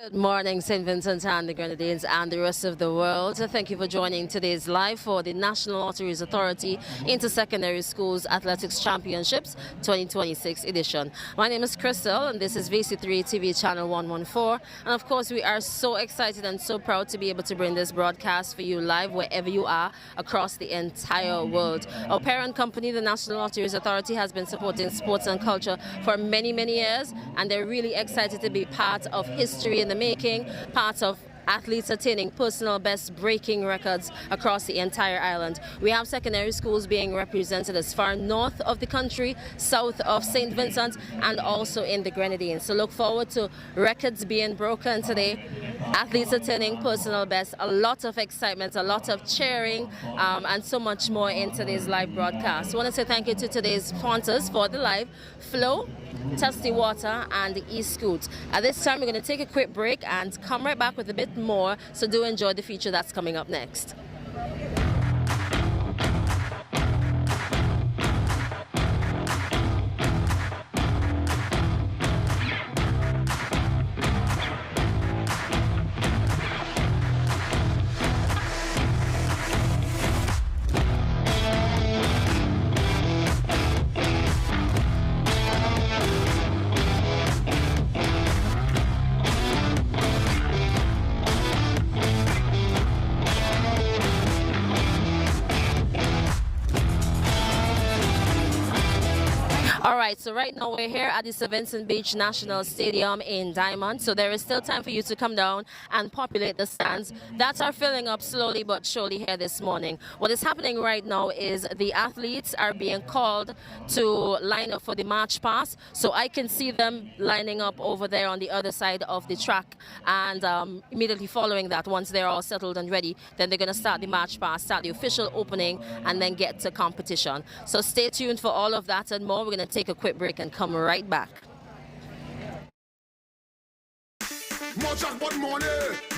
Good morning, St. Vincent and the Grenadines and the rest of the world. Thank you for joining today's live for the National Lotteries Authority Inter-Secondary Schools Athletics Championships 2026 edition. My name is Crystal and this is VC3 TV channel 114. And of course, we are so excited and so proud to be able to bring this broadcast for you live wherever you are across the entire world. Our parent company, the National Lotteries Authority, has been supporting sports and culture for many, many years, and they're really excited to be part of history in the making, part of athletes attaining personal best breaking records across the entire island. We have secondary schools being represented as far north of the country, south of St. Vincent, and also in the Grenadines. So look forward to records being broken today, athletes attaining personal best, a lot of excitement, a lot of cheering, and so much more in today's live broadcast. I want to say thank you to today's sponsors for the live: Flow, Testy Water, and E-Scoot. At this time, we're going to take a quick break and come right back with a bit more, so do enjoy the feature that's coming up next. All right, so right now we're here at the St. Vincent Beach National Stadium in Diamond. So there is still time for you to come down and populate the stands that are filling up slowly but surely here this morning. What is happening right now is the athletes are being called to line up for the march past. So I can see them lining up over there on the other side of the track. And immediately following that, once they're all settled and ready, then they're going to start the march past, start the official opening, and then get to competition. So stay tuned for all of that and more. We're going to take a quick break and come right back. More jackpot money,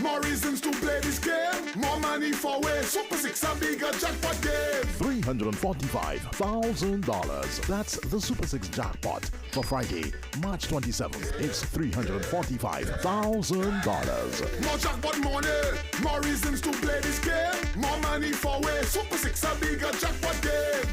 more reasons to play this game. More money for way. Super 6 a bigger jackpot game. $345,000. That's the Super 6 jackpot for Friday, March 27th. It's $345,000. More jackpot money, more reasons to play this game. More money for way. Super 6 a bigger jackpot game.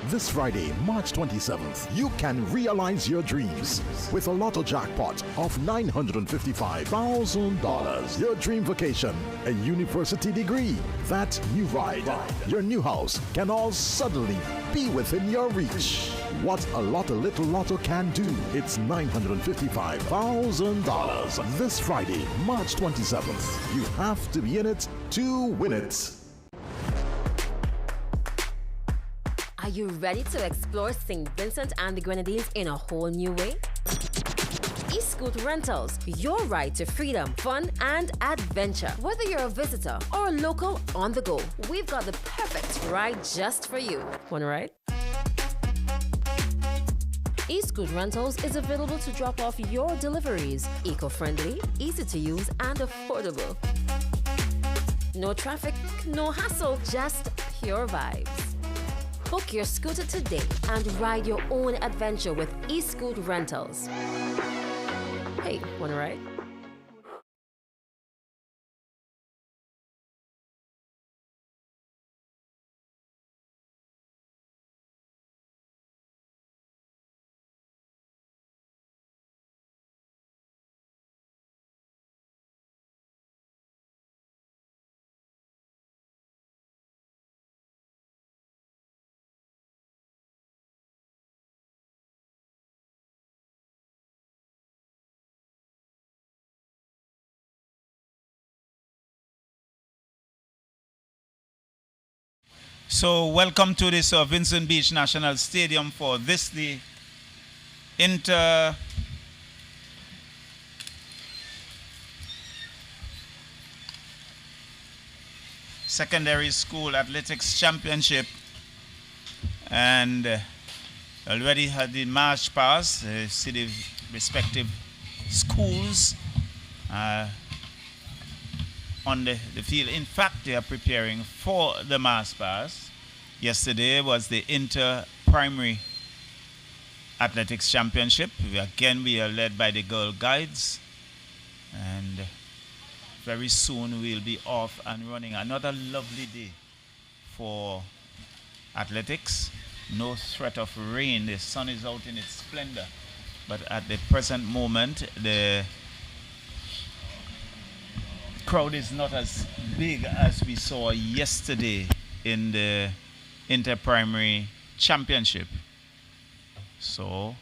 This Friday, March 27th, you can realize your dreams with a lotto jackpot of $955,000. Your dream vacation, a university degree, that new ride, your new house can all suddenly be within your reach. What a little lotto can do. It's $955,000. This Friday, March 27th. You have to be in it to win it. Are you ready to explore St. Vincent and the Grenadines in a whole new way? E-Scoot Rentals, your ride to freedom, fun, and adventure. Whether you're a visitor or a local on the go, we've got the perfect ride just for you. Wanna ride? E-Scoot Rentals is available to drop off your deliveries. Eco-friendly, easy to use, and affordable. No traffic, no hassle, just pure vibes. Book your scooter today and ride your own adventure with E-Scoot Rentals. Hey, wanna ride? So welcome to this Vincent Beach National Stadium for this the inter secondary school athletics championship, and already had the march past. See the respective schools on the field. In fact, they are preparing for the march past. Yesterday was the inter-primary athletics championship. We are led by the Girl Guides, and very soon we'll be off and running. Another lovely day for athletics. No threat of rain. The sun is out in its splendor. But at the present moment, the crowd is not as big as we saw yesterday in the inter-primary championship. So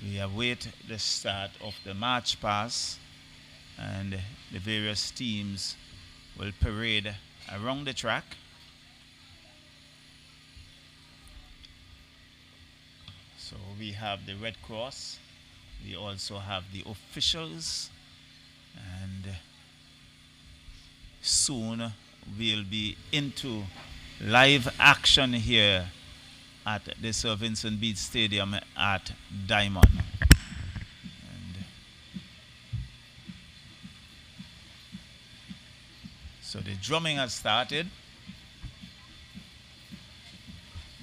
we await the start of the march past, and the various teams will parade around the track. So we have the Red Cross, we also have the officials, and soon we'll be into live action here at the Sir Vincent Beach Stadium at Diamond. So the drumming has started,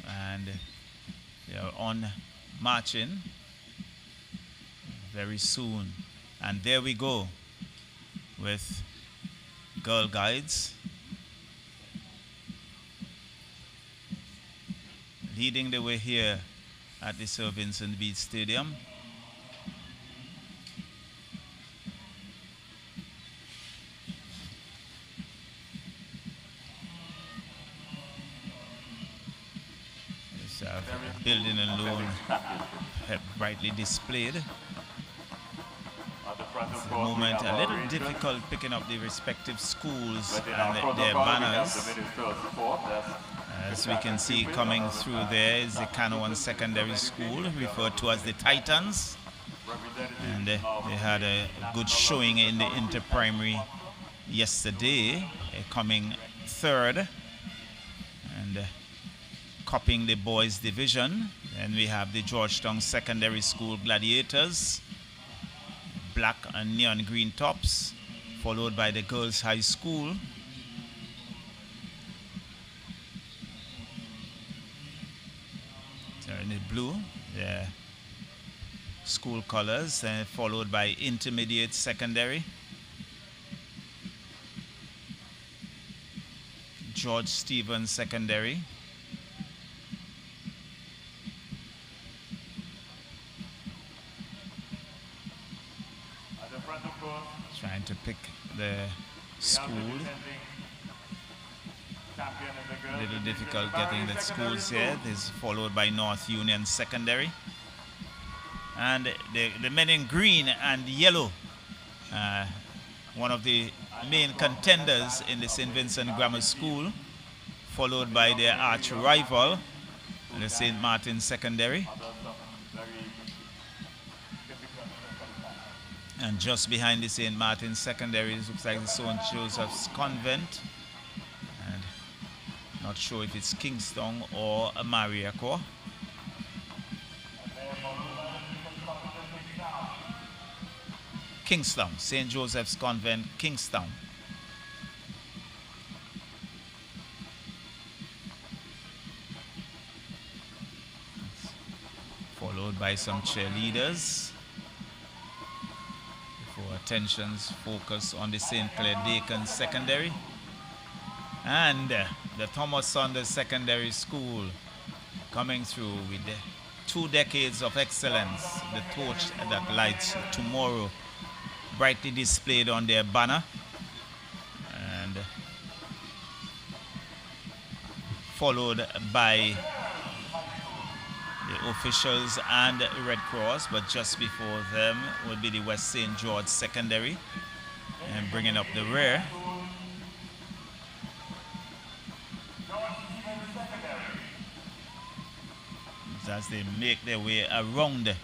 and they are on marching very soon. And there we go with Girl Guides leading the way here at the Sir Vincent Beach Stadium. Building alone, brightly displayed. At the moment, a little difficult picking up the respective schools and their banners. As we can see, coming through there is the Canoan Secondary School, referred to as the Titans. And they had a good showing in the inter-primary yesterday, coming third. And copying the boys division. And we have the Georgetown Secondary School Gladiators, black and neon green tops, followed by the Girls High School. So in the blue, the school colors, followed by Intermediate Secondary, George Stevens Secondary, trying to pick the school. A little difficult getting the schools here. This is followed by North Union Secondary. And the men in green and yellow, one of the main contenders in the St. Vincent Grammar School, followed by their arch rival, the St. Martin Secondary. And just behind the St. Martin Secondary, it looks like the St. Joseph's Convent. And not sure if it's Kingston or Mariaco. Kingston, St. Joseph's Convent, Kingston. Followed by some cheerleaders. Attentions focus on the St. Clair Dakin Secondary and the Thomas Saunders Secondary School coming through with 2 decades of excellence, the torch that lights tomorrow brightly displayed on their banner, and followed by the officials and Red Cross, but just before them would be the West St. George Secondary, and bringing up the rear. as they make their way around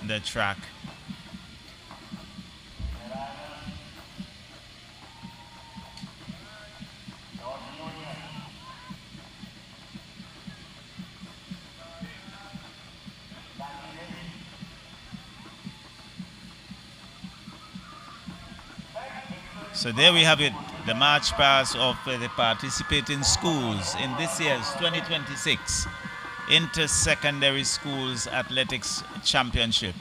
the track. So there we have it, the march past of the participating schools in this year's 2026 Inter-Secondary Schools Athletics Championship.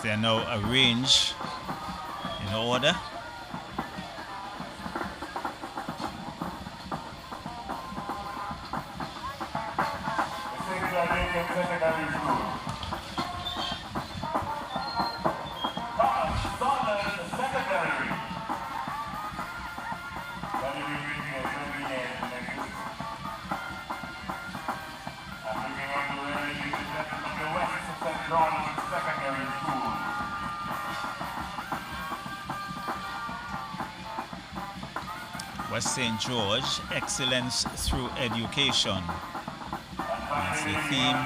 They are now arranged in order. West St. George, excellence through education. That's the theme.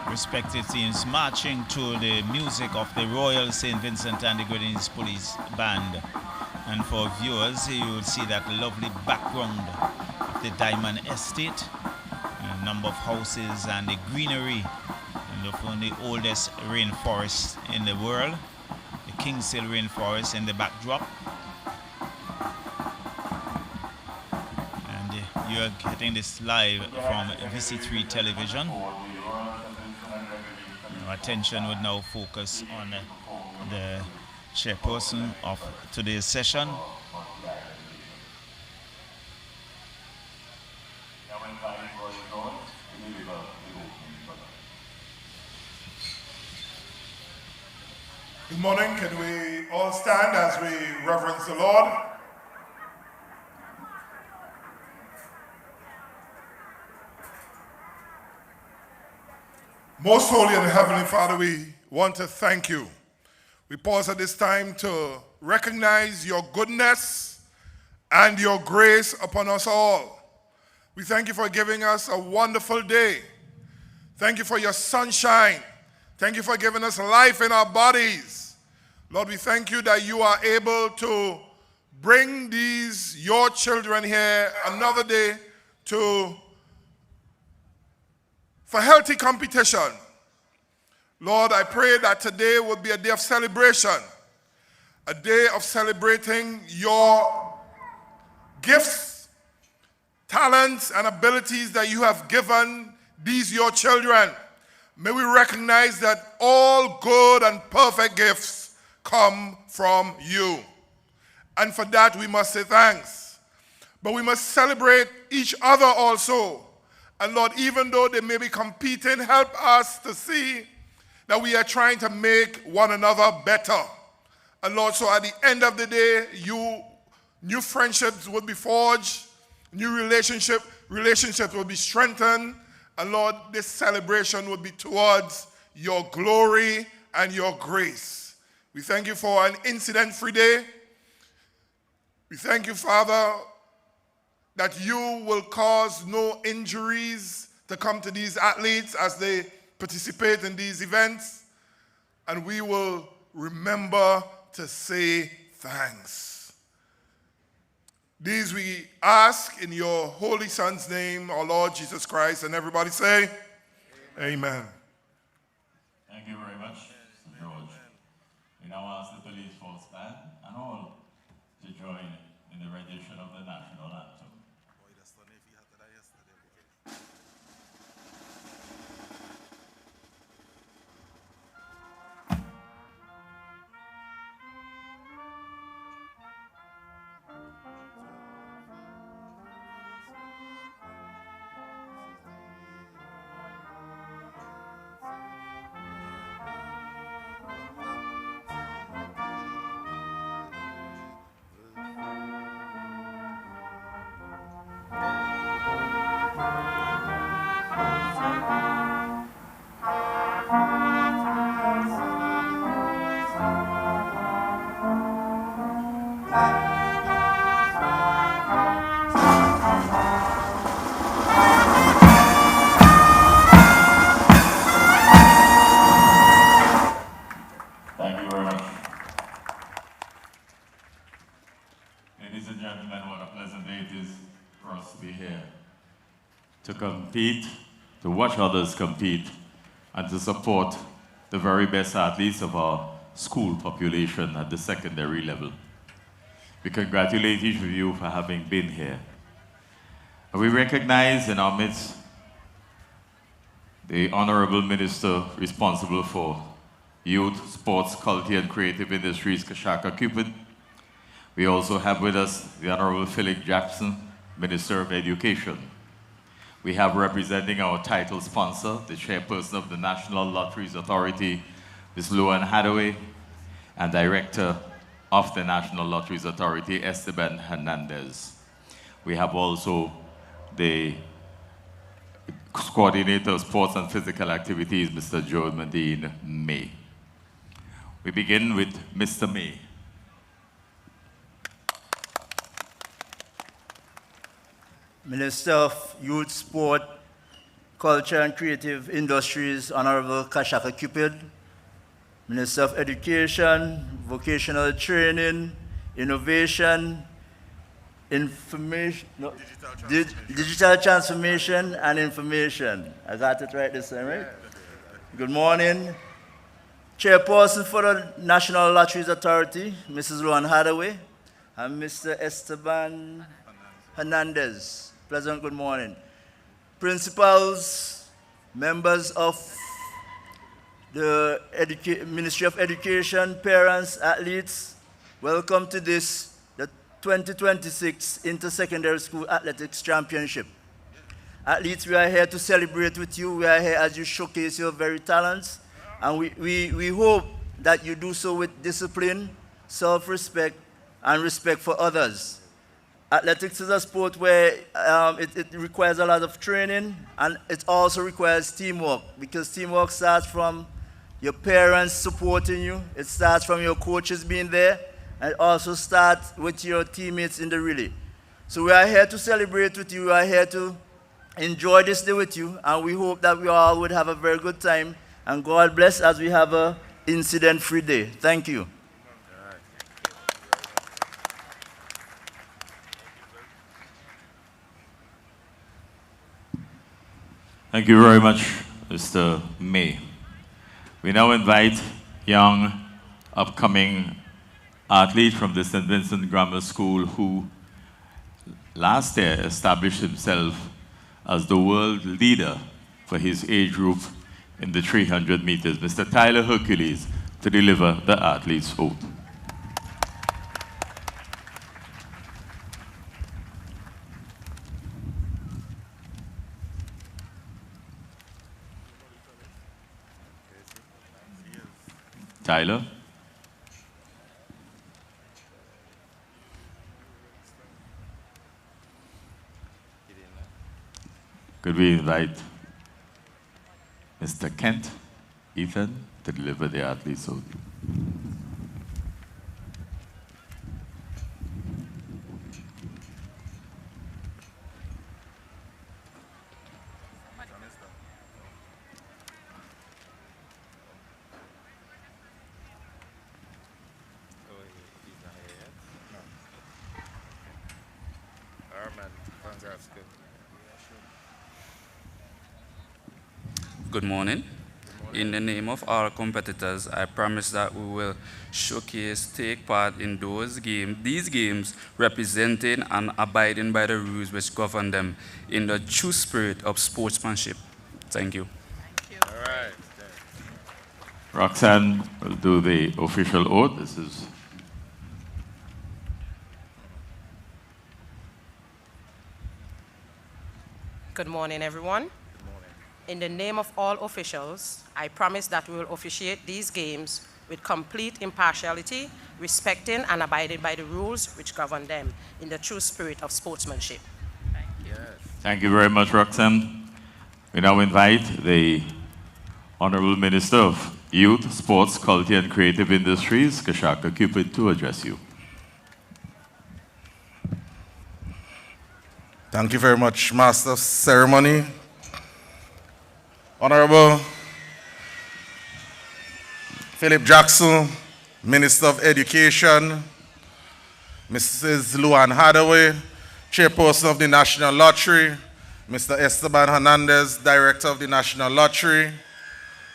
Respective teams marching to the music of the Royal St. Vincent and the Grenadines Police Band. And for viewers, you will see that lovely background of the Diamond Estate, a number of houses and the greenery, and of one of the oldest rainforests in the world, the Kingshill Rainforest in the backdrop. And you are getting this live from VC3 television. Our attention would now focus on the chairperson of today's session. Good morning. Can we all stand as we reverence the Lord? Most holy and heavenly Father, we want to thank you. We pause at this time to recognize your goodness and your grace upon us all. We thank you for giving us a wonderful day. Thank you for your sunshine. Thank you for giving us life in our bodies. Lord, we thank you that you are able to bring your children here another day for healthy competition. Lord, I pray that today will be a day of celebration, a day of celebrating your gifts, talents, and abilities that you have given your children. May we recognize that all good and perfect gifts come from you. And for that, we must say thanks. But we must celebrate each other also. And Lord, even though they may be competing, help us to see that we are trying to make one another better. And Lord, so at the end of the day, new friendships will be forged, new relationships will be strengthened, And Lord, this celebration will be towards your glory and your grace. We thank you for an incident-free day. We thank you, Father, that you will cause no injuries to come to these athletes as they participate in these events. And we will remember to say thanks. These we ask in your holy Son's name, our Lord Jesus Christ, and everybody say, Amen. Thank you very much, Mr. George. We now ask the police force band and all to join in the rendition of the national anthem. Thank you very much. Ladies and gentlemen, what a pleasant day it is for us to be here. To compete, to watch others compete, and to support the very best athletes of our school population at the secondary level. We congratulate each of you for having been here. And we recognize in our midst the Honorable Minister responsible for Youth, Sports, Culture and Creative Industries, Kashaka Cupid. We also have with us the Honorable Philip Jackson, Minister of Education. We have representing our title sponsor, the Chairperson of the National Lotteries Authority, Ms. Luan Hathaway, and Director of the National Lotteries Authority, Esteban Hernandez. We have also the Coordinator of Sports and Physical Activities, Mr. Joe Medine May. We begin with Mr. May. Minister of Youth, Sport, Culture and Creative Industries, Honorable Kashaka Cupid. Minister of Education, Vocational Training, Innovation, Information, no, Digital Transformation and Information. I got it right this time, right? Good morning. Chairperson for the National Lotteries Authority, Mrs. Luan Hathaway, and Mr. Esteban Hernandez. Pleasant good morning. Principals, members of the Ministry of Education, parents, athletes, welcome to this, the 2026 Inter-Secondary School Athletics Championship. Athletes, we are here to celebrate with you. We are here as you showcase your very talents. And we hope that you do so with discipline, self-respect, and respect for others. Athletics is a sport where it requires a lot of training, and it also requires teamwork, because teamwork starts from your parents supporting you, it starts from your coaches being there, and it also starts with your teammates in the relay. So we are here to celebrate with you, we are here to enjoy this day with you, and we hope that we all would have a very good time. And God bless as we have an incident-free day. Thank you. Thank you very much, Mr. May. We now invite young, upcoming athlete from the St. Vincent Grammar School who last year established himself as the world leader for his age group in the 300 meters, Mr. Tyler Hercules, to deliver the athlete's oath. Tyler? Could we invite Mr. Kent Ethan to deliver the athlete's oath. Good morning. In the name of all competitors, I promise that we will showcase, take part in these games, representing and abiding by the rules which govern them in the true spirit of sportsmanship. Thank you. All right. Roxanne will do the official oath. This is Good morning, everyone. In the name of all officials, I promise that we will officiate these games with complete impartiality, respecting and abiding by the rules which govern them in the true spirit of sportsmanship. Thank you. Thank you very much, Roxanne. We now invite the Honorable Minister of Youth, Sports, Culture and Creative Industries, Kashaka Cupid, to address you. Thank you very much, Master of Ceremony. Honorable Philip Jackson, Minister of Education, Mrs. Luan Hathaway, Chairperson of the National Lottery, Mr. Esteban Hernandez, Director of the National Lottery,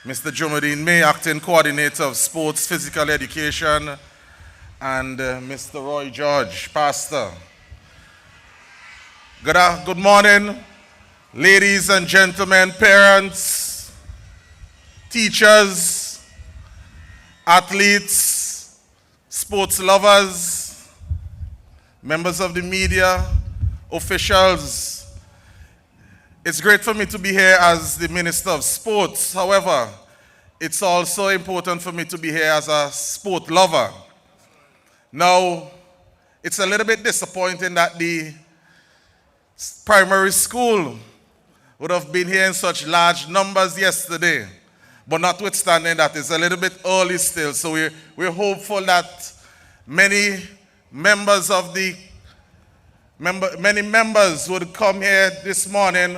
Mr. Jomodine May, Acting Coordinator of Sports Physical Education, and Mr. Roy George, Pastor. Good morning, ladies and gentlemen, parents, teachers, athletes, sports lovers, members of the media, officials. It's great for me to be here as the Minister of Sports. However, it's also important for me to be here as a sport lover. Now, it's a little bit disappointing that the primary school would have been here in such large numbers yesterday. But notwithstanding that, it's a little bit early still. So we're hopeful that many members would come here this morning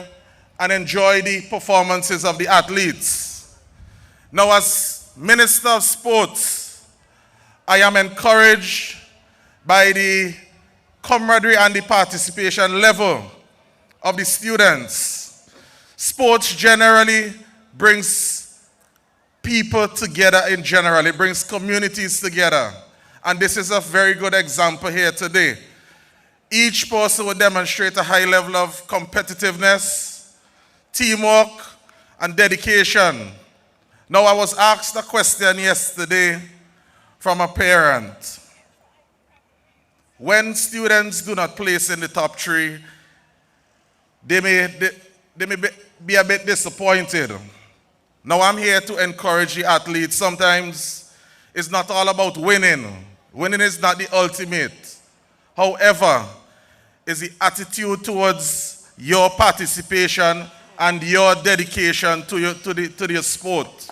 and enjoy the performances of the athletes. Now, as Minister of Sports, I am encouraged by the camaraderie and the participation level of the students. Sports generally brings people together in general. It brings communities together. And this is a very good example here today. Each person will demonstrate a high level of competitiveness, teamwork, and dedication. Now, I was asked a question yesterday from a parent. When students do not place in the top three, they may be a bit disappointed. Now, I'm here to encourage the athletes. Sometimes it's not all about winning. Winning is not the ultimate. However, it's the attitude towards your participation and your dedication to your sport.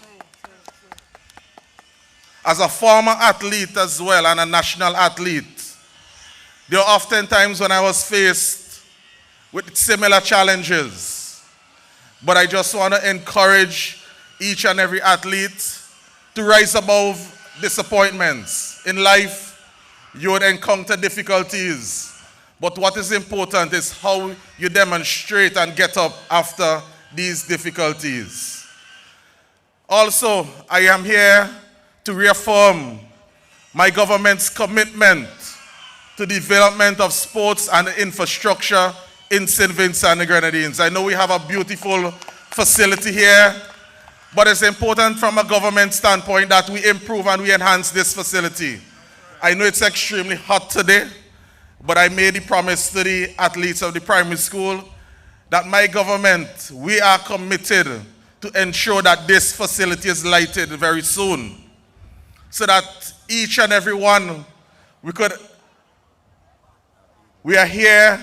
As a former athlete as well and a national athlete, there are often times when I was faced with similar challenges. But I just want to encourage each and every athlete to rise above disappointments. In life, you would encounter difficulties. But what is important is how you demonstrate and get up after these difficulties. Also, I am here to reaffirm my government's commitment to the development of sports and infrastructure in St. Vincent and the Grenadines. I know we have a beautiful facility here, but it's important from a government standpoint that we improve and we enhance this facility. I know it's extremely hot today, but I made the promise to the athletes of the primary school that my government, we are committed to ensure that this facility is lighted very soon, so that each and every one, we are here,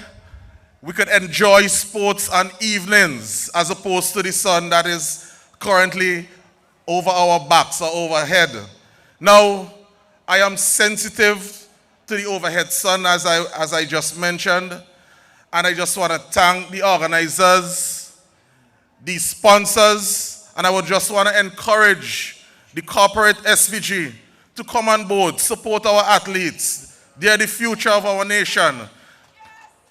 we could enjoy sports on evenings as opposed to the sun that is currently over our backs or overhead. Now, I am sensitive to the overhead sun, as I just mentioned, and I just want to thank the organizers, the sponsors, and I would just want to encourage the corporate SVG to come on board, support our athletes. They are the future of our nation.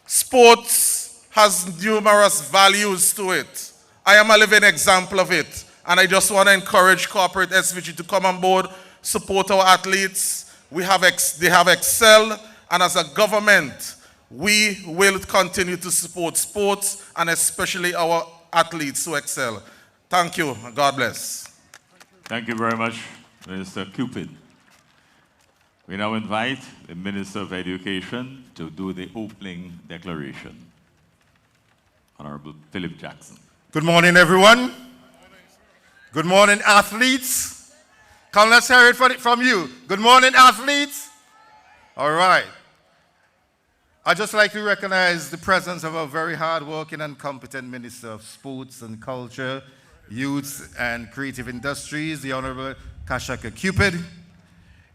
Sports has numerous values to it. I am a living example of it. And I just want to encourage corporate SVG to come on board, support our athletes. They have excelled, and as a government, we will continue to support sports and especially our athletes who excel. Thank you. God bless. Thank you very much, Minister Cupid. We now invite the Minister of Education to do the opening declaration. Honorable Philip Jackson. Good morning, everyone. Good morning, athletes. Come, let's hear it from you. Good morning, athletes. All right. I'd just like to recognize the presence of a very hardworking and competent Minister of Sports and Culture, Youth and Creative Industries, the Honorable Kashaka Cupid. I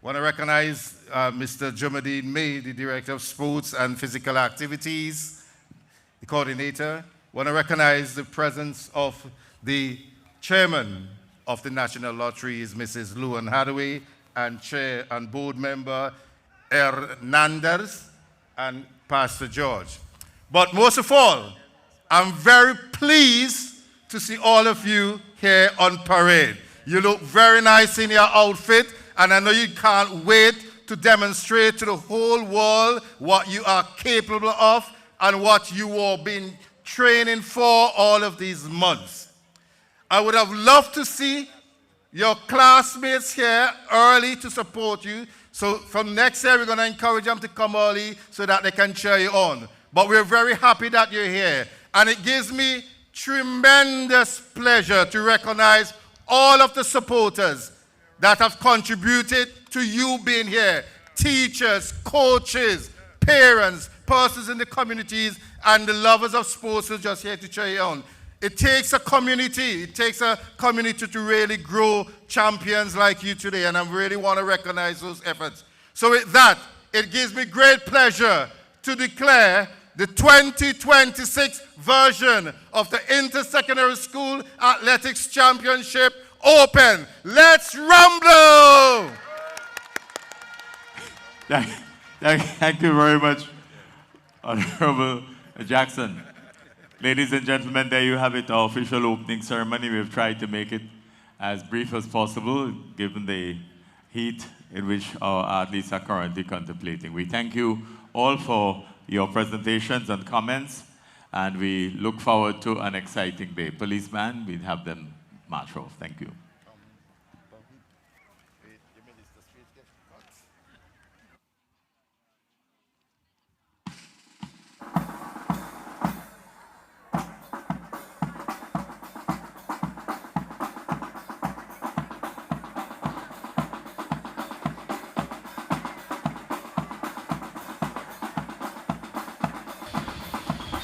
want to recognize Mr. Jumadeen May, the Director of Sports and Physical Activities, the Coordinator. I want to recognize the presence of the Chairman of the National Lotteries, Mrs. Luan Hathaway, and Chair and Board Member Hernandez and Pastor George. But most of all, I'm very pleased to see all of you here on parade. You look very nice in your outfit, and I know you can't wait to demonstrate to the whole world what you are capable of and what you have been training for all of these months. I would have loved to see your classmates here early to support you. So from next year, we're going to encourage them to come early so that they can cheer you on. But we're very happy that you're here. And it gives me tremendous pleasure to recognize all of the supporters that have contributed to you being here. Teachers, coaches, parents, persons in the communities, and the lovers of sports who are just here to cheer you on. It takes a community. It takes a community to really grow champions like you today, and I really want to recognize those efforts. So with that, it gives me great pleasure to declare the 2026 version of the Inter-Secondary School Athletics Championship open. Let's rumble! Thank you very much, Honorable Jackson. Ladies and gentlemen, there you have it, our official opening ceremony. We've tried to make it as brief as possible, given the heat in which our athletes are currently contemplating. We thank you all for your presentations and comments, and we look forward to an exciting day. Policeman, we'll have them march off. Thank you.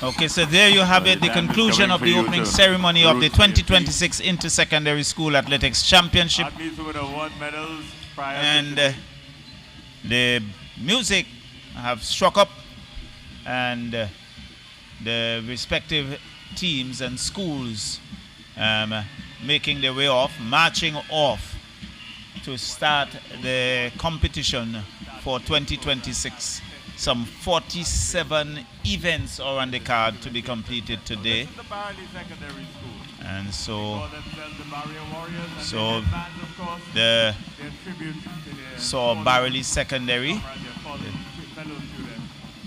Okay, so there you have it, the conclusion of the opening ceremony of the 2026 Inter-Secondary School Athletics Championship. And the music have struck up, and the respective teams and schools making their way off, marching off to start the competition for 2026. Some 47 events are on the card to be completed today. And so the Barley Secondary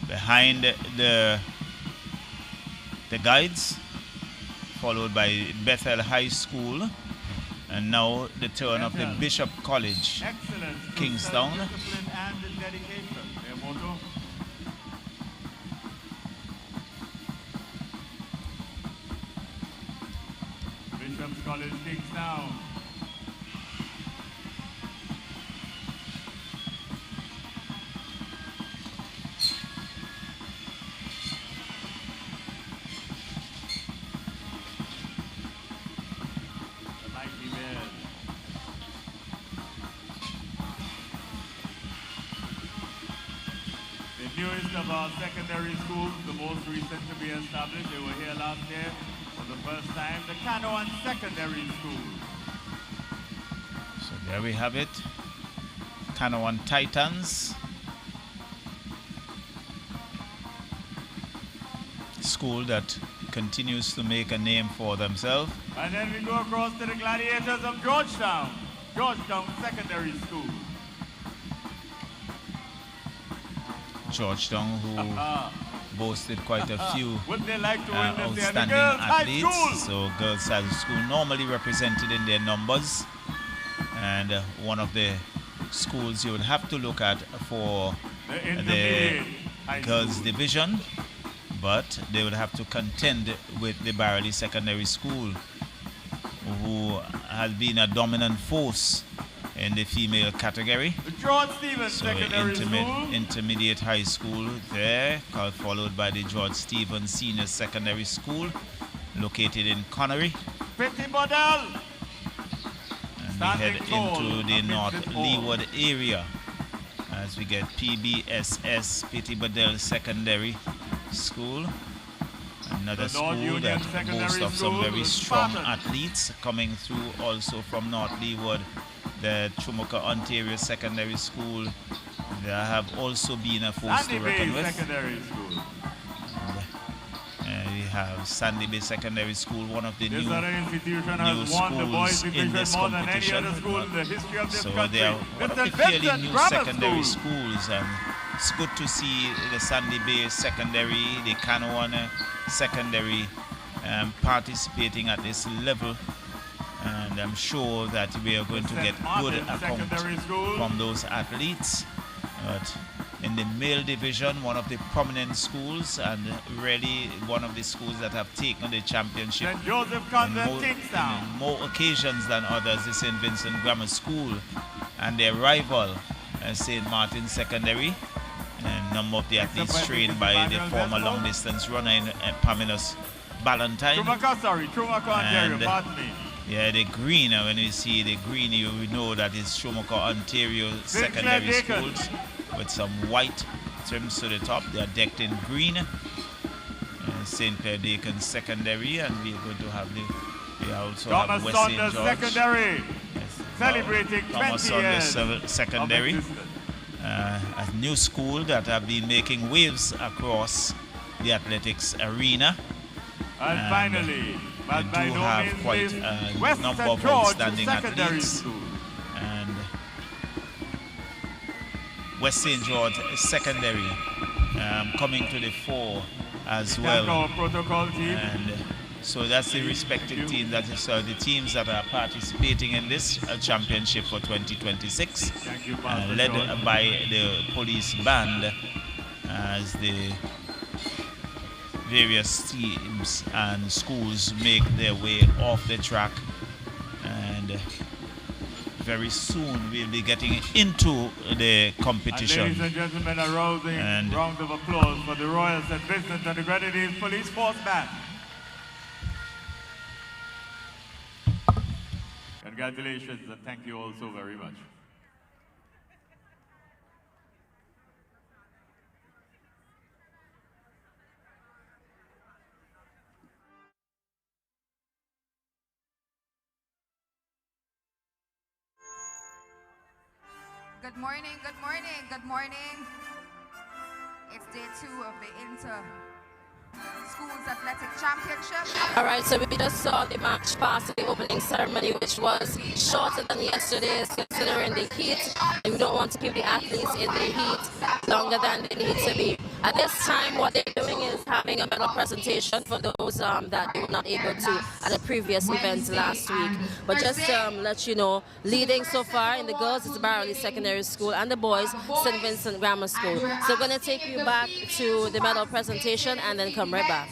behind the guides, followed by Bethel High School, and now the turn of the Bishop College, Kingstown. College Kingstown. list of our secondary schools, the most recent to be established. They were here last year for the first time. The Canoan Secondary School. So there we have it. Canoan Titans. School that continues to make a name for themselves. And then we go across to the Gladiators of Georgetown. Georgetown Secondary School. Georgetown, who boasted quite a few Would they like to win this year? The outstanding Girls High athletes. School. So girls high school normally represented in their numbers, and one of the schools you would have to look at for the girls division, but they would have to contend with the Barley Secondary School, who has been a dominant force in the female category. The George Stevens So Secondary School. intermediate high school there, followed by the George Stevens Senior Secondary School, located in Connery. Petit Bodel. And we head into the North Leeward area as we get PBSS, Petit Bodel Secondary School. Another school that boasts of some very strong athletes coming through also from North Leeward. The Chumuka Ontario Secondary School, they have also been a force to reckon with. Secondary School. And we have Sandy Bay Secondary School, one of the This new other institution has won the boys schools in division this more than any competition. other school in the history of this So country. they are one of the Mr. fairly Vincent new Grammar secondary School. schools, and it's good to see the Sandy Bay Secondary, the Canoan Secondary participating at this level. And I'm sure that we are going to get good account from those athletes. But in the male division, one of the prominent schools, and really one of the schools that have taken the championship St. Joseph Convent, Kingstown. in more occasions than others, the St. Vincent Grammar School, and their rival, St. Martin Secondary. And a number of the athletes trained by the former long-distance runner in Pamela's Ballantyne. Chumaka, Ontario, pardon me. Yeah, the green, when you see the green, you know that it's Chumuka Ontario Secondary Schools with some white trims to the top. They are decked in green. St. Clair Dakin Secondary, and we're going to have we also Thomas have West St. Saunders George. Secondary, celebrating 20 Thomas years Saunders Secondary, a new school that have been making waves across the athletics arena. And finally, but they by do no have means quite least, a West number St. of George outstanding Secondary athletes. School. And West St. George Secondary coming to the fore as well. Our protocol team. And so that's the respective team, that is the teams that are participating in this championship for 2026, led by the police band as the various teams and schools make their way off the track. And very soon we'll be getting into the competition. And ladies and gentlemen, a rousing round of applause for the Royal St. Vincent and the Grenadines Police Force Band. Congratulations and thank you all so very much. Good morning, good morning, good morning. It's day 2 of the Inter-Schools Athletic Championship. All right, so we just saw the match past the opening ceremony, which was shorter than yesterday's, considering the heat. And we don't want to keep the athletes in the heat longer than they need to be. At this time, what they're doing is having a medal presentation for those that they were not able to at the previous event last week. But just let you know, leading so far in the girls is Barley Secondary School, and the boys, St. Vincent Grammar School. So we're going to take you back to the medal presentation and then come right back.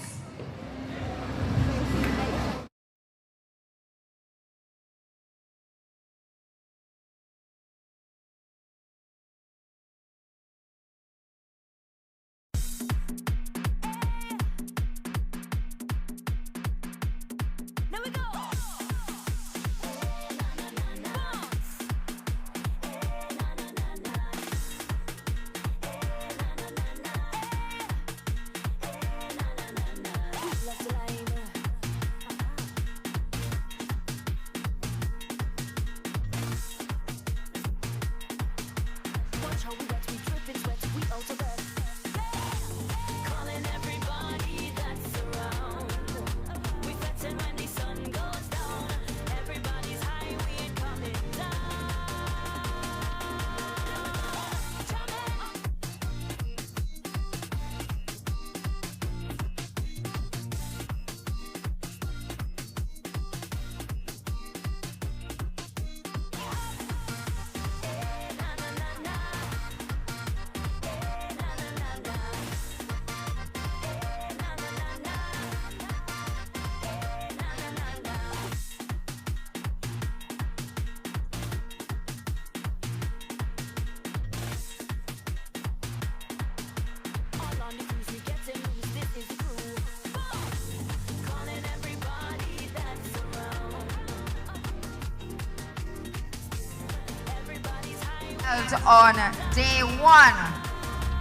held on day 1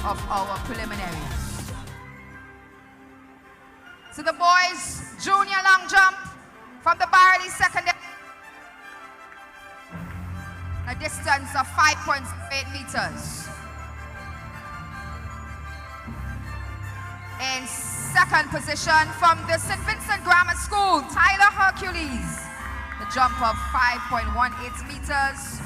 of our preliminaries. So the boys junior long jump from the Barley Secondary, a distance of 5.8 meters. In second position from the St. Vincent Grammar School, Tyler Hercules, the jump of 5.18 meters.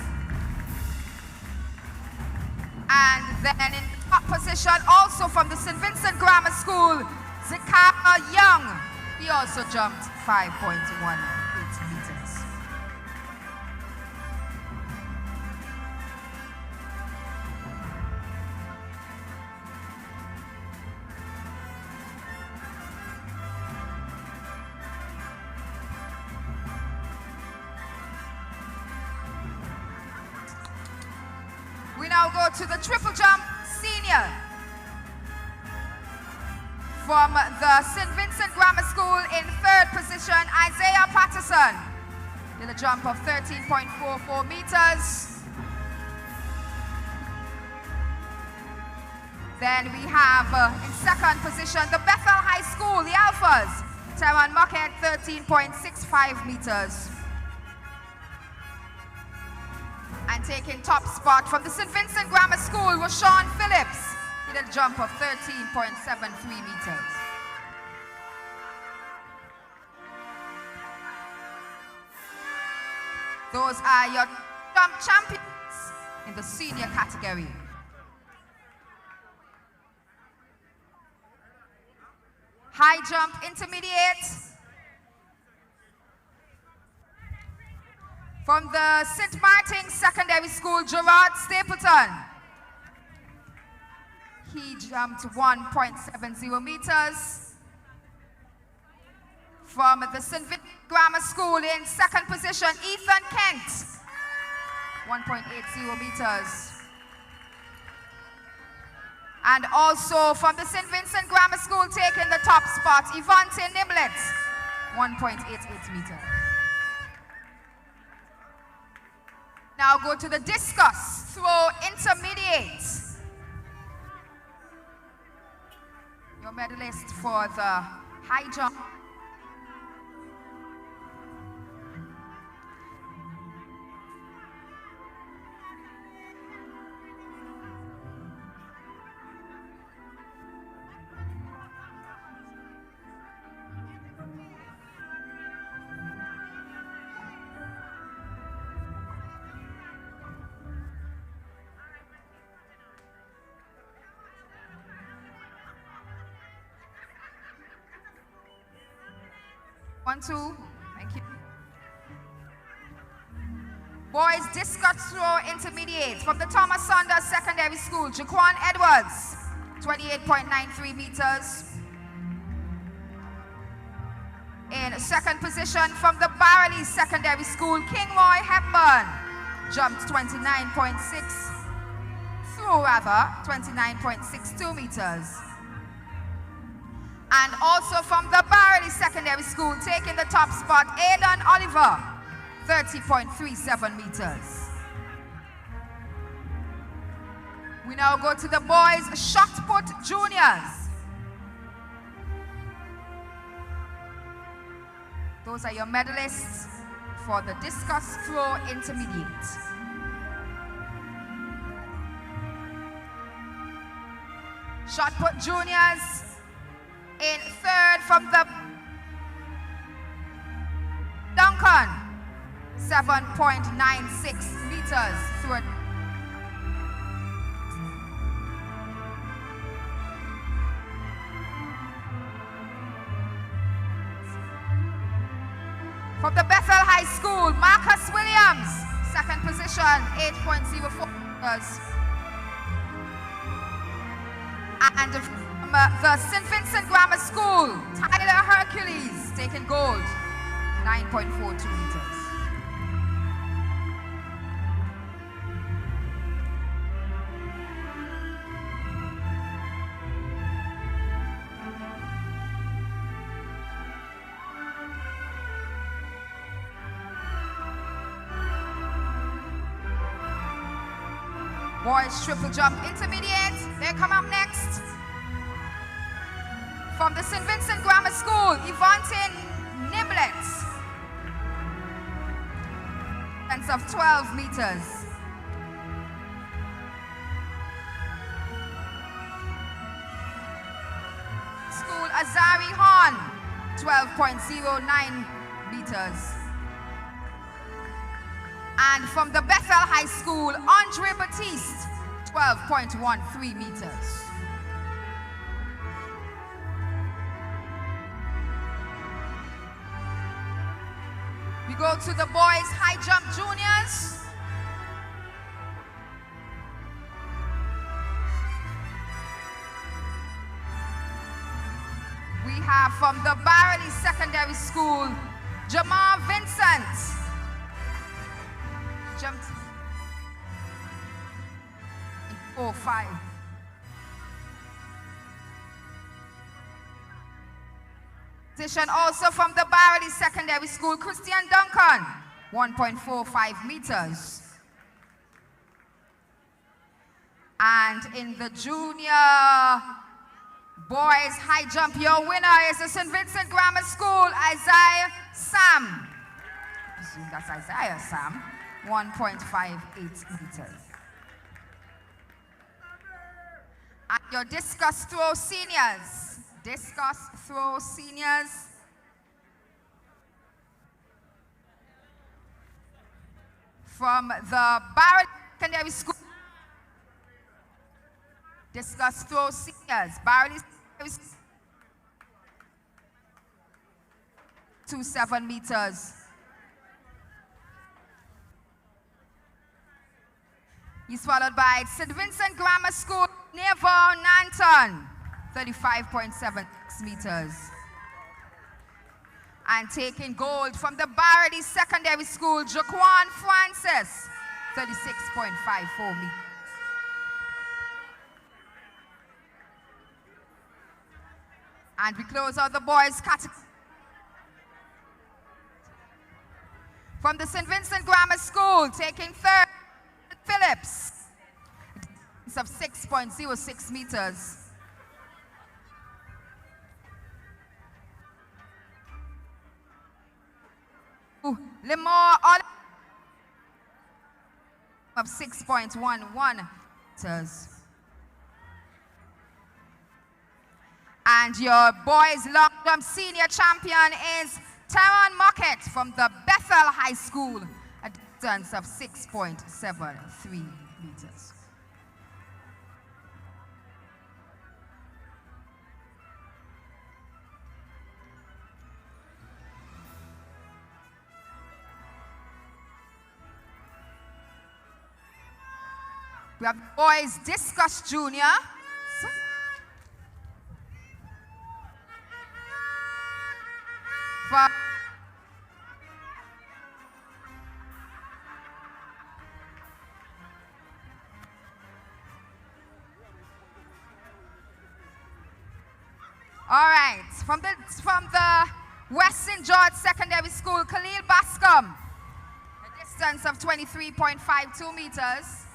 And then in top position, also from the St. Vincent Grammar School, Zakara Young, he also jumped 5.18 meters. We now go to the triple jump senior. From the St. Vincent Grammar School in third position, Isaiah Patterson did a jump of 13.44 meters. Then we have in second position the Bethel High School, the Alphas, Teron Muckhead, 13.65 meters. And taking top spot from the St. Vincent Grammar School was Sean Phillips. He did a jump of 13.73 meters. Those are your jump champions in the senior category. High jump intermediate. From the St. Martin's Secondary School, Gerard Stapleton. He jumped 1.70 meters. From the St. Vincent Grammar School in second position, Ethan Kent, 1.80 meters. And also from the St. Vincent Grammar School taking the top spot, Ivante Nimlet, 1.88 meters. Now go to the discus throw intermediate. Your medalist for the high jump. One, two, thank you. Boys discus throw intermediate from the Thomas Saunders Secondary School, Jaquan Edwards, 28.93 meters. In second position from the Barley Secondary School, King Roy Hepburn, jumped 29.62 meters. And also from the Barley Secondary School, taking the top spot, Aidan Oliver, 30.37 meters. We now go to the boys' shot put juniors. Those are your medalists for the discus throw intermediate. Shot put juniors. In third from the Duncan, 7.96 meters through it. From the Bethel High School, Marcus Williams, second position, 8.04 meters. And the St. Vincent Grammar School, Tyler Hercules, taking gold, 9.42 meters. Boys triple jump intermediate. They come up next. From the St. Vincent Grammar School, Yvonne Nimblets. Distance of 12 meters. School Azari Horn, 12.09 meters. And from the Bethel High School, Andre Batiste, 12.13 meters. We go to the boys high jump juniors. We have from the Barley Secondary School, Jamar Vincent. Jumped in 4.5. Position also from the Barley Secondary School, Christian Duncan, 1.45 meters. And in the junior boys high jump, your winner is the St. Vincent Grammar School, Isaiah Sam. I assume that's Isaiah Sam, 1.58 meters. And your discus throw seniors. Discus throw seniors. From the Barrett Secondary School. Discus throw seniors. Barrett 2.7 meters. He's followed by St. Vincent Grammar School, Neville Nanton, 35.76 meters. And taking gold from the Barady Secondary School, Jaquan Francis, 36.54 meters. And we close out the boys category. From the St. Vincent Grammar School, taking third, Phillips, of 6.06 meters. Limor of 6.11 meters. And your boys long jump senior champion is Taron Mockett from the Bethel High School, a distance of 6.73 meters. We have boys discus junior. All right, from the West St. George Secondary School, Khalil Bascom, a distance of 23.52 meters.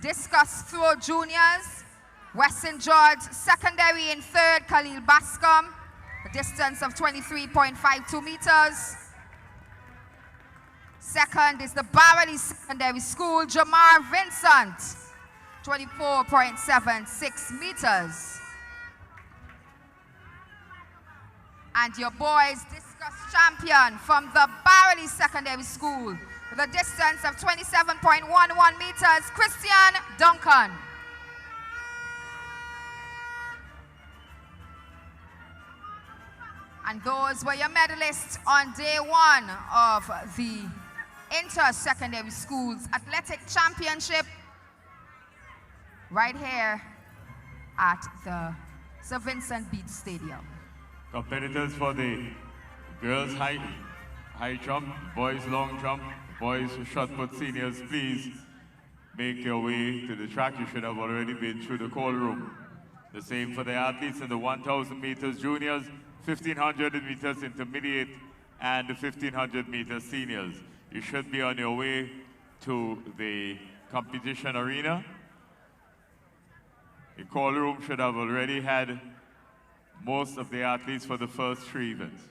Discus throw juniors, West St. George Secondary in third, Khalil Bascom, a distance of 23.52 meters. Second is the Barley Secondary School, Jamar Vincent, 24.76 meters. And your boys discus champion from the Barley Secondary School, with a distance of 27.11 meters, Christian Duncan. And those were your medalists on day one of the Inter-Secondary Schools Athletic Championship right here at the Sir Vincent Beach Stadium. Competitors for the girls high jump, boys long jump, boys shot put seniors, please make your way to the track. You should have already been through the call room. The same for the athletes in the 1,000 meters juniors, 1,500 meters intermediate, and the 1,500 meters seniors. You should be on your way to the competition arena. The call room should have already had most of the athletes for the first 3 events.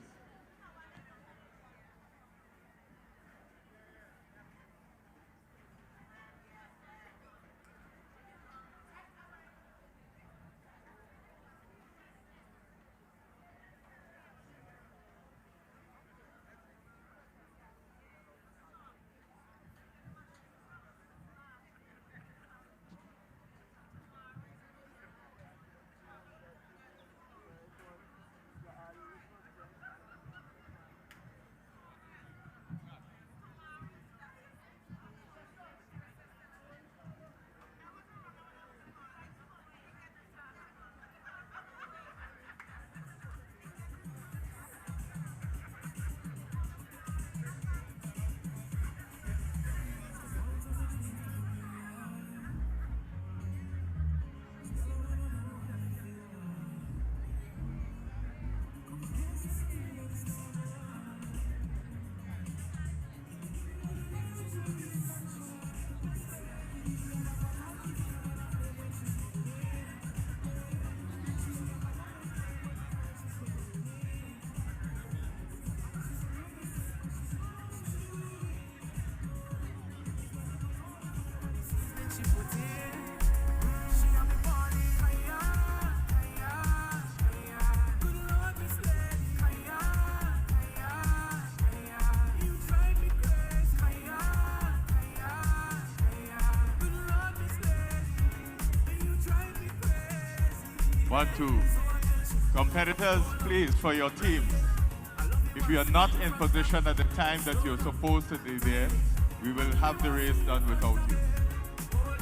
One, two. Competitors, please, for your teams. If you are not in position at the time that you're supposed to be there, we will have the race done without you.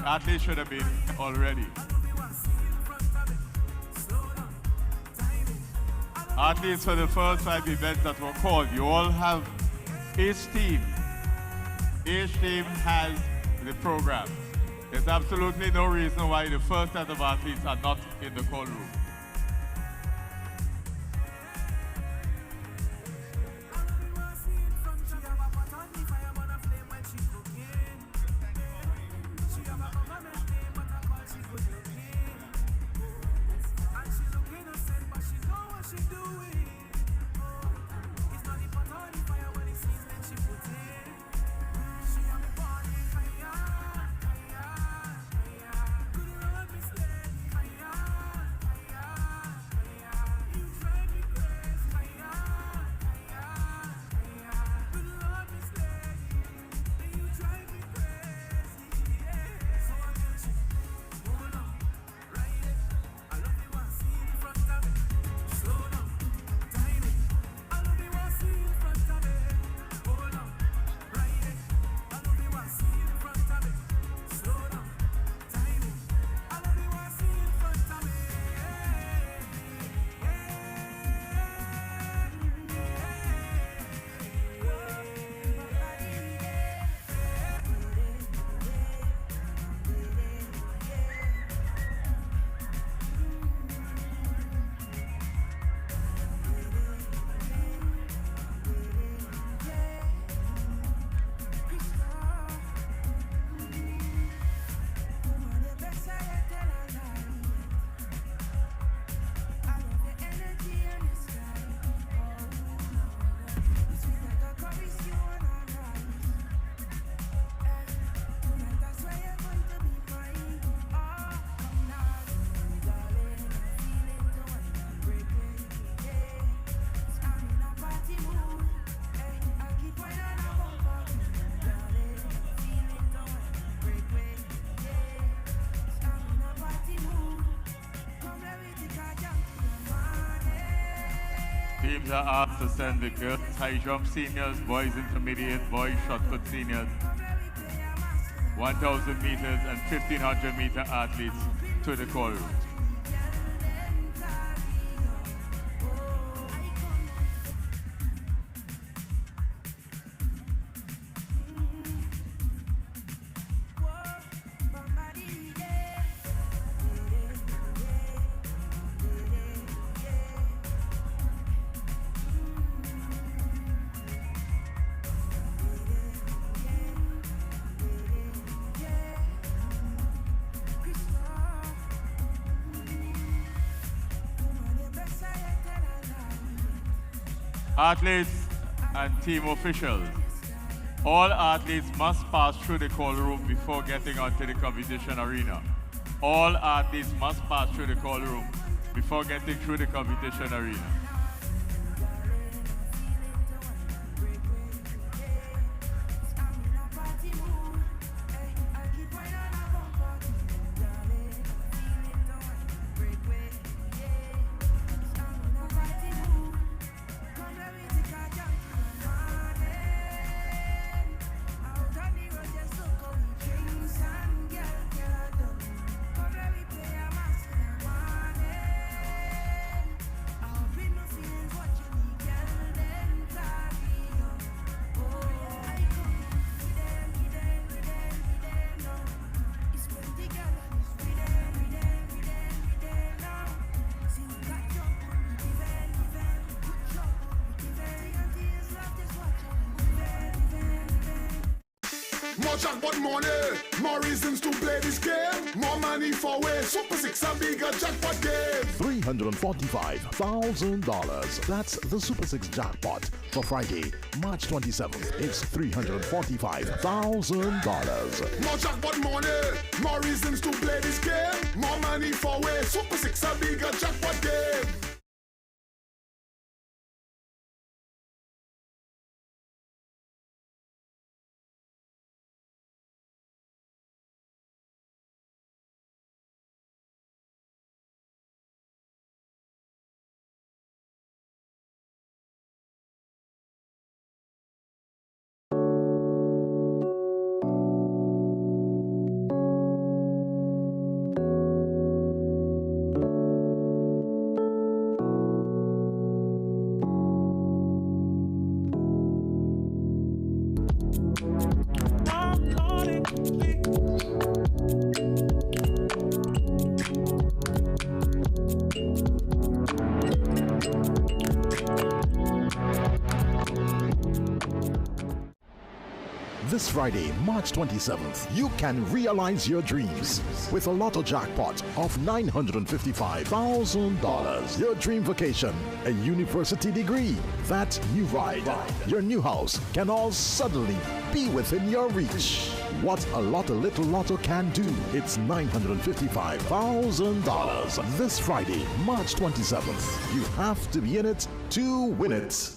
Athletes should have been already. Athletes for the first 5 events that were called, you all have each team. Each team has the program. There's absolutely no reason why the first set of athletes are not in the call room. Teams are asked to send the girls high jump seniors, boys intermediate, boys shot put seniors, 1,000 meters and 1,500 meter athletes to the call room. Athletes and team officials. All athletes must pass through the call room before getting onto the competition arena. All athletes must pass through the call room before getting through the competition arena. More jackpot money, more reasons to play this game. More money for way. Super 6 a bigger jackpot game. $345,000. That's the Super 6 jackpot for Friday, March 27th. It's $345,000. More jackpot money, more reasons to play this game. More money for way. Super 6 a bigger jackpot game. This Friday, March 27th, you can realize your dreams with a lotto jackpot of $955,000. Your dream vacation, a university degree, that new ride, your new house can all suddenly be within your reach. What a little lotto can do. It's $955,000. This Friday, March 27th. You have to be in it to win it.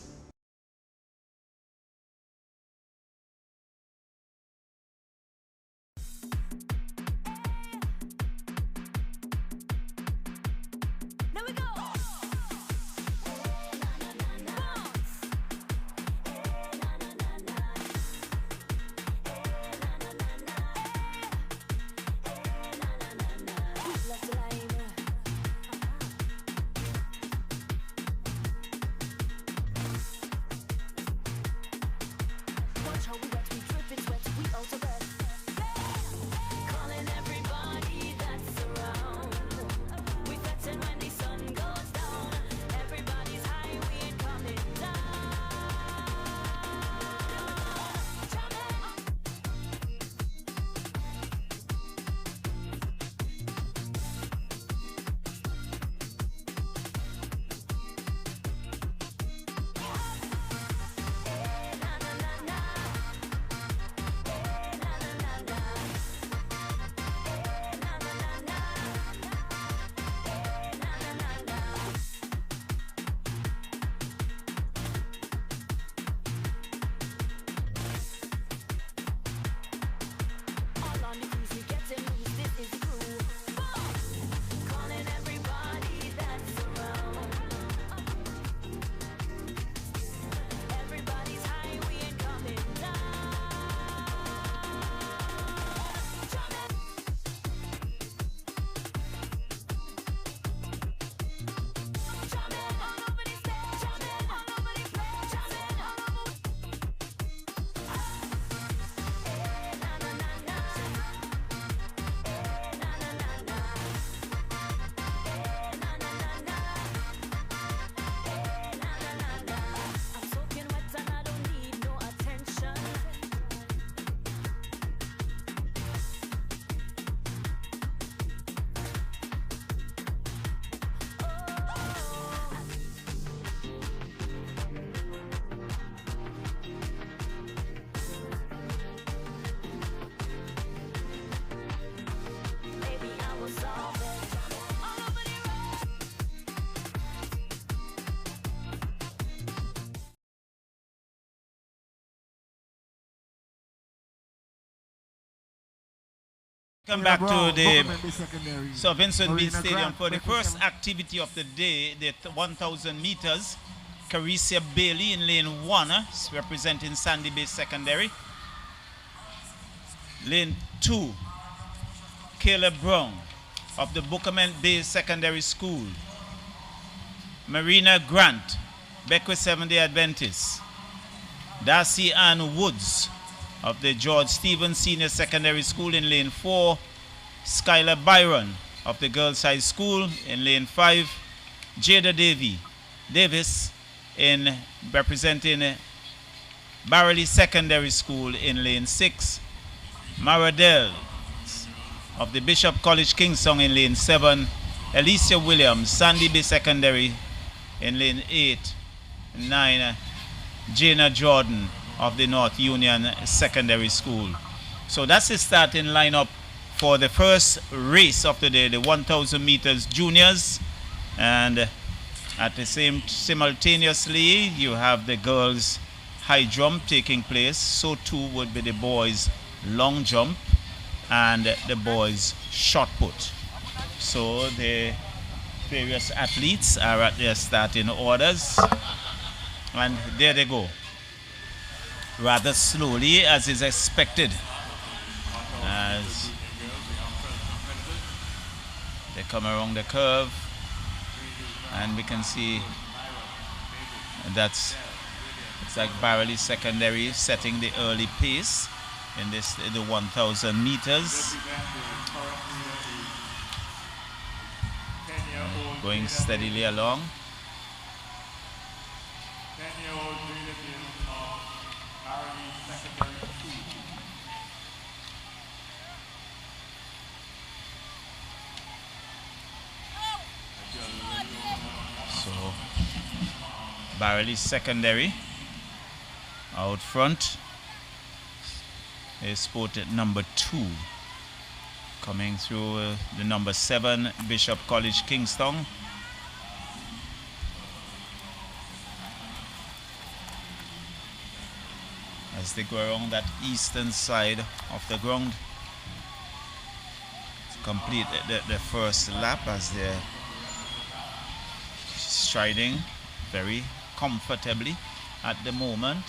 Calling everybody that's around. We fetching when the sun goes Come back to the Sir Vincent Beach Stadium for the first activity of the day, the 1,000 meters. Carissa Bailey in lane 1, representing Sandy Bay Secondary. Lane 2, Caleb Brown of the Bookerman Bay Secondary School. Marina Grant, Beckwith Seventh-day Adventist. Darcy Ann Woods of the George Stevens Senior Secondary School in lane 4. Skylar Byron of the Girls High School in lane 5. Jada Davis in representing Barley Secondary School in lane 6. Maradell of the Bishop College Kingston in lane 7. Alicia Williams, Sandy Bay Secondary in lane 8. 9. Jana Jordan of the North Union Secondary School. So that's the starting lineup for the first race of the day, the 1,000 meters juniors. And at the simultaneously, you have the girls' high jump taking place. So too would be the boys' long jump and the boys' shot put. So the various athletes are at their starting orders. And there they go. Rather slowly, as is expected, as they come around the curve, and we can see it's like Barley Secondary setting the early pace in the 1,000 meters, going steadily along. Barley Secondary out front is spotted number 2 coming through the number 7 Bishop College Kingston. As they go around that eastern side of the ground to complete the first lap, as they're striding very comfortably at the moment.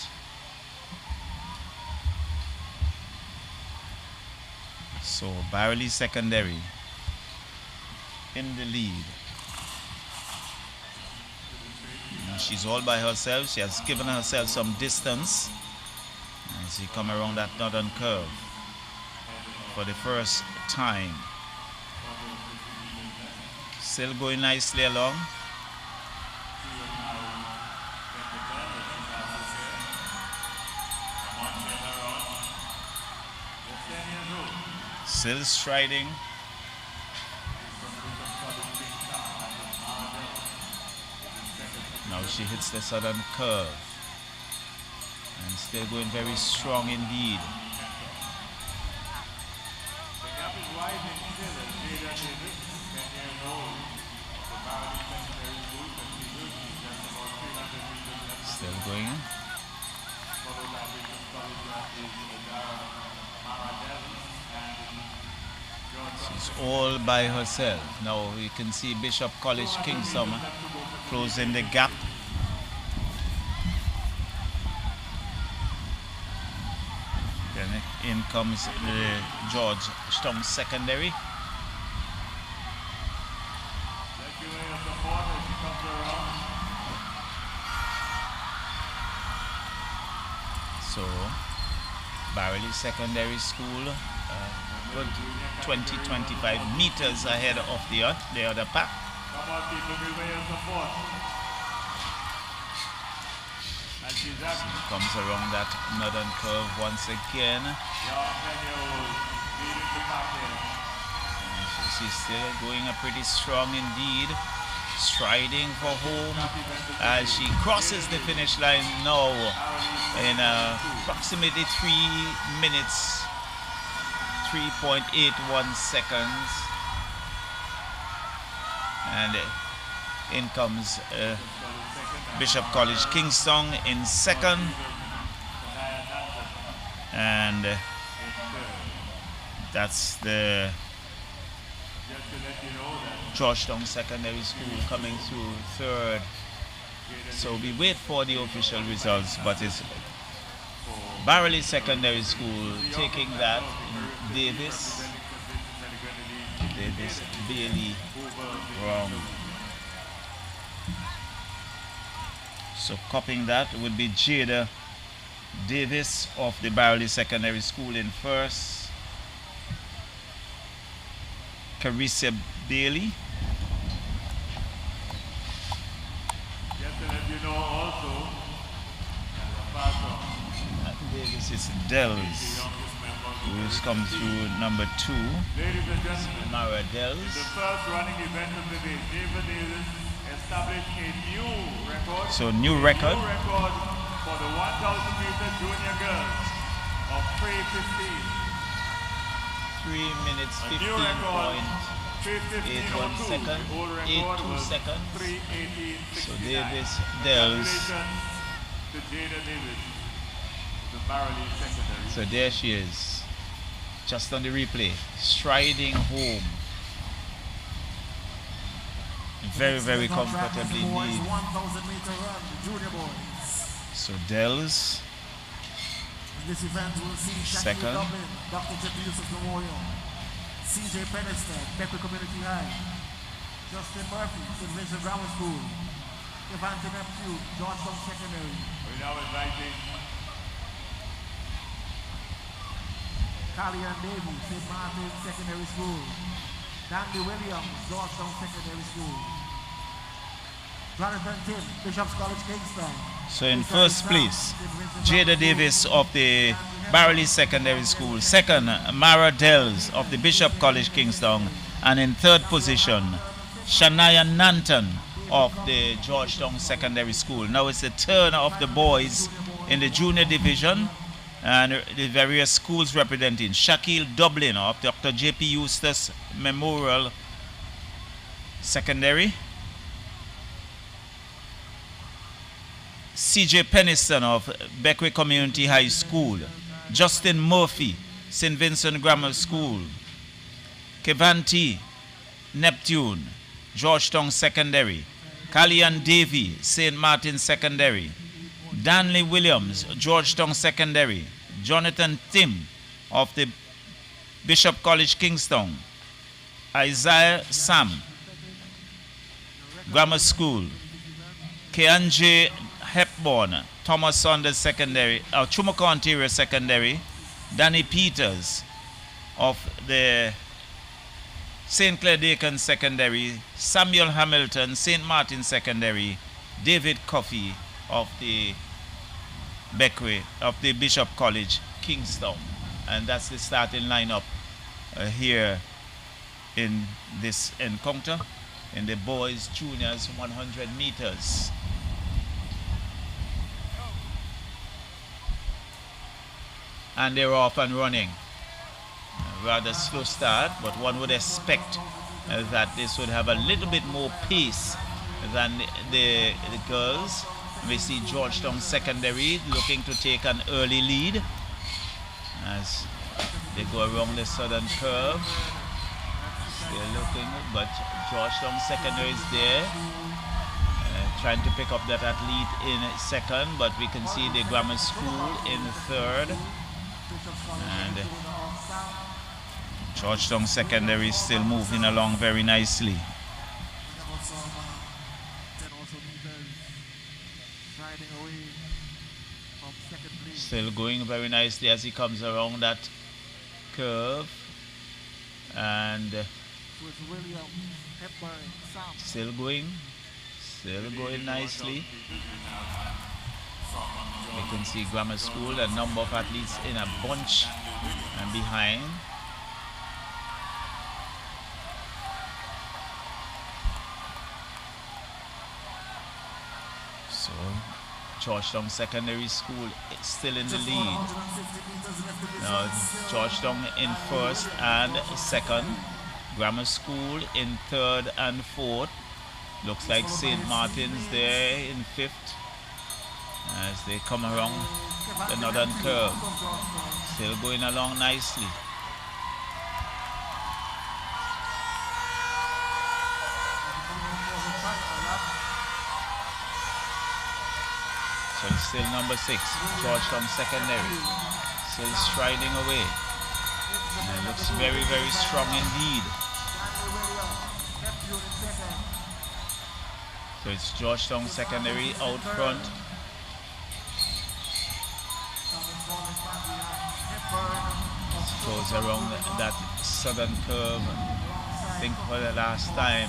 So Barley Secondary in the lead. And she's all by herself. She has given herself some distance as she come around that northern curve for the first time. Still going nicely along. Still striding. Now she hits the southern curve. And still going very strong indeed. Still going. She's all by herself. Now you can see Bishop College Kingston closing the gap. Then in comes the George Stone Secondary. So Barley Secondary School, good 20-25 meters ahead of the other pack. She comes around that northern curve once again. And she's still going pretty strong indeed, striding for home as she crosses the finish line now in approximately 3 minutes, 3.81 seconds. And in comes Bishop College Kingston in second, and That's the Georgetown Secondary School coming through third. So we wait for the official results, but it's Barley Secondary School taking that. Davis Bailey wrong. So copying that would be Jada Davis of the Barley Secondary School in first. Carissa Bailey. Just to let you know also, Davis is Dells, who's come through number 2. ladies and gentlemen, Mara Dells. the first running event of the day, David Davis established a new record. So new record. New record for the 1,000 meter junior girls of 3:15. 3 minutes A new record, 15.81 3:15.02. seconds, The old record 82 was seconds. 3:18.69. So Davis Dells. Congratulations to Jada Davis, the Barley Secondary. So there she is, just on the replay, striding home. Very, very comfortably indeed. So Dells, This event will see Shaquille second. Dublin, Dr. J.P. Yusuf Memorial, CJ Penniston, Beckley Community High, Justin Murphy, St. Vincent Grammar School, Devante Neptune, Georgetown Secondary. We're now inviting Callian Davey, St. Martin Secondary School, Dandy Williams, Georgetown Secondary School, Jonathan Tim, Bishop's College Kingston. So in first place, Jada Davis of the Barley Secondary School. Second, Mara Dells of the Bishop College Kingston. And in third position, Shania Nanton of the Georgetown Secondary School. Now it's the turn of the boys in the junior division and the various schools representing. Shaquille Dublin of Dr. J.P. Eustace Memorial Secondary. CJ Penniston of Beckwith Community High School. Justin Murphy, St. Vincent Grammar School. Kevanti Neptune, Georgetown Secondary. Callian Davey, St. Martin Secondary. Danley Williams, Georgetown Secondary. Jonathan Tim of the Bishop College Kingston. Isaiah Sam, Grammar School. Keanje Hepburn, Thomas Saunders Secondary, Chumuka Ontario Secondary. Danny Peters of the St. Clair Dakin Secondary. Samuel Hamilton, St. Martin Secondary. David Coffey of the Beckwith, of the Bishop College Kingston. And that's the starting lineup here in this encounter in the boys juniors 100 meters. And they're off and running. Rather slow start, but one would expect that this would have a little bit more pace than the girls. We see Georgetown Secondary looking to take an early lead as they go around the southern curve. They're looking, but Georgetown Secondary is there, trying to pick up that athlete in second, but we can see the Grammar School in third. And Georgetown Secondary is still moving along very nicely. Still going very nicely as he comes around that curve. And still going nicely. You can see Grammar School, a number of athletes in a bunch and behind. So Georgetown Secondary School is still in the lead. Now Georgetown in first and second. Grammar School in third and fourth. Looks like St. Martin's there in fifth as they come around the northern curve. Still going along nicely. So it's still number 6, Georgetown Secondary. Still striding away. And it looks very, very strong indeed. So it's Georgetown Secondary out front. Goes around that southern curve. I think for the last time.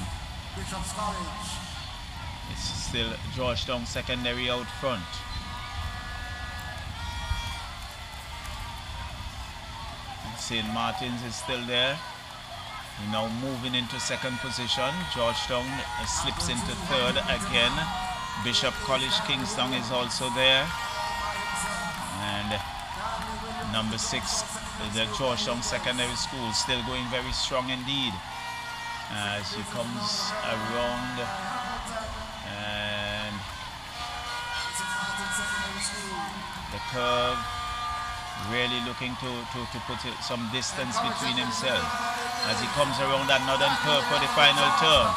It's still Georgetown Secondary out front. St. Martin's is still there. We're now moving into second position. Georgetown slips into third again. Bishop College Kingston is also there. And number 6, the Georgetown Secondary School, still going very strong indeed. As she comes around and the curve, really looking to put some distance between himself as he comes around that northern curve for the final turn.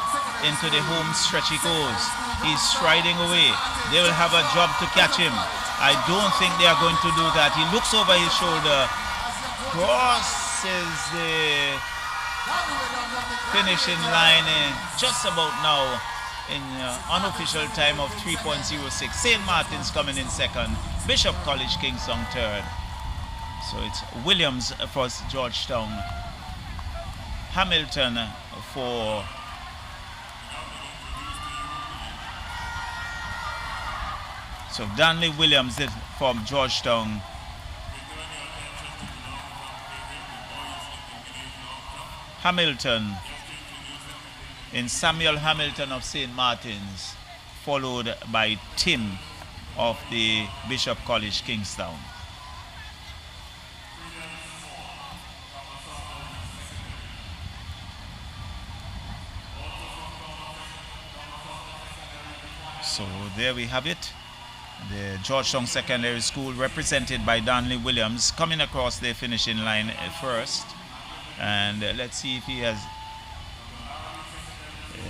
Into the home stretch he goes. He's striding away. They will have a job to catch him. I don't think they are going to do that. He looks over his shoulder, crosses the finishing line in just about now in unofficial time of 3.06. St. Martin's coming in second. Bishop College Kingston third. So it's Williams for Georgetown. Hamilton for so Danley Williams is from Georgetown. Hamilton in Samuel Hamilton of St. Martin's, followed by Tim of the Bishop College Kingstown. So there we have it. The Georgetown Secondary School, represented by Danley Williams, coming across the finishing line first. And let's see if he has...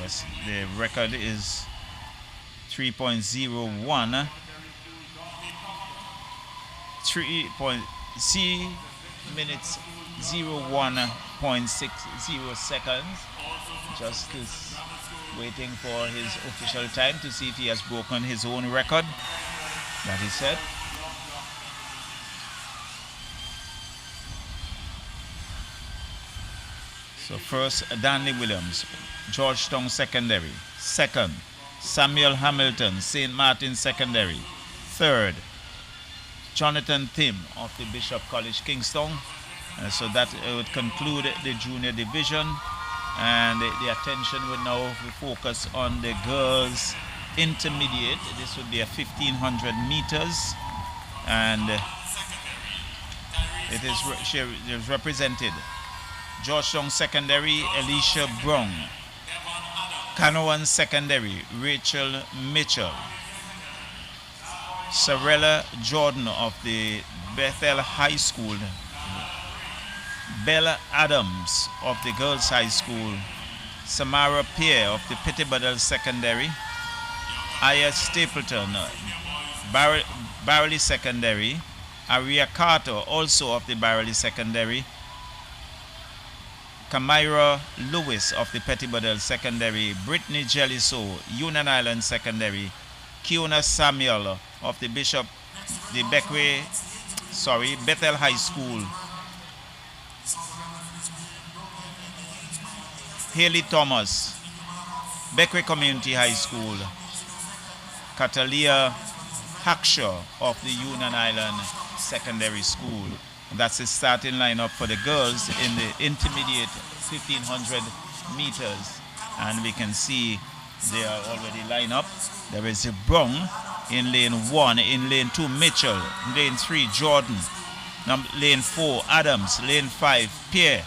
Yes, the record is 3.01. 3 minutes 01.60 seconds. Just waiting for his official time to see if he has broken his own record that he set. So first, Danley Williams, Georgetown Secondary. Second, Samuel Hamilton, St. Martin Secondary. Third, Jonathan Tim of the Bishop College Kingston. So that would conclude the junior division. And the attention would now focus on the girls intermediate. This would be a 1,500 meters. And it is represented. Georgetown Secondary, Alicia Brown. Canoan Secondary, Rachel Mitchell. Sarella Jordan of the Bethel High School. Bella Adams of the Girls High School. Samara Pierre of the Pettibodle Secondary. Aya Stapleton, Barley Secondary. Aria Carter, also of the Barley Secondary. Kamira Lewis of the Pettibodle Secondary. Brittany Jelliso, Union Island Secondary. Kiona Samuel of the Bethel High School. Haley Thomas, Beckwith Community High School. Catalia Hackshaw of the Union Island Secondary School. That's the starting lineup for the girls in the intermediate 1,500 meters. And we can see they are already lined up. There is a Brown in lane 1, in lane 2 Mitchell, in lane 3 Jordan, lane 4 Adams, lane 5 Pierre,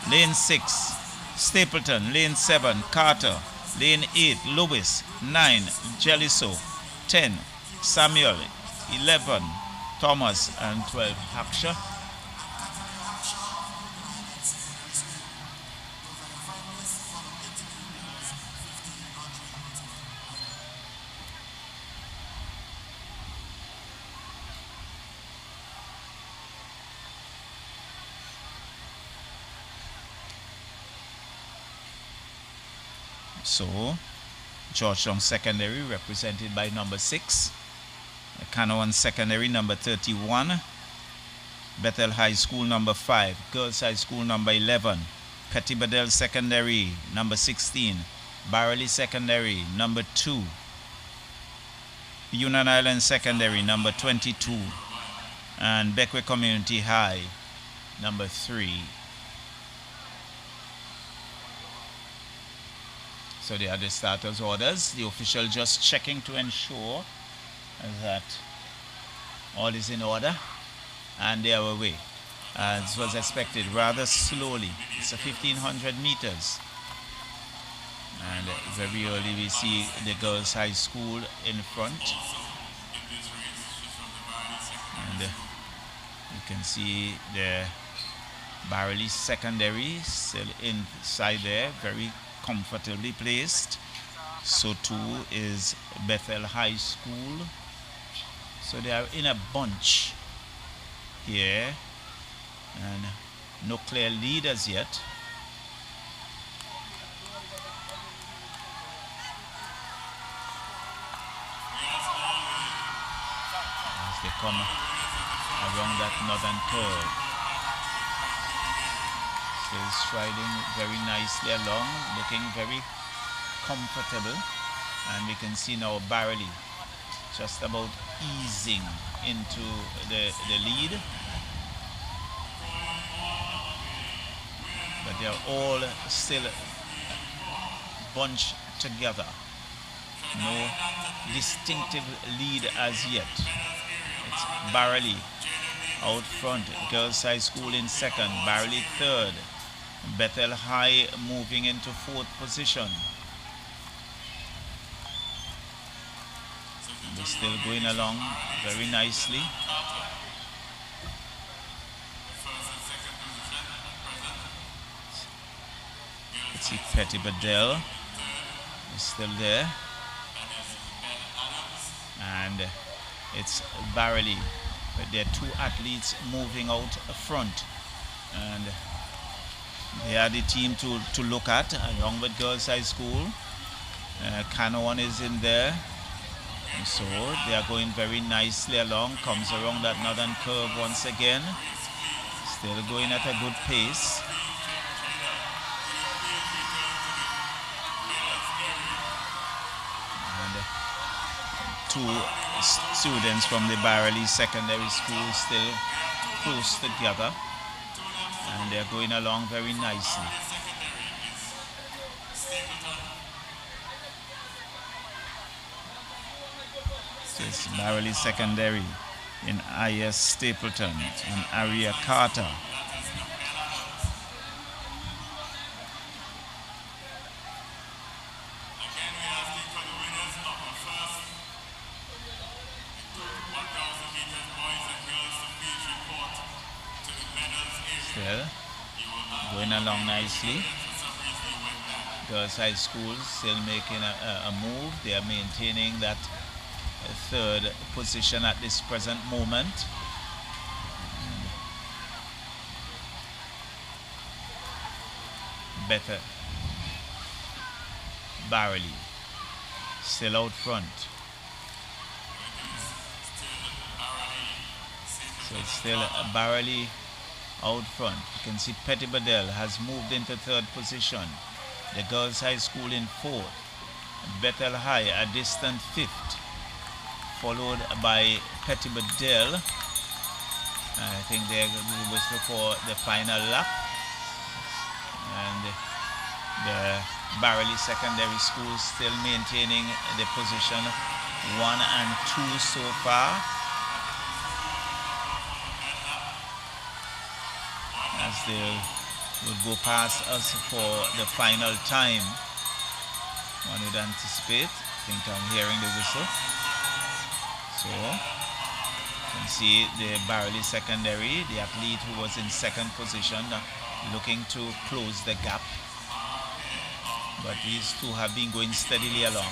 lane 6 Stapleton, lane 7 Carter, lane 8 Lewis, 9 Jelliso, 10 Samuel, 11 Thomas, and 12 Hackshaw. So, Georgetown Secondary represented by number 6. Canawan Secondary number 31. Bethel High School number 5. Girls High School number 11. Petty Bedell Secondary number 16. Barley Secondary number 2. Union Island Secondary number 22. And Beckwith Community High number 3. So they are the starters' orders. The official just checking to ensure that all is in order, and they are away. As was expected, rather slowly. It's a 1,500 meters. And very early we see the Girls High School in front. And you can see the Barley Secondary still inside there, very comfortably placed. So too is Bethel High School. So they are in a bunch here, and no clear leaders yet. As they come around that northern curve, still striding very nicely along, looking very comfortable. And we can see now Barley just about easing into the lead. But they're all still bunched together. No distinctive lead as yet. It's Barley out front. Girls High School in second. Barley third. Bethel High moving into fourth position. They're still going along very nicely. Let's see, Petty Bedell is still there. And it's Barley. But there are two athletes moving out front. And they are the team to look at, along with Girls High School. Canawan is in there. And so they are going very nicely along. Comes around that northern curve once again. Still going at a good pace. And two students from the Barley Secondary School still close together. And they're going along very nicely. So it's Barley Secondary in I.S. Stapleton and Aria Carter. Still going along nicely. Girls High School still making a move. They are maintaining that third position at this present moment. Better Barley still out front. So it's still Barley out front. You can see Petty Bedell has moved into third position. The Girls High School in fourth. Bethel High a distant fifth, followed by Petty Bedell. I think they're whistle for the final lap. And the Barley Secondary School still maintaining the position 1 and 2 so far. As they will go past us for the final time. One would anticipate. I think I'm hearing the whistle. So, you can see the Barley Secondary, the athlete who was in second position, looking to close the gap. But these two have been going steadily along.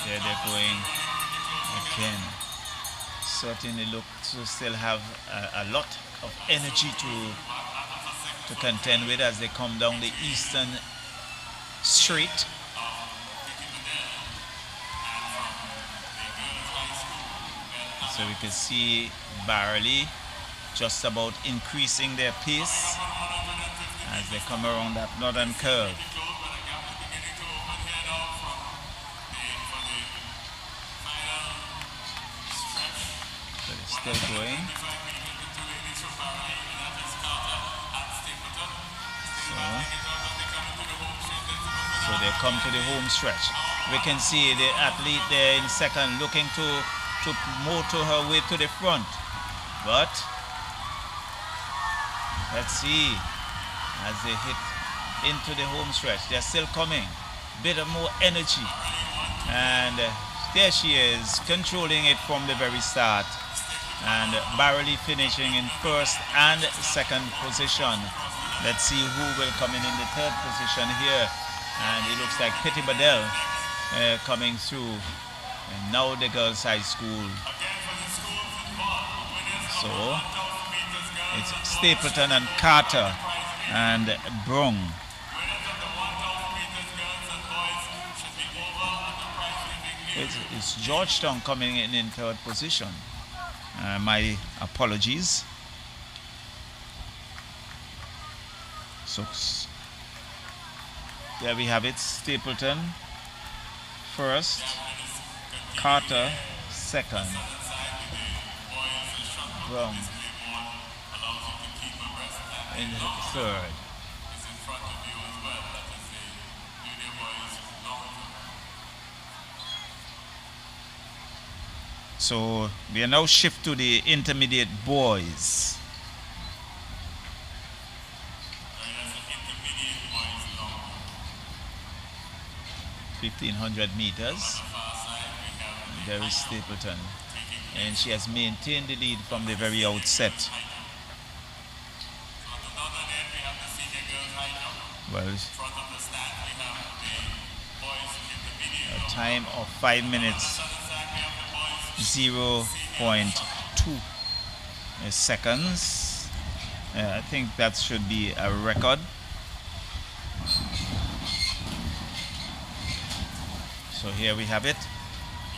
There they're going again. certainly look to still have a lot of energy to contend with as they come down the eastern street. So we can see Barley just about increasing their pace as they come around that northern curve. So they're still going. So they come to the home stretch. We can see the athlete there in second looking to motor her way to the front. But let's see as they hit into the home stretch. They're still coming. Bit of more energy. And there she is, controlling it from the very start. And Barley finishing in first and second position. Let's see who will come in the third position here. And it looks like Petty Badell coming through. And now the girls' high school. So it's Stapleton and Carter and Brung. It's Georgetown coming in third position. My apologies. So there we have it. Stapleton first, Carter second, Brown in third. So we are now shift to the intermediate boys. (1500 meters). There is Stapleton, and she has maintained the lead from the very outset. Well, a time of 5 minutes 0.2 seconds. I think that should be a record. So here we have it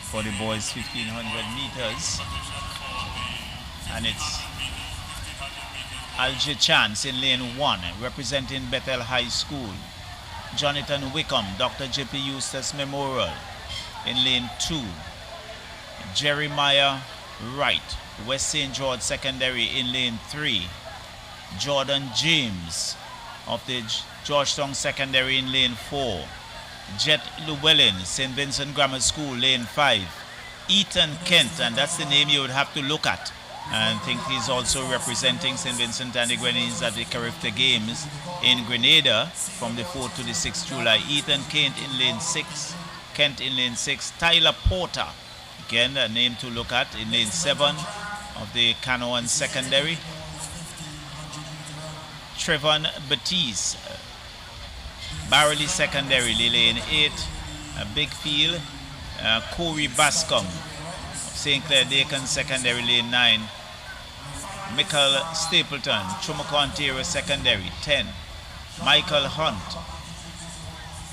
for the boys 1500 meters, and it's Alger Chance in lane 1 representing Bethel High School. Jonathan Wickham, Dr. J.P. Eustace Memorial in lane 2. Jeremiah Wright, West St. George Secondary in lane 3. Jordan James of the Georgetown Secondary in lane 4. Jet Llewellyn, St. Vincent Grammar School, lane 5. Ethan Kent, and that's the name you would have to look at. And I think he's also representing St. Vincent and the Grenadines at the Carifta Games in Grenada from the 4th to the 6th July. Ethan Kent in lane 6. Kent in lane 6. Tyler Porter, again a name to look at, in lane 7 of the Canoan Secondary. Trevon Batiste, Barley Secondary, lane 8. Big Field. Corey Bascom, St. Clair Dakin Secondary, lane 9. Michael Stapleton, Chumacao Ontario Secondary, 10. Michael Hunt,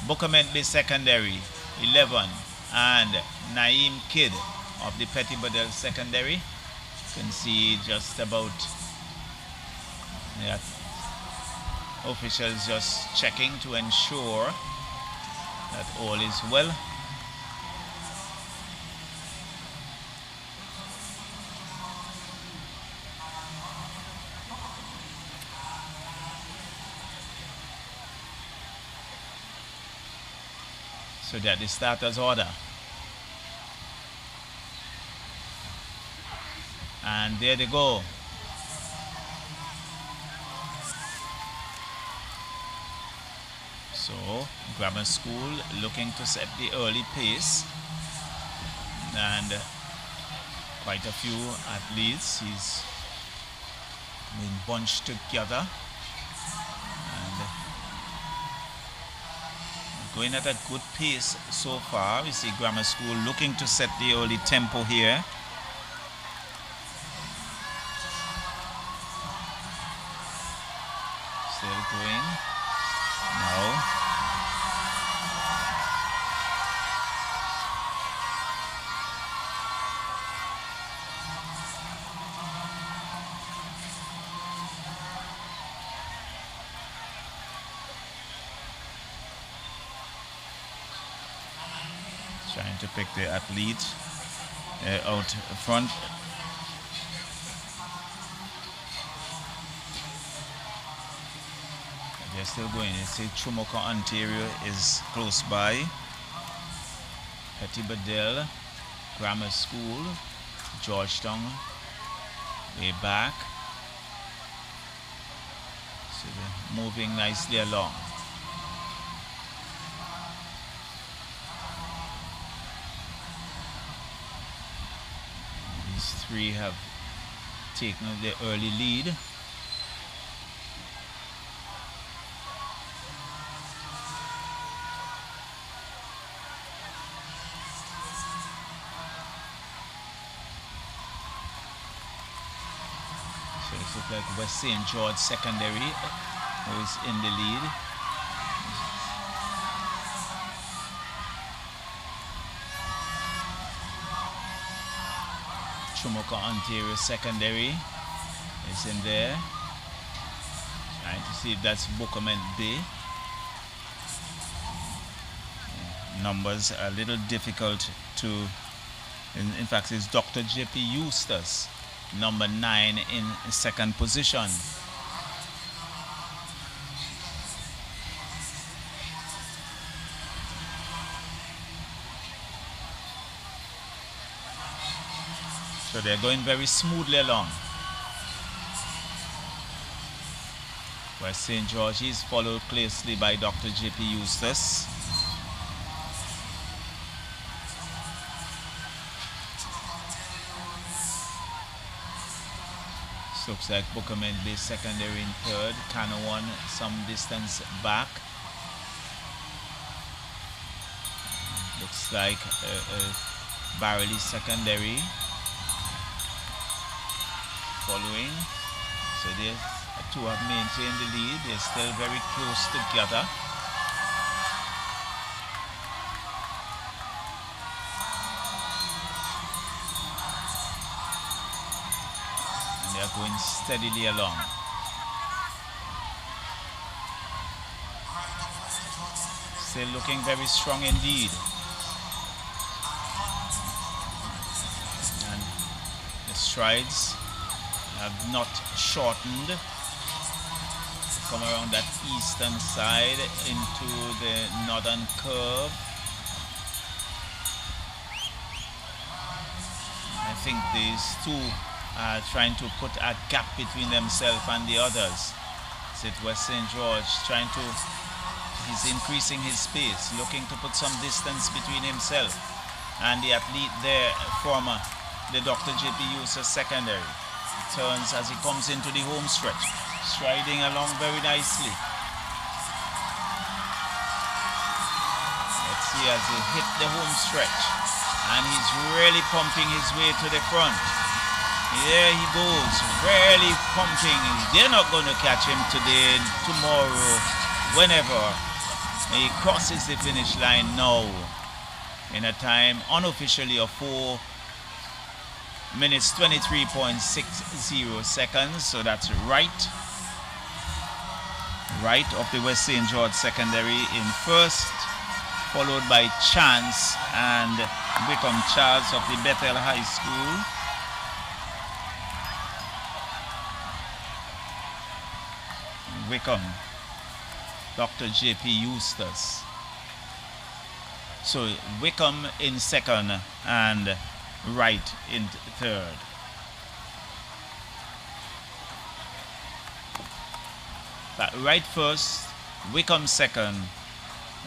Buckamentby Secondary, 11. And Naeem Kidd of the Petty Badell Secondary. You can see just about that. Officials just checking to ensure that all is well. So that the starter's order. And there they go. So Grammar School looking to set the early pace. And quite a few athletes. He's been bunched together. Going at a good pace so far. We see Grammar School looking to set the early tempo here. Trying to pick the athlete out front. They're still going. You see Chumuka, Ontario is close by. Petit Bedell Grammar School, Georgetown, way back. So they're moving nicely along. These three have taken the early lead. So it looks like West St. George Secondary who is in the lead. Chumuka Ontario Secondary is in there. Trying to see if that's Bookament Bay. Numbers are a little difficult to, in fact it's Dr. J.P. Eustace, number 9 in second position. So they're going very smoothly along. West St. George is followed closely by Dr. J.P. Eustace. Looks like Bookament Bay Secondary in third, Canawan some distance back. Looks like Barely Secondary following. So they two have maintained the lead. They're still very close together. And they're going steadily along. Still looking very strong indeed. And the strides have not shortened. Come around that eastern side into the northern curve. I think these two are trying to put a gap between themselves and the others. It's West St. George trying to, he's increasing his pace, looking to put some distance between himself and the athlete there from the Dr. J.P. Eustace Secondary. Turns as he comes into the home stretch, striding along very nicely. Let's see as he hit the home stretch, and he's really pumping his way to the front. There he goes, really pumping. They're not going to catch him today, tomorrow, whenever. He crosses the finish line now in a time unofficially of 4 minutes 23.60 seconds, so that's right of the West St. George Secondary in first, followed by Chance and Wickham Charles of the Bethel High School. Wickham, Dr. J.P. Eustace. So Wickham in second and Wright in third. But Wright first, Wickham second,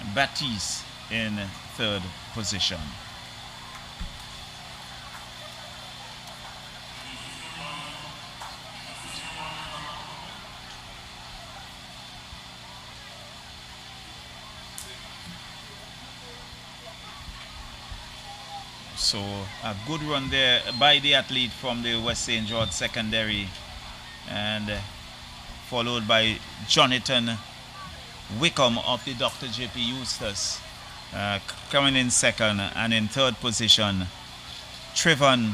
and Baptiste in third position. So a good run there by the athlete from the West St. George Secondary, and followed by Jonathan Wickham of the Dr. J.P. Eustace coming in second, and in third position Trevon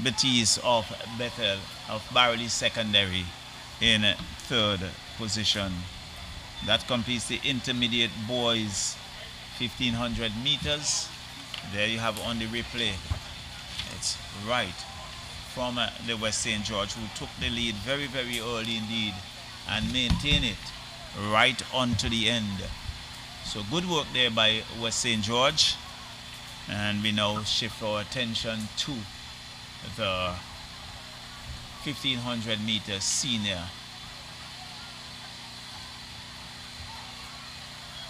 Baptiste of Bethel of Barely Secondary in third position. That completes the intermediate boys 1500 meters. There you have on the replay. It's right from the West St. George, who took the lead very, very early indeed and maintain it right on to the end. So good work there by West St. George. And we now shift our attention to the 1500 meter senior.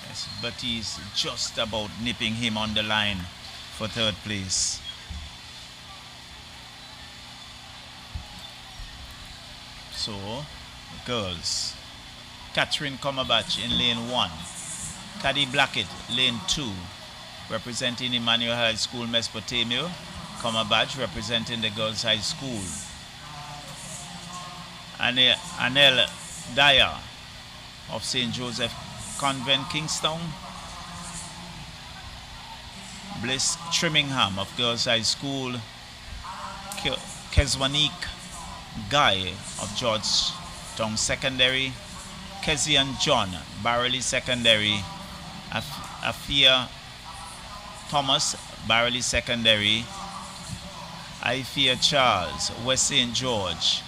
Yes, but he's just about nipping him on the line for third place. So, girls. Catherine Comerbach in lane 1. Caddy Blackett, lane 2. Representing Emmanuel High School, Mesopotamia. Comerbach representing the Girls High School. Anel Dyer of St. Joseph Convent, Kingston. Bliss Trimmingham of Girls High School. Keswanique Guy of Georgetown Secondary. Kezian John, Barley Secondary. Afia Thomas, Barley Secondary. Ifia Charles, West St. George.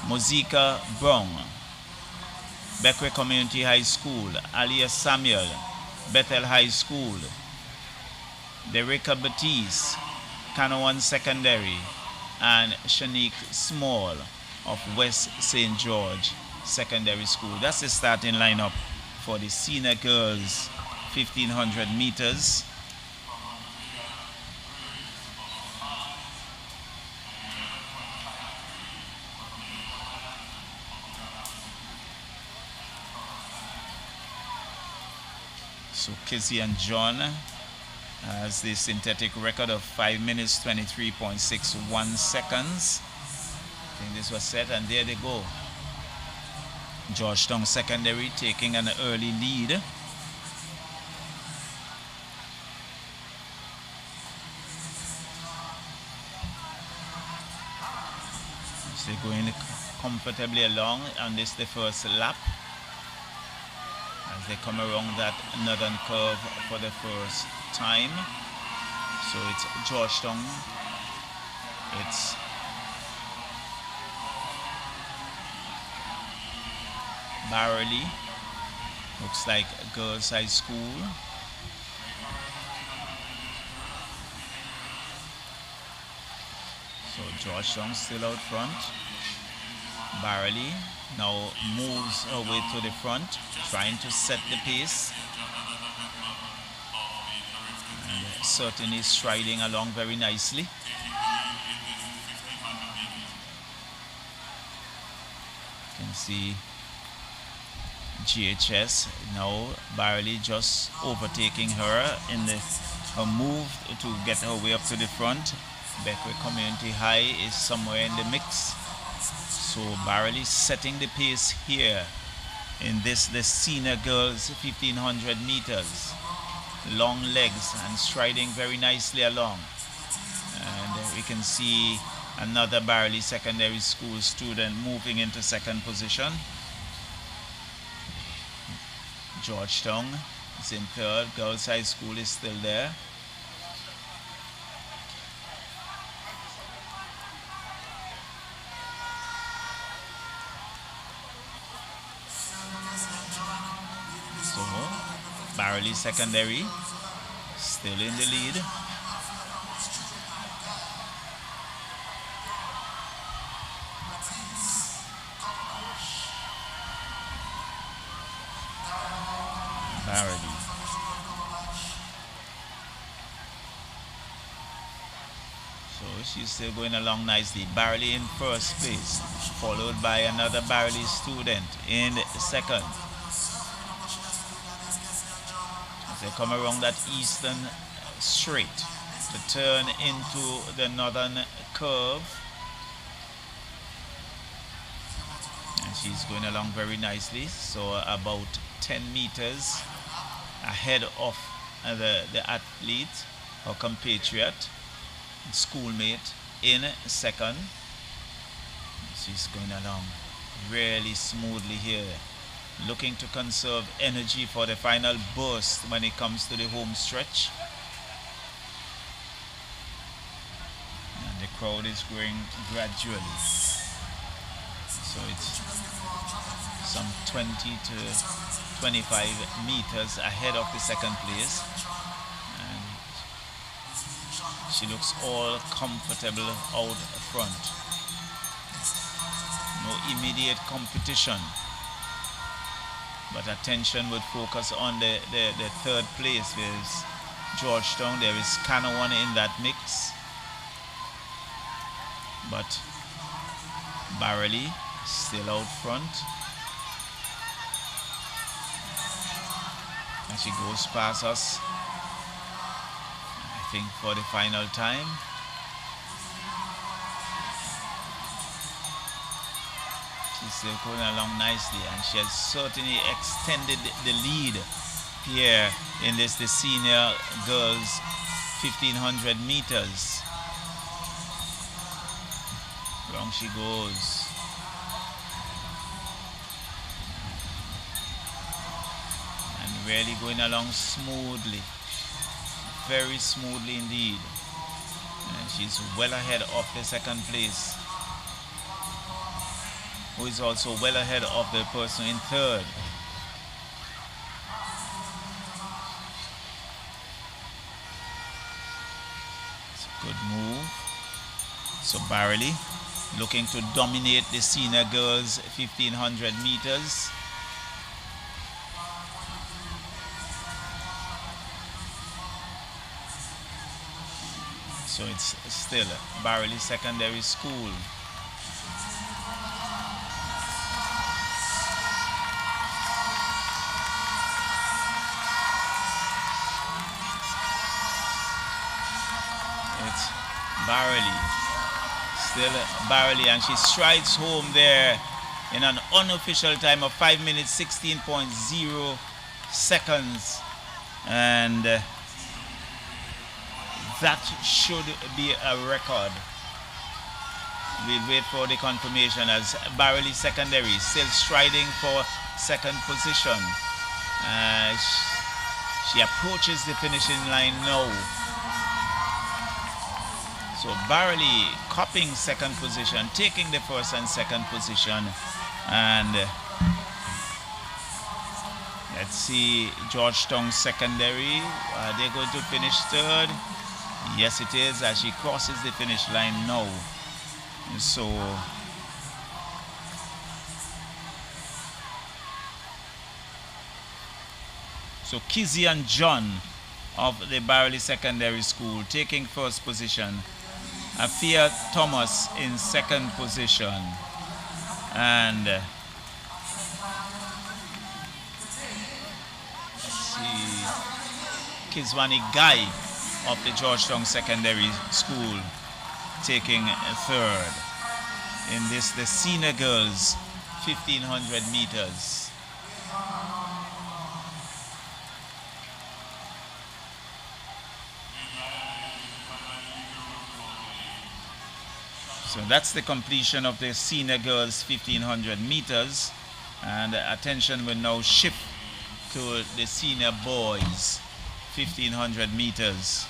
Mozika Brown, Beckwith Community High School. Alia Samuel, Bethel High School. Dereka Batiste, Canawan Secondary. And Shanique Small of West St. George Secondary School. That's the starting lineup for the senior girls 1500 meters. So Kezian John has the synthetic record of 5 minutes 23.61 seconds. I think this was set, and there they go. Georgetown Secondary taking an early lead. So they're going comfortably along on this, the first lap, as they come around that northern curve for the first time. So it's Georgetown, it's Barley, looks like Girls High School. So Georgetown still out front. Barley now moves her way to the front, trying to set the pace. And certainly striding along very nicely. You can see GHS now Barley just overtaking her in her move to get her way up to the front. Beckwith Community High is somewhere in the mix. So Barley setting the pace here in the senior girls 1500 meters. Long legs and striding very nicely along. And we can see another Barley Secondary School student moving into second position. Georgetown is in third. Girls High School is still there. So, Barley Secondary still in the lead. Barley. So she's still going along nicely. Barley in first place, followed by another Barley student in second. As they come around that eastern straight to turn into the northern curve. And she's going along very nicely. So about 10 meters ahead of the athlete, her compatriot, schoolmate in second. She's going along really smoothly here, looking to conserve energy for the final burst when it comes to the home stretch. crowd is growing gradually. So it's some 20 to 25 meters ahead of the second place. And she looks all comfortable out front. No immediate competition. But attention would focus on the third place. There's Georgetown. There is Canawan in that mix. But Barely still out front. And she goes past us, I think, for the final time. She's still going along nicely, and she has certainly extended the lead here in the senior girls 1500 meters. Wrong she goes. And really going along smoothly, very smoothly indeed. And she's well ahead of the second place, who is also well ahead of the person in third. It's a good move. So Barely looking to dominate the senior girls 1500 meters. So it's still Barely Secondary School. It's Barely. Still Barely, and she strides home there in an unofficial time of 5 minutes 16.0 seconds, and that should be a record. We'll wait for the confirmation as Barely Secondary still striding for second position. She approaches the finishing line now. So Barely copying second position, taking the first and second position. And let's see Georgetown Secondary. Are they going to finish third? Yes, it is, as she crosses the finish line now. So Kizzy and John of the Barely Secondary School taking first position. Afia Thomas in second position, and let's see, Kizwani Guy of the Georgetown Secondary School taking third in the senior girls 1500 meters. So that's the completion of the senior girls 1500 meters, and attention will now shift to the senior boys 1500 meters.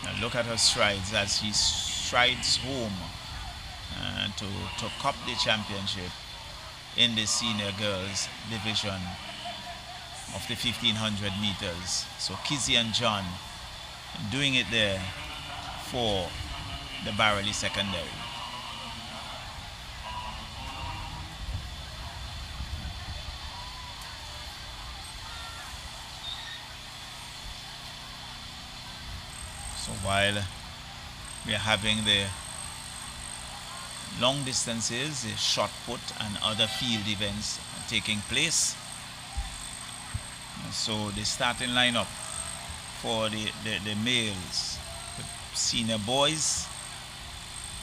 Now look at her strides as she strides home to cup the championship in the senior girls division of the 1500 meters. So Kizzy and John doing it there for the Barely Secondary. So while we are having the long distances, the shot put and other field events taking place, so the starting lineup for the males, the senior boys,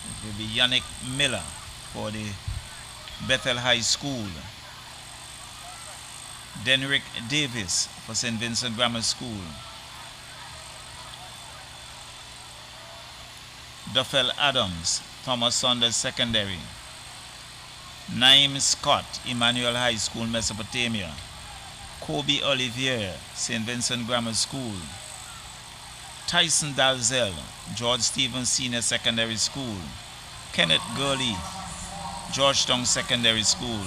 it will be Yannick Miller for the Bethel High School, Denrick Davis for St. Vincent Grammar School, Duffel Adams, Thomas Saunders Secondary, Naim Scott, Emmanuel High School, Mesopotamia, Kobe Olivier, St. Vincent Grammar School, Tyson Dalzell, George Stevens Senior Secondary School. Kenneth Gurley, Georgetown Secondary School.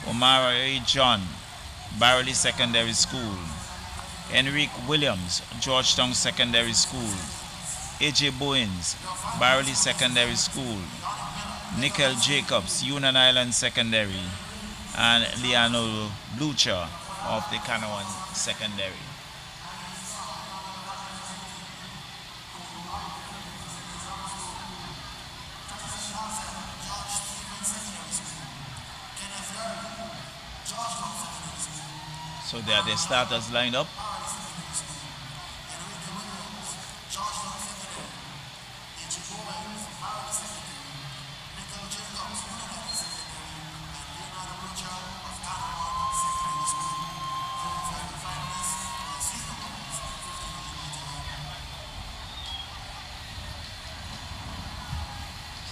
Omar A. John, Barley Secondary School. Enrique Williams, Georgetown Secondary School. A.J. Bowens, Barley Secondary School. Nickel Jacobs, Union Island Secondary. And Leonel Blucher of the Canouan Secondary. So there are the starters lined up.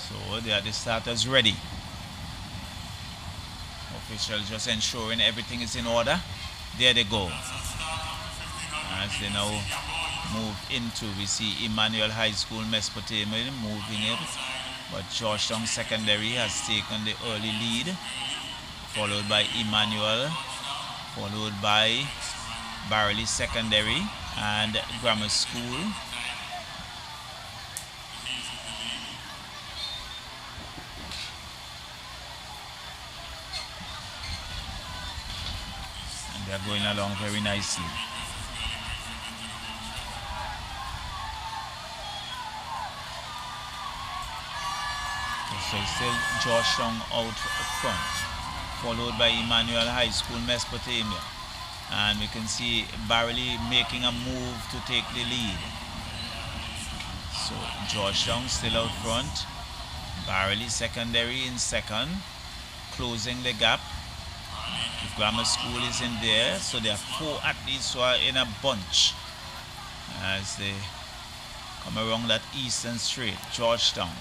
So there are the starters ready. Officials just ensuring everything is in order. There they go. As they now move into, we see Emmanuel High School, Mesopotamia moving it. But Georgetown Secondary has taken the early lead, followed by Emmanuel, followed by Barley Secondary and Grammar School. They are going along very nicely. So still Georgetown out front, followed by Emmanuel High School, Mesopotamia. And we can see Barley making a move to take the lead. So Georgetown still out front. Barley Secondary in second, closing the gap. The Grammar School is in there, so there are 4 athletes who are in a bunch as they come around that eastern straight. Georgetown,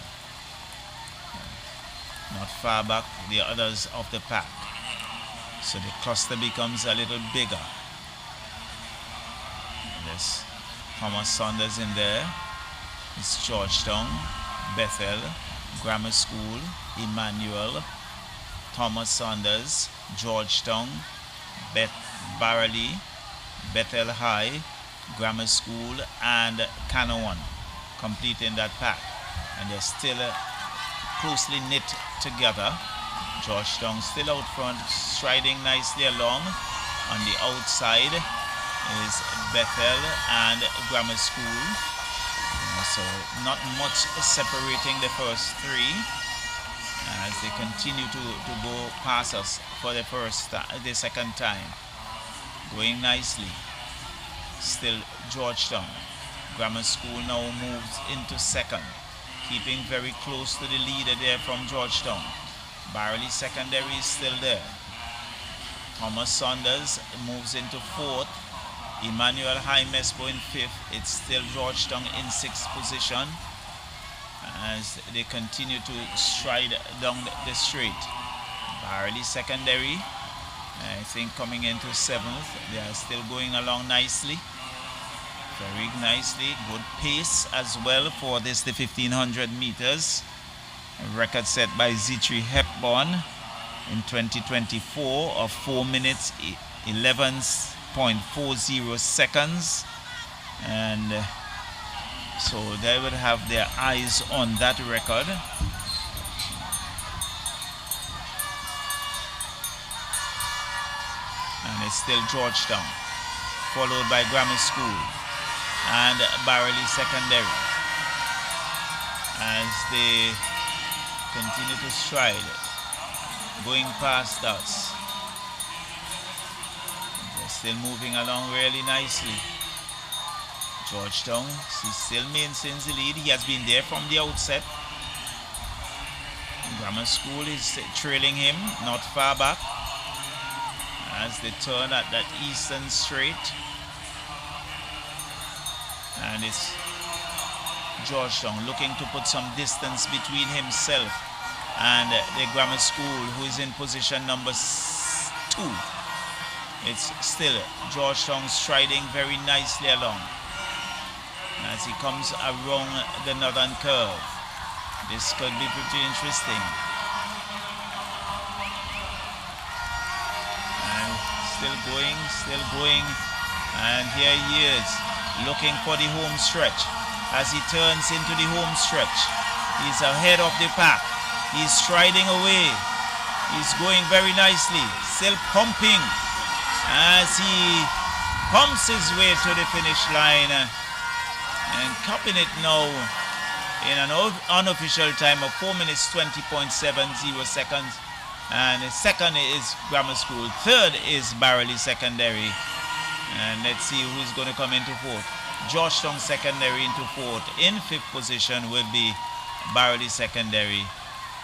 not far back, the others of the pack. So the cluster becomes a little bigger. There's Thomas Saunders in there. It's Georgetown, Bethel, Grammar School, Emmanuel, Thomas Saunders, Georgetown, Barley, Bethel High, Grammar School, and Canouan completing that pack. And they're still closely knit together. Georgetown still out front, striding nicely along. On the outside is Bethel and Grammar School. So not much separating the first 3 as they continue to go past us for the second time. Going nicely. Still Georgetown. Grammar School now moves into second, keeping very close to the leader there from Georgetown. Barley Secondary is still there. Thomas Saunders moves into 4th. Emmanuel High Mespo in 5th. It's still Georgetown in 6th position as they continue to stride down the straight. Barley Secondary, I think, coming into 7th. They are still going along nicely. Very nicely. Good pace as well for this, the 1500 meters. A record set by Zitri Hepburn in 2024 of 4 minutes 11.40 seconds. And so they would have their eyes on that record. And it's still Georgetown, followed by Grammar School and Barley Secondary as they continue to stride, going past us. They're still moving along really nicely. Georgetown, he still maintains the lead. He has been there from the outset. Grammar School is trailing him not far back as they turn at that eastern straight. And it's Georgetown looking to put some distance between himself and the Grammar School, who is in position number 2. It's still Georgetown striding very nicely along. as he comes around the northern curve. This could be pretty interesting. And still going. And here he is, looking for the home stretch. As he turns into the home stretch, he's ahead of the pack. He's striding away. He's going very nicely, still pumping as he pumps his way to the finish line and capping it now in an unofficial time of 4 minutes 20.70 seconds. And second is Grammar School, third is Barley Secondary. And let's see who's going to come into fourth. Georgetown Secondary into fourth. In fifth position will be Barley Secondary.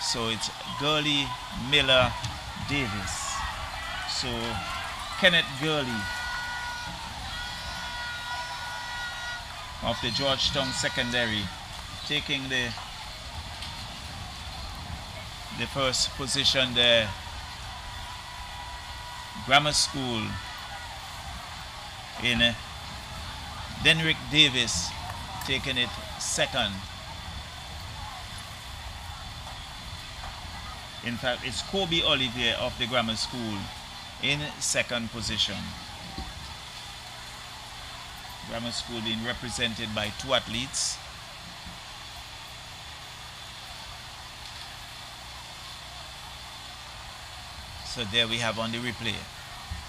So it's Gurley, Miller, Davis. So Kenneth Gurley of the Georgetown Secondary taking the first position there. Grammar School in Denrick Davis taking it second. In fact, it's Kobe Olivier of the Grammar School in second position. Grammar School being represented by two athletes. So there we have on the replay.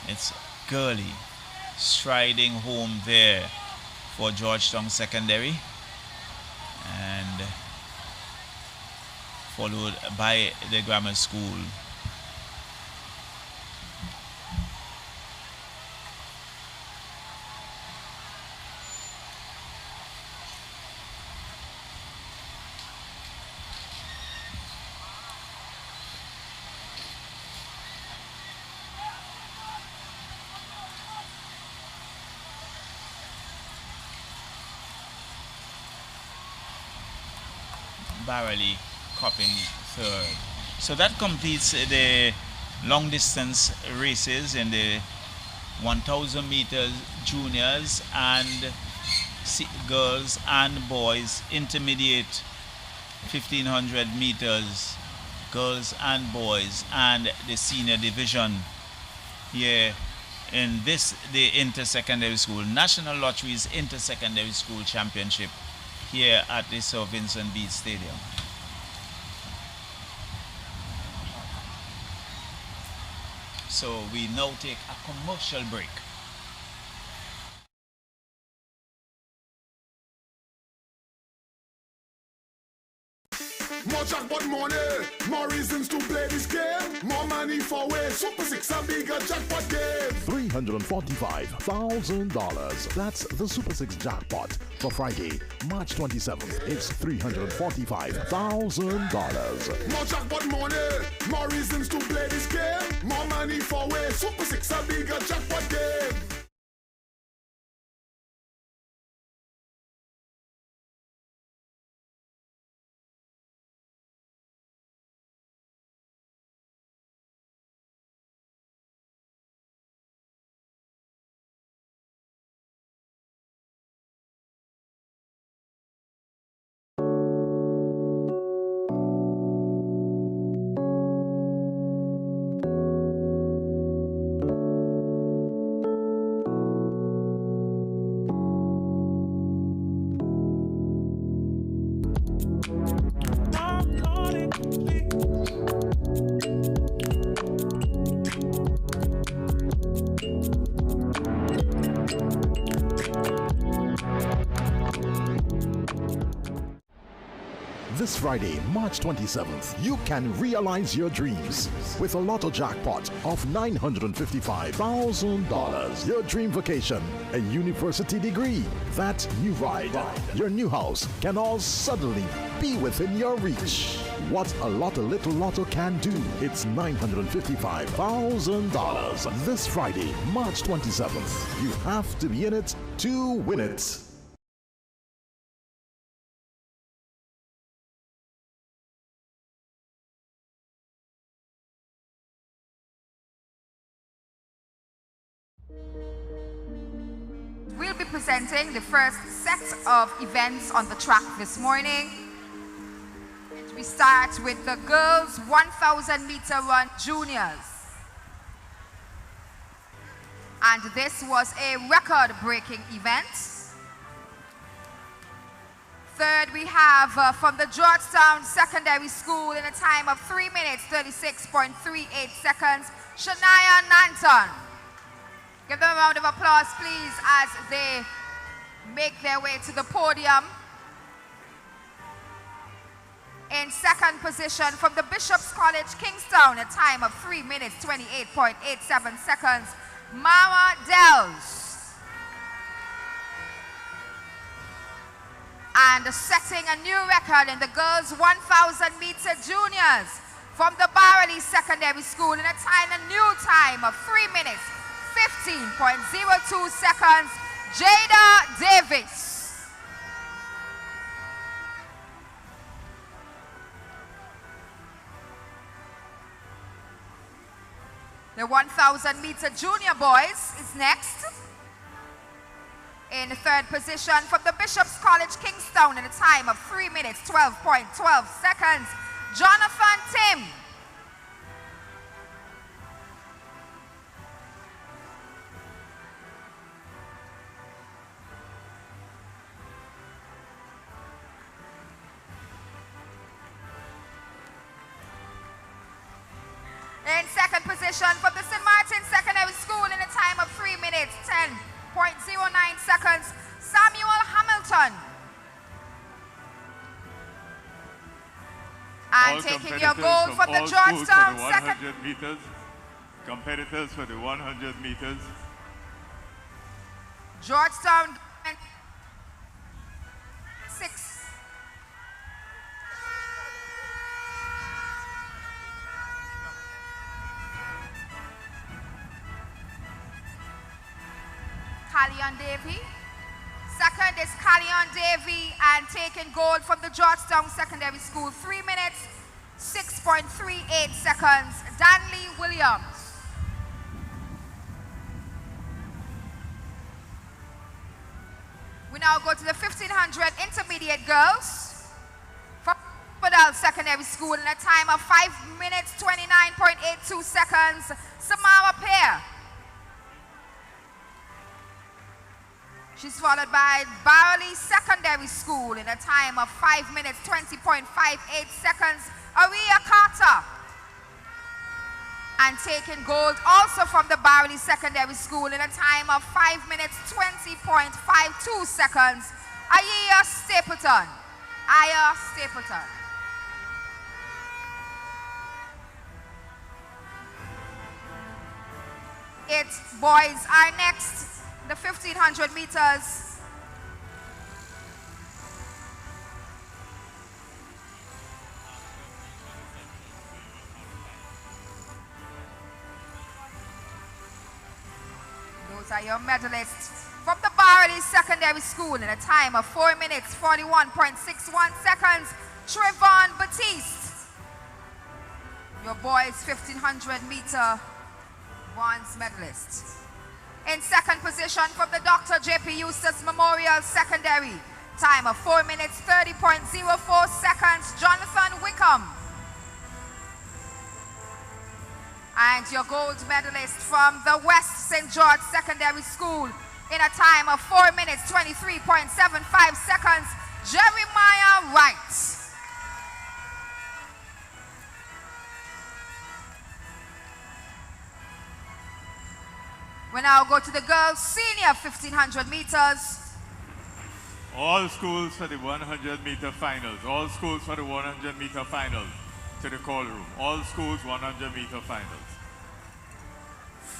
It's Gurley striding home there for Georgetown Secondary. And followed by the Grammar School. Barely copying third. So that completes the long distance races in the 1000 meters juniors and girls and boys, intermediate 1500 meters girls and boys, and the senior division here in this, the inter-secondary school, National Lotteries Inter-Secondary School Championship here at the Sir Vincent Bede Stadium. So we now take a commercial break. More jackpot money, more reasons to play this game. More money for way. Super 6 a bigger jackpot game. $345,000. That's the Super 6 jackpot for Friday, March 27th. It's $345,000. More jackpot money, more reasons to play this game. More money for way. Super 6 a bigger jackpot game. This Friday, March 27th, you can realize your dreams with a lotto jackpot of $955,000. Your dream vacation, a university degree, that new ride, your new house can all suddenly be within your reach. What a little lotto can do. It's $955,000. This Friday, March 27th. You have to be in it to win it. We'll be presenting the first set of events on the track this morning. We start with the girls 1,000 meter run juniors. And this was a record-breaking event. Third, we have from the Georgetown Secondary School in a time of 3 minutes, 36.38 seconds, Shania Nanton. Give them a round of applause, please, as they make their way to the podium. In second position from the Bishop's College, Kingstown, a time of 3 minutes, 28.87 seconds, Mara Dells. And setting a new record in the girls 1,000 meter juniors from the Barley Secondary School in a new time of 3 minutes, 15.02 seconds, Jada Davis. The 1,000 meter junior boys is next. In third position from the Bishop's College, Kingstown in a time of 3 minutes, 12.12 seconds, Jonathan Tim. In second position from the St. Martin Secondary School in a time of 3 minutes, 10.09 seconds, Samuel Hamilton. And all taking your gold from the Georgetown Secondary meters. Competitors for the 100 meters. Georgetown 6. Kalyan Davy. Second is Kalyan Davy and taking gold from the Georgetown Secondary School. 3 minutes, 6.38 seconds, Danley Williams. We now go to the 1,500 intermediate girls from Badal Secondary School in a time of 5 minutes, 29.82 seconds, Samara Pear. She's followed by Barley Secondary School in a time of 5 minutes, 20.58 seconds, Aria Carter. And taking gold also from the Barley Secondary School in a time of 5 minutes, 20.52 seconds, Aya Stapleton. Aya Stapleton. Its boys are next. The 1,500 meters. Those are your medalists from the Barley Secondary School in a time of 4 minutes, 41.61 seconds, Trevon Batiste. Your boys 1,500 meter bronze medalists. In second position from the Dr. J.P. Eustace Memorial Secondary, time of 4 minutes, 30.04 seconds, Jonathan Wickham. And your gold medalist from the West St. George Secondary School in a time of 4 minutes, 23.75 seconds, Jeremiah Wright. We now go to the girls' senior 1,500 meters. All schools for the 100 meter finals. All schools for the 100 meter finals to the call room. All schools 100 meter finals.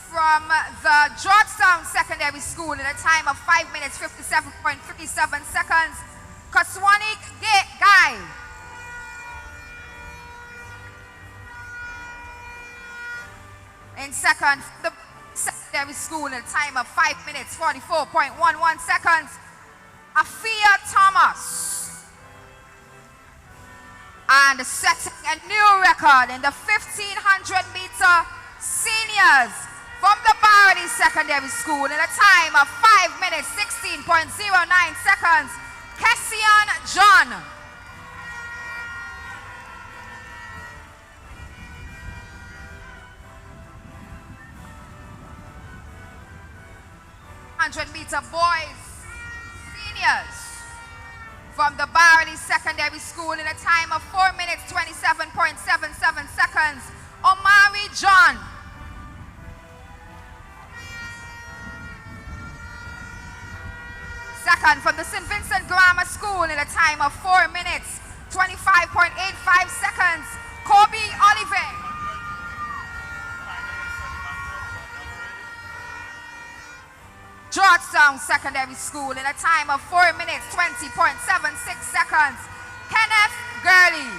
From the Georgetown Secondary School in a time of 5 minutes, 57.37 seconds, Kaswanik Guy. In second, the Secondary School in a time of 5 minutes, 44.11 seconds, Afia Thomas. And setting a new record in the 1,500 meter seniors, from the Barony Secondary School in a time of 5 minutes, 16.09 seconds, Cassian John. Meter boys, seniors, from the Barony Secondary School in a time of 4 minutes, 27.77 seconds, Omari John. Second, from the St. Vincent Grammar School in a time of 4 minutes, 25.85 seconds, Kobe Oliver. Georgetown Secondary School in a time of 4 minutes, 20.76 seconds, Kenneth Gurley.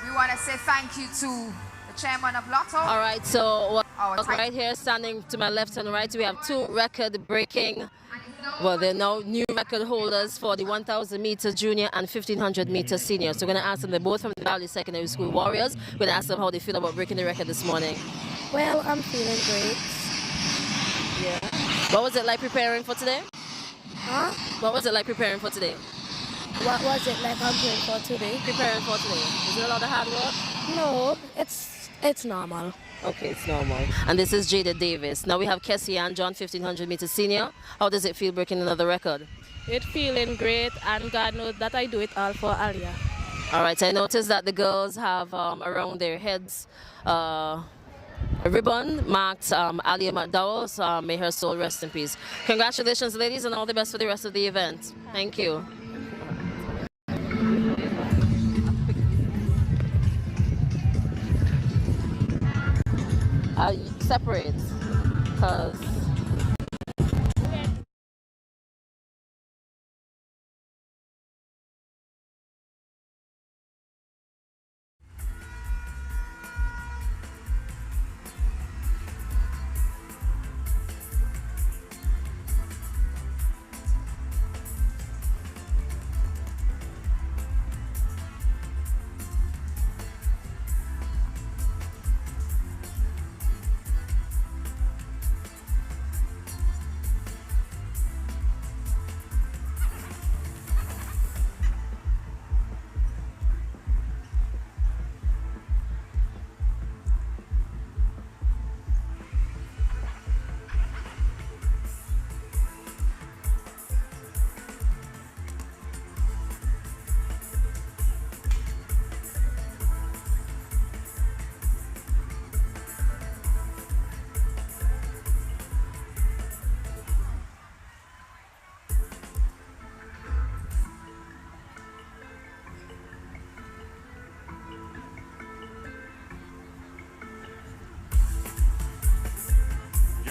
We want to say thank you to the chairman of Lotto. All right, so right here, standing to my left and right, we have two record-breaking, well, they're now new record holders for the 1,000 meter junior and 1,500 meter senior. So we're going to ask them, they're both from the Valley Secondary School Warriors. We're going to ask them how they feel about breaking the record this morning. Well, I'm feeling great. Yeah. What was it like preparing for today? Huh? What was it like preparing for today? What was it like preparing for today? Preparing for today. Is it a lot of hard work? No, it's normal. Okay, it's normal. And this is Jada Davis. Now we have Kessie and John, 1,500 meter senior. How does it feel breaking another record? It's feeling great, and God knows that I do it all for Alia. All right, I noticed that the girls have around their heads a ribbon marked Alia McDowell. So may her soul rest in peace. Congratulations, ladies, and all the best for the rest of the event. Thank you. Separate, because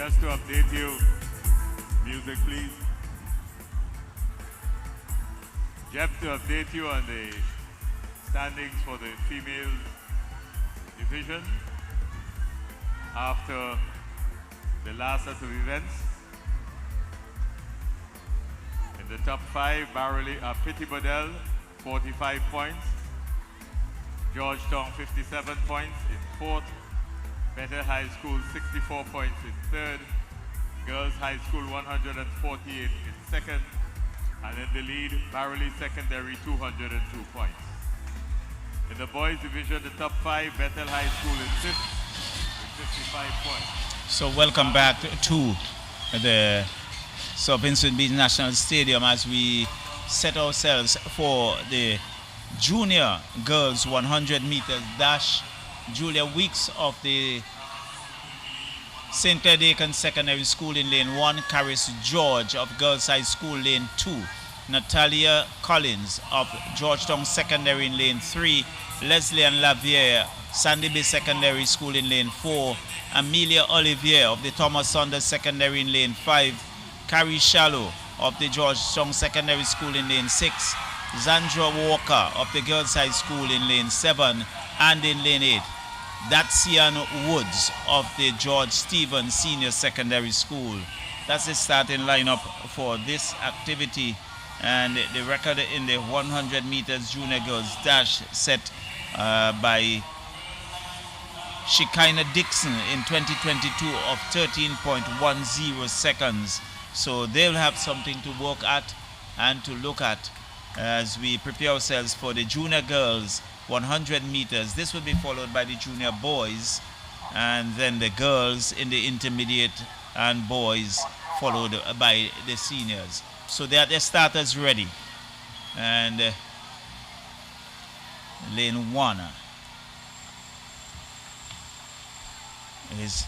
Just to update you, music please. Jeff, to update you on the standings for the female division after the last set of events. In the top 5, Pitty Bodell, 45 points. Georgetown, 57 points in 4th. Bethel High School, 64 points in 3rd. Girls High School, 148 in 2nd. And in the lead, Barely Secondary, 202 points. In the boys division, the top 5, Bethel High School in 5th with 55 points. So welcome back to the Sir Vincent Beach National Stadium as we set ourselves for the junior girls 100 meters dash. Julia Weeks of the St. Clair Dakin Secondary School in lane 1, Caris George of Girls High School lane 2, Natalia Collins of Georgetown Secondary in lane 3, Leslie and Lavier, Sandy Bay Secondary School in lane 4, Amelia Olivier of the Thomas Saunders Secondary in lane 5, Carrie Shallow of the Georgetown Secondary School in lane 6, Zandra Walker of the Girls High School in lane 7, and in lane 8, Datsian Woods of the George Stevens Senior Secondary School. That's the starting lineup for this activity, and the record in the 100 meters junior girls dash set by Shekinah Dixon in 2022 of 13.10 seconds. So they'll have something to work at and to look at as we prepare ourselves for the junior girls 100 meters. This will be followed by the junior boys, and then the girls in the intermediate and boys followed by the seniors. So they are the starters ready. And lane 1 is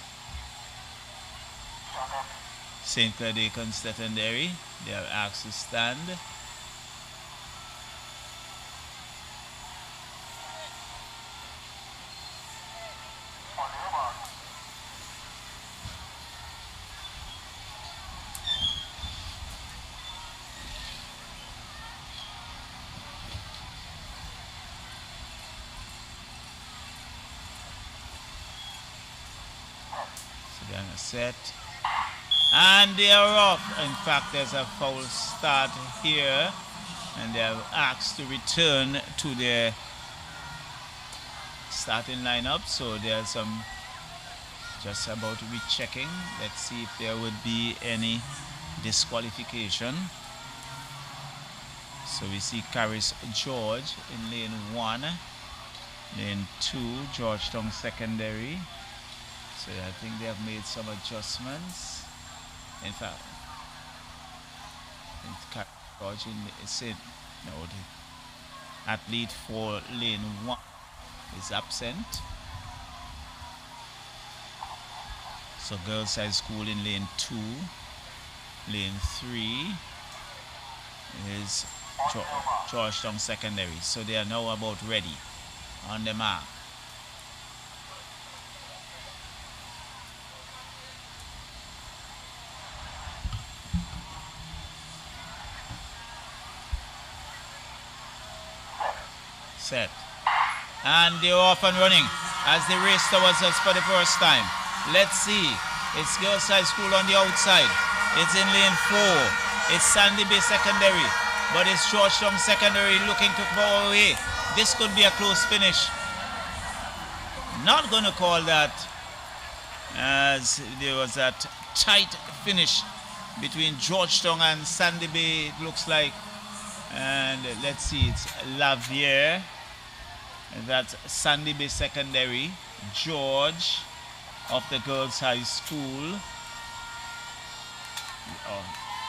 St. Clair Dakin Stettenderry. They are asked to stand. So then a set. And they are off. In fact, there's a foul start here, and they are asked to return to their starting lineup. So there's some just about rechecking. Let's see if there would be any disqualification. So we see Caris George in lane 1, lane 2, Georgetown Secondary. So I think they have made some adjustments. In fact, George the athlete for lane 1 is absent. So Girls High School in lane 2, lane 3 is Georgetown Secondary. So they are now about ready on the mark. Set. And they're off and running as they race towards us for the first time. Let's see. It's Girls High School on the outside. It's in lane 4. It's Sandy Bay Secondary. But it's Georgetown Secondary looking to go away. This could be a close finish. Not going to call that, as there was that tight finish between Georgetown and Sandy Bay, it looks like. And let's see, it's Lavier. That's Sandy Bay Secondary. George of the Girls High School.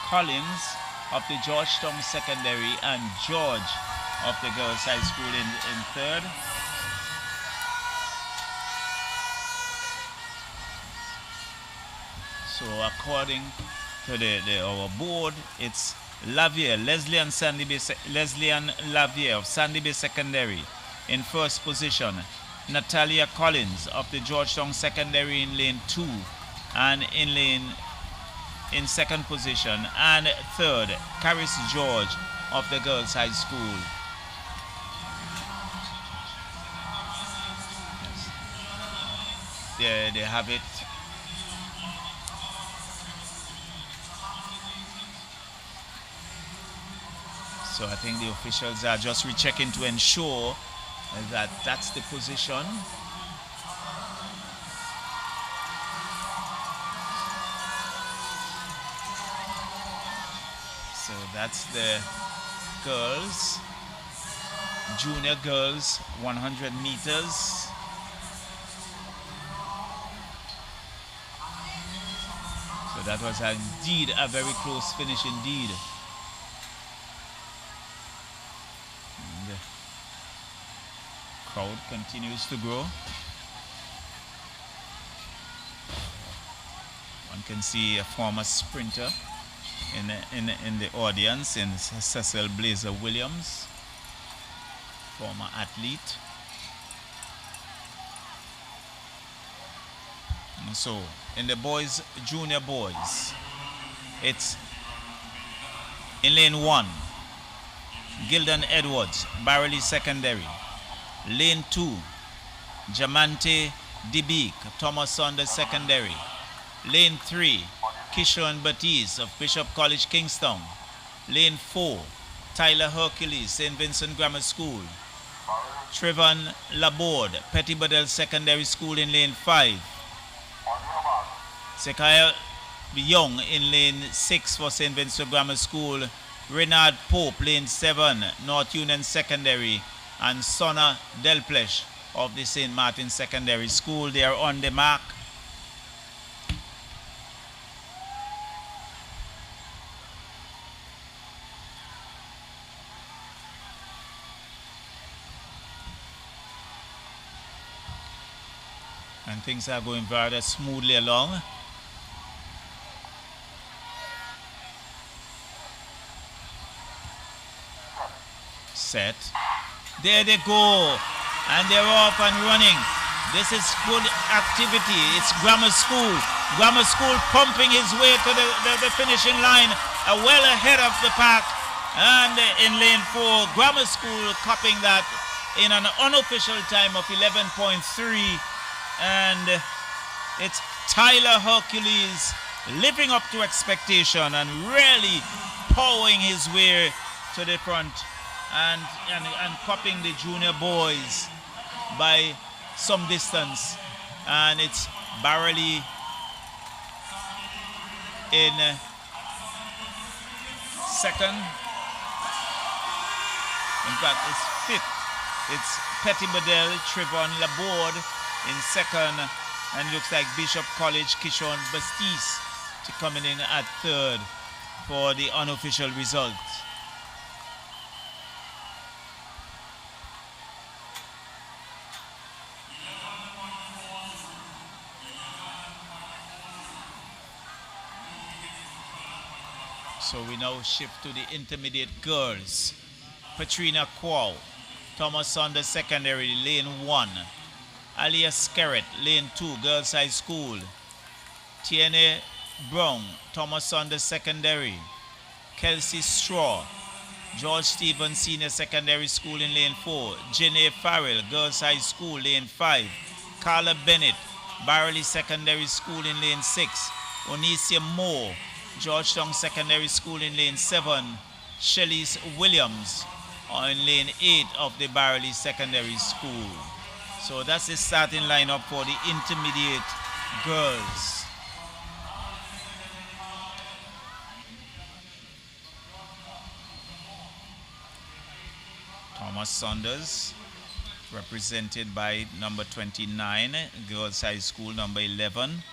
Collins of the Georgetown Secondary, and George of the Girls High School in third. So according to our board, it's Lavier, Leslie and Lavier of Sandy Bay Secondary in first position. Natalia Collins of the Georgetown Secondary in lane 2 and in second position. And third, Caris George of the Girls High School. Yes. There they have it. So I think the officials are just rechecking to ensure that that's the position. So that's the girls, junior girls, 100 meters. So that was indeed a very close finish indeed. Crowd continues to grow. One can see a former sprinter in the audience, in Cecil Blazer Williams, former athlete. And so in the boys, junior boys, it's in lane 1, Gildan Edwards, Barley Secondary. Lane 2, Jamante Dibik, Thomas Saunders Secondary. Lane 3, Kishon Baptiste of Bishop College, Kingston. Lane 4, Tyler Hercules, St. Vincent Grammar School. Trevon Laborde, Petty Bedell Secondary School in lane 5. Sekaya Young in lane 6 for St. Vincent Grammar School. Renard Pope, lane 7, North Union Secondary. And Sonna Delplesh of the St. Martin Secondary School. They are on the mark. And things are going very smoothly along. Set. There they go. And they're off and running. This is good activity. It's Grammar School. Grammar School pumping his way to the finishing line, well ahead of the pack. And in lane 4, Grammar School copying that in an unofficial time of 11.3. And it's Tyler Hercules living up to expectation and really powering his way to the front and copying the junior boys by some distance. And it's Barely in second. In fact, it's fifth. It's Petty Bedell, Trevon Laborde in second, and looks like Bishop College Kishon Bastis to coming in at third for the unofficial result. So we now shift to the intermediate girls. Patrina Quao, Thomas Saunders Secondary, lane 1. Alia Skerrett, lane 2, Girls High School. Tiene Brown, Thomas Saunders Secondary. Kelsey Straw, George Stevens Senior Secondary School in lane 4. Janae Farrell, Girls High School, lane 5. Carla Bennett, Barley Secondary School in lane 6. Onisia Moore, Georgetown Secondary School in lane 7. Shelly's Williams in lane 8 of the Barley Secondary School. So that's the starting lineup for the intermediate girls. Thomas Saunders, represented by number 29, Girls High School, number 11.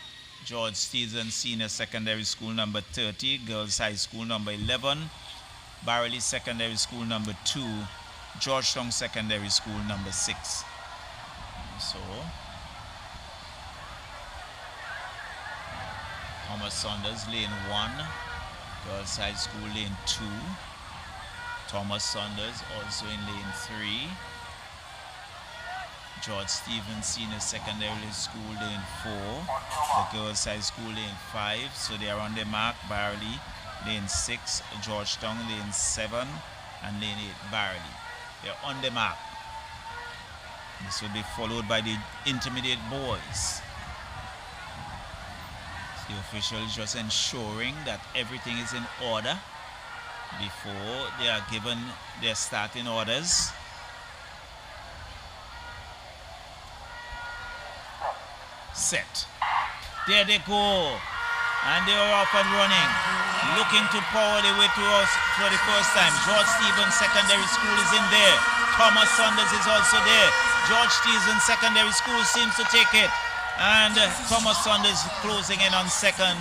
George Stevens Senior Secondary School, number 30. Girls High School, number 11. Barley Secondary School, number 2. Georgetown Secondary School, number 6. So, Thomas Saunders, lane 1. Girls High School, lane 2. Thomas Saunders also in lane 3. George Stevens Senior Secondary School, lane 4. The Girls High School, lane 5. So they are on the mark. Barley, lane 6. Georgetown, lane 7. And lane 8, Barley. They're on the mark. This will be followed by the intermediate boys. The officials just ensuring that everything is in order before they are given their starting orders. Set. There they go. And they are off and running. Looking to power their way to us for the first time. George Stevens Secondary School is in there. Thomas Saunders is also there. George Stevens Secondary School seems to take it. And Thomas Saunders closing in on second.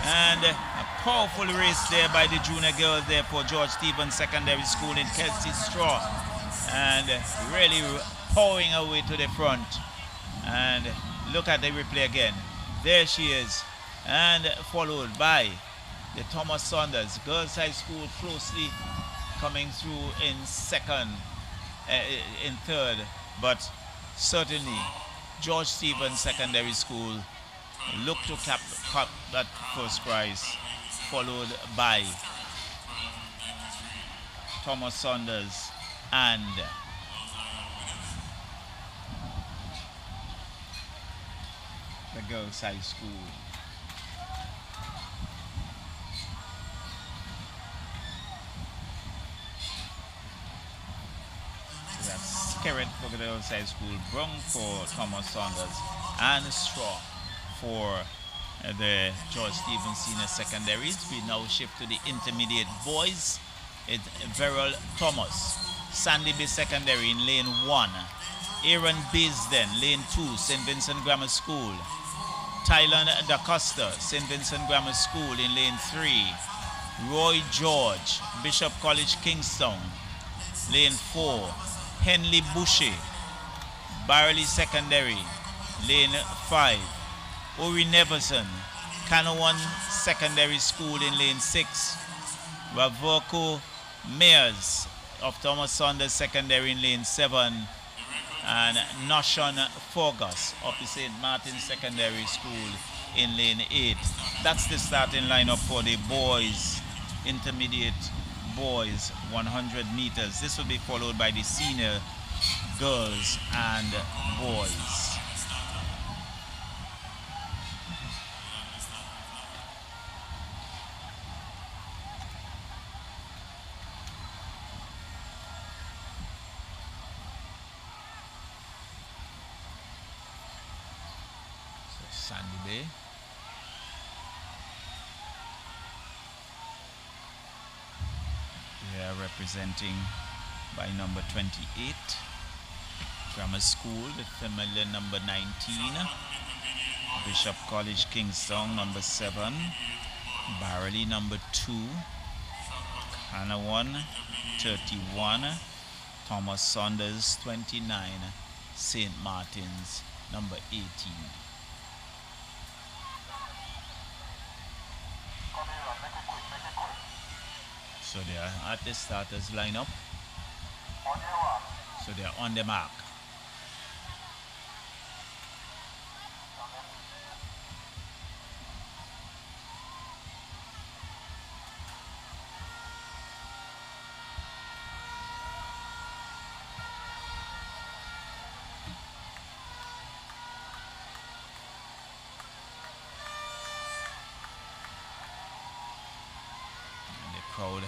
And a powerful race there by the junior girls there for George Stevens Secondary School in Kelsey Straw. And really powering her way to the front. And look at the replay again. There she is. And followed by the Thomas Saunders Girls High School closely coming through in second, in third. But certainly George Stevens Secondary School look to cap that first prize, followed by Thomas Saunders and the Girls High School. So that's Kerrett for the High School, Brung for Thomas Saunders, and Straw for the George Stevens Senior Secondaries. We now shift to the intermediate boys. It's Verrell Thomas, Sandy Bay Secondary in lane 1. Aaron Baisden, lane 2, St. Vincent Grammar School. Tylan Da Costa, St. Vincent Grammar School in lane 3. Roy George, Bishop College Kingston, lane 4. Henley Bushy, Barley Secondary, lane 5. Uri Neverson, Canawan Secondary School in lane 6. Ravoko Mayers of Thomas Saunders Secondary in lane 7. And Noshon Forgas of the St. Martin Secondary School in lane 8. That's the starting lineup for the boys, intermediate boys 100 meters. This will be followed by the senior girls and boys. Sandy Bay. They are representing by number 28. Grammar School, the familiar number 19. Bishop College Kingston, number 7. Barley, number 2. Canawan, 31. Thomas Saunders, 29. St. Martin's, number 18. So they are at the starters lineup. So they are on the mark. And the crowd,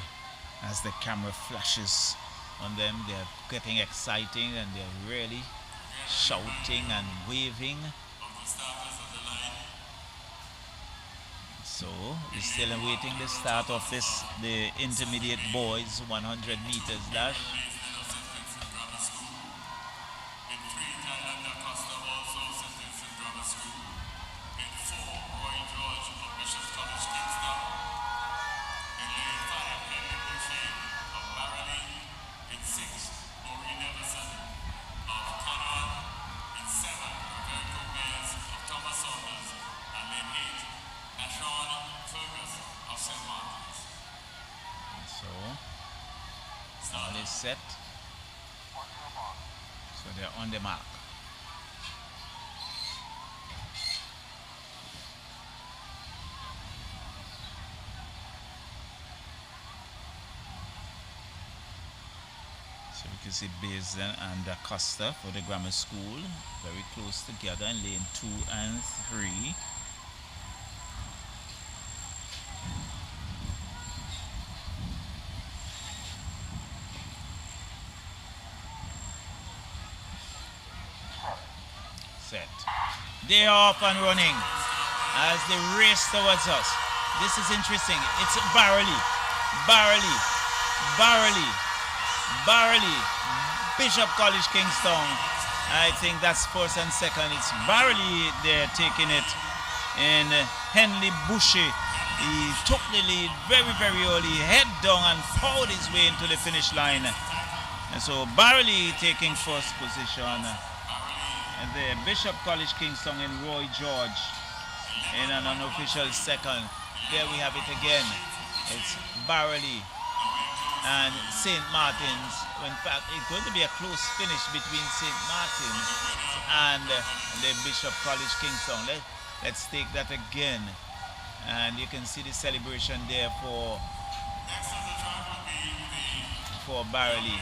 as the camera flashes on them, they're getting exciting and they're really shouting and waving. So we're still awaiting the start of the intermediate boys 100 meters dash. All is set. So they're on the mark. So we can see Baisden and Da Costa for the grammar school, very close together in lane 2 and 3. Set. They are off and running as they race towards us. This is interesting. It's Barley, Bishop College Kingston. I think that's first and second. It's Barley, they're taking it. And Henley Bushy, he took the lead very, very early, head down and powered his way into the finish line. And so Barley taking first position. And the Bishop College Kingston and Roy George in an unofficial second. There we have it again. It's Barley and St. Martin's. In fact, it's going to be a close finish between St. Martin's and the Bishop College Kingston. Let's take that again. And you can see the celebration there for Barley.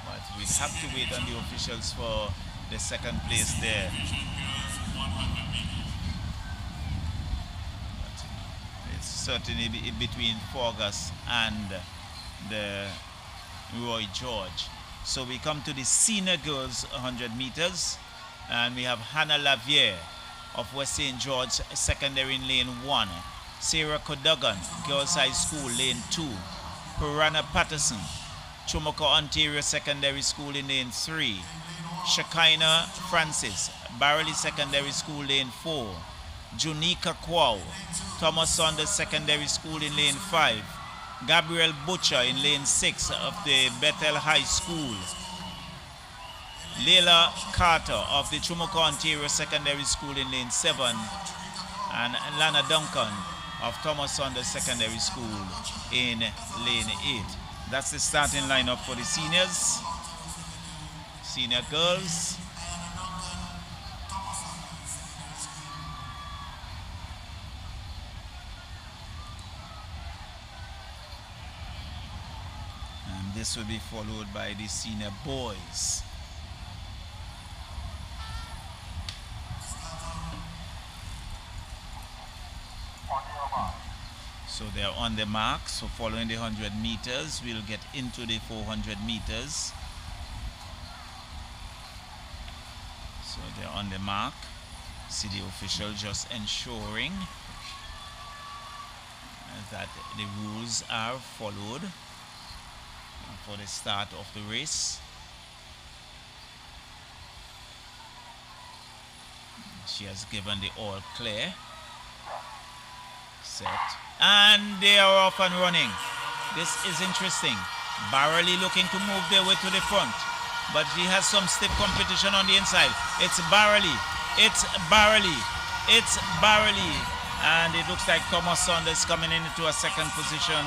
But we have to wait on the officials for the second place there. But it's certainly between Forgas and the Roy George. So we come to the senior girls 100 meters, and we have Hannah Lavier of West St. George Secondary in lane 1, Sarah Cadogan, Girls High School, lane 2, Piranha Patterson, Chumuka Ontario Secondary School in lane 3, Shekinah Francis, Barley Secondary School, lane 4, Junika Kwao, Thomas Saunders Secondary School in lane 5, Gabriel Butcher in lane 6 of the Bethel High School, Leila Carter of the Chumuka Ontario Secondary School in lane 7, and Lana Duncan of Thomas Saunders Secondary School in lane 8. That's the starting lineup for the seniors. Senior girls. And this will be followed by the senior boys. So they're on the mark. So following the 100 meters, we'll get into the 400 meters. So they're on the mark. See the official just ensuring that the rules are followed for the start of the race. She has given the all clear. Set. And they are off and running. This is interesting. Barley looking to move their way to the front, but she has some stiff competition on the inside. It's Barley. It's Barley. It's Barley. And it looks like Thomas Saunders coming into a second position.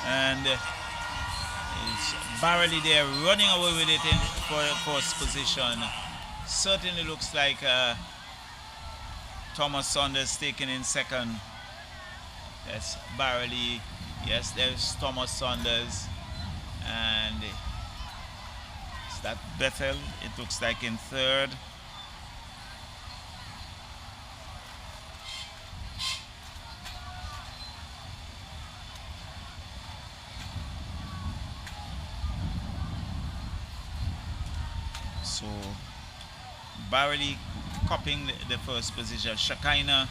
And it's Barley there running away with it for first position. Certainly looks like Thomas Saunders taken in second. That's Barley. Yes, there's Thomas Saunders. And is that Bethel? It looks like in third. So Barley copying the first position. Shekinah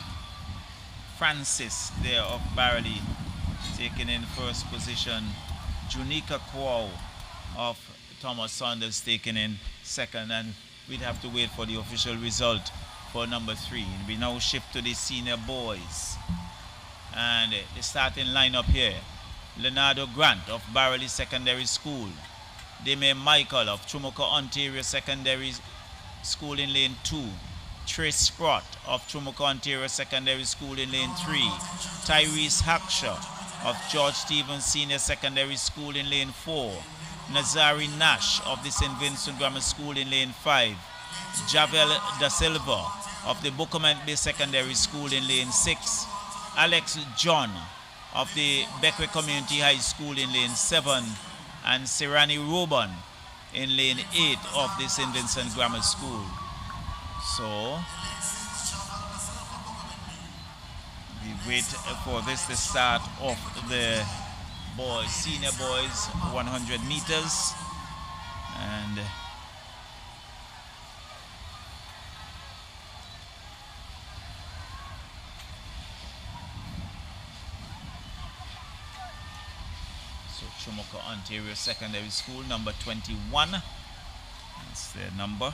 Francis there of Barley taking in first position. Junika Kwao of Thomas Saunders taking in second, and we'd have to wait for the official result for number 3. And we now shift to the senior boys. And the starting lineup here: Leonardo Grant of Barley Secondary School, Deme Michael of Chumuka Ontario Secondary School in lane 2, Trace Sprott of Chumuka Ontario Secondary School in lane 3, Tyrese Hackshaw of George Stevens Senior Secondary School in lane 4, Nazari Nash of the St. Vincent Grammar School in lane 5, Javel Da Silva of the Bookament Bay Secondary School in lane 6, Alex John of the Beckwith Community High School in lane 7, and Sirani Roban in lane 8 of the St. Vincent Grammar School. So we wait for this to start off the boys, senior boys 100 meters. And so Chumuka Ontario Secondary School, number 21. That's their number.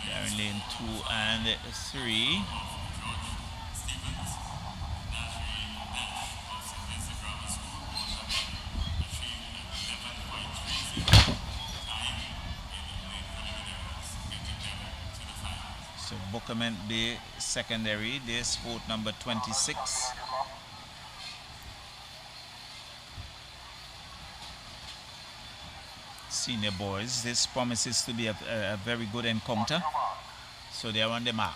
They're in lane 2 and 3. So Bookament Bay Secondary, they sport number 26. Senior boys, this promises to be a very good encounter. So they are on the mark.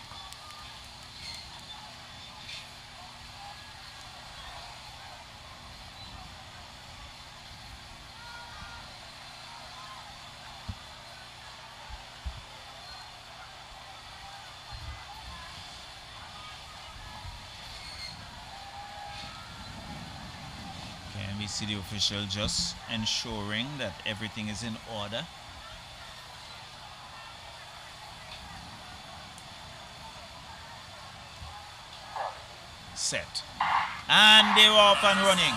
see the official just ensuring that everything is in order. Set. And they're off and running.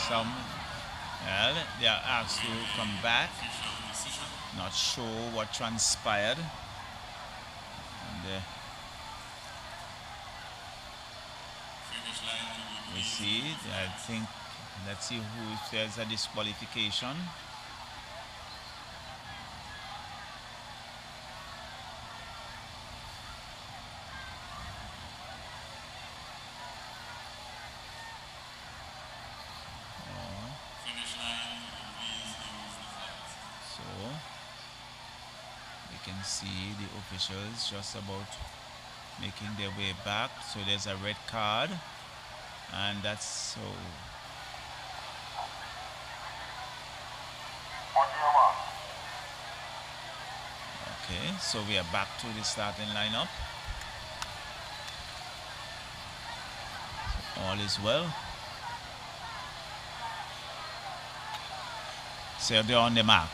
Some, well, they are asked to come back. Not sure what transpired. And, we see, I think, let's see who, if there's a disqualification. So, we can see the officials just about making their way back. So there's a red card. And that's so. Okay, so we are back to the starting lineup. So all is well. So they're on the mark.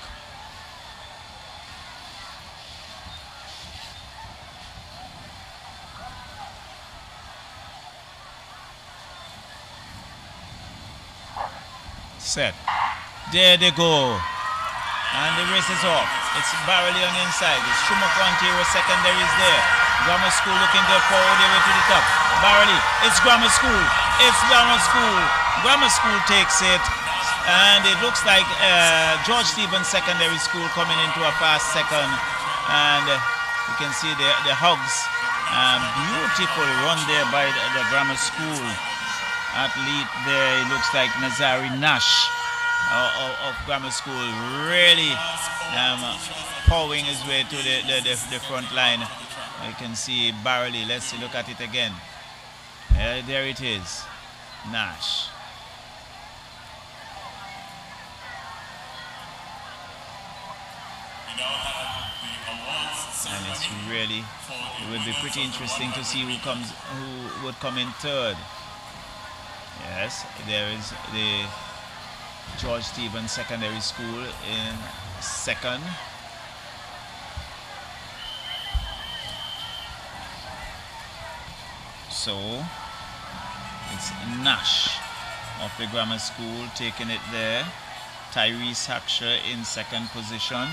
Set. There they go. And the race is off. It's Barley on the inside. It's Shumoko Ontario secondary is there. Grammar School looking to forward their way to the top. Barley. It's Grammar School. It's Grammar School. Grammar School takes it. And it looks like George Stevens Secondary School coming into a fast second. And you can see the hugs. Beautiful run there by the Grammar School athlete there. It looks like Nazari Nash of Grammar School, really powering his way to the front line. You can see Barley. Let's see, look at it again. There it is, Nash. And it's really, it will be pretty interesting to see who would come in third. Yes, there is the George Stevens Secondary School in second. So it's Nash of the Grammar School taking it there. Tyrese Hackshaw in second position.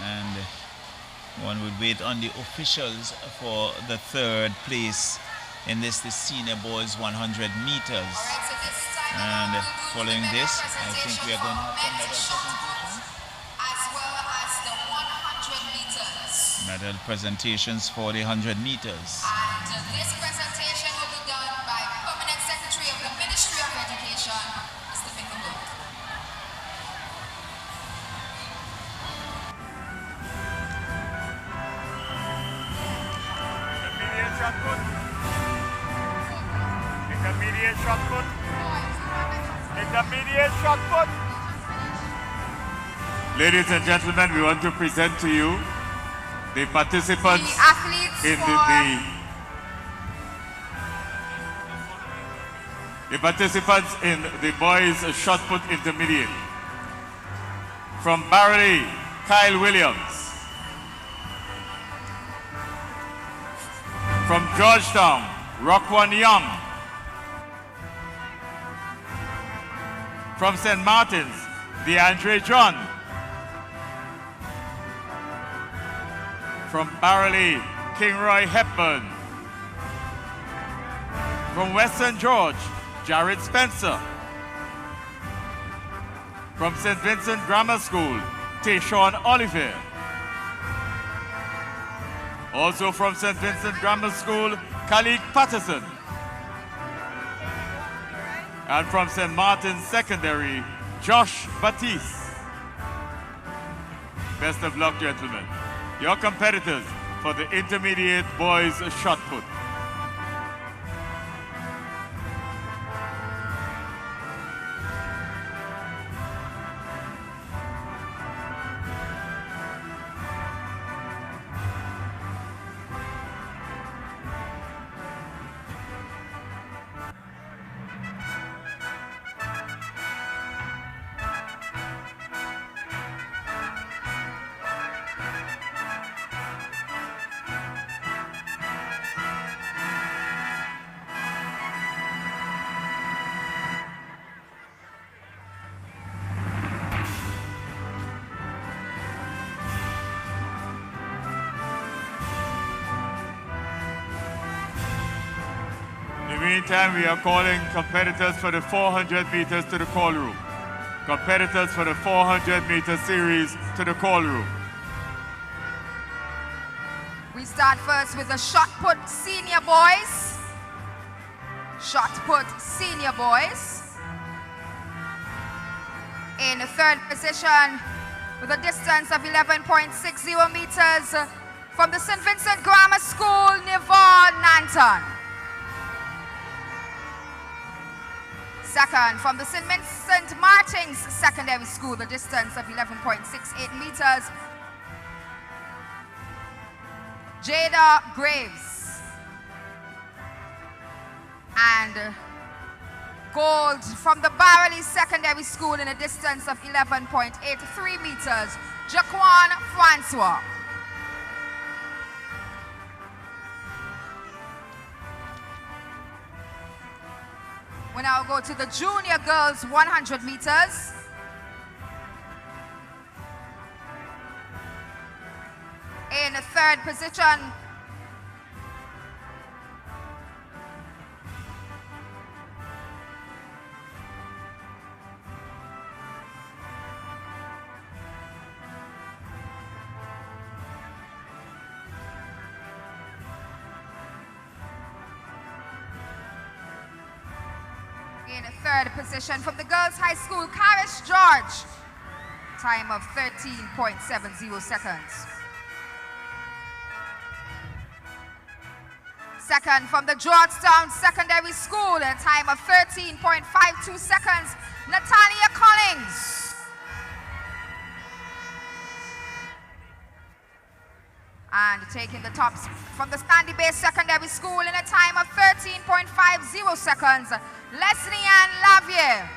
And one would wait on the officials for the third place in the senior boys 100 meters. And following this, I think we are going to have some medal presentations for the 100 meters. And this presentation will be done by Permanent Secretary of the Ministry of Education, Mr. Bingo. Intermediate shot put. Intermediate shot put. Intermediate shot put. Ladies and gentlemen, we want to present to you the participants in the participants in the boys shot put intermediate. From Barley, Kyle Williams. From Georgetown, Rockwan Young. From St. Martin's, DeAndre John. From Barley, Kingroy Hepburn. From Western George, Jared Spencer. From St. Vincent Grammar School, Tayshawn Oliver. Also from St. Vincent Grammar School, Khalid Patterson. And from St. Martin's Secondary, Josh Batiste. Best of luck, gentlemen. Your competitors for the intermediate boys shot put. meantime, we are calling competitors for the 400 meters to the call room. Competitors for the 400-meter series to the call room. We start first with the shot put senior boys. Shot put senior boys. In third position with a distance of 11.60 meters from the St. Vincent Grammar School, Nivon Nanton. Second, from the St. Vincent Martins Secondary School, the distance of 11.68 meters, Jada Graves. And gold from the Barley Secondary School in a distance of 11.83 meters, Jaquan Francois. We now go to the junior girls 100 meters. In third position, from the girls high school, Karish George, time of 13.70 seconds. Second, from the Georgetown Secondary School, a time of 13.52 seconds, Natalia Collins. And taking the tops from the Sandy Bay Secondary School in a time of 13.50 seconds, Leslie Ann Lavier.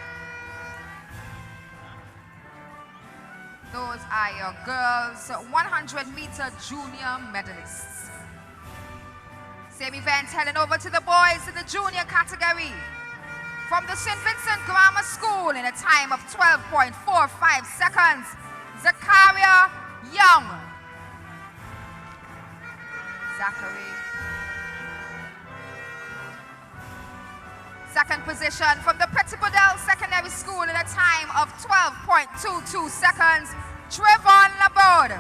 Those are your girls 100-meter junior medalists. Same event heading over to the boys in the junior category. From the St. Vincent Grammar School in a time of 12.45 seconds, Zakaria Young. Zachary. Second position from the Petit Bodel Secondary School in a time of 12.22 seconds, Trevon Laborde.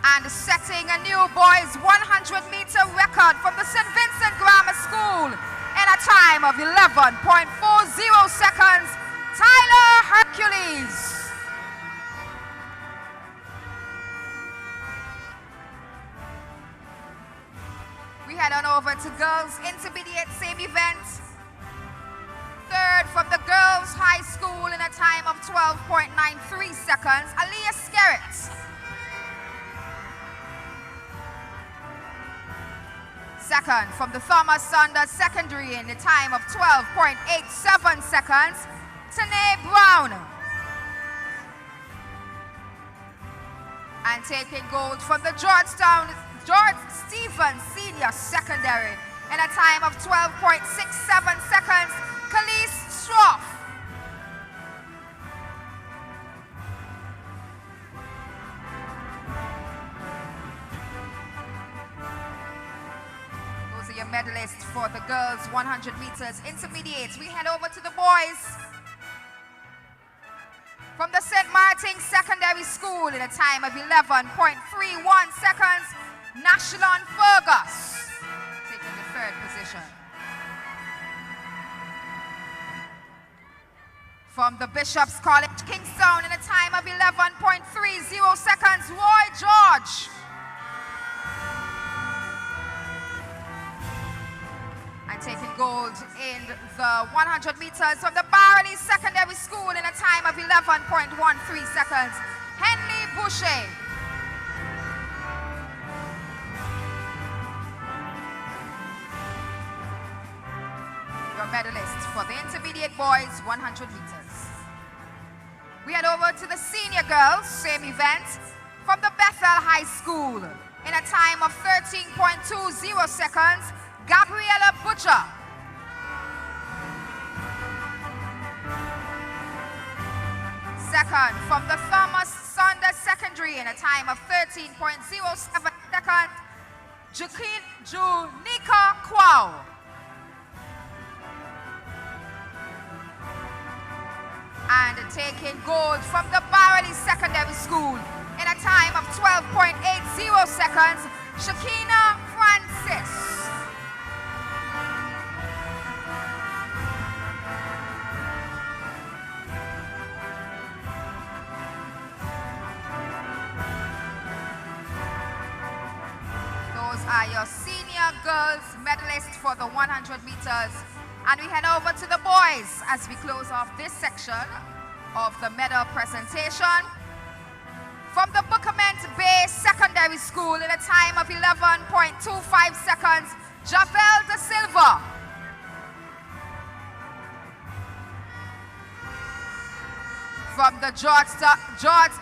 And setting a new boys 100-meter record from the St. Vincent Grammar School in a time of 11.40 seconds, Tyler Hercules. We head on over to girls intermediate, same event. Third from the girls high school in a time of 12.93 seconds, Aliyah Skerritt. Second from the Thomas Saunders Secondary in a time of 12.87 seconds, Tanae Brown. And taking gold from the Georgetown George Stevens Senior Secondary in a time of 12.67 seconds, Khalees Stroff. Those are your medalists for the girls 100 meters intermediates. We head over to the boys. From the St. Martin Secondary School in a time of 11.31 seconds, Nashalon Fergus, taking the third position. From the Bishop's College, Kingstown, in a time of 11.30 seconds, Roy George. And taking gold in the 100 meters from the Barley Secondary School in a time of 11.13 seconds, Henley Boucher. Medalists for the intermediate boys 100 meters. We head over to the senior girls, same event, from the Bethel High School in a time of 13.20 seconds, Gabriella Butcher. Second from the Thomas Saunders Secondary in a time of 13.07 seconds, Junika Kwao. And taking gold from the Barley Secondary School in a time of 12.80 seconds, Shakina Francis. Those are your senior girls medalists for the 100 meters. And we head over to the boys as we close off this section of the medal presentation. From the Buckerment Bay Secondary School in a time of 11.25 seconds, Javel De Silva. From the George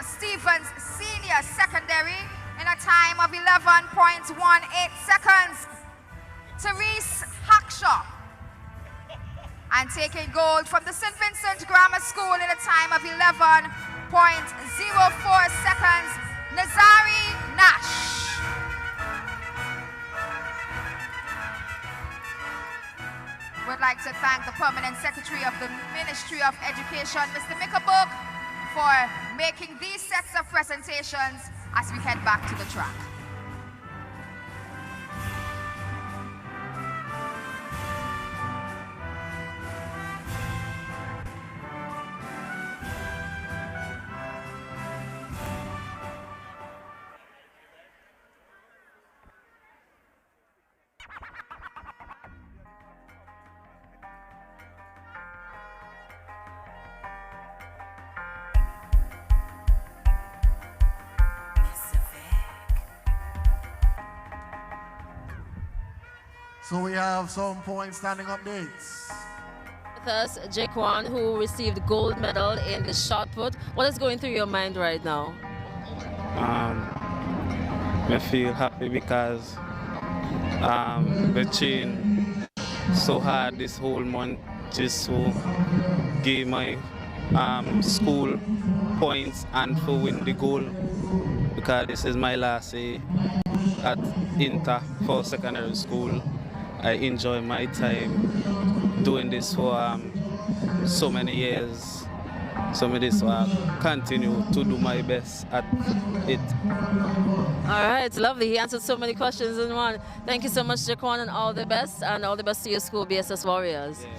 Stephens Senior Secondary in a time of 11.18 seconds, Therese Hackshaw. And taking gold from the St. Vincent Grammar School in a time of 11.04 seconds, Nazari Nash. We'd like to thank the Permanent Secretary of the Ministry of Education, Mr. Mickelbook, for making these sets of presentations as we head back to the track. So we have some point standing updates. With us, Jaquan, who received gold medal in the shot put. What is going through your mind right now? I feel happy because the train so hard this whole month just to give my school points and to win the goal, because this is my last day at Inter for secondary school. I enjoy my time doing this for so many years. So I just continue to do my best at it. All right, lovely. He answered so many questions in one. Thank you so much, Jaquan, and all the best to your school, BSS Warriors. Yeah.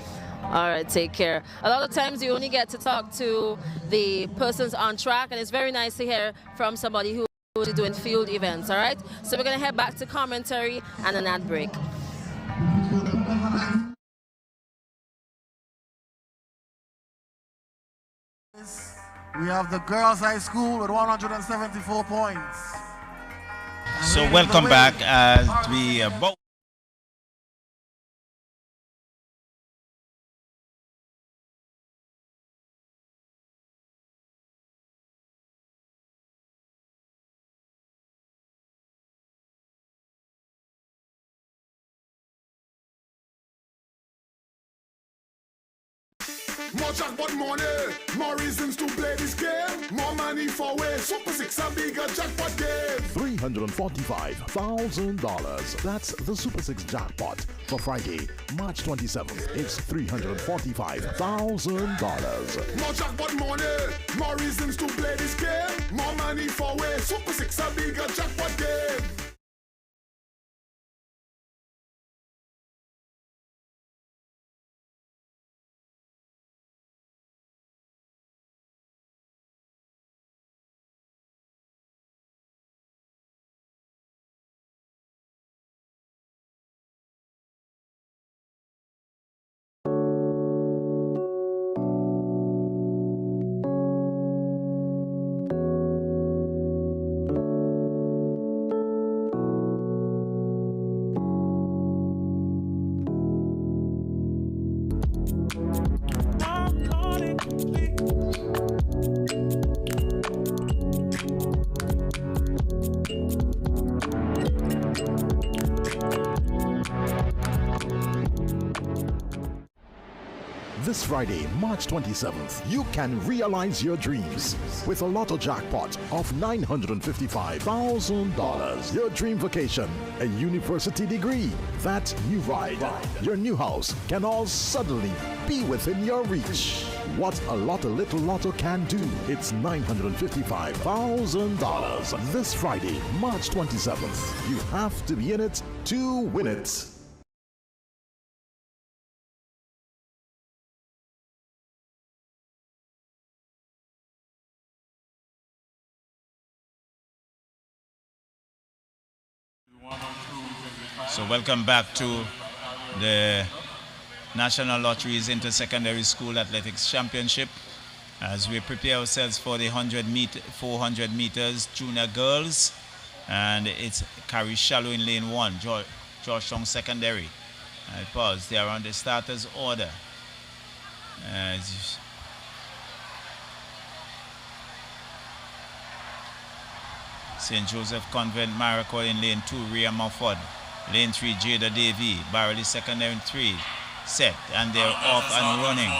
All right, take care. A lot of times you only get to talk to the persons on track, and it's very nice to hear from somebody who is doing field events, all right? So we're going to head back to commentary and an ad break. We have the girls' high school with 174 points. So welcome back as we both. More jackpot money, more reasons to play this game. More money for way. Super 6 a bigger jackpot game. $345,000. That's the Super 6 jackpot for Friday, March 27th. It's $345,000. More jackpot money, more reasons to play this game. More money for way. Super 6 a bigger jackpot game. Friday, March 27th, you can realize your dreams with a lotto jackpot of $955,000. Your dream vacation, a university degree, that new ride, your new house can all suddenly be within your reach. What a little lotto can do. It's $955,000. This Friday, March 27th. You have to be in it to win it. So welcome back to the National Lotteries Inter-Secondary School Athletics Championship as we prepare ourselves for the 400 meters junior girls, and it's Carrie Shallow in lane 1, Georgetown Secondary. I pause. They are on the starters order. St. Joseph Convent Maricourt in lane 2, Rhea Mufford. Lane 3, Jada Davey. Barley Secondary in 3. Set, and they're off and running.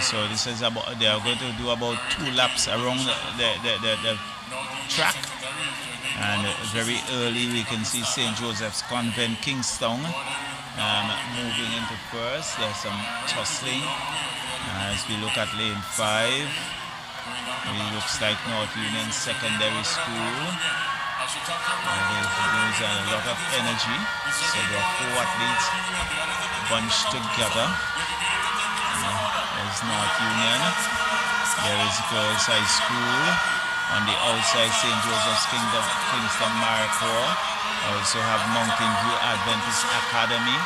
So this is about, they are going to do about 2 laps around the track. And very early we can see St. Joseph's Convent Kingstown moving into first. There's some tussling. As we look at lane 5, it looks like North Union Secondary School. There's a lot of energy. So there are 4 athletes bunched together. There's North Union. There is Girls High School. On the outside, St. Joseph's Kingston Maricourt. Also have Mountain View Adventist Academy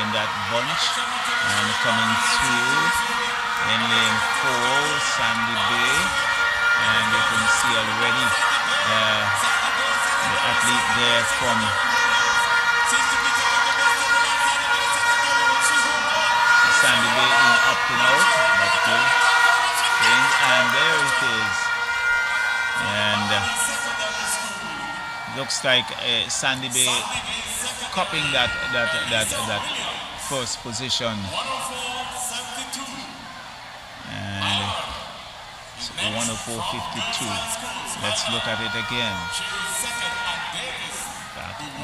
in that bunch. And coming through in lane 4, Sandy Bay. And you can see already the athlete there from Sandy Bay in up and out. That's good. And there it is. And looks like Sandy Bay copying that first position. And it's 104.52. Let's look at it again.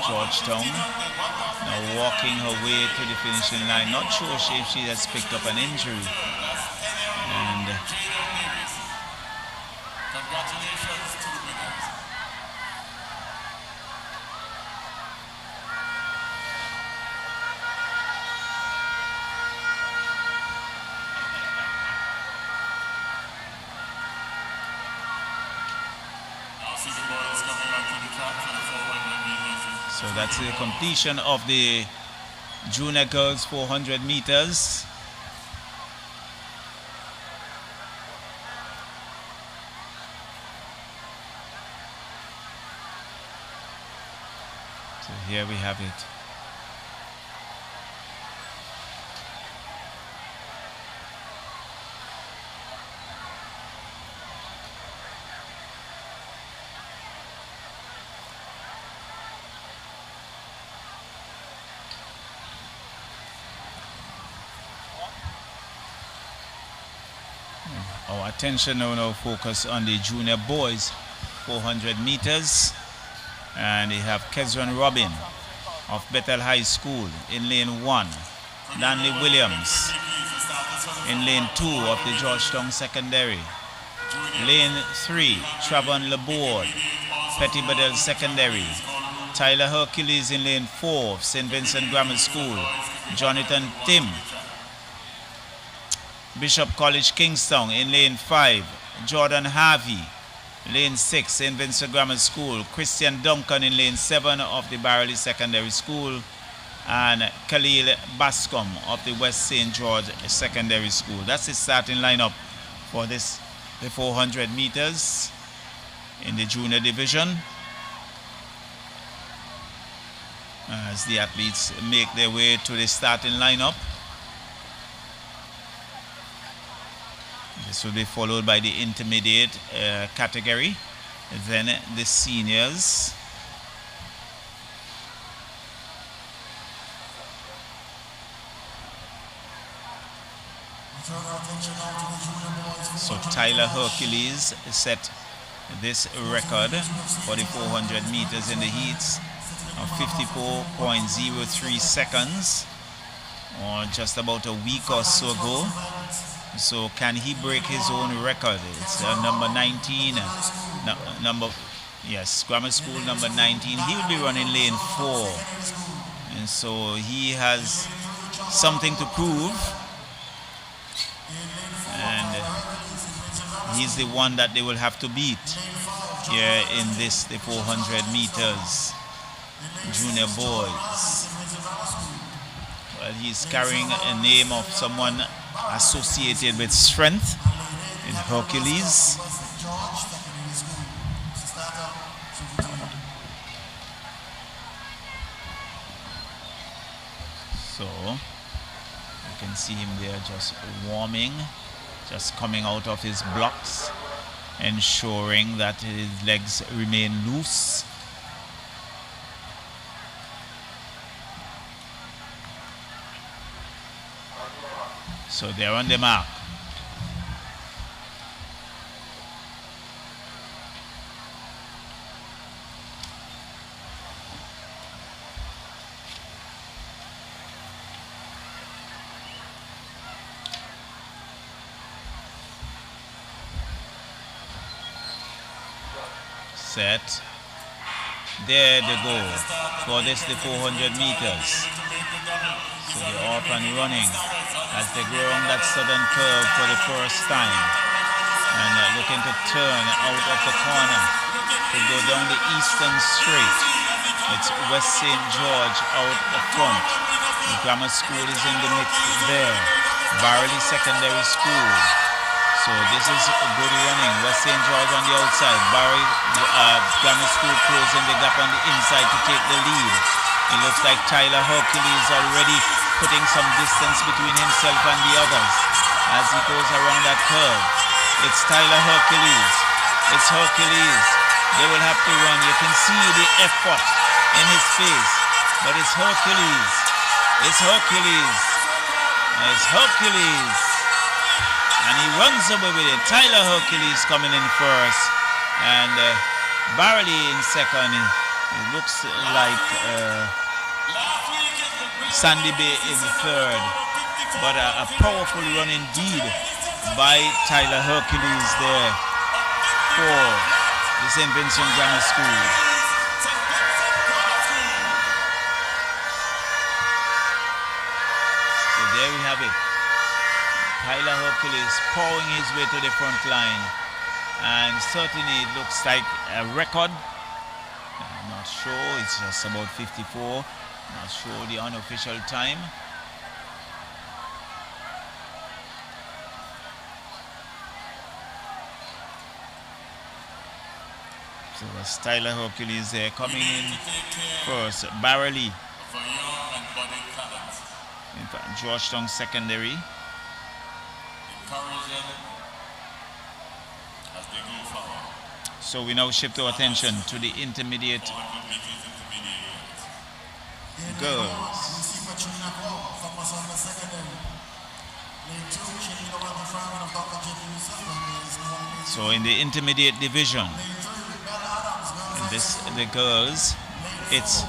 Georgetown now walking her way to the finishing line. Not sure if she has picked up an injury. And congratulations to the winners. Now see the boys coming onto the track for the 400 meters. So that's the completion of the junior girls 400 meters. So here we have it. Our attention now focus on the junior boys 400 meters, and they have Kezran Robin of Bethel High School in lane 1, Danley Williams in lane 2 of the Georgetown Secondary, lane 3 Travon Laborde, Petty Bedell Secondary, Tyler Hercules in lane 4 of St. Vincent Grammar School, Jonathan Tim, Bishop College Kingstown in lane 5, Jordan Harvey, lane 6, St. Vincent Grammar School, Christian Duncan in lane 7 of the Barley Secondary School, and Khalil Bascom of the West St. George Secondary School. That's the starting lineup for the 400 meters in the junior division, as the athletes make their way to the starting lineup. This will be followed by the intermediate category, then the seniors. So Tyler Hercules set this record for the 400 meters in the heats of 54.03 seconds, or just about a week or so ago. So can he break his own record? It's number 19, grammar school number 19. He will be running lane 4. And so he has something to prove. And he's the one that they will have to beat here in the 400 meters junior boys. Well, he's carrying a name of someone associated with strength in Hercules. So you can see him there just warming, just coming out of his blocks, ensuring that his legs remain loose. So they're on the mark. Set. There they go. For this, the 400 meters. So they're off and running as they go around that southern curve for the first time. And looking to turn out of the corner to go down the eastern straight. It's West St. George out the front. The grammar school is in the mix there. Barley Secondary School. So this is good running. West St. George on the outside. Barry Grammar School closing the gap on the inside to take the lead. It looks like Tyler Hercules already putting some distance between himself and the others as he goes around that curve. It's Tyler Hercules. It's Hercules. They will have to run. You can see the effort in his face. But it's Hercules. It's Hercules. It's Hercules. And he runs away with it. Tyler Hercules coming in first. And Barley in second. It looks like Sandy Bay in the third. But a powerful run indeed by Tyler Hercules there for the St. Vincent Grammar School. So there we have it. Tyler Hercules powering his way to the front line. And certainly it looks like a record. I'm not sure, it's just about 54. Not sure the unofficial time. So that's Tyler Hercules there coming in first. Barley. In fact, Georgetown Secondary. So we now shift our attention to the intermediate girls. So in the intermediate division, the girls, it's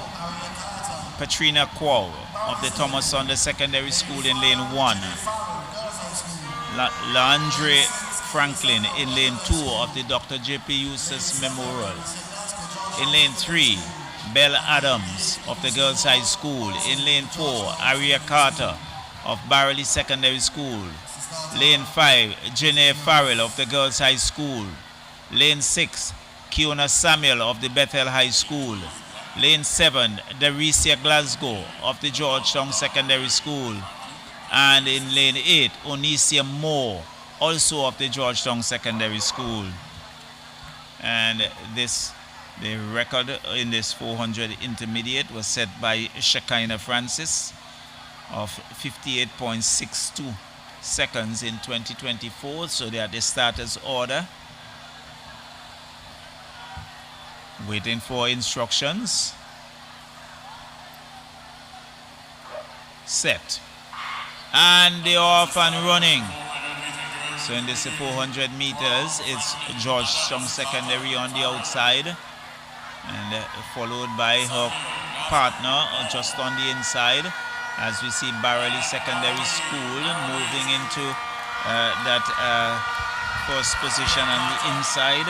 Katrina Quao of the Thomas Saunders Secondary School in lane 1. Landry Franklin in lane 2 of the Dr. J.P. Eustace Memorial. In lane 3, Belle Adams of the Girls High School. In lane 4, Aria Carter of Barley Secondary School. Lane 5, Janae Farrell of the Girls High School. Lane 6, Kiona Samuel of the Bethel High School. Lane 7, Daricia Glasgow of the Georgetown Secondary School. And in lane 8, Onisia Moore, also of the Georgetown Secondary School. And the record in this 400 intermediate was set by Shekinah Francis of 58.62 seconds in 2024. So they are the starters order. Waiting for instructions. Set. And they're off and running. So in this 400 meters, it's Georgetown Secondary on the outside, and followed by her partner just on the inside, as we see Barley Secondary School moving into that first position on the inside.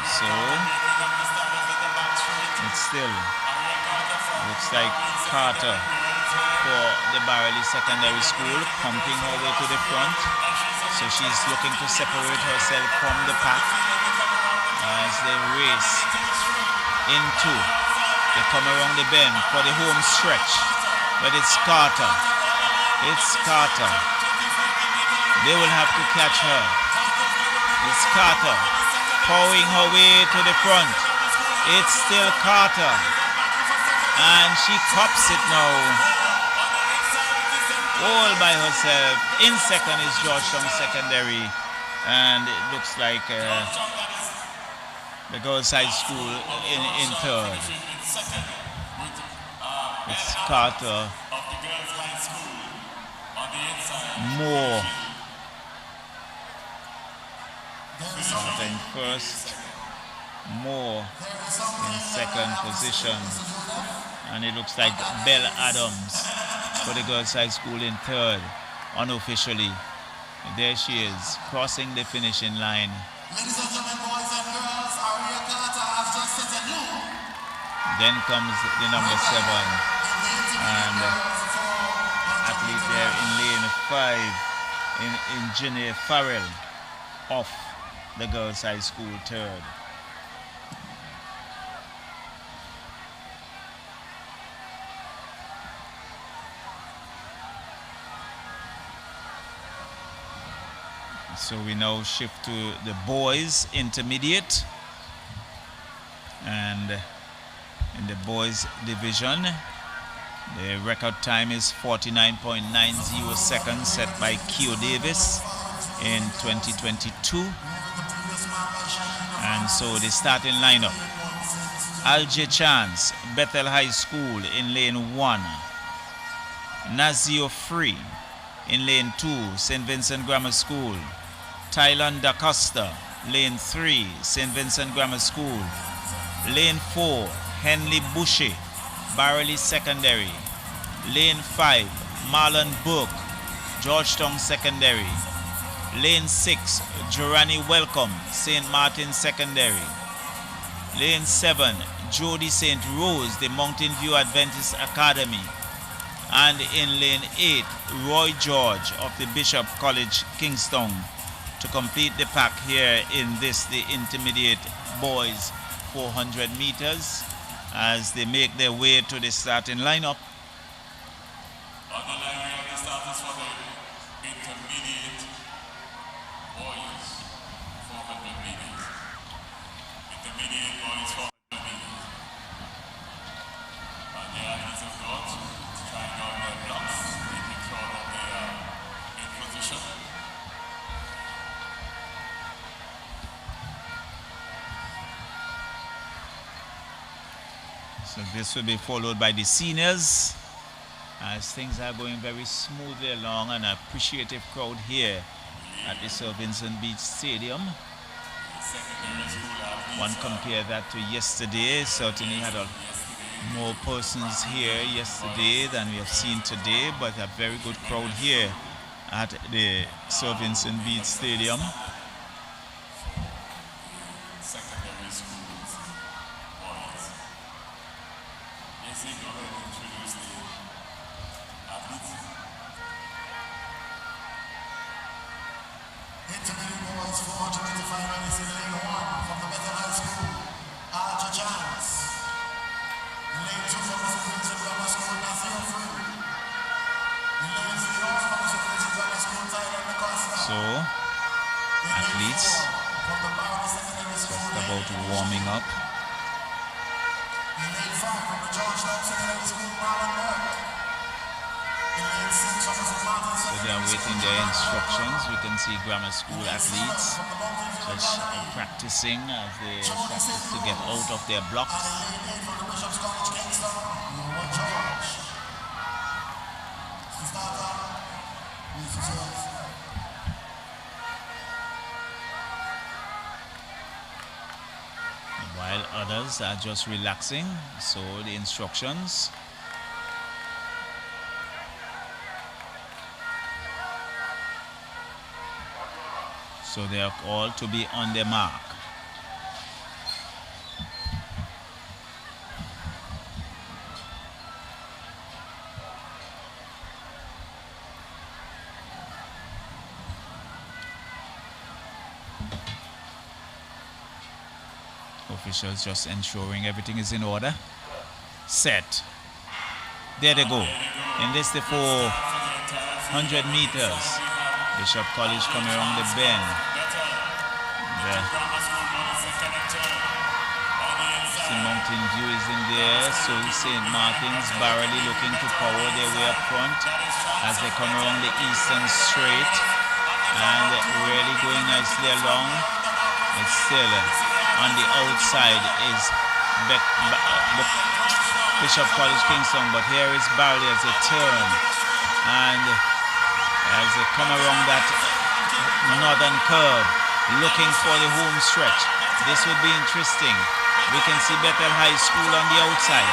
So it still looks like Carter for the Barley Secondary School, pumping her way to the front. So she's looking to separate herself from the pack as they race into, they come around the bend for the home stretch, but it's Carter. It's Carter. They will have to catch her. It's Carter powering her way to the front. It's still Carter, and she cops it now. All by herself. In second is Georgetown Secondary, and it looks like the Girls High School in third. It's Carter, Moore, Carter in first, Moore in second position, and it looks like Belle Adams for the Girls High School in third, unofficially. And there she is, crossing the finishing line. Ladies and gentlemen, boys and girls, Aria Carter has just set a new. Then comes the number 7, and athlete there in lane 5, in Ginny Farrell, off the Girls High School third. So we now shift to the boys intermediate, and in the boys division the record time is 49.90 seconds set by Keo Davis in 2022. And so the starting lineup: Alger Chance, Bethel High School in lane 1, Nazio Free in lane 2, St. Vincent Grammar School, Thailand Da Costa, lane 3, St. Vincent Grammar School, lane 4, Henley Bushy, Barley Secondary, lane 5, Marlon Book, Georgetown Secondary, lane 6, Jorani Welcome, St. Martin Secondary, lane 7, Jody St. Rose, the Mountain View Adventist Academy, and in lane 8, Roy George of the Bishop College, Kingston, to complete the pack here in this, the intermediate boys 400 meters, as they make their way to the starting lineup. On the line, we have the starters for the intermediate boys 400 meters. Intermediate boys 400 meters. And the athletes have got trying out their blocks, making sure that they are in position. So this will be followed by the seniors, as things are going very smoothly along, and an appreciative crowd here at the Sir Vincent Beach Stadium. One compare that to yesterday, certainly had more persons here yesterday than we have seen today, but a very good crowd here at the Sir Vincent Beach Stadium. Secondary schools, boys. Yes, go ahead and introduce the athletes. Intermediate boys 425 minutes in lane 1 from the Bethel High School, Archer Chance. In lane 2 from the St. Vincent Grammar School, Nazio Free. In lane 3 also from the St. Vincent Grammar School, Thailand Da Costa. So, athletes just about warming up. In lane 5 from the Georgetown Secondary School, Marlon Burke. In lane 6 from the St. Martin's. So they are waiting their instructions. We can see grammar school athletes just practicing as they practice to get out of their blocks. others are just relaxing. So the instructions. So they are all to be on their mark. Officials just ensuring everything is in order. Set. There they go. In this, the 400 meters. Bishop College coming around the bend. The Mountain View is in there. So St. Martin's barely looking to power their way up front as they come around the eastern straight and really going nicely along. It's still on the outside is Bishop College Kingston, but here is Barley as they turn and as they come around that northern curve looking for the home stretch. This would be interesting. We can see Bethel High School on the outside,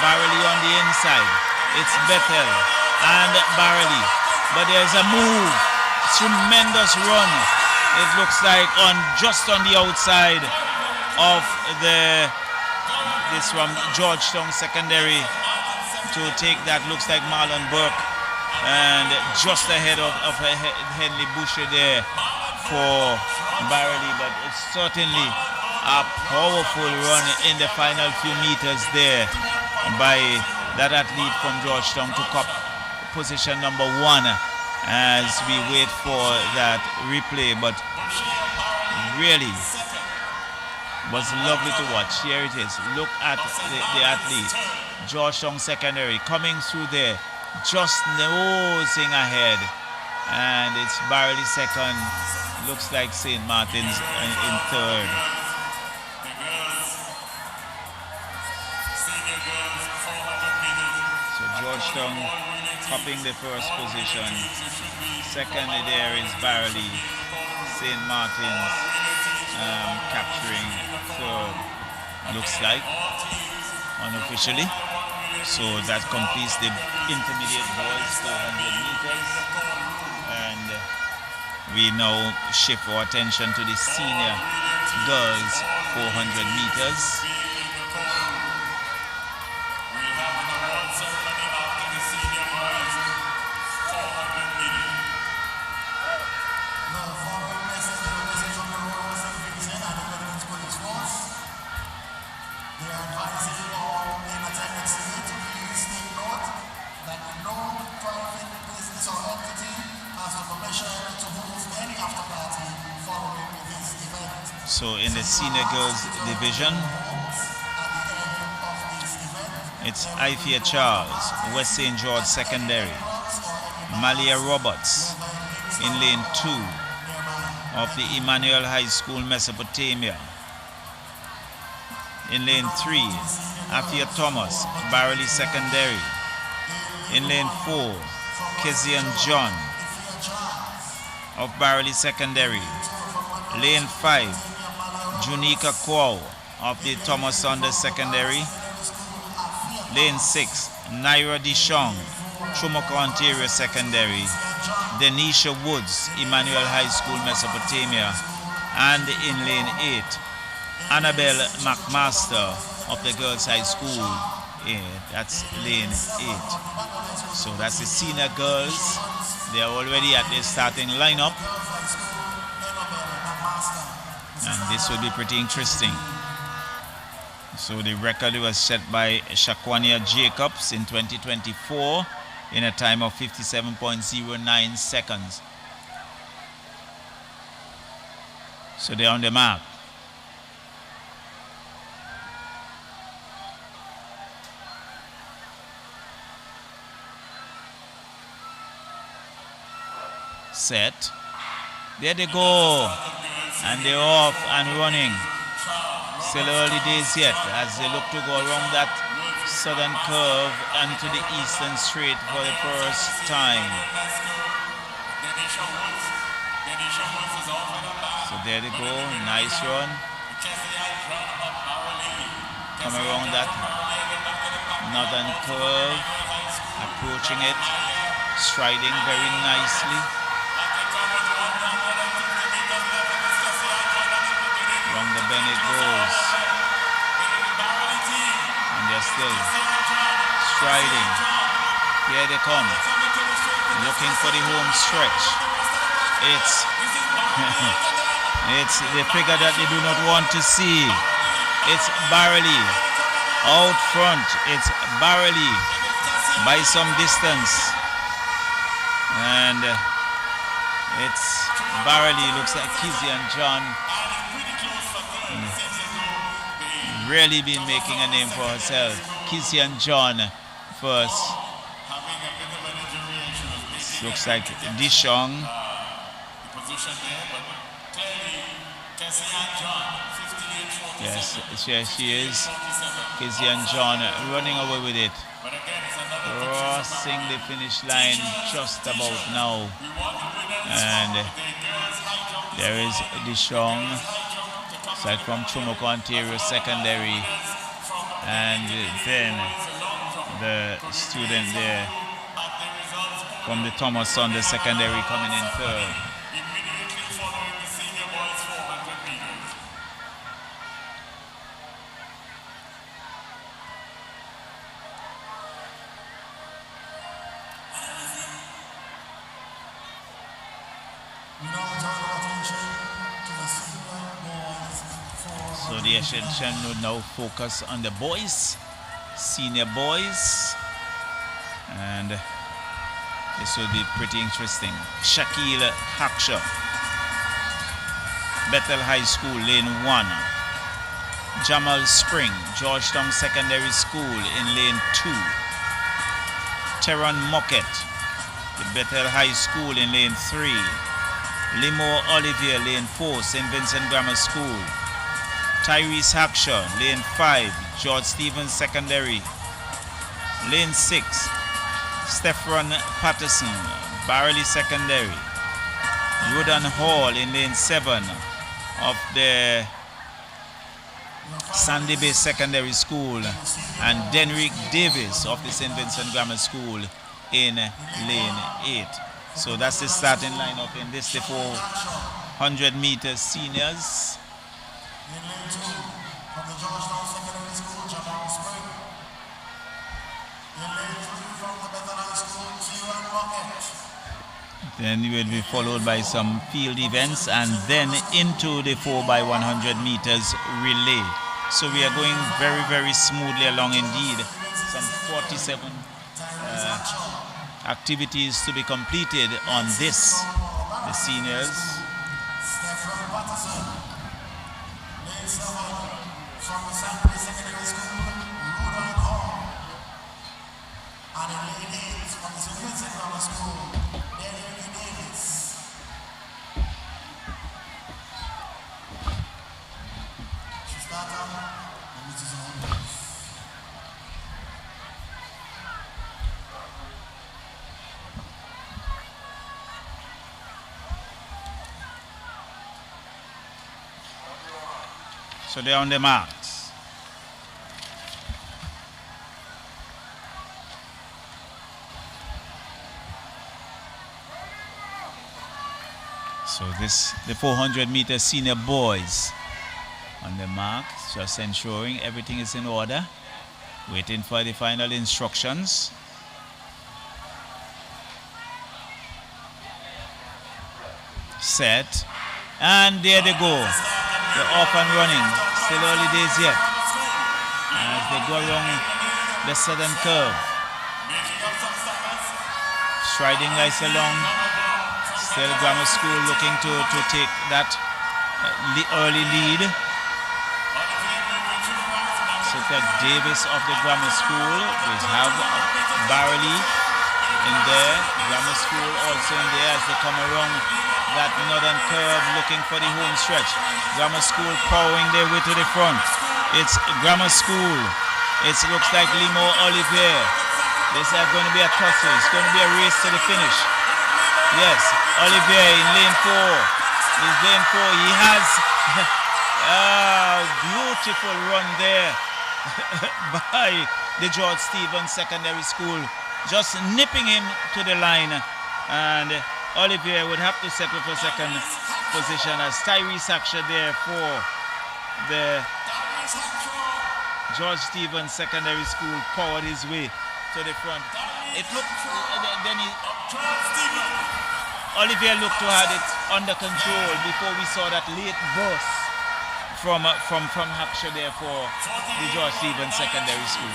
Barley on the inside. It's Bethel and Barley, but there's a move, tremendous run. It looks like just on the outside of this from Georgetown Secondary to take that. Looks like Marlon Burke, and just ahead of Henley Boucher there for Barley, but it's certainly a powerful run in the final few meters there by that athlete from Georgetown to cop position number 1 as we wait for that replay. But really was lovely to watch. Here it is. Look at the athlete. Georgetown Secondary coming through there, just nosing ahead. And it's Barley second. Looks like St. Martin's in third. So Georgetown topping the first position. Second there is Barley. St. Martin's capturing third, looks like, unofficially. So that completes the intermediate boys 400 meters. And we now shift our attention to the senior girls 400 meters. So in the senior girls division, it's Ifia Charles, West St. George Secondary, Malia Roberts in lane 2 of the Emmanuel High School, Mesopotamia. In lane 3, Afia Thomas, Barley Secondary. In lane 4, Kezian John of Barley Secondary. Lane 5, Junika Kwao of the Thomas Saunders Secondary. Lane 6, Naira Dishong, Chumoko Ontario Secondary. Denisha Woods, Emmanuel High School, Mesopotamia. And in lane 8, Annabelle McMaster of the Girls High School. That's lane 8. So that's the senior girls. They are already at the starting lineup. And this will be pretty interesting. So the record was set by Shaquania Jacobs in 2024 in a time of 57.09 seconds. So they're on the mark. Set. There they go. And they're off and running. Still early days yet as they look to go around that southern curve and to the eastern straight for the first time. So there they go. Nice run. come around that northern curve, approaching it, striding very nicely. Along the bend it goes. And they're still striding. Here they come. Looking for the home stretch. It's it's the figure that they do not want to see. It's Barely out front. It's Barely by some distance. And it's Barely. Looks like Kizzy and John really been making a name for herself. Kizzy and John first. Looks like Dishong. Yes, here she is. Kizzy and John running away with it. Crossing the finish line just about now. And there is Dishong. It's like from Chumoko, Ontario Secondary. And then the student there from the Thomas Saunders Secondary coming in third. So the attention would now focus on the boys, senior boys, and this will be pretty interesting. Shaquille Haksha, Bethel High School, lane 1. Jamal Spring, Georgetown Secondary School in lane 2. Teron Mockett, the Bethel High School in lane 3. Limo Olivier, lane 4, St. Vincent Grammar School. Tyrese Hakshaw, lane 5, George Stevens Secondary. Lane 6, Stephron Patterson, Barley Secondary. Rodan Hall in lane 7 of the Sandy Bay Secondary School. And Denrick Davis of the St. Vincent Grammar School in lane 8. So that's the starting lineup in this, the 400 meter seniors. In lane 2, from the Georgetown Secondary School, Jamal Spring. In lane 3, from the Bethel High School, Kieran Rocket. Then you will be followed by some field events and then into the 4x100 meters relay. So we are going very, very smoothly along indeed. Some 47 activities to be completed on this, the seniors. Stephron Patterson. Lane 7, from the Sandy Bay Secondary School, Rodan Hall. And in lane 8, from the St. Vincent Grammar School, Denrick Davis. She starts out, and this is all. So they're on the marks. So this, the 400 meter senior boys on the marks, just ensuring everything is in order. Waiting for the final instructions. Set. And there they go. They're off and running. Still early days yet. As they go along the southern curve. Striding nice along. Still Grammar School looking to take that early lead. Sita Davis of the Grammar School. We have Barley in there. Grammar School also in there as they come around that northern curve looking for the home stretch. Grammar School powering their way to the front. It's Grammar School. It looks like Limo Olivier. This is going to be a tussle. It's going to be a race to the finish. Yes, Olivier in lane 4. He's lane 4. He has a beautiful run there by the George Stevens Secondary School, just nipping him to the line, and Olivier would have to settle for second position as Tyrese Hackshaw there for the George Stevens Secondary School powered his way to the front. It looked, Olivier looked to have it under control before we saw that late burst from Hackshaw there for the George Stevens Secondary School.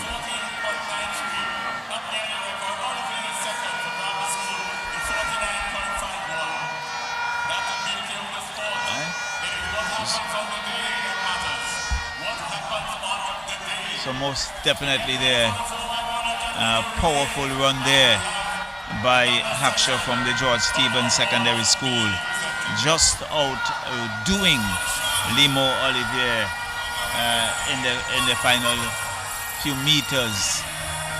So most definitely there, powerful run there by Hackshaw from the George Stevens Secondary School, just outdoing Limo Olivier in the final few meters,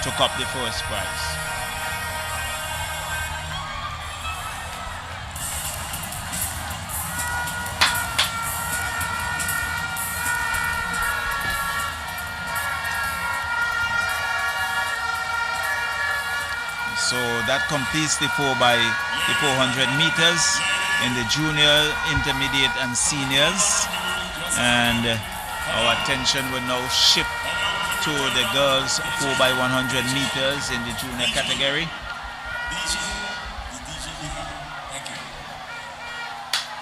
took up the first prize. So that completes the 400 meters in the junior, intermediate, and seniors. And our attention will now shift to the girls 4x100 meters in the junior category. Thank you.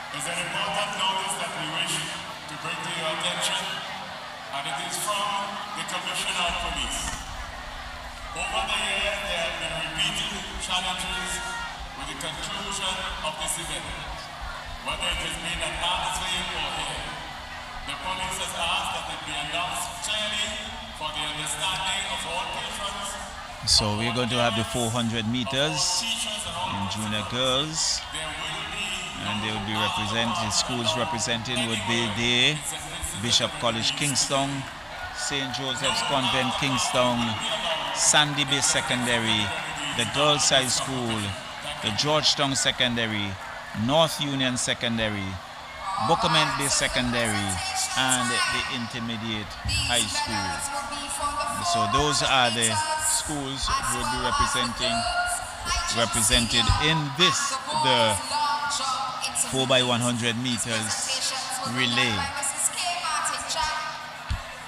There's an important notice that we wish to bring to your attention, and it is from the Commissioner of Police. Over the years, there have been repeated challenges with the conclusion of this event, whether it has been at Hartsville or here. The police has asked that it be announced clearly for the understanding of all patrons. So we're going to have the 400 meters in junior girls, and they will be represented, schools representing would be the Bishop College Kingston, St. Joseph's Convent Kingston, Sandy Bay Secondary, the Girls High School, the Georgetown Secondary, North Union Secondary, Bookament Bay Secondary, and the Intermediate High School. So those are the schools who will be represented in this, the 4x100 meters relay.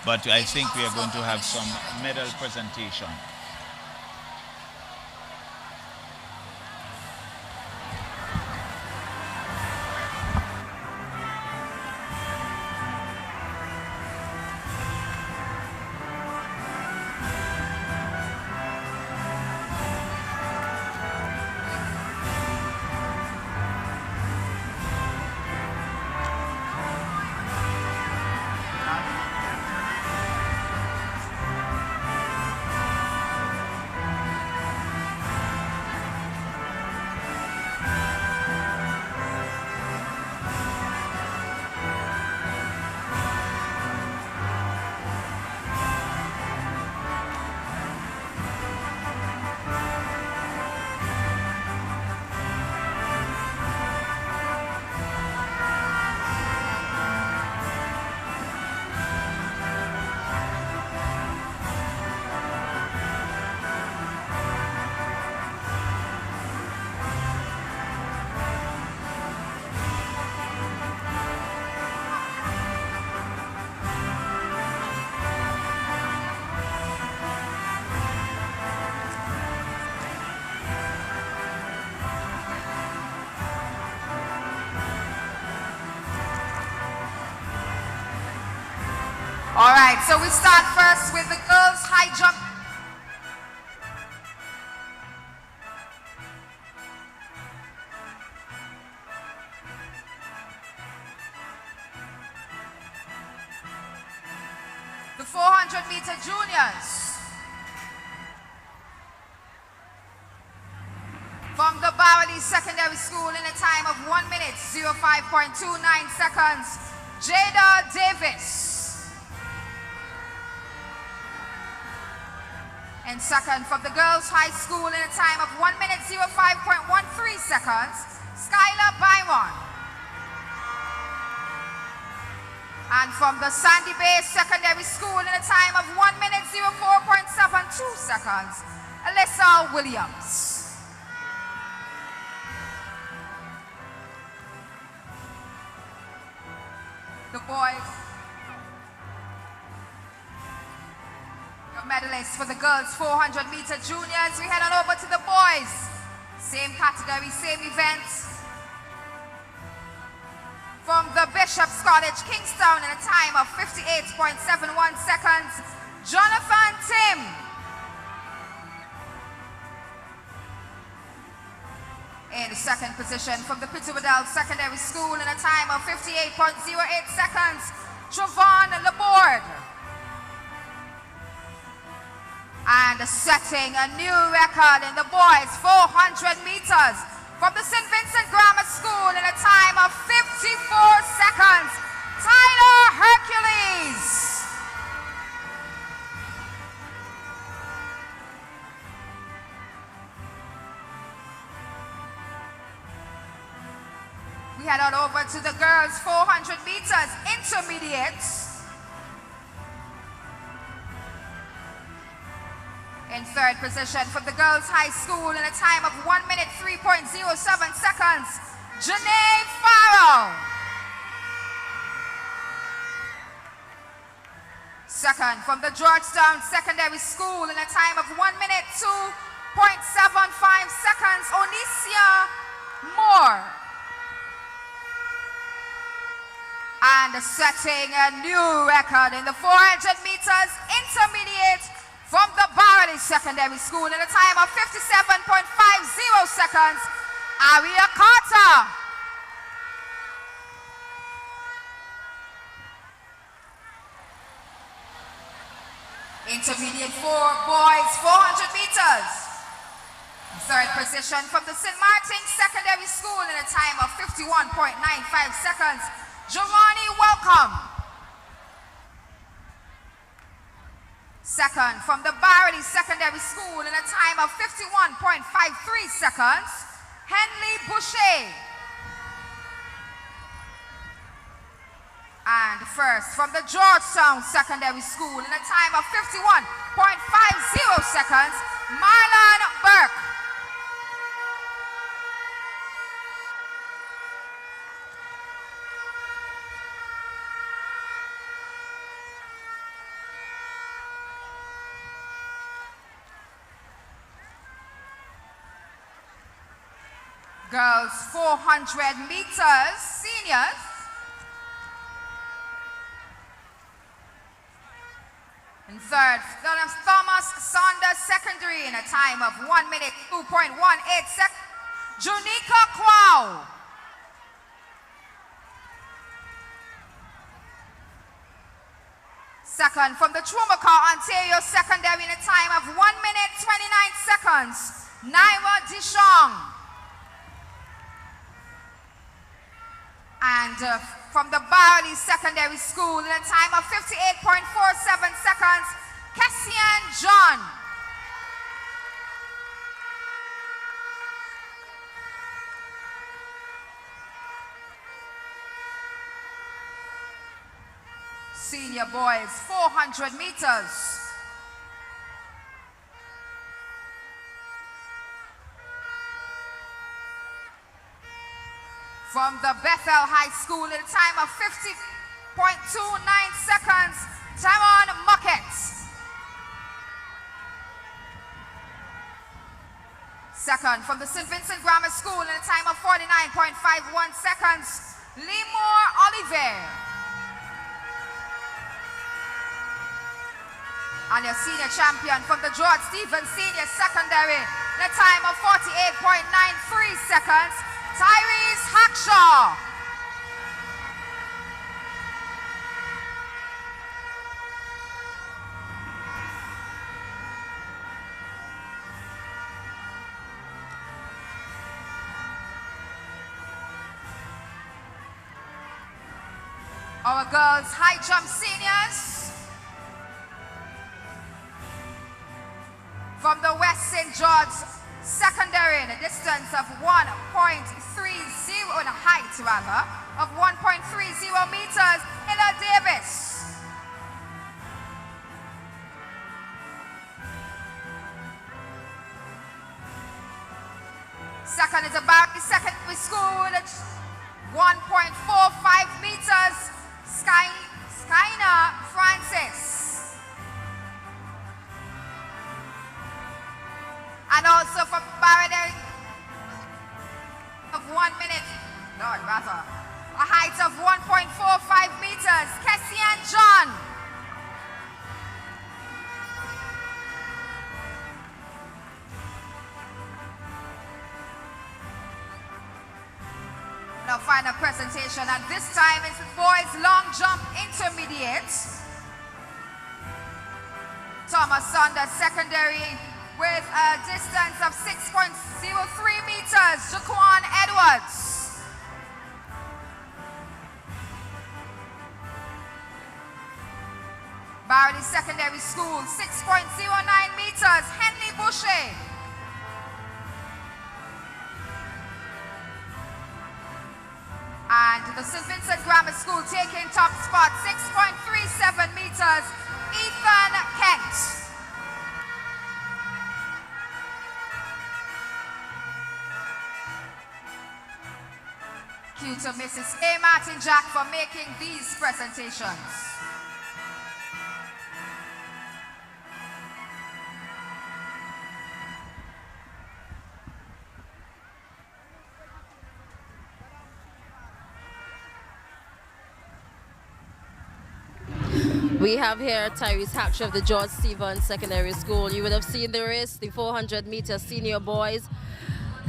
But I think we are going to have some medal presentation. All right, so we start first with the girls' high jump. The 400-meter juniors. From the Bowerly Secondary School in a time of 1 minute, 05.29 seconds, Jada Davis. And second, from the Girls High School in a time of 1 minute, 05.13 seconds, Skylar Byron. And from the Sandy Bay Secondary School in a time of 1 minute 04.72 seconds, Alyssa Williams. The boys, the medalists for the girls 400-meter juniors. We head on over to the boys. Same category, same event. From the Bishop's College, Kingstown, in a time of 58.71 seconds, Jonathan Tim. In the second position from the Pittsburgh Secondary School in a time of 58.08 seconds, Travon Laborde. And setting a new record in the boys 400 meters from the St. Vincent Grammar School in a time of 54 seconds, Tyler Hercules. We head on over to the girls 400 meters intermediates. In third position from the girls high school in a time of 1 minute 3.07 seconds, Janae Farrell. Second from the Georgetown Secondary School in a time of 1 minute 2.75 seconds, Onicia Moore. And setting a new record in the 400 meters intermediate from the Barley Secondary School in a time of 57.50 seconds, Aria Carter. Intermediate for boys 400 meters. Third position from the St. Martin's Secondary School in a time of 51.95 seconds, Giovanni Welcome. Second from the Barley Secondary School in a time of 51.53 seconds, Henley Boucher. And first from the Georgetown Secondary School in a time of 51.50 seconds, Marlon Burke. Girls 400 meters, seniors. In third, Thomas Saunders Secondary in a time of 1 minute 2.18 seconds, Junika Kwao. Second from the Trumacar Ontario Secondary in a time of 1 minute 29 seconds, Naira Dishong. And from the Barley Secondary School in a time of 58.47 seconds, Cassian John. Senior boys, 400 meters. From the Bethel High School in a time of 50.29 seconds, Taron Muckett. Second, from the St. Vincent Grammar School in a time of 49.51 seconds, Limor Oliver. And your senior champion from the George Stevens Senior Secondary in a time of 48.93 seconds, Tyrese Hackshaw. Our girls high jump seniors from the West St. George Secondary in a distance of 1.30 in a height rather of 1.30 0 meters, Hilla Davis. Second is a Barry Secondary School, 1.45 meters, Skyna Francis. And also for Barry of 1 minute, Lord, rather, a height of 1.45 meters, Kessian John. Now final presentation, and this time it's the boys long jump intermediate. Thomas Saunders Secondary with a distance of 6.03 meters, Jaquan Edwards. Barley Secondary School, 6.09 meters, Henley Boucher. And the St. Vincent Grammar School taking top spot, 6.37 meters, Ethan Kent. Cue to Mrs. A. Martin Jack for making these presentations. We have here Tyrese Hatcher of the George Stevens Secondary School. You would have seen the race, the 400-meter senior boys.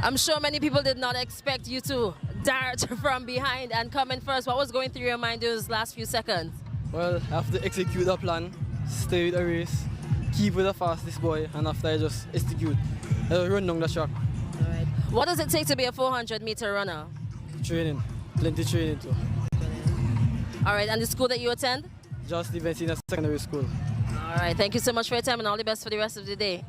I'm sure many people did not expect you to dart from behind and come in first. What was going through your mind those last few seconds? Well, I have to execute the plan, stay with the race, keep with the fastest boy, and after I just execute, I run down the track. All right. What does it take to be a 400-meter runner? Training, plenty training too. All right, and the school that you attend? George Stevens Secondary School. All right, thank you so much for your time and all the best for the rest of the day.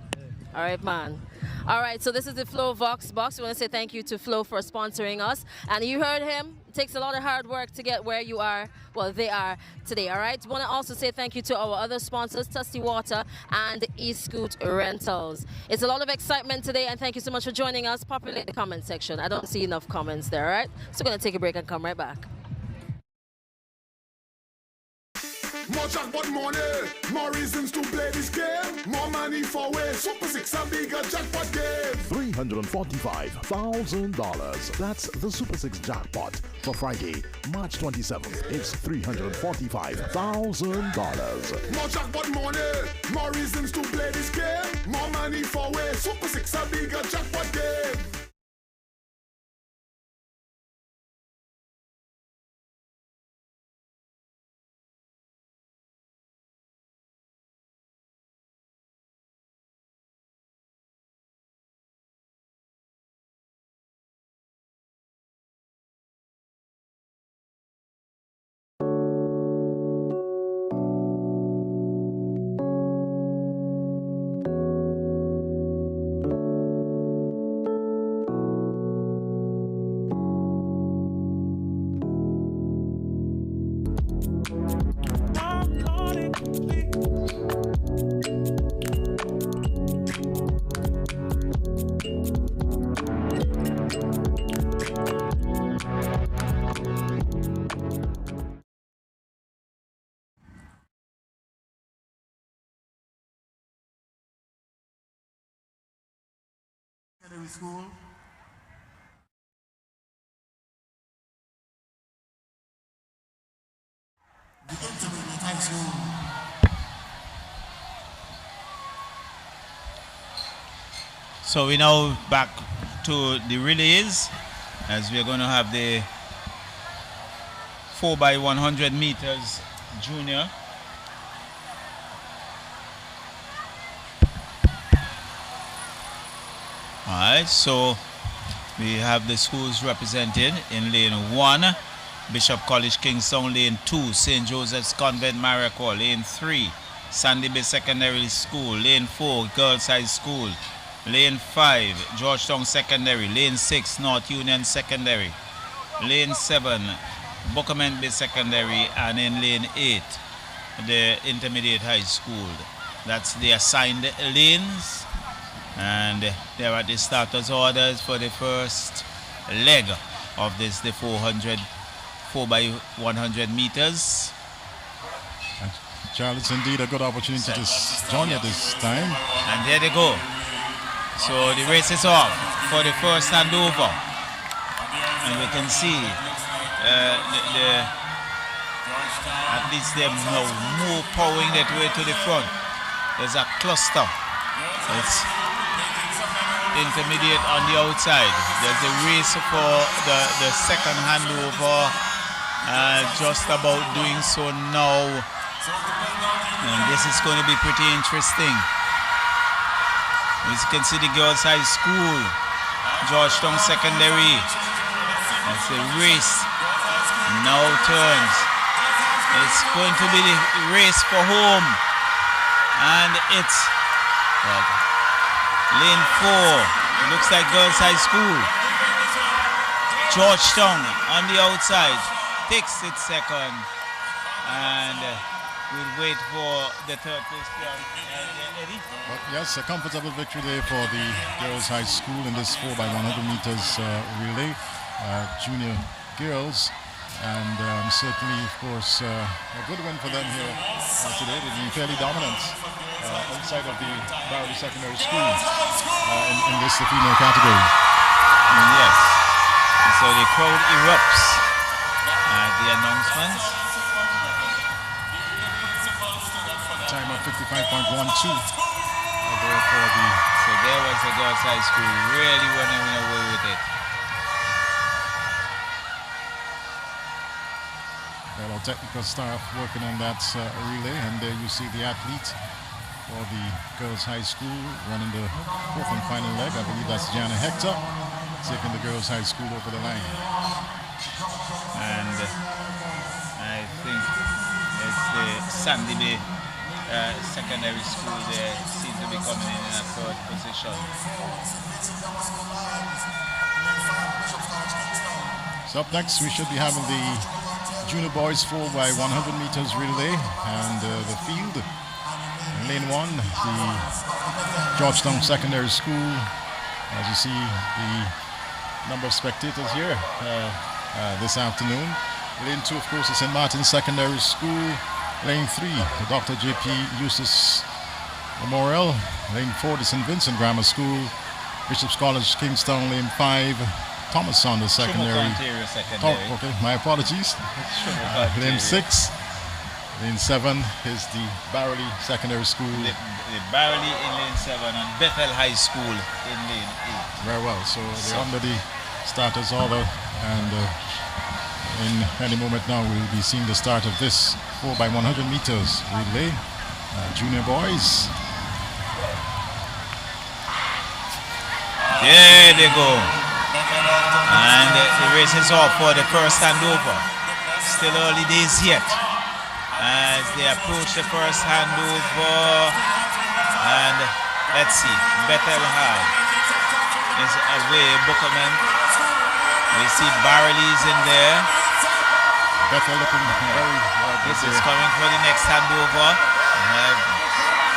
All right, man. All right, so this is the Flow Vox Box. We want to say thank you to Flow for sponsoring us. And you heard him. It takes a lot of hard work to get where you are, well, they are today, all right? Want to also say thank you to our other sponsors, Tusty Water and eScoot Rentals. It's a lot of excitement today, and thank you so much for joining us. Populate the comment section. I don't see enough comments there, all right? So we're going to take a break and come right back. More jackpot money, more reasons to play this game. More money for way. Super 6 a bigger jackpot game. $345,000. That's the Super 6 jackpot for Friday, March 27th. It's $345,000. More jackpot money, more reasons to play this game. More money for way. Super 6 a bigger jackpot game. School. The intermediate high school. So we now back to the relays, as we're going to have the 4x100 meters junior. Alright, so we have the schools represented in lane 1, Bishop College Kingstown, lane 2, St. Joseph's Convent Maricourt, lane 3, Sandy Bay Secondary School, lane 4, Girls High School, lane 5, Georgetown Secondary, lane 6, North Union Secondary, lane 7, Bookament Bay Secondary, and in lane 8, the Intermediate High School. That's the assigned lanes, and they're at the starters orders for the first leg of this, the 4x100 meters. Charles, it's indeed a good opportunity to join at this time. And there they go. So the race is off for the first handover. And we can see at least they're now more powering that way to the front. There's a cluster. It's Intermediate on the outside. There's a race for the second handover. Just about doing so now. And this is going to be pretty interesting. As you can see, the Girls High School, Georgetown Secondary. That's the race. Now turns. It's going to be the race for home. And it's lane 4. It looks like Girls High School. Georgetown on the outside takes its second. And we'll wait for the third place player. But yes, a comfortable victory there for the Girls High School in this 4x100 meters relay, junior girls. And certainly, of course, a good win for them here today. They've been fairly dominant inside of the Barry Secondary School in this female category. Yes. And so the crowd erupts at the announcement. Time of 55.12. So there was the Girls High School really running away with it. Well, our technical staff working on that relay, and there you see the athlete for the Girls High School running the fourth and final leg. I believe that's Jana Hector taking the Girls High School over the line. And I think it's the Sandy Bay Secondary School there seem to be coming in a third position. So up next we should be having the Junior Boys 4x100 meters relay, and the field in lane 1, the Georgetown Secondary School. As you see, the number of spectators here this afternoon. Lane 2, of course, is St. Martin's Secondary School. Lane 3, the Dr. J.P. Eustace Memorial. Lane 4, the St. Vincent Grammar School. Bishop's College, Kingstown. Lane 5, Thomas Saunders Secondary. Okay, my apologies. Lane 6. Lane 7 is the Barley Secondary School. The Barley in lane 7 and Bethel High School in lane 8. Very well. So they're under the starters order, and in any moment now we'll be seeing the start of this 4x100 meters relay. Junior boys. There they go. And the race is off for the first handover. Still early days yet as they approach the first handover. And let's see, Bethel High is away. Bookman. We see Barley's in there. Bethel looking very This is coming for the next handover.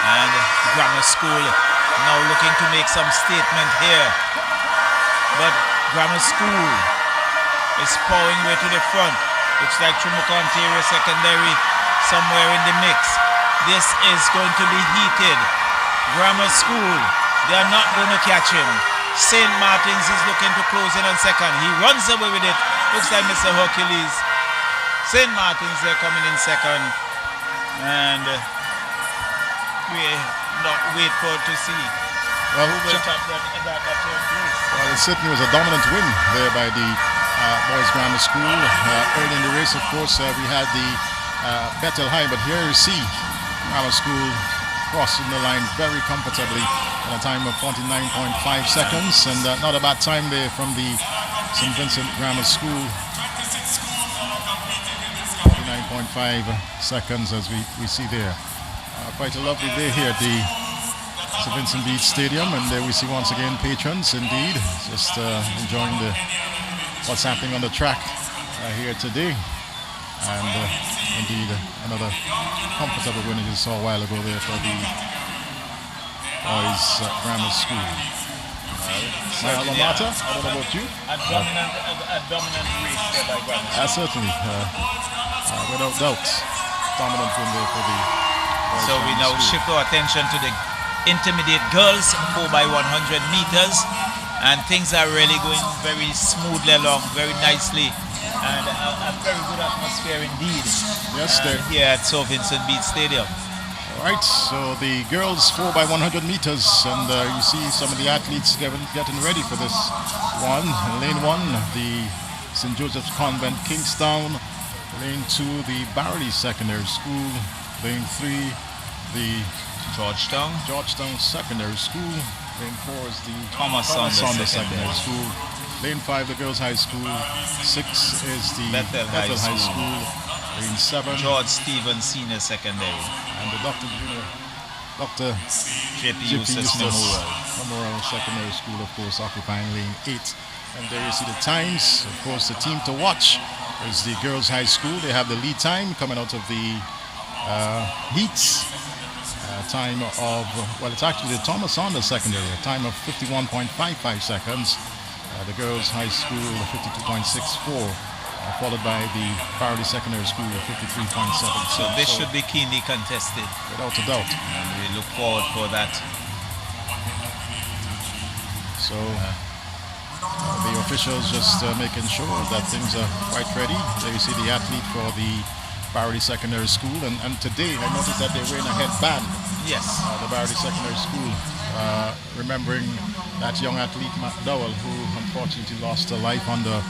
And Grammar School now looking to make some statement here. But Grammar School is powering way to the front. Looks like Chumuka Ontario Secondary somewhere in the mix. This is going to be heated. Grammar School, they are not going to catch him. St. Martin's is looking to close in on second. He runs away with it. Looks like Mr. Hercules. St. Martin's, they're coming in second. And we not wait for to see who will top that third place. Well, it certainly was a dominant win there by the Boys Grammar School. Early in the race, of course, we had the Bethel High, but here you see Grammar School crossing the line very comfortably in a time of 49.5 seconds, and not a bad time there from the St. Vincent Grammar School. 49.5 seconds as we see there. Quite a lovely day here at the St. Vincent Beach Stadium, and there we see once again patrons indeed just enjoying what's happening on the track here today. And indeed, another comfortable win you saw a while ago there for the boys grammar school. Maya Lamata, I don't know about you. A dominant race there by grammar school. Certainly, without doubt, dominant win there for the boys. So we now shift our attention to the intermediate girls 4x100 meters, and things are really going very smoothly along, very nicely. And a very good atmosphere indeed. Yes, here at Sir Vincent Beach Stadium. All right, so the girls 4x100 meters, and you see some of the athletes getting ready for this one. Lane 1, the St. Joseph's Convent, Kingstown. Lane 2, the Barley Secondary School. Lane 3, the Georgetown Secondary School. Lane 4 is the Thomas Saunders Secondary School. Lane 5, the Girls High School. 6 is the Bethel High School. Lane 7, George Stevens Senior Secondary. And the Dr. J.P. Eustace Memorial Secondary School, of course, occupying lane 8. And there you see the times. Of course, the team to watch is the Girls High School. They have the lead time coming out of the heats. Time of, well, it's actually the Thomas Saunders Secondary, a time of 51.55 seconds. The Girls High School, 52.64, followed by the Barley Secondary School, 53.7. So this should be keenly contested. Without a doubt. And we look forward for that. So the officials just making sure that things are quite ready. There you see the athlete for the Barley Secondary School, and today I noticed that they're wearing a headband. Yes. The Barley Secondary School, remembering that young athlete Matt Dowell, who unfortunately lost her life under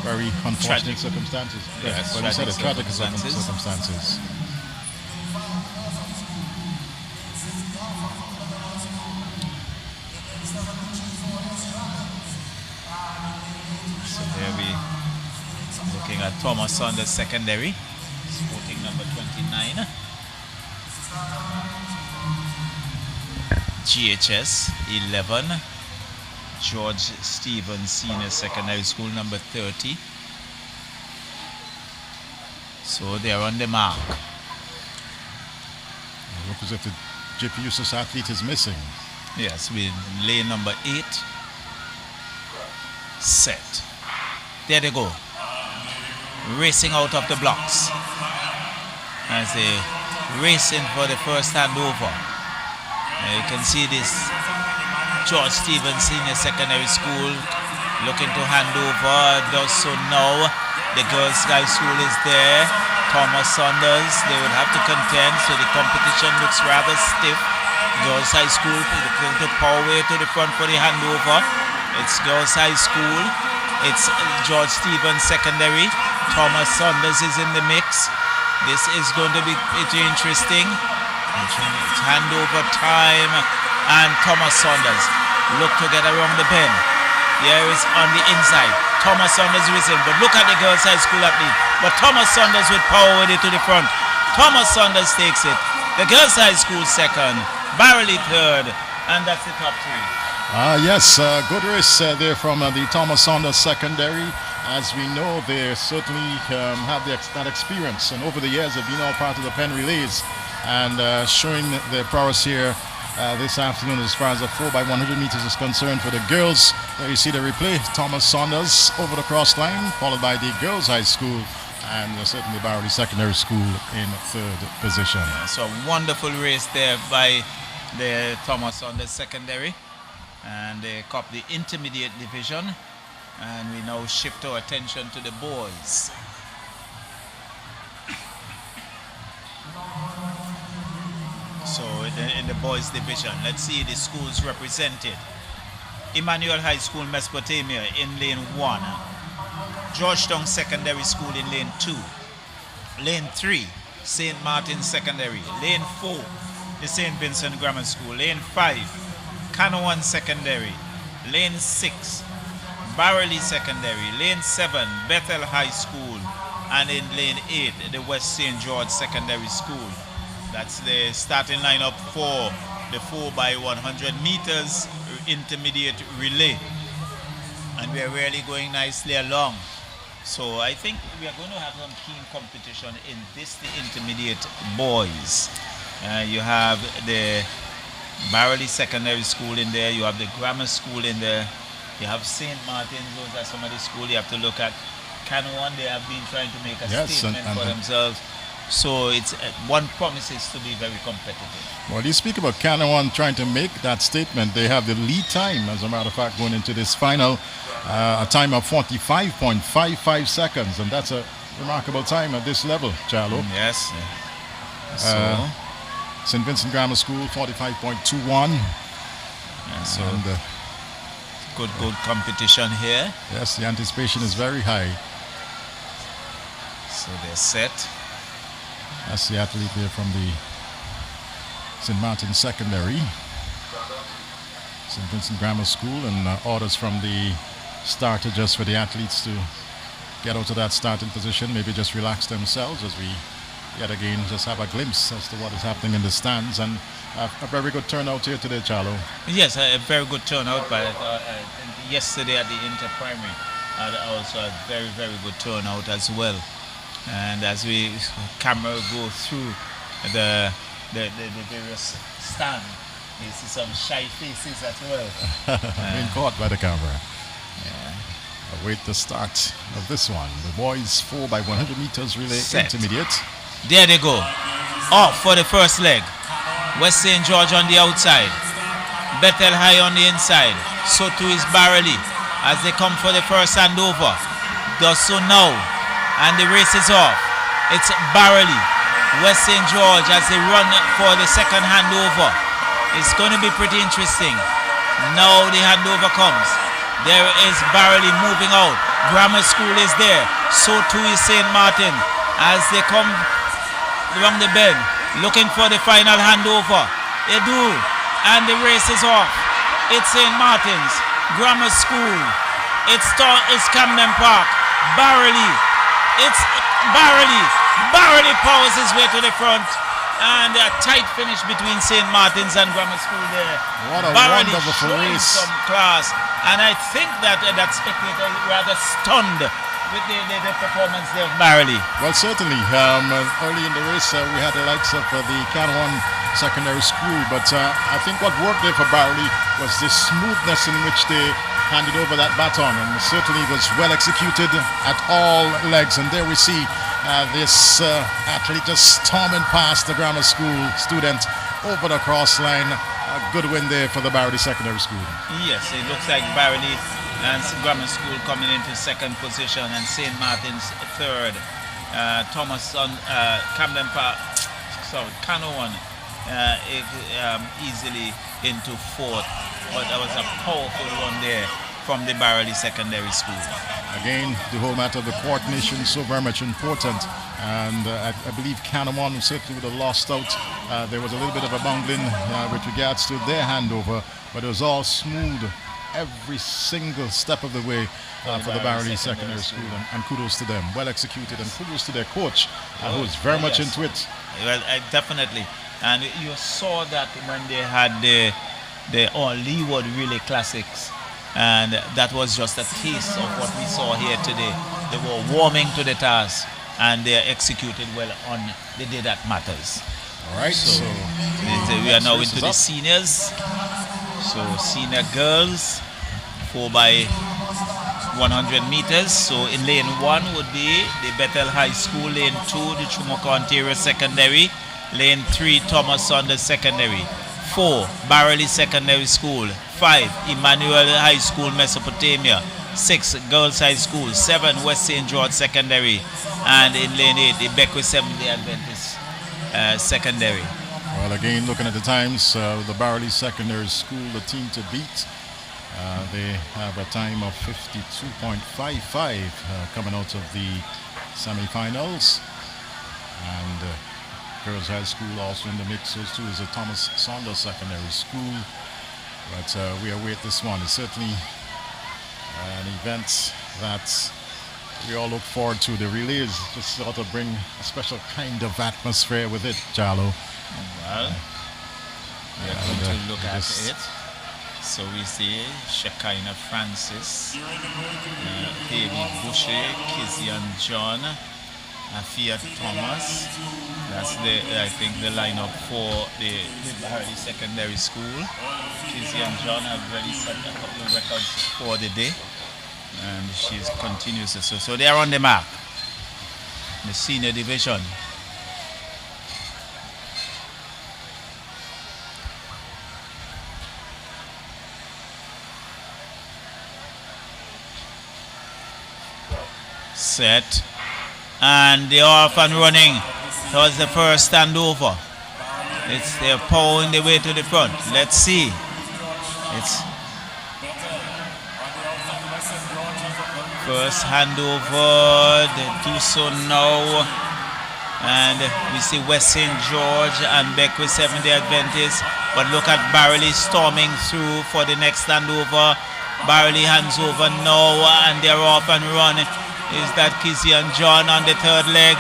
very unfortunate circumstances. Yes, but he said tragic circumstances. So there we looking at Thomas Saunders Secondary, sporting number 29. GHS 11, George Stevens Senior Secondary School number 30. So they are on the mark. It looks as if the JP Eustace athlete is missing. Yes, with lane number 8. Set. There they go. Racing out of the blocks. As they racing for the first handover. You can see this George Stevens Senior Secondary School looking to hand over. Does so now. The Girls High School is there. Thomas Saunders, they would have to contend, so the competition looks rather stiff. Girls High School looking to power way to the front for the handover. It's Girls High School. It's George Stevens Secondary. Thomas Saunders is in the mix. This is going to be pretty interesting. It's handover time, and Thomas Saunders look to get around the bend. Here is on the inside. Thomas Saunders racing, but look at the Girls High School athlete. But Thomas Saunders with power with it to the front. Thomas Saunders takes it. The Girls High School second, Barley third, and that's the top three. Yes, good race there from the Thomas Saunders Secondary. As we know, they certainly have that experience, and over the years they've been all part of the Penn Relays, and showing their prowess here this afternoon as far as the 4x100 meters is concerned for the girls. There you see the replay. Thomas Saunders over the cross line, followed by the Girls High School, and certainly Barley Secondary School in third position. Yeah, so a wonderful race there by the Thomas Saunders Secondary, and they cop the intermediate division, and we now shift our attention to the boys. So in the boys division, let's see the schools represented. Emmanuel High School, Mesopotamia in lane 1. Georgetown Secondary School in lane 2. Lane 3, St. Martin Secondary. Lane 4, the St. Vincent Grammar School. Lane 5, Canoan Secondary. Lane 6, Barley Secondary. Lane 7, Bethel High School. And in lane 8, the West St. George Secondary School. That's the starting lineup for the 4x100 meters intermediate relay. And we're really going nicely along. So I think we are going to have some keen competition in this, the intermediate boys. You have the Barley Secondary School in there, you have the Grammar School in there, you have St. Martin's, those are some of the schools you have to look at. Canawan, they have been trying to make a statement for themselves. So it's one promises to be very competitive. Well, you speak about Canawan trying to make that statement. They have the lead time, as a matter of fact, going into this final, a time of 45.55 seconds, and that's a remarkable time at this level, Charlo. Yes. St. Vincent Grammar School, 45.21. So and, good competition here. Yes, the anticipation is very high. So they're set. That's the athlete there from the St. Martin Secondary. St. Vincent Grammar School, and orders from the starter just for the athletes to get out of that starting position, maybe just relax themselves as we yet again just have a glimpse as to what is happening in the stands. And a very good turnout here today, Charlo. Yes, a very good turnout, but yesterday at the inter-primary also a very, very good turnout as well. And as we camera go through the various stands, you see some shy faces as well. Being caught by the camera. Await the start of this one. The boys 4x100 meters relay intermediate. There they go. Off for the first leg. West St. George on the outside. Bethel High on the inside. So too is Barley as they come for the first handover. Does so now. And the race is off. It's Barley. West St. George as they run for the second handover. It's going to be pretty interesting. Now the handover comes. There is Barley moving out. Grammar School is there. So too is St. Martin as they come around the bend looking for the final handover. They do. And the race is off. It's St. Martin's. Grammar School. It's Camden Park. Barley. It's Barley. Barley powers his way to the front. And a tight finish between St. Martin's and Grammar School there. What a Barley wonderful race. some class. And I think that spectator is rather stunned with the performance there of Barley. Well, certainly. Early in the race, we had the likes of the Canawan Secondary School. But I think what worked there for Barley was the smoothness in which they handed over that baton, and certainly was well executed at all legs. And there we see this athlete just storming past the Grammar School student over the cross line. A good win there for the Barley Secondary School. Yes, it looks like Barley and Grammar School coming into second position, and St. Martin's third. Thomas on Camden Park, Canawan easily into fourth. But that was a powerful run there from the Barley Secondary School. Again, the whole matter of the coordination is so very much important. And I believe Canawan certainly would have lost out. There was a little bit of a bungling with regards to their handover, but it was all smooth every single step of the way for the Barley Secondary School. And kudos to them. Well executed, and kudos to their coach, who was very much into it. Well, definitely. And you saw that when they had the Leeward Relay Classics, and that was just a taste of what we saw here today. They were warming to the task, and they executed well on the day that matters. All right, so we are now into the seniors. So senior girls, 4x100 meters. So in lane 1 would be the Bethel High School, lane 2 the Chumoko Ontario Secondary, lane 3 Thomas Saunders Secondary, 4 Barley Secondary School, 5 Emmanuel High School Mesopotamia, 6 Girls High School, 7 West St. George Secondary, and in lane 8 the Beckwith Seventh-day Adventist Secondary. Well, again, looking at the times, the Barley Secondary School, the team to beat, they have a time of 52.55 coming out of the semifinals. And Girls High School also in the mix. Those two is a Thomas Saunders Secondary School. But we await this one. It's certainly an event that we all look forward to. The relays just sort of bring a special kind of atmosphere with it, Charlo. Well, we are going to look at it. So we see Shekinah Francis, David Boucher, Kizian John, Fiat Thomas. That's I think the lineup for the Barley Secondary School. Kizian John has already set a couple of records for the day, and she continues to so they are on the mark. The senior division. Set, and they're off and running towards the first standover. They're pulling their way to the front. Let's see. It's first handover. They do so now, and we see West St. George and Beckwith 70 Adventist. But look at Barley storming through for the next standover. Barley hands over now, and they're off and running. Is that Kizian John on the third leg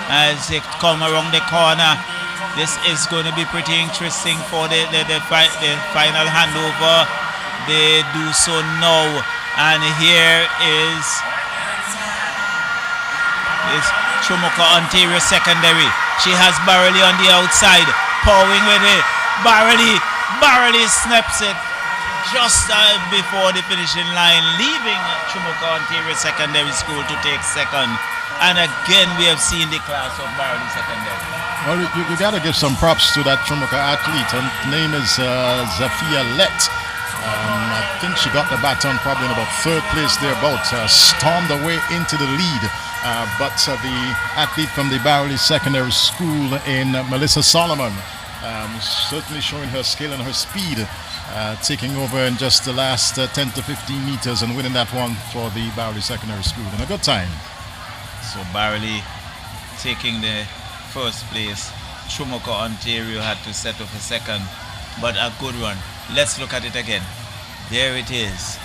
as they come around the corner. This is going to be pretty interesting for the final handover. They do so now, and here is Chumuka Ontario Secondary. She has Barley on the outside, powering with it. Barley snaps it just before the finishing line, leaving Chumuka Ontario Secondary School to take second. And again, we have seen the class of Barley Secondary. Well, you got to give some props to that Chumuka athlete. Her name is Zafia Let. I think she got the baton probably in about third place thereabouts. Stormed away into the lead. But the athlete from the Barley Secondary School in Melissa Solomon certainly showing her skill and her speed. Taking over in just the last 10 to 15 meters and winning that one for the Barley Secondary School in a good time. So Barley taking the first place. Chumuka Ontario had to settle for second, but a good run. Let's look at it again. There it is.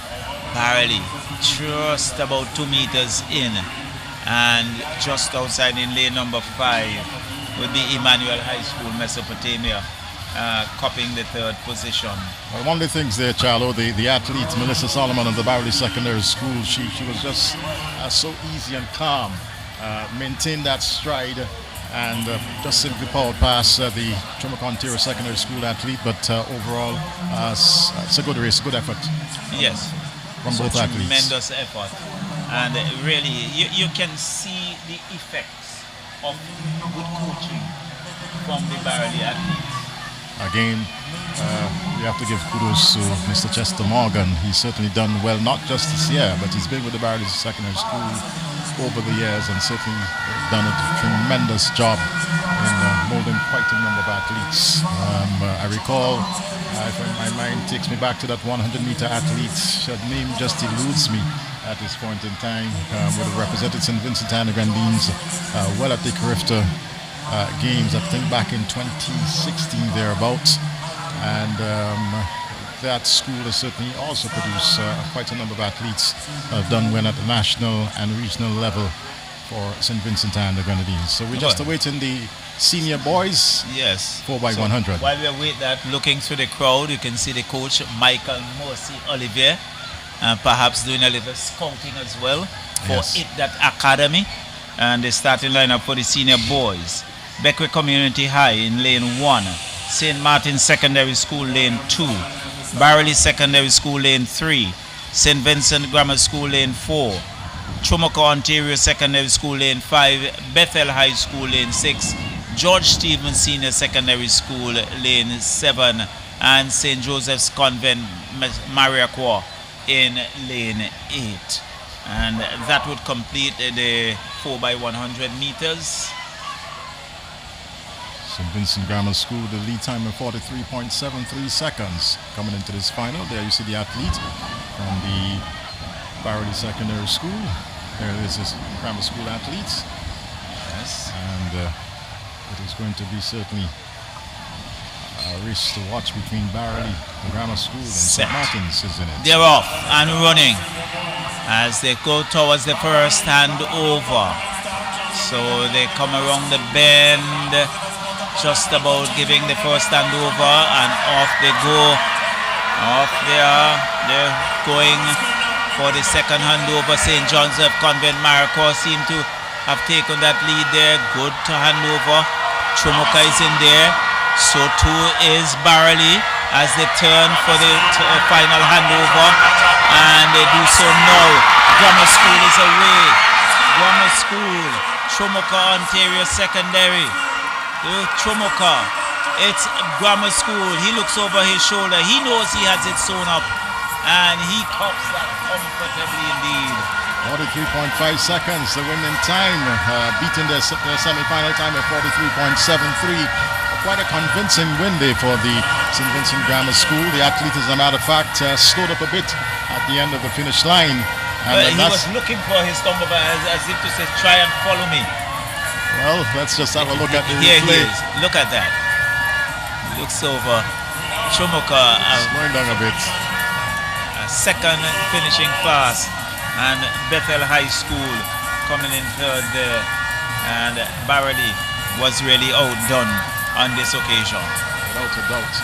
Barley just about 2 meters in, and just outside in lane number 5 would be Emmanuel High School, Mesopotamia. Copying the third position. Well, one of the things there, Charlo, the athlete Melissa Solomon of the Barley Secondary School, she was just so easy and calm, maintained that stride, and just simply powered past the Chumuka Ontario Secondary School athlete. But overall, it's a good race, good effort. Yes, from both athletes. Tremendous effort, and really, you can see the effects of good coaching from the Barley athletes. Again, we have to give kudos to Mr. Chester Morgan. He's certainly done well, not just this year, but he's been with the Barley Secondary School over the years and certainly done a tremendous job in molding quite a number of athletes. I recall, if my mind takes me back to that 100-meter athlete, her name just eludes me at this point in time, would have represented St. Vincent and the Grenadines well at the Carifta games, I think back in 2016 thereabouts, and that school has certainly also produced quite a number of athletes have done well at the national and regional level for St. Vincent and the Grenadines. So we're just awaiting the senior boys. Yes. 4x100. While we await that, looking through the crowd, you can see the coach Michael Morsi Olivier, perhaps doing a little scouting as well for that academy, and the starting lineup for the senior boys. Beckwith Community High in lane 1, St. Martin Secondary School lane 2, Barley Secondary School lane 3, St. Vincent Grammar School lane 4, Chumuka Ontario Secondary School lane 5, Bethel High School lane 6, George Stevens Senior Secondary School lane 7, and St. Joseph's Convent Mariaqua in lane 8. And that would complete the 4x100 meters. St. Vincent Grammar School, the lead time of 43.73 seconds coming into this final. There you see the athlete from the Barley Secondary School. There it is, this Grammar School athletes. Yes. And it is going to be certainly a race to watch between Barley, the Grammar School, and St. Martin's, isn't it? They're off and running as they go towards the first handover. So they come around the bend, just about giving the first handover, and off they go. Off they're going for the second handover. St. Joseph Convent Maricor seem to have taken that lead there. Good to hand over. Chomoka is in there. So too is Barley as they turn for the final handover. And they do so now. Grammar School is away. Grammar School. Chomoka Ontario Secondary. Chomoka. It's Grammar School. He looks over his shoulder. He knows he has it sewn up. And he cops that comfortably indeed. 43.5 seconds, the winning time, beating their semi-final time at 43.73. Quite a convincing win there for the St. Vincent Grammar School. The athlete, as a matter of fact, slowed up a bit at the end of the finish line. And he was looking for his thumb as if to say, try and follow me. Well, let's just have a look at the Here replay. he is. Look at that. Looks over. Chomoka slowing down a bit. Second finishing fast, and Bethel High School coming in third there, and Barley was really outdone on this occasion. Without a doubt.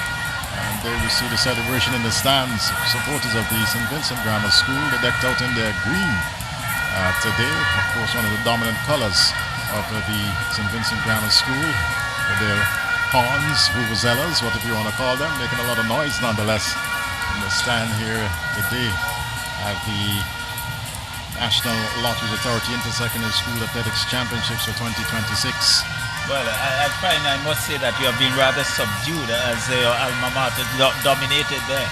And there you see the celebration in the stands. Supporters of the St. Vincent Grammar School, they decked out in their green today. Of course, one of the dominant colors of the St. Vincent Grammar School, with their horns, vuvuzelas, whatever you want to call them, making a lot of noise nonetheless. In the stand here today at the National Lotteries Authority Inter-Secondary School Athletics Championships for 2026. Well, I find I must say that you have been rather subdued as your alma mater dominated there.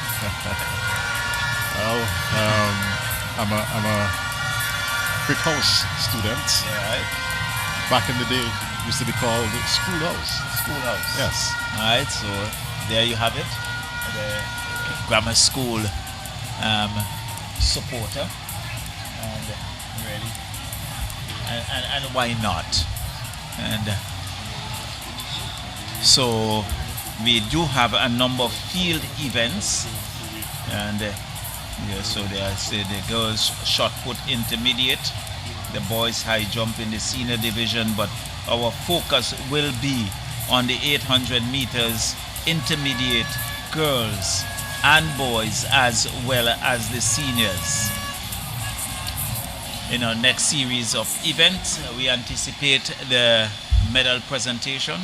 Well, I'm a brick house student. Yeah, right. Back in the day, it used to be called schoolhouse. Schoolhouse. Yes. All right, so there you have it. The Grammar School supporter, and really, and why not? And so we do have a number of field events, and yeah, so there's the girls shot put intermediate, the boys high jump in the senior division, but our focus will be on the 800 meters intermediate girls and boys, as well as the seniors. In our next series of events, we anticipate the medal presentation.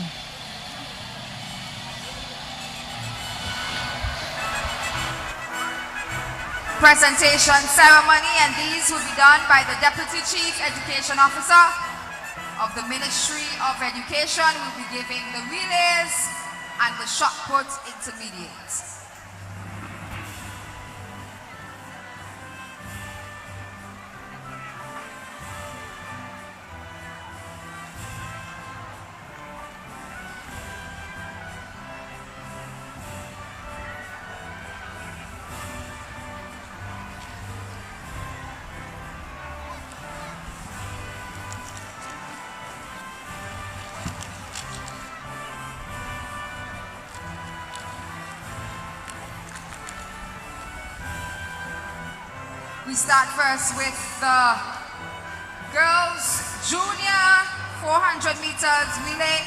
Presentation ceremony, and these will be done by the Deputy Chief Education Officer of the Ministry of Education. Will be giving the relays and the shot put intermediate. We start first with the girls junior 400 meters relay.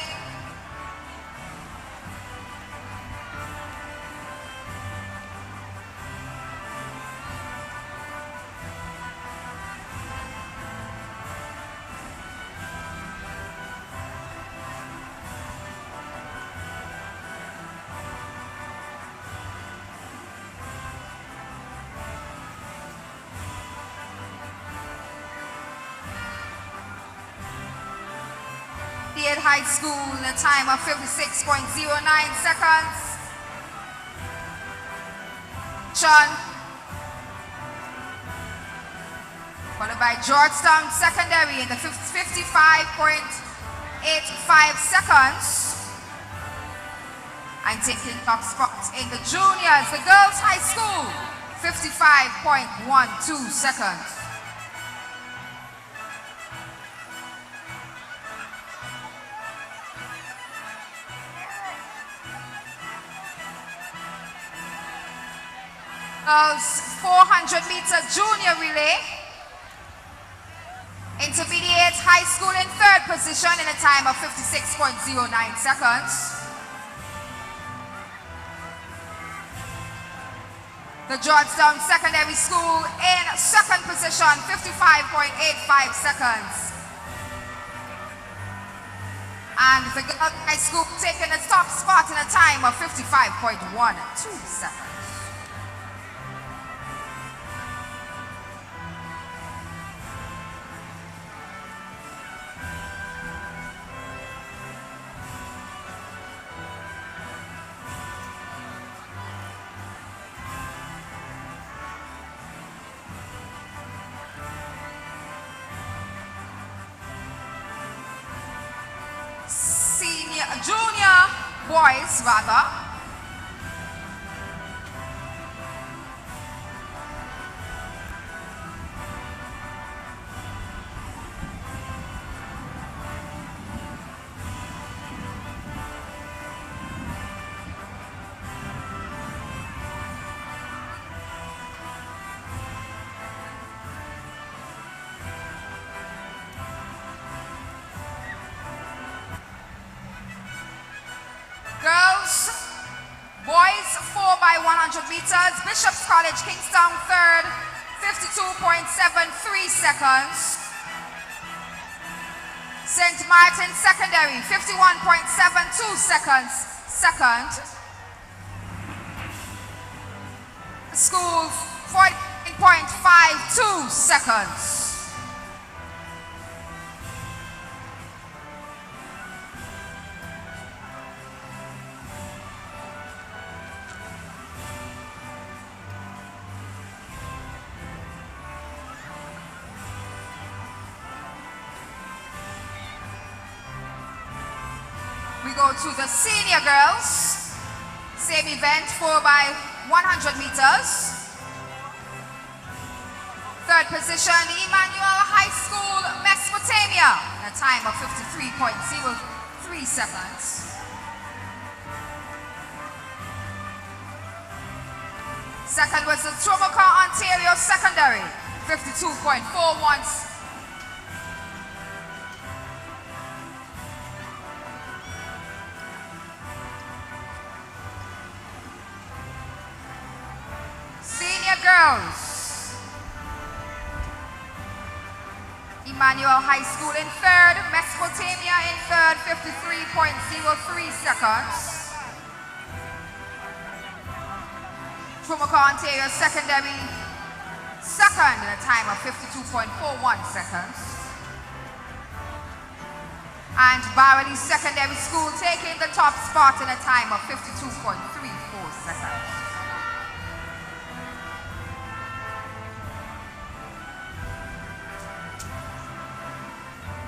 High School in a time of 56.09 seconds. Sean. Followed by Georgetown Secondary in the 55.85 seconds. And taking top spot in the juniors, the girls' high school, 55.12 seconds. Girls 400-meter junior relay. Intermediate high school in third position in a time of 56.09 seconds. The Georgetown Secondary School in second position, 55.85 seconds. And the Girls High School taking the top spot in a time of 55.12 seconds. Junior boys, rather. Boys 4x100 meters, Bishop's College, Kingstown third, 52.73 seconds. St. Martin Secondary, 51.72 seconds, second. School, 14.52 seconds. We go to the senior girls. Same event, 4x100 meters. Third position, Emmanuel High School, Mesopotamia, a time of 53.03 seconds. Second was the Tumaca, Ontario Secondary, 52.41. Girls. Emmanuel High School in third, Mesopotamia in third, 53.03 seconds. Tumaca, Ontario Secondary, second in a time of 52.41 seconds. And Barley Secondary School taking the top spot in a time of 52.34 seconds.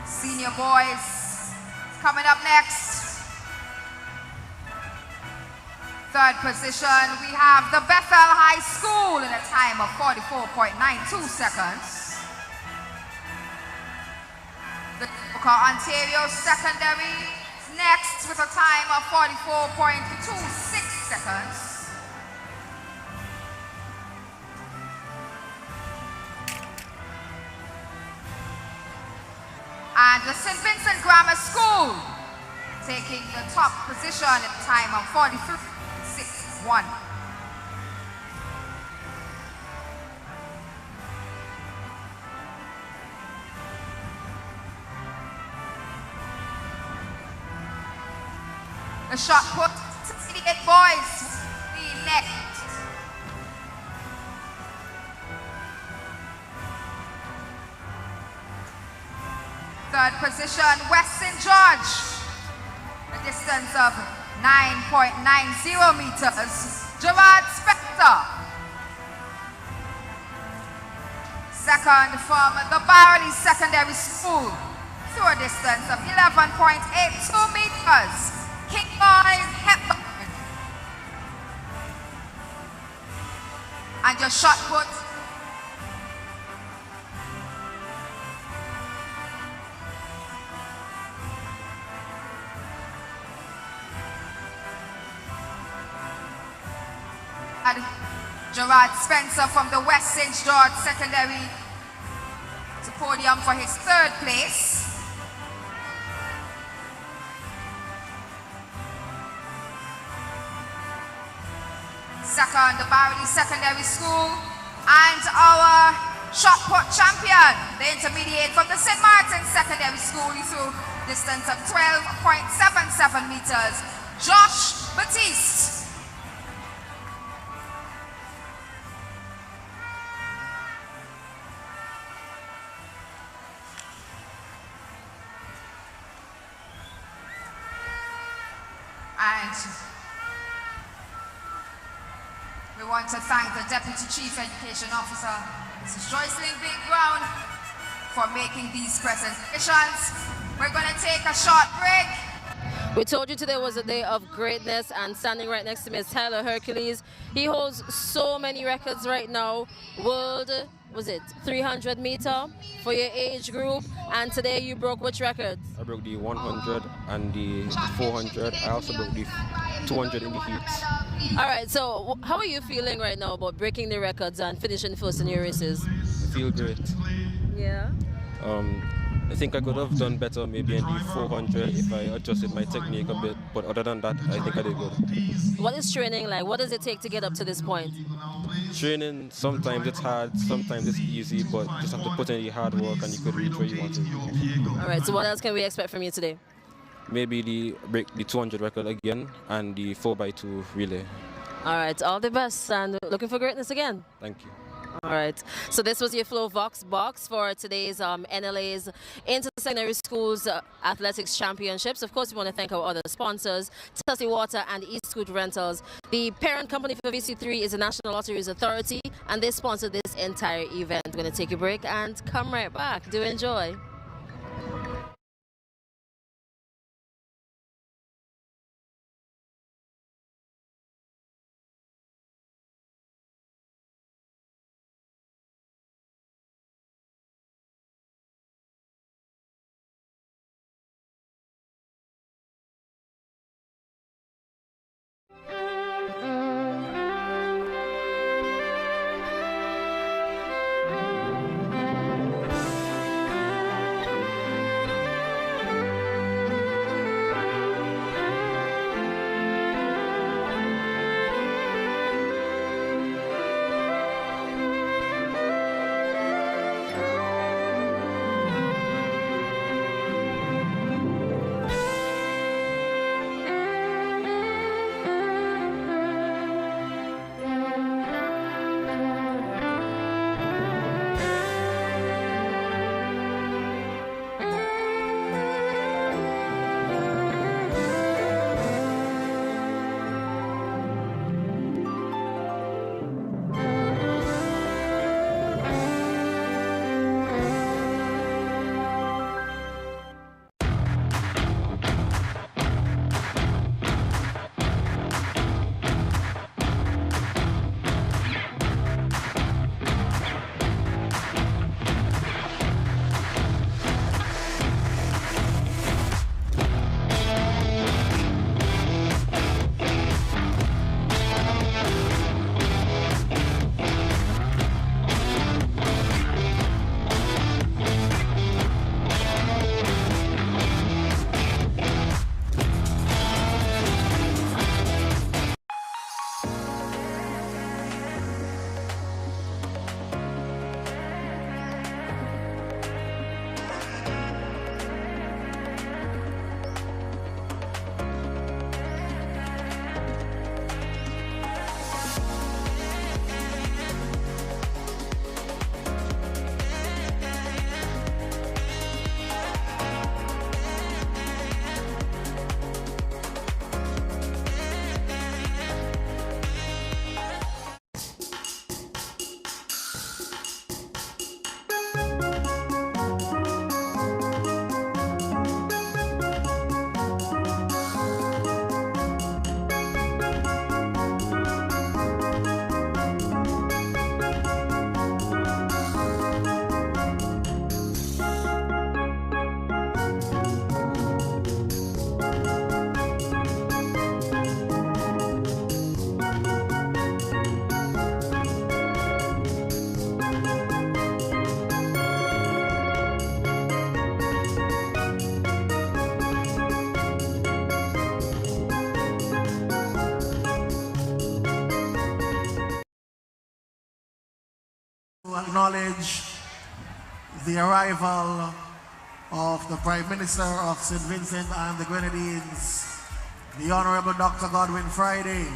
Senior boys coming up next. Third position, we have the Bethel High School in a time of 44.92 seconds. The Ontario Secondary next with a time of 44.26 seconds. And the St. Vincent Grammar School taking the top position at a time of 43.61. The shot put, 68 boys will be next. Third position, West St. George, a distance of 9.90 meters, Gerard Spector. Second from the Barley Secondary School, through a distance of 11.82 meters, King Boys Hepburn. And your shot put, Gerard Spencer from the West St. George Secondary to podium for his third place. II, the Barony Secondary School, and our shot put champion, the intermediate from the St. Martin Secondary School, he threw distance of 12.77 meters, Josh Batiste. And we want to thank the Deputy Chief Education Officer, Mrs. Joycelyn Big Brown, for making these presentations. We're going to take a short break. We told you today was a day of greatness, and standing right next to me is Tyler Hercules. He holds so many records right now. World, was it 300 meter for your age group, and today you broke which records? I broke the 100 and the 400. I also broke the 200 in the heats. All right, so how are you feeling right now about breaking the records and finishing first in your races? I feel great. Yeah? I think I could have done better maybe in the 400 if I adjusted my technique a bit, but other than that, I think I did good. What is training like? What does it take to get up to this point? Training, sometimes it's hard, sometimes it's easy, but just have to put in the hard work and you could reach where you want to. All right, so what else can we expect from you today? Maybe break the 200 record again and the 4x2 relay. All right, all the best and looking for greatness again. Thank you. All right, so this was your Flow Vox box for today's NLA's Inter-Secondary Schools Athletics Championships. Of course, we want to thank our other sponsors, Tussey Water and Eastwood Rentals. The parent company for VC3 is the National Lotteries Authority, and they sponsor this entire event. We're going to take a break and come right back. Do enjoy. acknowledge the arrival of the Prime Minister of St. Vincent and the Grenadines, the Honorable Dr. Godwin Friday.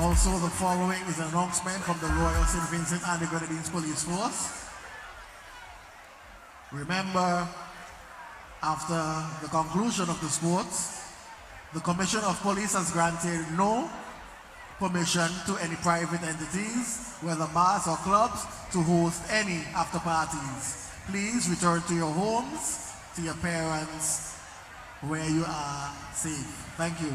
Also, the following is an announcement from the Royal St. Vincent and the Grenadines Police Force. Remember, after the conclusion of the sports, the Commission of Police has granted no permission to any private entities, whether bars or clubs, to host any after parties. Please return to your homes, to your parents, where you are safe. Thank you.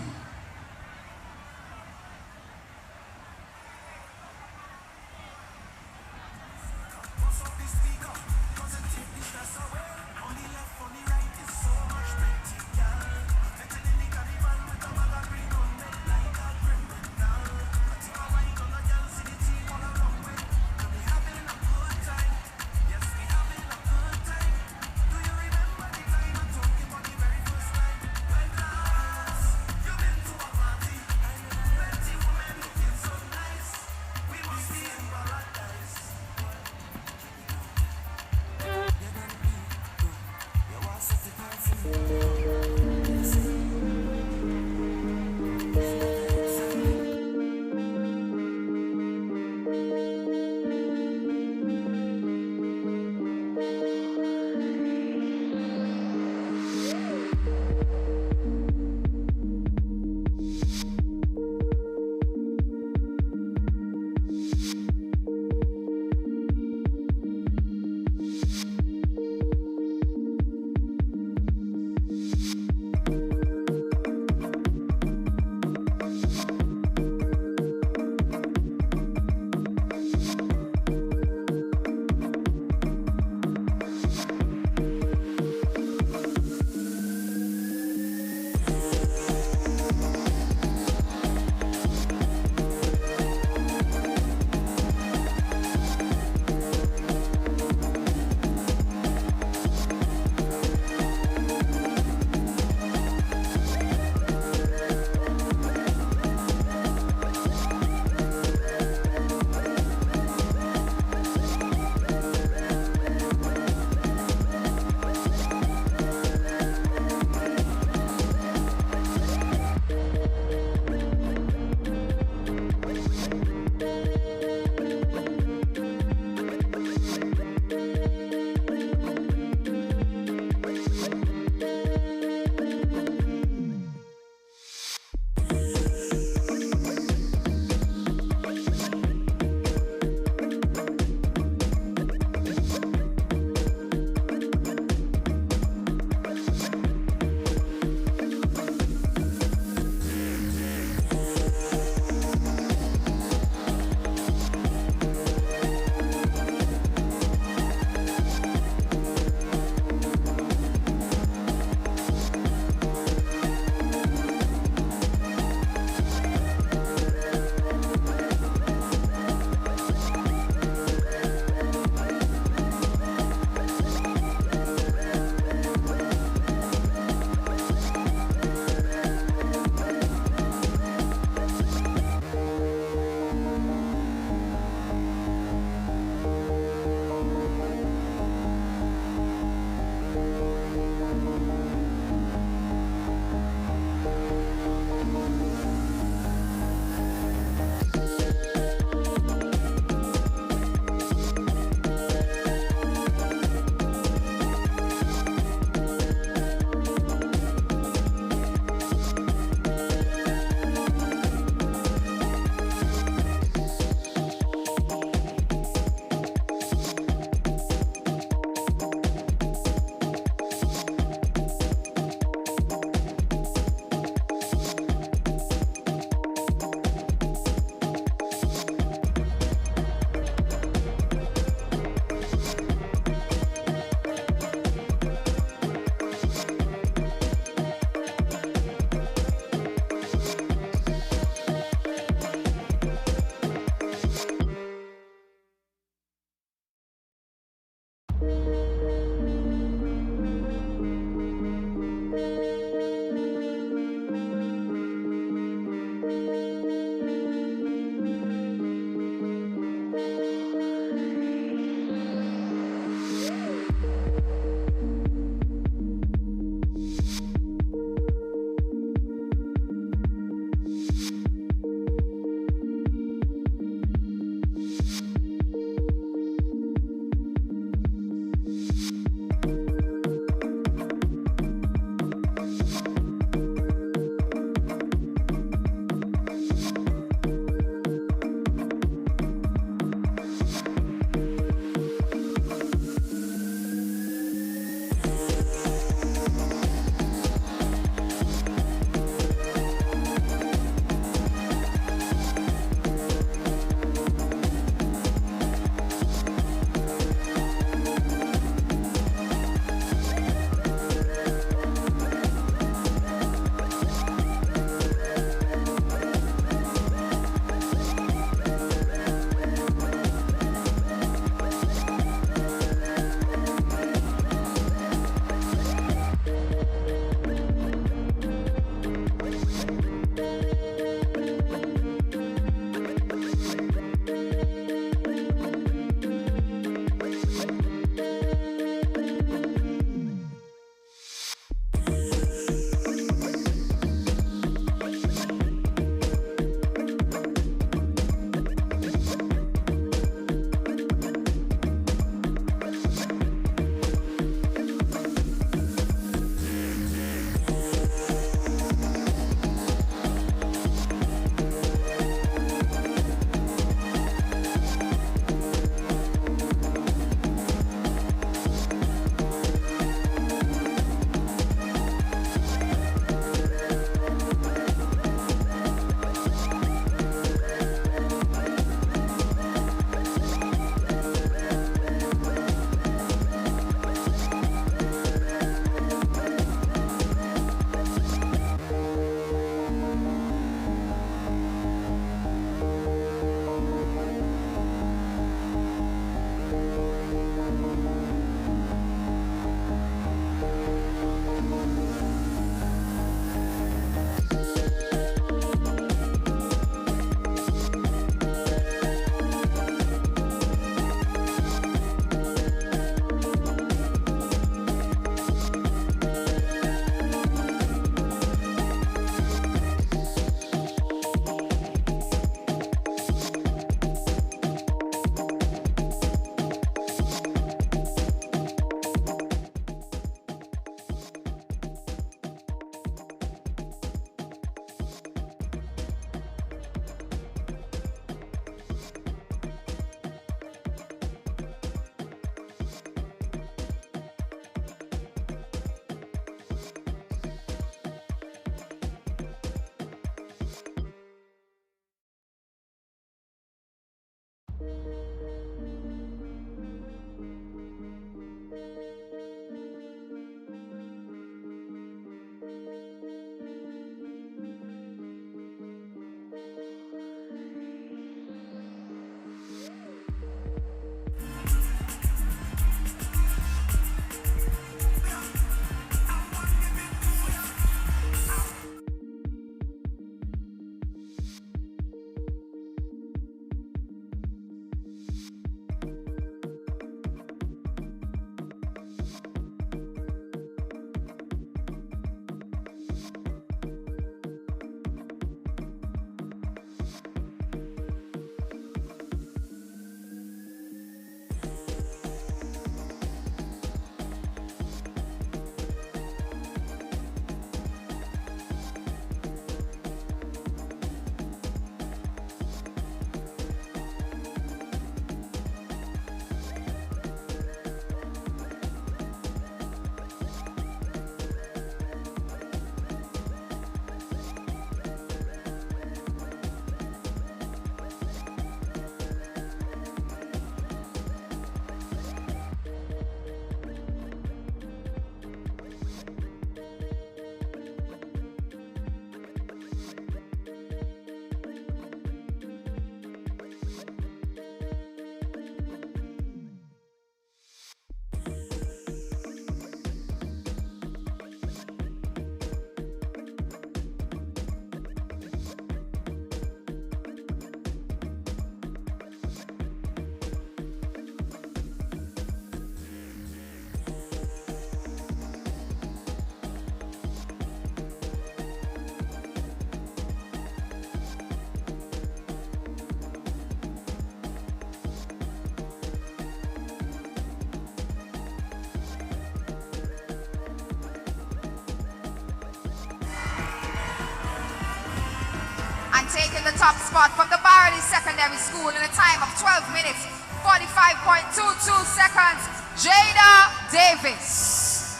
taking the top spot from the Barley Secondary School in a time of 12 minutes, 45.22 seconds, Jada Davis.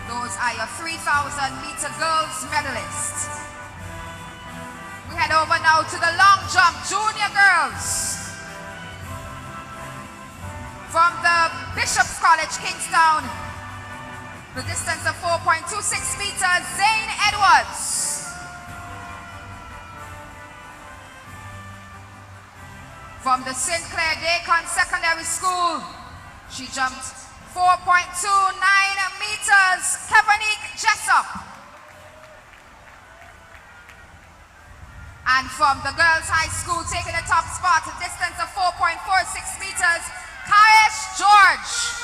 Those are your 3,000 meter girls medalists. We head over now to the long jump junior girls. From the Bishop's College, Kingstown, the distance of 4.26 meters, Zane Edwards. From the Sinclair Dacon Secondary School, she jumped 4.29 meters, Kevanique Jessup. And from the Girls High School, taking the top spot, a distance of 4.46 meters, Kaesh George.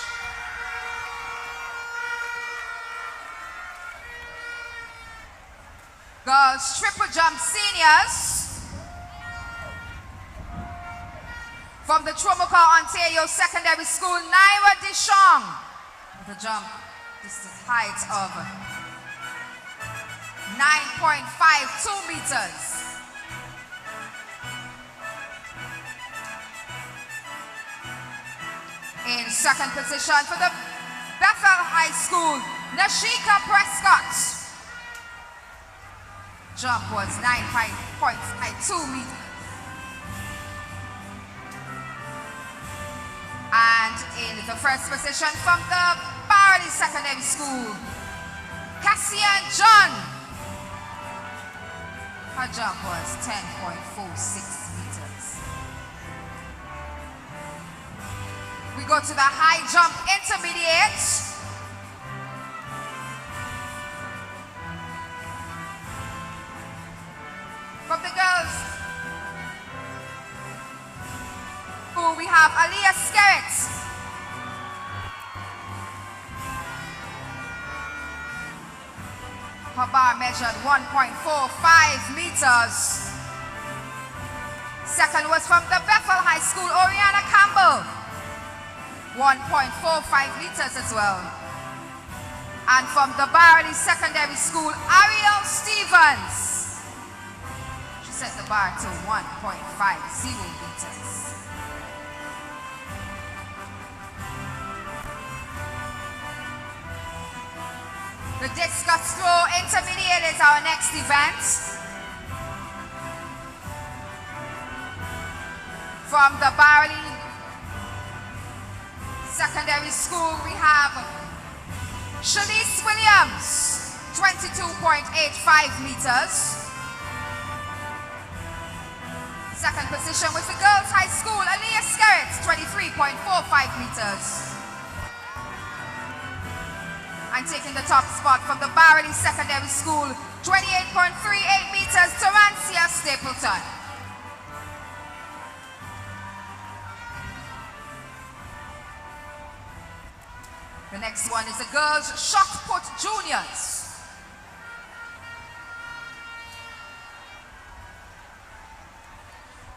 Girls triple jump seniors. From the Trumuka, Ontario Secondary School, Naira Dishong. With a jump, distance height of 9.52 meters. In second position for the Bethel High School, Nashika Prescott. Jump was 9.52 meters. And in the first position from the Barley Secondary School, Cassian John. Her jump was 10.46 meters. We go to the high jump intermediate. From the girls, who we have Aliyah Skerritt. Her bar measured 1.45 meters. Second was from the Bethel High School, Oriana Campbell. 1.45 meters as well. And from the Barley Secondary School, Ariel Stevens. She set the bar to 1.50 meters. The discus throw intermediate is our next event. From the Barley Secondary School, we have Shanice Williams, 22.85 meters. Second position was the Girls High School, Aliyah Skerritt, 23.45 meters. And taking the top spot from the Barley Secondary School, 28.38 meters, Tarancia Stapleton. The next one is the girls' shot put juniors.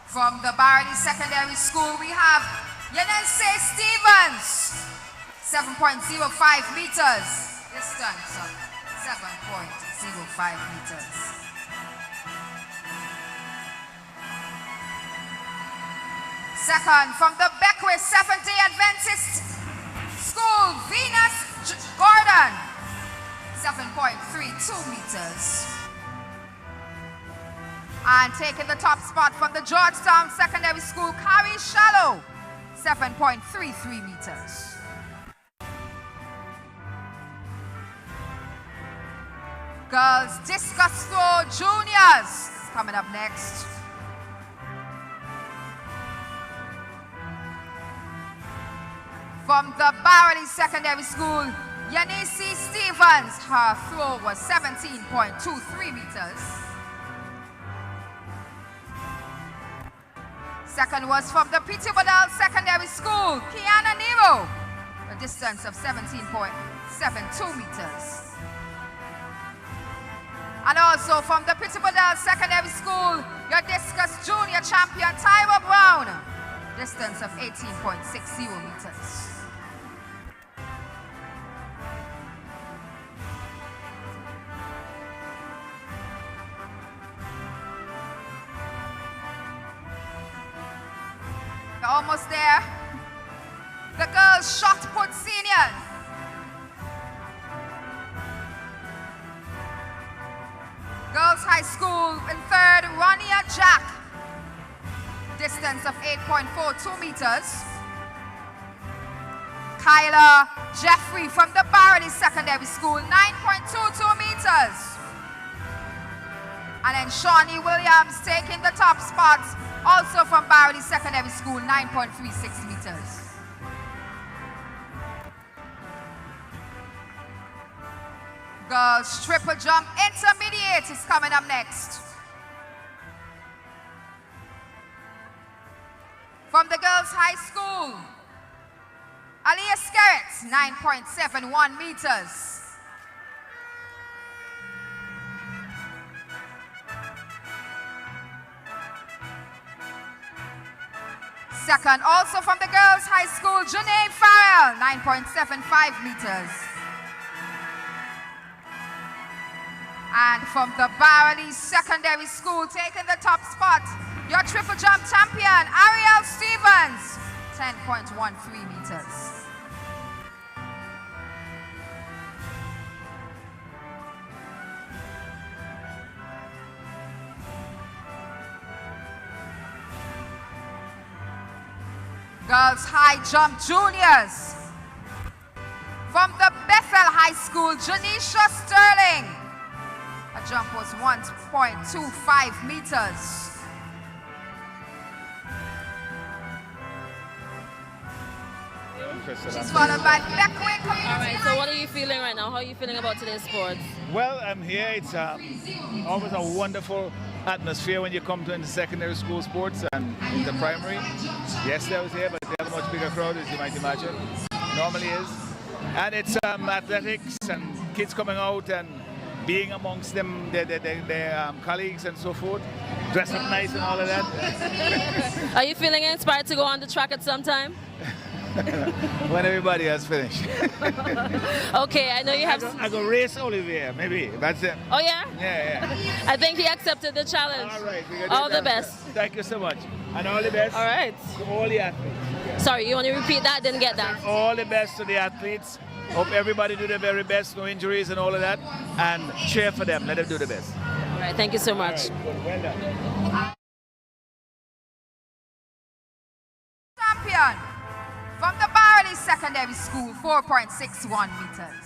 From the Barley Secondary School, we have Yanense Stevens, 7.05 meters. Distance of 7.05 meters. Second, from the Beckwith Seventh-day Adventist School, Venus Gordon, 7.32 meters. And taking the top spot from the Georgetown Secondary School, Carrie Shallow, 7.33 meters. Girls discus throw juniors is coming up next. From the Barley Secondary School, Yanisi Stevens, her throw was 17.23 meters. Second was from the Pitibadal Secondary School, Kiana Nero, a distance of 17.72 meters. And also from the Pitibadal Secondary School, your discus junior champion, Tyra Brown, distance of 18.60 meters. We're almost there. The girls shot put seniors. Girls High School in third, Rania Jack. Distance of 8.42 meters. Kyla Jeffrey from the Barony Secondary School, 9.22 meters. And then Shawnee Williams taking the top spot, also from Barony Secondary School, 9.36 meters. Girls triple jump intermediate is coming up next. From the Girls High School, Aliyah Skerritt, 9.71 meters. Second, also from the Girls High School, Janae Farrell, 9.75 meters. And from the Barony Secondary School, taking the top spot, your triple jump champion, Ariel Stevens, 10.13 meters. Girls High Jump Juniors. From the Bethel High School, Janisha Sterling. Her jump was 1.25 meters. She's followed by Beckwith Community. All right, so what are you feeling right now? How are you feeling about today's sports? Well, I'm here. It's always a wonderful atmosphere when you come to secondary school sports and into primary. Yesterday I was here, but they have a much bigger crowd, as you might imagine. Normally is. And it's athletics and kids coming out and being amongst them, their colleagues and so forth. Dress up nice and all of that. Are you feeling inspired to go on the track at some time? When everybody has finished. Okay, I know you have... I go race Olivier, maybe. That's it. Oh, yeah? Yeah. I think he accepted the challenge. All right. All the best. Thank you so much. And all the best. All right. To all the athletes. Sorry, you want to repeat that? Didn't get that. All the best to the athletes. Hope everybody do their very best, no injuries and all of that. And cheer for them. Let them do the best. All right. Thank you so much. All right, good. Well done. Champion from the Barley Secondary School, 4.61 meters.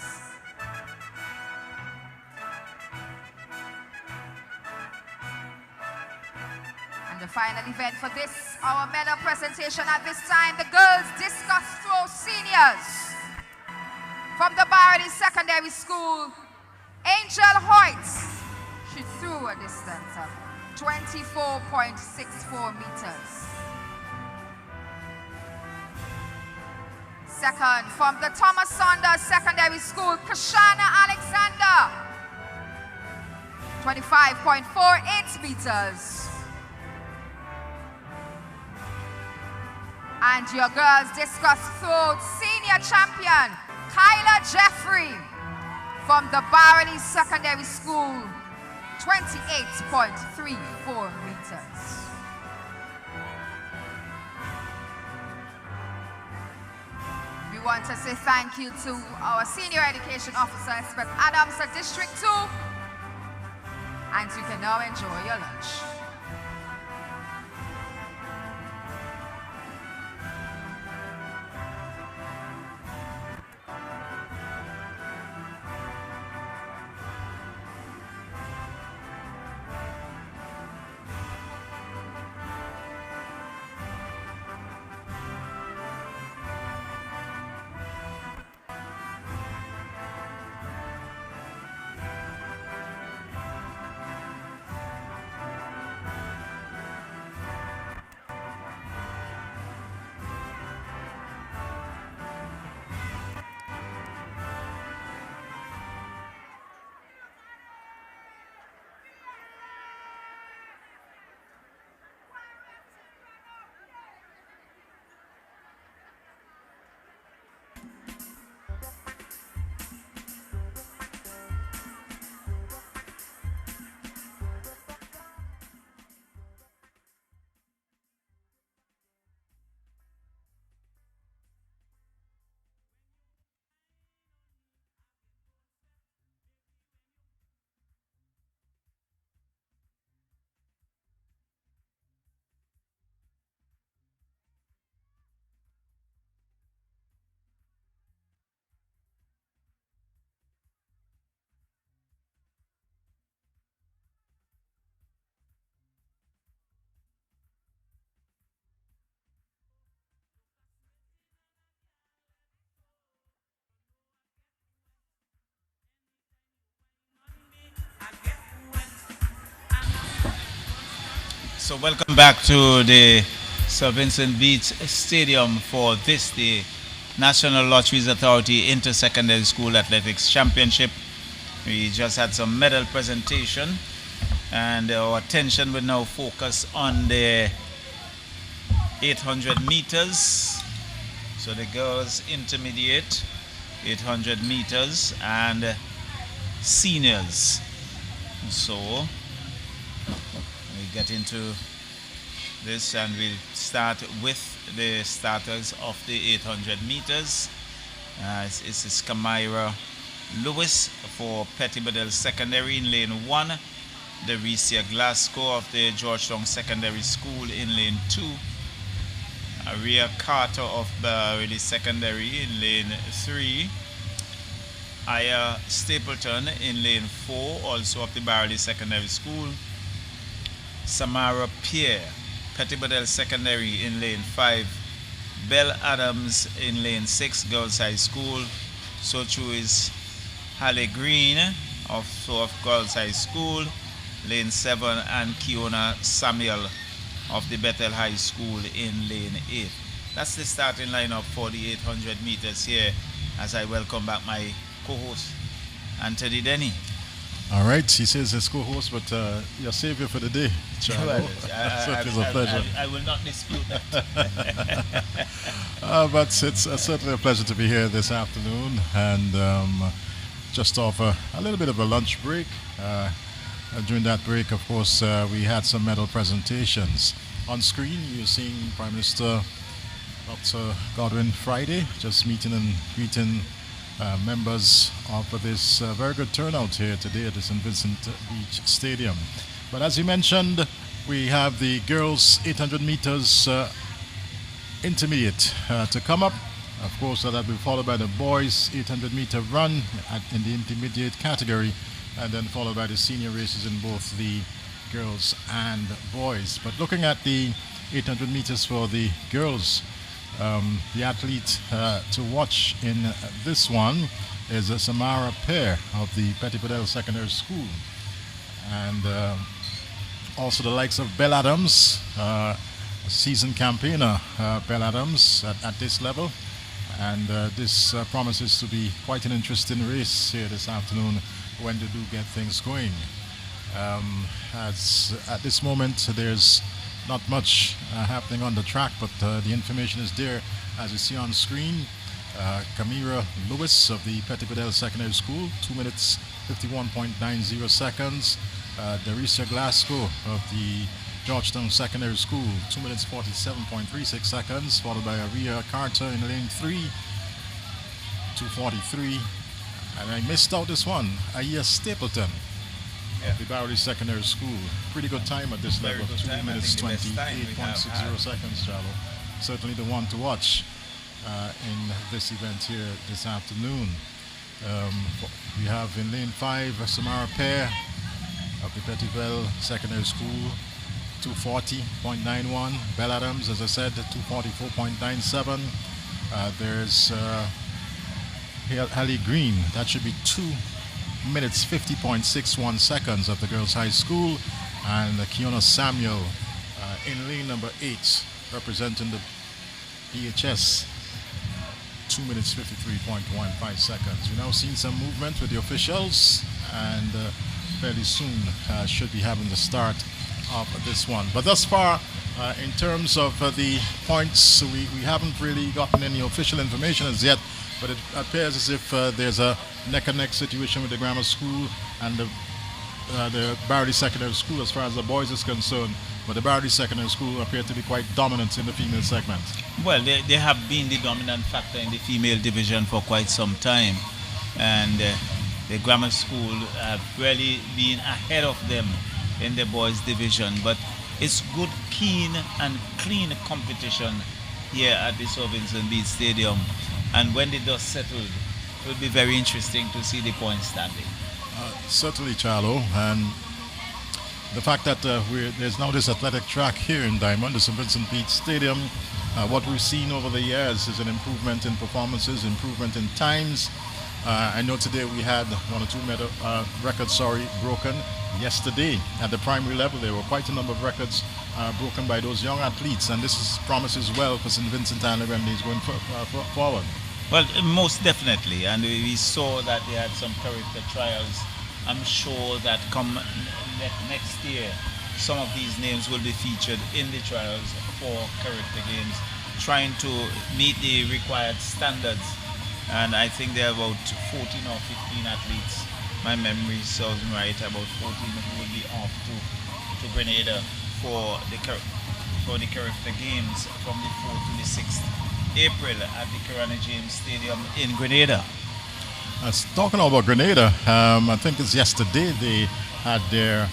And the final event for this, our medal presentation at this time, the girls discus throw seniors. From the Barley Secondary School, Angel Hoyt. She threw a distance of 24.64 meters. Second, from the Thomas Saunders Secondary School, Kashana Alexander, 25.48 meters. And your girls discus throw senior champion, Kyla Jeffrey, from the Barony Secondary School, 28.34 meters. We want to say thank you to our Senior Education Officer, Elspeth Adams at District 2. And you can now enjoy your lunch. So welcome back to the Sir Vincent Beach Stadium for this, the National Lotteries Authority Inter-Secondary School Athletics Championship. We just had some medal presentation, and our attention will now focus on the 800 meters. So the girls intermediate, 800 meters, and seniors. So we get into this, and we'll start with the starters of the 800 meters. This is Kamira Lewis for Petty Bedell Secondary in lane 1. Dericia Glasgow of the Georgetown Secondary School in lane 2. Aria Carter of Barely Secondary in lane 3. Aya Stapleton in lane 4, also of the Barely Secondary School. Samara Pierre, Petty Bedell Secondary in lane 5. Belle Adams in lane 6, Girls High School. So too is Halle Green of Girls High School, lane 7, and Kiona Samuel of the Bethel High School in lane 8. That's the starting lineup for the 800 meters here, as I welcome back my co-host, Anthony Denny. All right, he says his co-host, but your savior for the day, Charlo. Well, It's a pleasure. I will not dispute that. But it's certainly a pleasure to be here this afternoon, and just off a little bit of a lunch break. During that break, of course, we had some medal presentations. On screen, you're seeing Prime Minister Dr. Godwin Friday just meeting and greeting members of this very good turnout here today at the St. Vincent Beach Stadium. But as you mentioned, we have the girls 800 meters intermediate to come up. Of course, that will be followed by the boys 800 meter run in the intermediate category, and then followed by the senior races in both the girls and boys. But looking at the 800 meters for the girls, the athlete to watch in this one is Samara Pear of the Petty Bedell Secondary School, and also the likes of Belle Adams, a seasoned campaigner, Belle Adams at this level, and this promises to be quite an interesting race here this afternoon when they do get things going. As at this moment there's not much happening on the track, but the information is there as you see on screen. Kamira Lewis of the Petty Bedell Secondary School, 2 minutes 51.90 seconds. Dericia Glasgow of the Georgetown Secondary School, 2 minutes 47.36 seconds, followed by Aria Carter in lane 3, 2:43. And I missed out this one, Aya Stapleton of the Barely Secondary School. Pretty good time at this level, 2 minutes 28.60 seconds, Charlo. Certainly the one to watch in this event here this afternoon. We have in lane 5 Samara Pear of the Petty Bedell Secondary School, 240.91. Belle Adams, as I said, 244.97. There's Halle Green, that should be 2 minutes 50.61 seconds of the Girls High School, and Kiona Samuel in lane number 8 representing the BHS, 2 minutes 53.15 seconds. We've now seen some movement with the officials, and fairly soon should be having the start of this one. But thus far, in terms of the points, we haven't really gotten any official information as yet, but it appears as if there's a neck-and-neck situation with the grammar school and the Barely Secondary School as far as the boys is concerned. But the Barely Secondary School appear to be quite dominant in the female segment. Well, they have been the dominant factor in the female division for quite some time, and the grammar school have really been ahead of them in the boys division. But it's good, keen and clean competition here at the Sir Vincent Beach Stadium, and when the dust settled, it will be very interesting to see the points standing. Certainly, Charlo, and the fact that there's now this athletic track here in Diamond, the St. Vincent Beach Stadium, what we've seen over the years is an improvement in performances, improvement in times. I know today we had one or two records broken. Yesterday at the primary level there were quite a number of records broken by those young athletes, and this promises well for St. Vincent and the Grenadines going forward. Well, most definitely, and we saw that they had some character trials. I'm sure that come next year, some of these names will be featured in the trials for character games, trying to meet the required standards. And I think there are about 14 or 15 athletes, my memory serves me right, about 14 who will be off to Grenada for the character games from the 4th to the 6th April at the Kirana James Stadium in Grenada. Talking about Grenada, I think it's yesterday they had their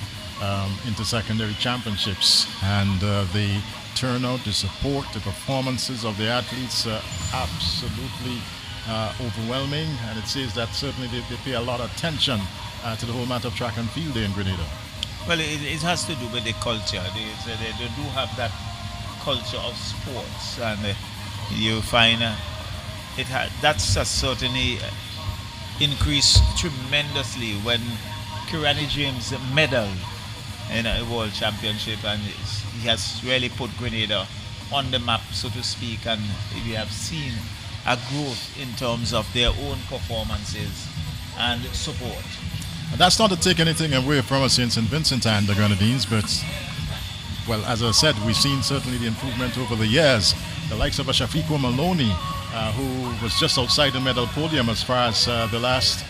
inter-secondary championships, and the turnout, the support, the performances of the athletes are absolutely overwhelming, and it says that certainly they pay a lot of attention to the whole matter of track and field there in Grenada. Well, it has to do with the culture. They do have that culture of sports, and you find that's certainly increased tremendously when Kirani James medaled in a world championship, and he has really put Grenada on the map, so to speak, and we have seen a growth in terms of their own performances and support. And that's not to take anything away from us in St. Vincent and the Grenadines, but, well, as I said, we've seen certainly the improvement over the years. The likes of a Shafiqo Maloney, who was just outside the medal podium as far as the last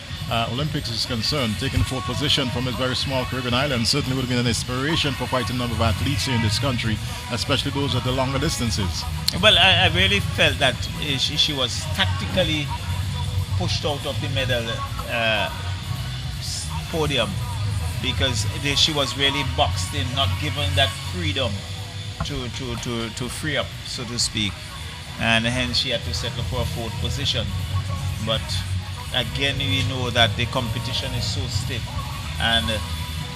Olympics is concerned, taking 4th position from his very small Caribbean island, certainly would have been an inspiration for quite a number of athletes here in this country, especially those at the longer distances. Well, I really felt that she was tactically pushed out of the medal podium because she was really boxed in, not given that freedom to free up, so to speak, and hence she had to settle for a 4th position. But again, we know that the competition is so stiff, and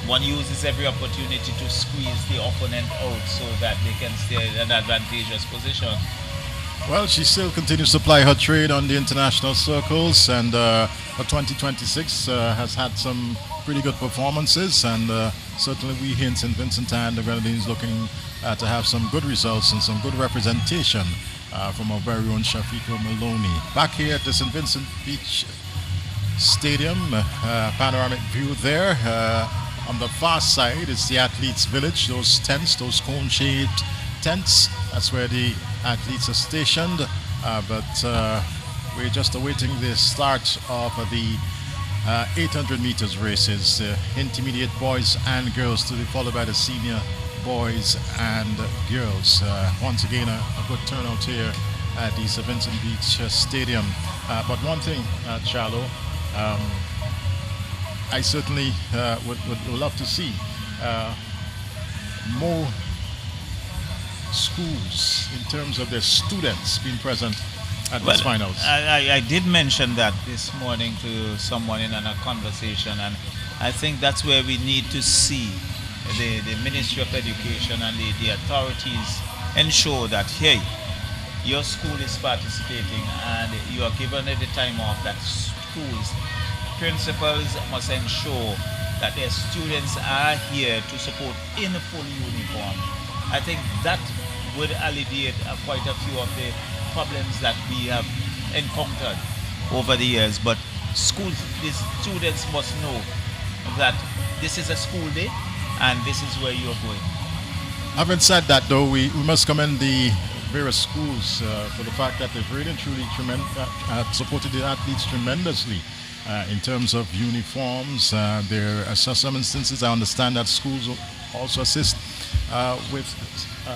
one uses every opportunity to squeeze the opponent out so that they can stay in an advantageous position. Well, she still continues to ply her trade on the international circles, and for 2026 has had some pretty good performances, and certainly we here in St. Vincent and the Grenadines looking to have some good results and some good representation from our very own Shafiqo Maloney. Back here at the St. Vincent Beach Stadium, panoramic view there. On the far side is the athletes' village, those tents, those cone-shaped tents. That's where the athletes are stationed, but we're just awaiting the start of the 800 meters races, intermediate boys and girls, to be followed by the senior boys and girls. Once again, a good turnout here at the St. Vincent Beach Stadium. But one thing, Charlo, I certainly would love to see more schools in terms of their students being present at these finals. I did mention that this morning to someone in a conversation, and I think that's where we need to see the Ministry of Education and the authorities ensure that, hey, your school is participating and you are given the time off, that schools, principals must ensure that their students are here to support in full uniform. I think that would alleviate quite a few of the problems that we have encountered over the years. But the students must know that this is a school day and this is where you're going. Having said that, though, we must commend the various schools for the fact that they've really and truly supported the athletes tremendously in terms of uniforms. There are some instances I understand that schools also assist with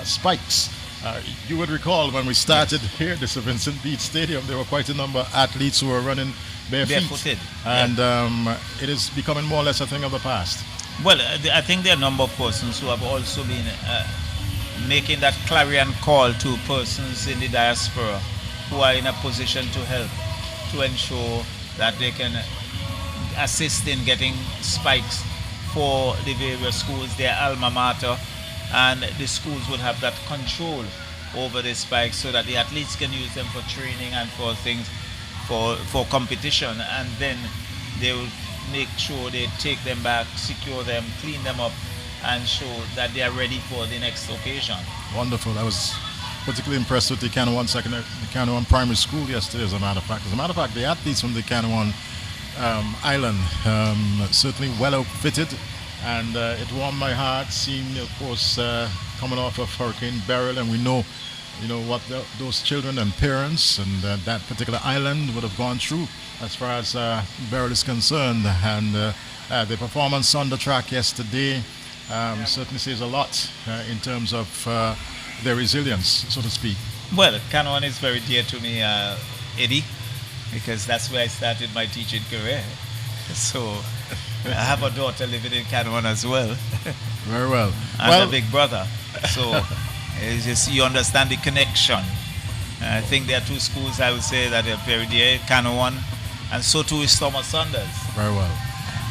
spikes. You would recall when we started here at the St. Vincent Beach Stadium, there were quite a number of athletes who were running barefooted. And it is becoming more or less a thing of the past. Well, I think there are a number of persons who have also been making that clarion call to persons in the diaspora who are in a position to help, to ensure that they can assist in getting spikes for the various schools, their alma mater, and the schools would have that control over the spikes so that the athletes can use them for training and for things, for competition, and then they will make sure they take them back, secure them, clean them up, and show that they are ready for the next occasion. Wonderful. I was particularly impressed with the Canouan Primary School yesterday, as a matter of fact. As a matter of fact, the athletes from the Canouan Island certainly well outfitted, and it warmed my heart seeing, of course, coming off of Hurricane Beryl, and we know, what those children and parents and that particular island would have gone through as far as Beryl is concerned, and the performance on the track yesterday certainly says a lot in terms of their resilience, so to speak. Well, Canouan is very dear to me, Eddie, because that's where I started my teaching career. So I have a daughter living in Canouan as well. Very well. And a big brother. So it's just, you understand the connection. I think there are two schools I would say that are very dear, Canouan, and so too is Thomas Saunders. Very well.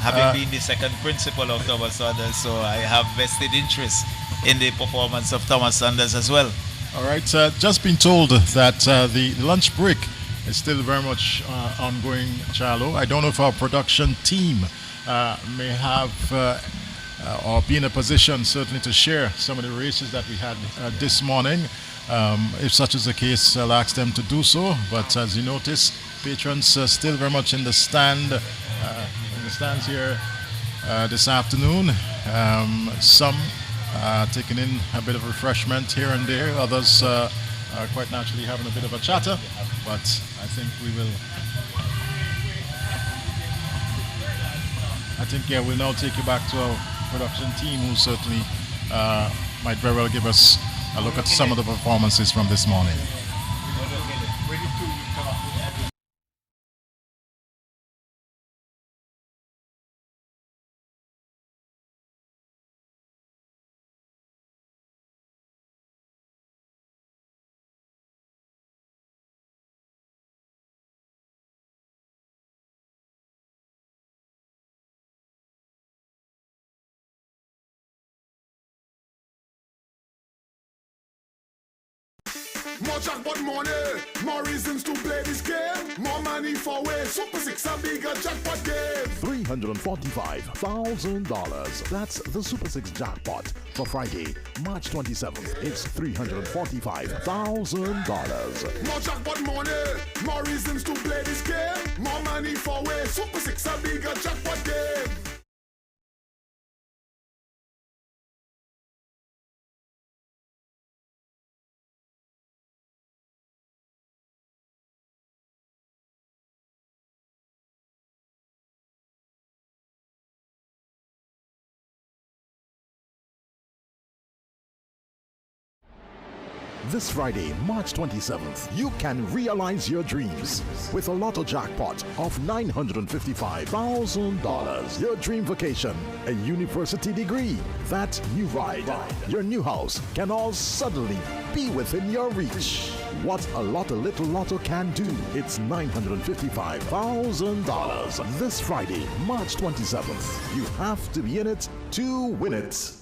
Having been the second principal of Thomas Saunders, so I have vested interest in the performance of Thomas Saunders as well. All right, just been told that the lunch break is still very much ongoing, Charlo. I don't know if our production team may have or be in a position certainly to share some of the races that we had this morning. If such is the case, I'll ask them to do so. But as you notice, patrons still very much in the stands here this afternoon. Some taking in a bit of refreshment here and there. Others are quite naturally having a bit of a chatter. But I think we'll now take you back to our production team, who certainly might very well give us a look at some of the performances from this morning. More jackpot money, more reasons to play this game. More money for way. Super 6 a bigger jackpot game. $345,000. That's the Super 6 jackpot for Friday, March 27th. It's $345,000. More jackpot money, more reasons to play this game. More money for way. Super 6 a bigger jackpot game. This Friday, March 27th, you can realize your dreams with a lotto jackpot of $955,000. Your dream vacation, a university degree, that new ride, your new house can all suddenly be within your reach. What a little lotto can do. It's $955,000. This Friday, March 27th. You have to be in it to win it.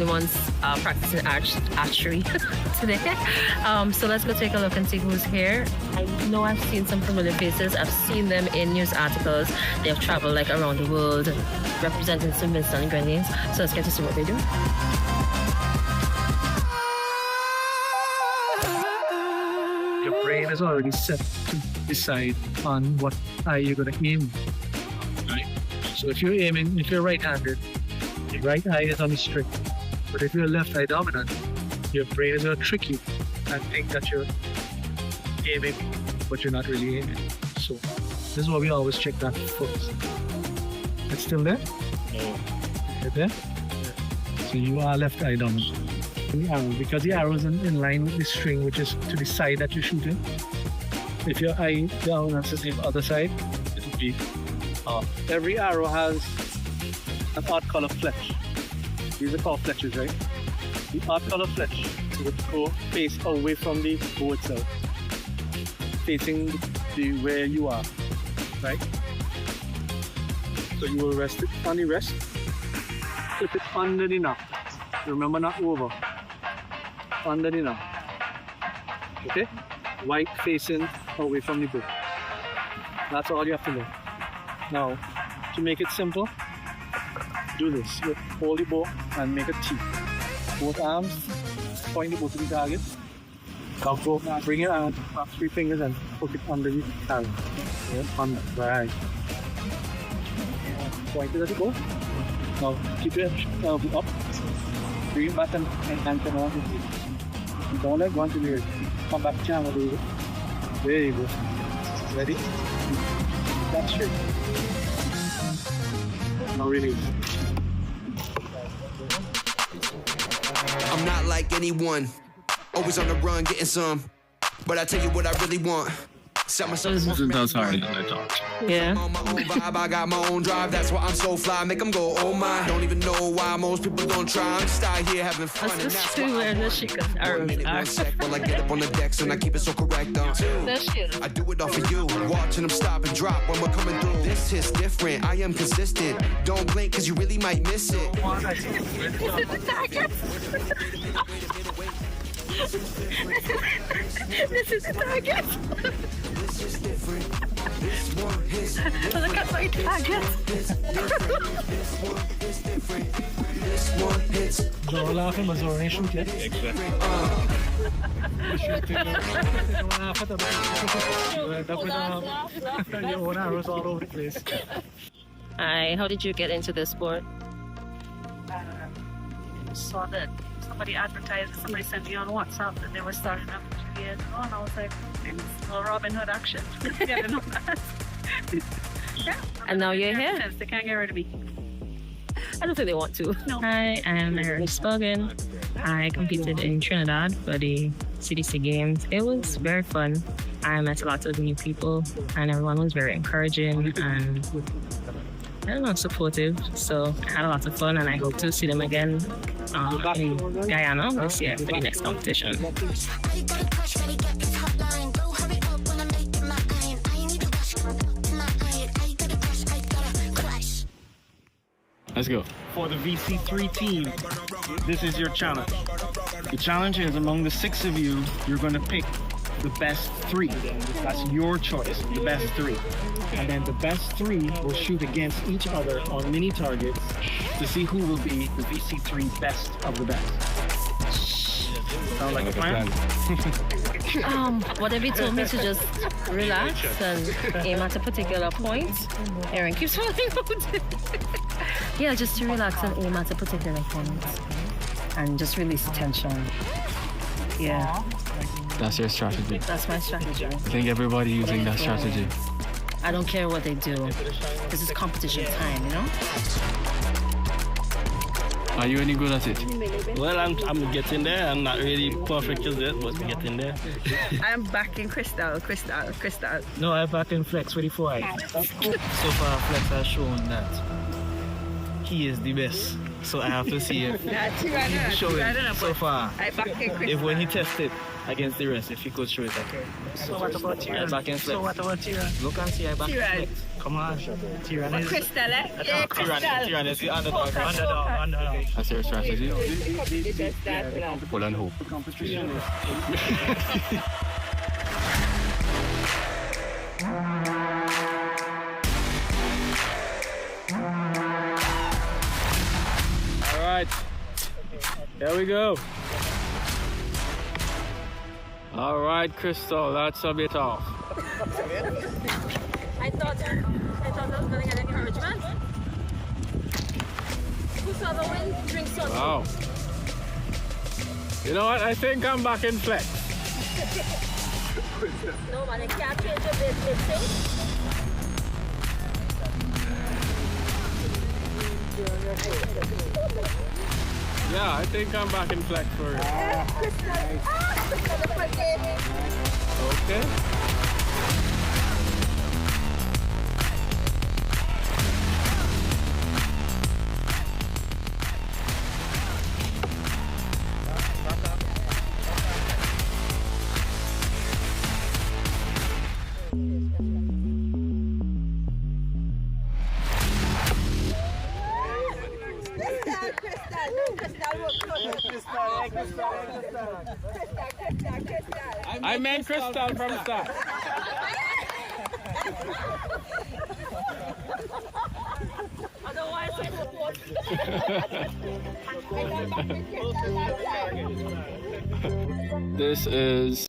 anyone's practicing archery today. So let's go take a look and see who's here. I know I've seen some familiar faces. I've seen them in news articles. They have traveled like around the world representing St. Vincent and Grenadines. So let's get to see what they do. Your brain is already set to decide on what eye you're going to aim. Right? So if you're right-handed, your right eye is on the string. But if you're left eye dominant, your brain is going to trick you and think that you're aiming, but you're not really aiming. So this is why we always check that first. It's still there? No. Right there? So you are left eye dominant. The arrow, because the arrow is in line with the string, which is to the side that you're shooting. If your eye dominance is the other side, it will be every arrow has an odd color fletch. These are called fletches, right? The odd color fletch would go face away from the bow itself, facing where you are, right? So you will rest it on the rest, flip it under the knob. Remember, not over. Under the knob. Okay? White facing away from the bow. That's all you have to know. Now, to make it simple, do this. You hold the bow and make a T. Both arms, point the bow to the target. Now go, bring your arm, up 3 fingers and hook it under the target. Yeah, under. Right. Point it at the bow. Now keep your elbow up. Bring it back and hand it around. Don't let go until you come back to the There you go. Ready? That's straight. Now release. I'm not like anyone, always on the run getting some, but I tell you what I really want. Set myself That's hard. Yeah. on my own vibe, I got my own drive, that's why I'm so fly, make them go, oh my. Don't even know why most people don't try, I'm just out here having fun. That's just true where the chicas are. One sec while I get up on the decks and I keep it so correct. I do it all for you, watching them stop and drop when we're coming through. This hits different, I am consistent. Don't blink cause you really might miss it. This is the target. This is different. This one hits. Look at my target. This one is different. This one hits. Don't laugh at my zonation kid. Exactly. Don't laugh at them. You end up with your own arrows all over the place. Hi, how did you get into this sport? Saw that somebody advertised, somebody sent me on WhatsApp that they were starting up 2 years ago, and I was like, it's a Robin Hood action. Yeah, I didn't know that. Yeah. And now you're here? They can't get rid of me. I don't think they want to. No. Hi, I'm Erin Spogan. I competed in Trinidad for the CDC Games. It was very fun. I met a lot of new people, and everyone was very encouraging and I don't know, supportive. So I had a lot of fun, and I hope to see them again in Guyana this year for the next competition. Let's go. For the VC3 team, this is your challenge. The challenge is among the 6 of you, you're going to pick the best 3. That's your choice, the best 3. And then the best 3 will shoot against each other on mini targets to see who will be the VC3 best of the best. Sound like a plan? Whatever you told me to just relax and aim at a particular point. Erin keeps falling out. Yeah, just to relax and aim at a particular point. And just release the tension. Yeah. That's your strategy. That's my strategy. I think everybody using that strategy. I don't care what they do. This is competition time, you know? Are you any good at it? Well, I'm getting there. I'm not really perfect as yet, but I'm getting there. I'm back in Crystal. No, I'm back in Flex with the 4i. So far, Flex has shown that he is the best. So I have to see if he can show it so far. If when he tested against the rest, if he could show it again. So what about Tira? I'm back in Flex. So what about Tira? Look and see, I'm back in Flex. Come on. Tyranny is... Crystal, eh? Yeah, Crystal. Tyranny is the underdog. Underdog. That's your strategy. Pull and hope. All right. Here we go. All right, Crystal, that's a bit off. I thought I was going to get encouragement. Who saw the win? Drink something. Wow. You know what? I think I'm back in flex. No, man, I can't change the bit thing. Yeah, I think I'm back in flex for it. Okay. I meant Crystal from start. Otherwise, This is...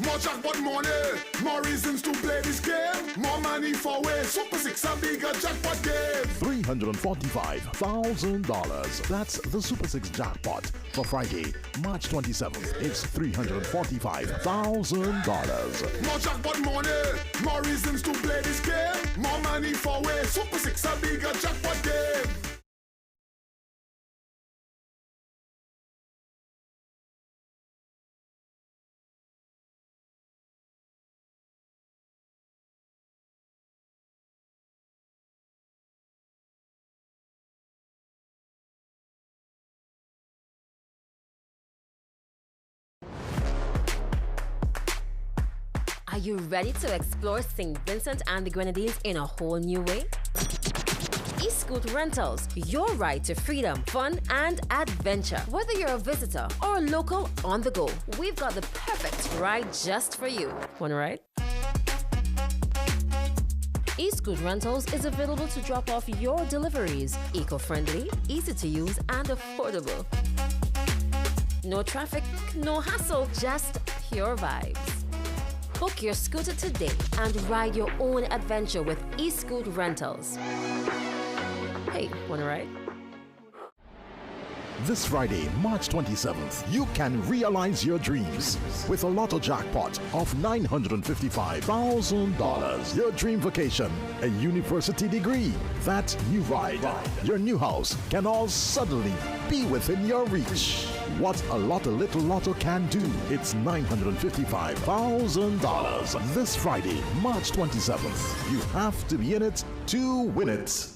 More jackpot money, more reasons to play this game. More money for way. Super 6 a bigger jackpot game. $345,000. That's the Super 6 jackpot for Friday, March 27th. It's $345,000. More jackpot money, more reasons to play this game. More money for way. Super 6 a bigger jackpot game. Are you ready to explore St. Vincent and the Grenadines in a whole new way? eScoot Rentals, your ride to freedom, fun, and adventure. Whether you're a visitor or a local on the go, we've got the perfect ride just for you. Want to ride? eScoot Rentals is available to drop off your deliveries. Eco-friendly, easy to use, and affordable. No traffic, no hassle, just pure vibes. Book your scooter today and ride your own adventure with eScoot Rentals. Hey, wanna ride? This Friday, March 27th, you can realize your dreams with a lotto jackpot of $955,000. Your dream vacation, a university degree, that new ride, your new house can all suddenly be within your reach. What a little lotto can do. It's $955,000. This Friday, March 27th. You have to be in it to win it.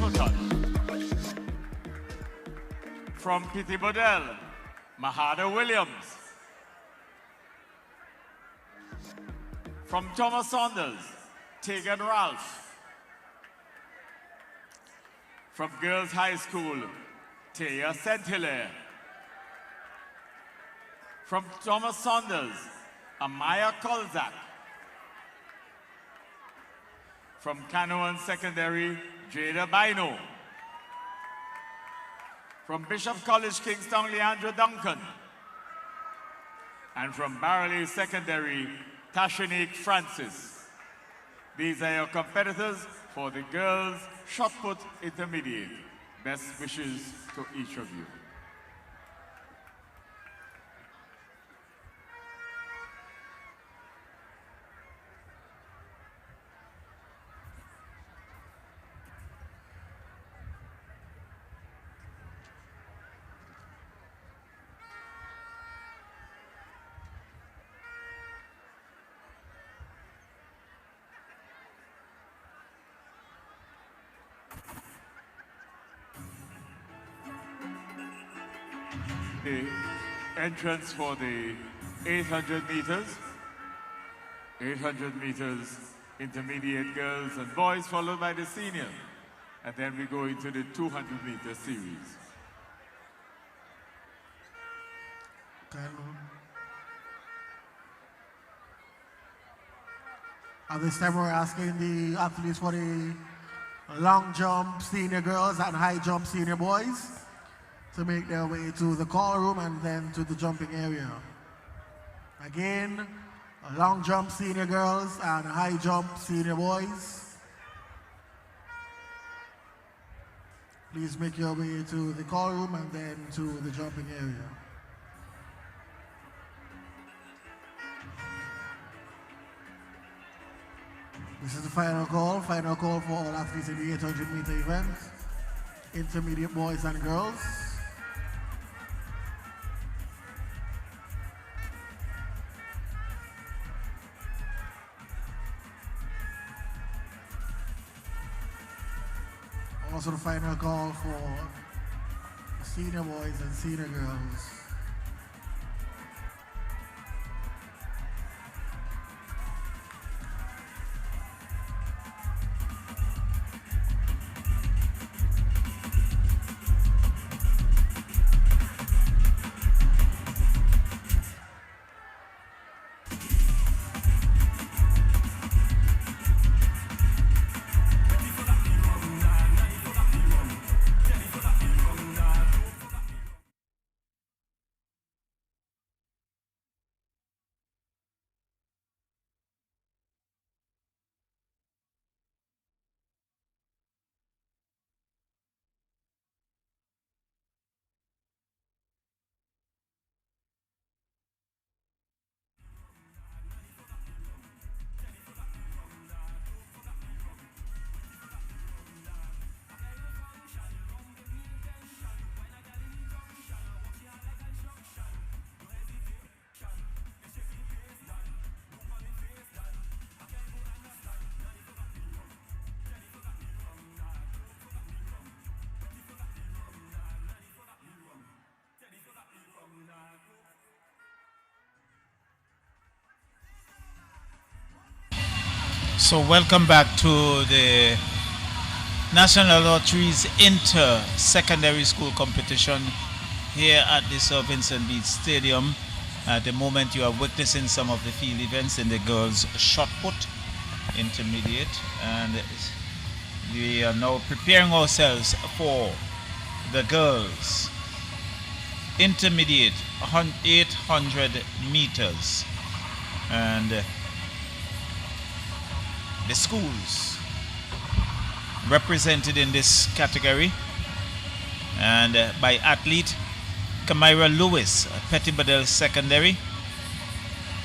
Hutton. From Pitty Bodell, Mahada Williams. From Thomas Saunders, Tegan Ralph. From Girls High School, Taya Saint-Hilaire. From Thomas Saunders, Amaya Kolzak. From Canoan Secondary, Jada Bino. From Bishop College, Kingston, Leandra Duncan. And from Barley Secondary, Tashanique Francis. These are your competitors for the girls' shot put intermediate. Best wishes to each of you. The entrance for the 800 meters. 800 meters intermediate girls and boys, followed by the senior. And then we go into the 200-meter series. At this time, we're asking the athletes for the long jump senior girls and high jump senior boys to make their way to the call room and then to the jumping area. Again, long jump senior girls and high jump senior boys. Please make your way to the call room and then to the jumping area. This is the final call for all athletes in the 800-meter event, intermediate boys and girls. Also the final call for the senior boys and senior girls. So welcome back to the National Lotteries Inter-Secondary School Competition here at the Sir Vincent Beach Stadium. At the moment you are witnessing some of the field events in the girls' shot put intermediate, and we are now preparing ourselves for the girls' intermediate 800 meters, and the schools represented in this category and by athlete Kamira Lewis, Petty Badell Secondary.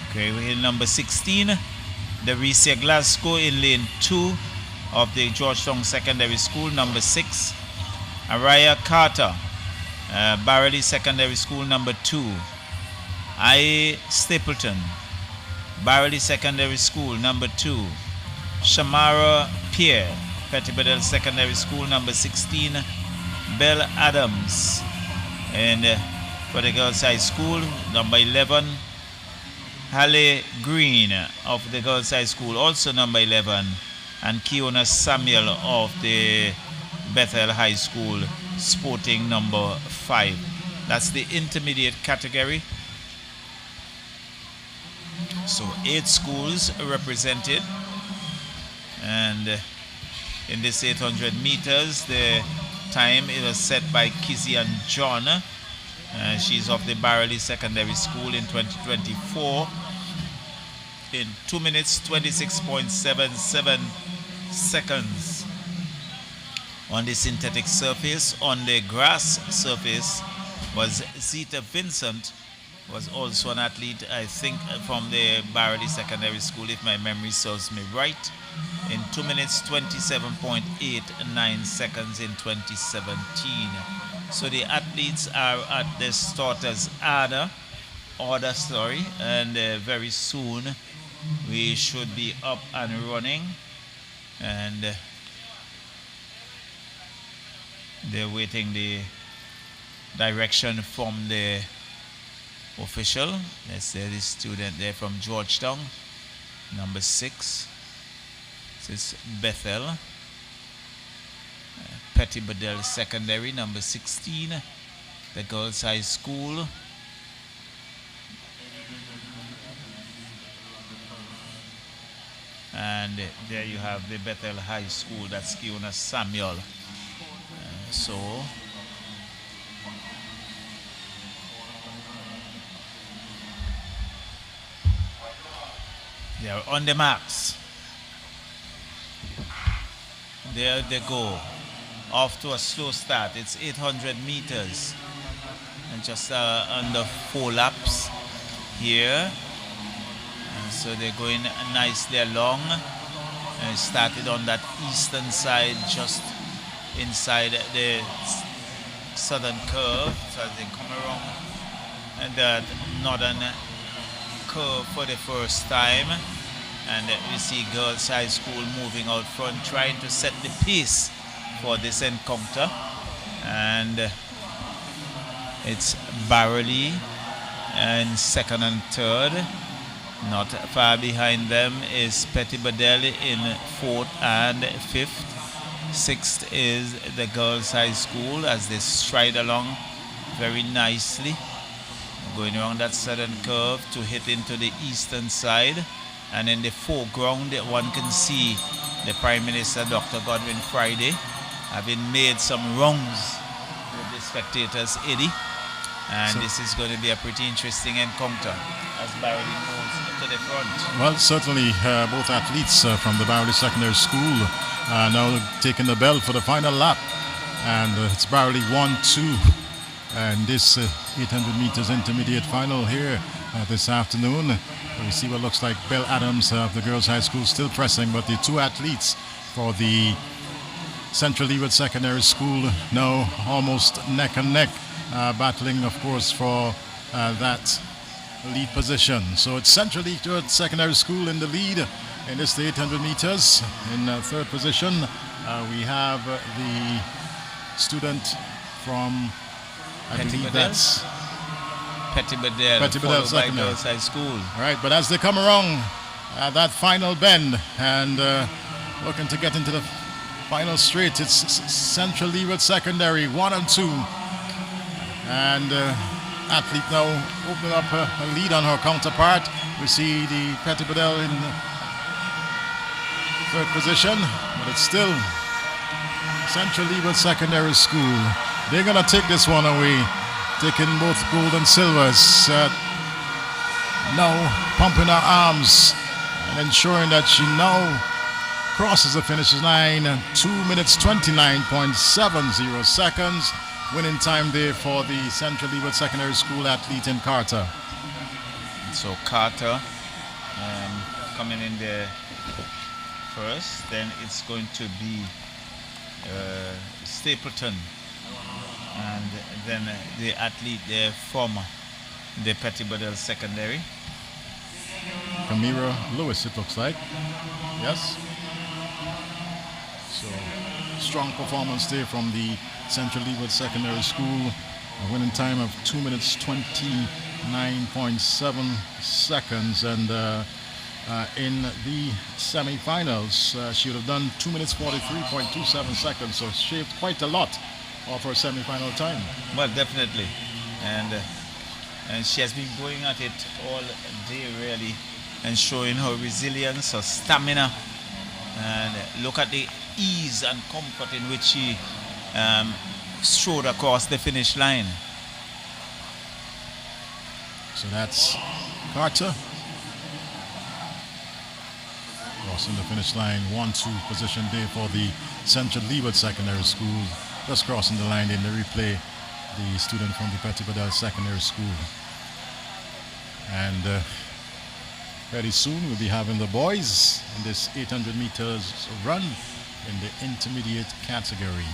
Okay, we're in number 16, Daricia Glasgow in lane 2 of the Georgetown Secondary School, number 6. Araya Carter, Barley Secondary School, number 2. I. Stapleton, Barley Secondary School, number 2. Shamara Pierre, Pettibodale Secondary School, number 16, Belle Adams. And for the Girls High School, number 11, Halle Green of the Girls High School, also number 11, and Kiona Samuel of the Bethel High School, sporting number 5. That's the intermediate category. So 8 schools represented, and in this 800 meters, the time it was set by Kizzy and John. She's of the Barley Secondary School in 2024 in 2 minutes 26.77 seconds. On the synthetic surface, on the grass surface, was Zita Vincent, was also an athlete, I think, from the Barley Secondary School, if my memory serves me right, in 2 minutes 27.89 seconds in 2017. So the athletes are at the starters order, and very soon we should be up and running, and they're waiting the direction from the official. Let's say the student there from Georgetown, number 6. This is Bethel. Pettibodale Secondary, number 16, the Girls High School. And there you have the Bethel High School, that's Kiona Samuel. So they are on the marks. There they go. Off to a slow start. It's 800 meters. And just under 4 laps here. And so they're going nicely along. And started on that eastern side, just inside the southern curve. So as they come around and that northern curve for the first time. And we see Girls High School moving out front, trying to set the pace for this encounter. And it's Barley in second and third. Not far behind them is Pettibodale in 4th and 5th. 6th is the Girls High School as they stride along very nicely, going around that southern curve to hit into the eastern side. And in the foreground, one can see the Prime Minister, Dr. Godwin Friday, having made some rounds with the spectators, Eddie. And so this is going to be a pretty interesting encounter as Barley moves to the front. Well, certainly both athletes from the Barley Secondary School are now taking the bell for the final lap. And it's Barley 1-2. And this 800 meters intermediate final here this afternoon. We see what looks like Belle Adams of the Girls High School still pressing, but the 2 athletes for the Central Leeward Secondary School now almost neck and neck, battling, of course, for that lead position. So it's Central Leeward Secondary School in the lead in this 800 meters. In 3rd position, we have the student from, I believe that's Pettibodale Secondary Girls High School. Right, but as they come around that final bend and looking to get into the final straight, it's Central Leeward Secondary 1 and 2. And athlete now opening up a lead on her counterpart. We see the Pettibodale in 3rd position, but it's still Central Leeward Secondary School. They're going to take this one away, taking both gold and silvers. Now pumping her arms and ensuring that she now crosses the finish line. 2 minutes 29.70 seconds. Winning time there for the Central Leeward Secondary School athlete in Carter. So Carter coming in there first. Then it's going to be Stapleton. And then the athlete there from the Pettibodale Secondary. Camira Lewis, it looks like. Yes. So So strong performance there from the Central Leeward Secondary School. A winning time of 2 minutes 29.7 seconds, and in the semi-finals she would have done 2 minutes 43.27 seconds, so shaved quite a lot of her semi-final time. Well, definitely, and she has been going at it all day really, and showing her resilience, her stamina, and look at the ease and comfort in which she strode across the finish line. So that's Carter crossing the finish line. 1-2 position there for the Central Leeward Secondary School. Just crossing the line in the replay, the student from the Petit Badel Secondary School. And very soon we'll be having the boys in this 800 meters run in the intermediate category.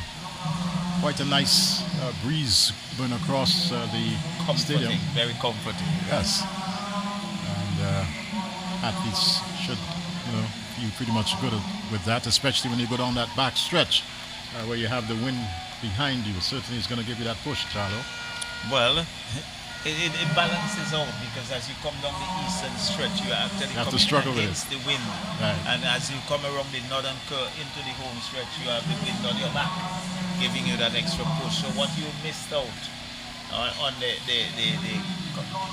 Quite a nice breeze going across the stadium. Very comforting. Yes. And athletes should, feel pretty much good with that, especially when you go down that back stretch where you have the wind behind you. Certainly it's going to give you that push, Charlo. Well, it balances out, because as you come down the eastern stretch, you are actually have to coming struggle against with the wind. Right. And as you come around the northern curve into the home stretch, you have the wind on your back, giving you that extra push. So what you missed out on the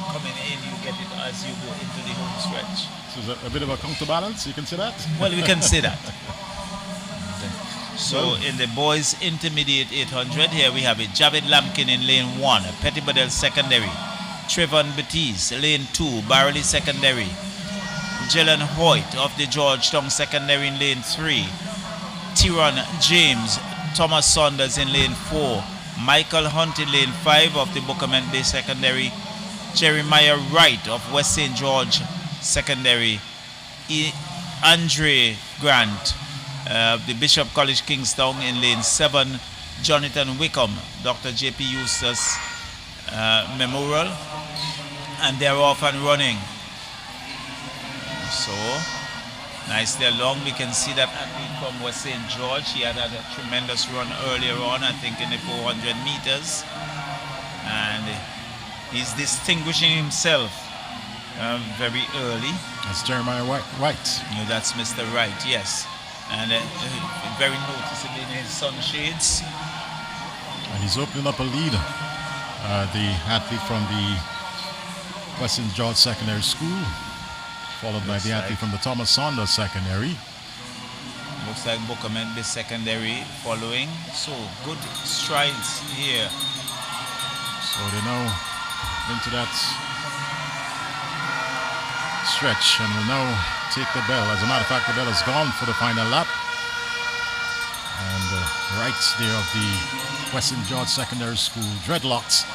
coming in, you get it as you go into the home stretch. So is a bit of a counterbalance, you can say that? Well, we can say that. So in the boys intermediate 800, here we have it. Javid Lampkin in lane 1, Petit Badel Secondary. Trevon Batiste, lane 2, Barley Secondary. Jalen Hoyt of the Georgetown Secondary in lane 3. Tyron James, Thomas Saunders in lane 4. Michael Hunt in lane 5 of the Bookament Bay Secondary. Jeremiah Wright of West St. George Secondary. Andre Grant, the Bishop College Kingstown in lane 7. Jonathan Wickham, Dr. J.P. Eustace Memorial, and they're off and running. So nicely along, we can see that athlete from West St. George. He had a tremendous run earlier on, I think in the 400 meters, and he's distinguishing himself very early. That's Jeremiah Wright. No, that's Mr. Wright, yes. And very noticeable in his sunshades. And he's opening up a lead. The athlete from the West St. George Secondary School, followed by the athlete from the Thomas Saunders Secondary. Looks like Bookament Bay Secondary following. So good strides here. So they now into that stretch and will now take the bell. As a matter of fact, the bell is gone for the final lap. And right there of the West St. George Secondary School, dreadlocks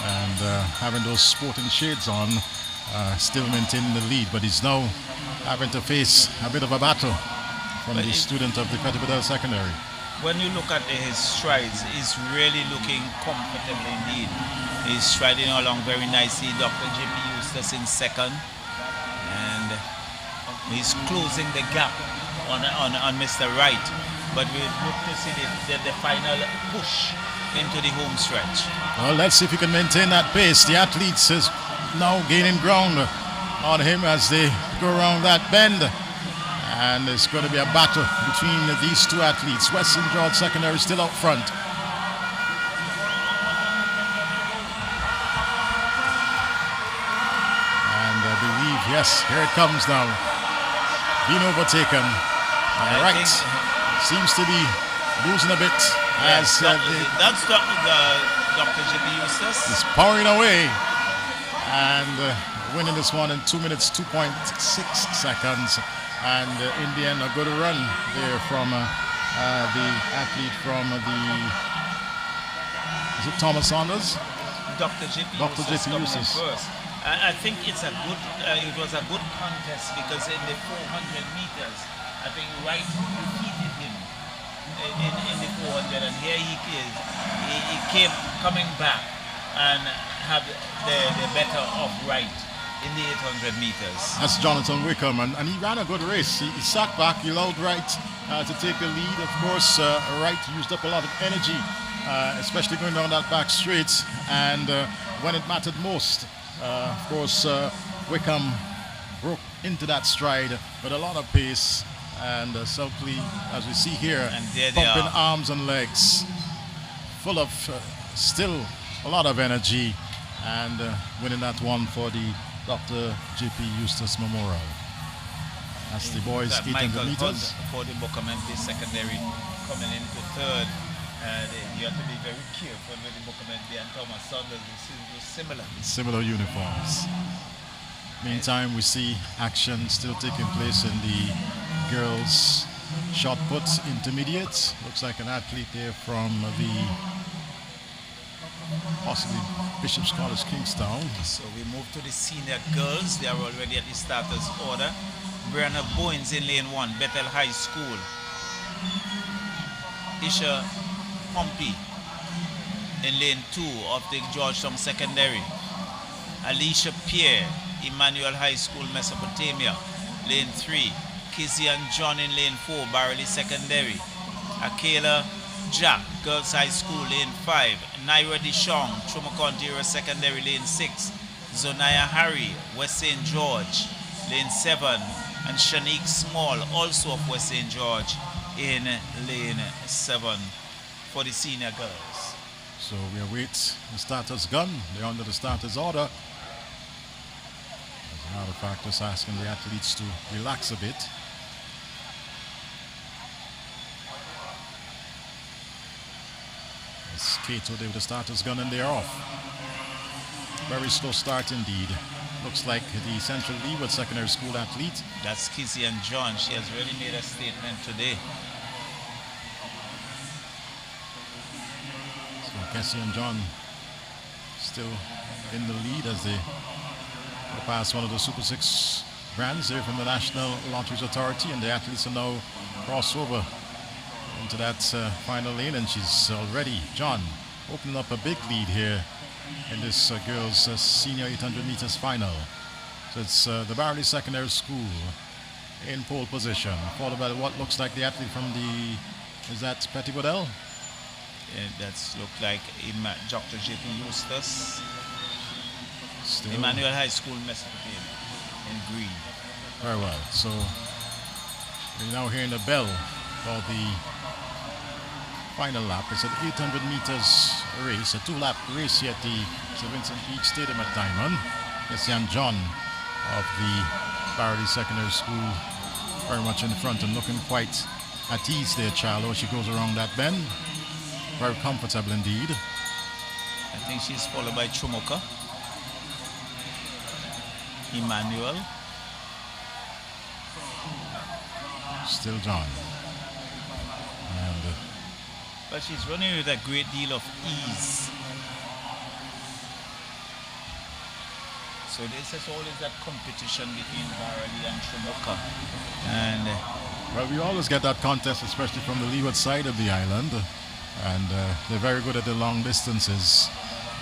and having those sporting shades on, still maintaining the lead, but he's now having to face a bit of a battle from the student of the Petit Badel Secondary. When you look at his strides, he's really looking comfortable indeed. He's striding along very nicely. Dr. J.P. Eustace in second, and he's closing the gap on Mr. Wright. But we look to see the final push into the home stretch. Well, let's see if he can maintain that pace. The athletes is now gaining ground on him as they go around that bend. And it's going to be a battle between these two athletes. West St. George Secondary still out front. And I believe, yes, here it comes now. Being overtaken. On the right. Seems to be losing a bit as that's Dr. J.P. Eustace. He's powering away and winning this one in 2 minutes 2.6 seconds. And in the end, a good run there from the athlete from is it Thomas Saunders? Dr. J.P. Eustace. First. I think it's a good. It was a good contest because in the 400 meters, I think Wright defeated him in the 400, and here he is. He came coming back and have the better of Wright in the 800 meters. That's Jonathan Wickham, and he ran a good race. He sat back, he allowed Wright to take the lead. Of course, Wright used up a lot of energy, especially going down that back straight, and when it mattered most, of course, Wickham broke into that stride with a lot of pace, and Southly, as we see here, pumping arms and legs, full of still a lot of energy, and winning that one for the Dr. J.P. Eustace Memorial. That's the boys' 800 meters. For the Buckhamante secondary coming into third. You have to be very careful with the Buckhamante and Thomas Saunders. They seem similar. Similar uniforms. Meantime, we see action still taking place in the girls' shot put intermediate. Looks like an athlete there from the possibly Bishop's College Kingstown. So we move to the senior girls. They are already at the starters order. Brianna Bowens in lane 1, Bethel High School. Isha Pompey in lane 2 of the Georgetown Secondary. Alicia Pierre, Emmanuel High School, Mesopotamia. Lane 3, Kizzy and John in lane 4, Barley Secondary. Akela Jack, Girls High School, lane 5. Naira Dishong, Chumakonti Secondary, lane 6. Zonaya Harry, West St. George, lane 7. And Shanique Small, also of West St. George, in lane 7 for the senior girls. So we await the starter's gun. They're under the starter's order. As a matter of fact, just asking the athletes to relax a bit. It's Cato there with the starter's gun, and they're off. Very slow start indeed. Looks like the Central Leeward Secondary School athlete. That's Kizzy and John. She has really made a statement today. So Cassie and John still in the lead as they pass one of the Super 6 brands there from the National Lotteries Authority, and the athletes are now cross over into that final lane, and she's already, John, opening up a big lead here in this girls' senior 800 meters final. So it's the Barley Secondary School in pole position, followed by what looks like the athlete from the, is that Petty Waddell? That's looked like Dr. J.P. Eustace. Still. Emmanuel High School, Mesopotamia, in green. Very well. So we're now hearing the bell for the final lap. It's an 800 meters race, a 2-lap race here at the St. Vincent Beach Stadium at Diamond. Kessian John of the Barley Secondary School very much in front and looking quite at ease there, Charlo. She goes around that bend. Very comfortable indeed. I think she's followed by Chumoka. Emmanuel. Still John. And but she's running with a great deal of ease. So this is always that competition between Barley and Chumoka. And well, we always get that contest, especially from the leeward side of the island. And they're very good at the long distances.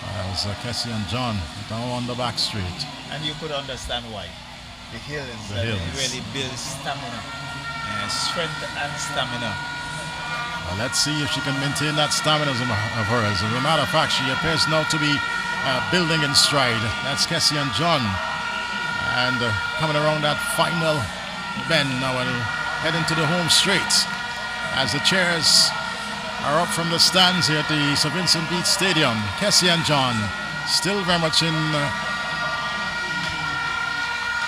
As Cassie and John down on the back straight. And you could understand why. The hills really build stamina, strength and stamina. Well, let's see if she can maintain that stamina of hers. As a matter of fact, she appears now to be building in stride. That's Cassie and John. And coming around that final bend now and heading to the home straight. As the chairs are up from the stands here at the St. Vincent Beach Stadium. Cassie and John still very much in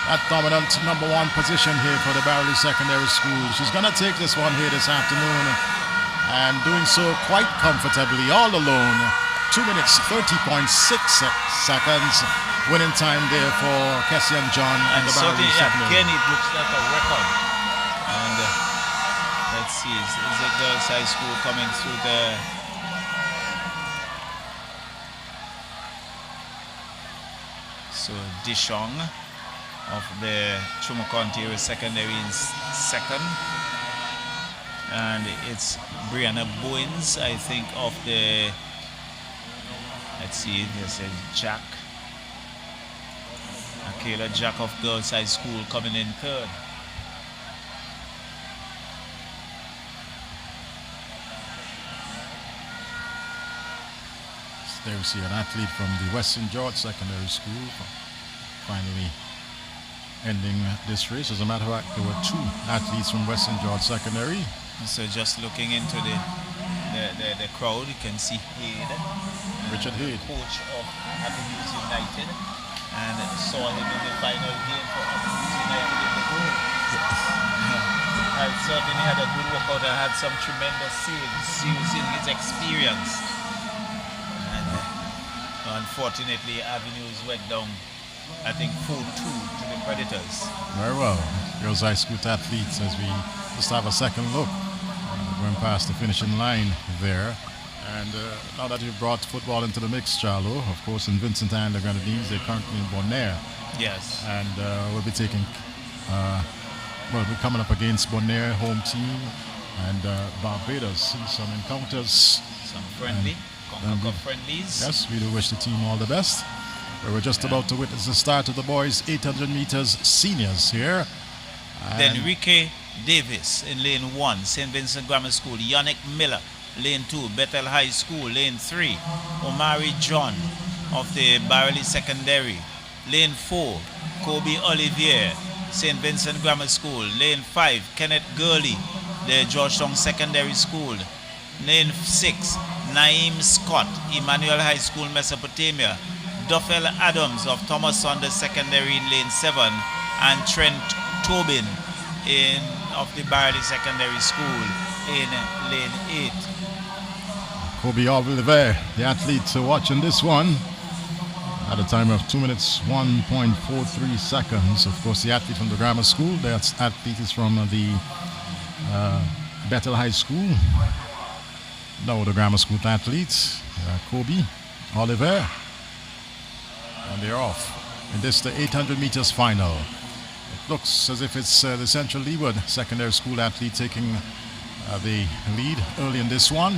that dominant number 1 position here for the Barley Secondary School. She's going to take this one here this afternoon and doing so quite comfortably all alone. 2 minutes 30.6 seconds winning time there for Cassie and John and the Barley Secondary. Again, it looks like a record. And let's see, is the Girls High School coming through the so Dishong of the Chumokonti Secondary in second, and it's Brianna Bowens, I think, of the, let's see, there's a Jack Michaela Jack of Girls High School coming in third. There we see an athlete from the Western George Secondary School finally ending this race. As a matter of fact, there were 2 athletes from Western George Secondary. So just looking into the crowd, you can see Haid, Richard Haid, coach of Avenues United, and saw him in the final game for Avenues United in the goal. I certainly had a good workout and had some tremendous saves using his experience. Unfortunately, Avenues went down, I think, 4-2 to the Predators. Very well. Girls High School athletes, as we just have a second look, going past the finishing line there. And now that you've brought football into the mix, Charlo, of course, in Vincent and the Grenadines, they're currently in Bonaire. Yes. And we'll be taking, we're coming up against Bonaire, home team, and Barbados. See some encounters. Some friendly. Friendlies. Yes, we do wish the team all the best. We're just about to witness the start of the boys' 800 meters seniors here. Then Enrique Davis in lane 1, St. Vincent Grammar School. Yannick Miller, lane 2, Bethel High School. Lane 3, Omari John of the Barley Secondary. Lane 4, Kobe Olivier, St. Vincent Grammar School. Lane 5, Kenneth Gurley, the Georgetown Secondary School. Lane 6, Naeem Scott, Emmanuel High School, Mesopotamia. Duffel Adams of Thomas Saunders Secondary in lane 7, and Trent Tobin of the Barley Secondary School in lane 8. Kobe Oliver, the athlete watching this one, at a time of 2 minutes 1.43 seconds. Of course, the athlete from the grammar school, that athlete is from the Bethel High School. Now the grammar school athletes, Kobe Oliver, and they're off. And this is the 800 meters final. It looks as if it's the Central Leeward Secondary School athlete taking the lead early in this one.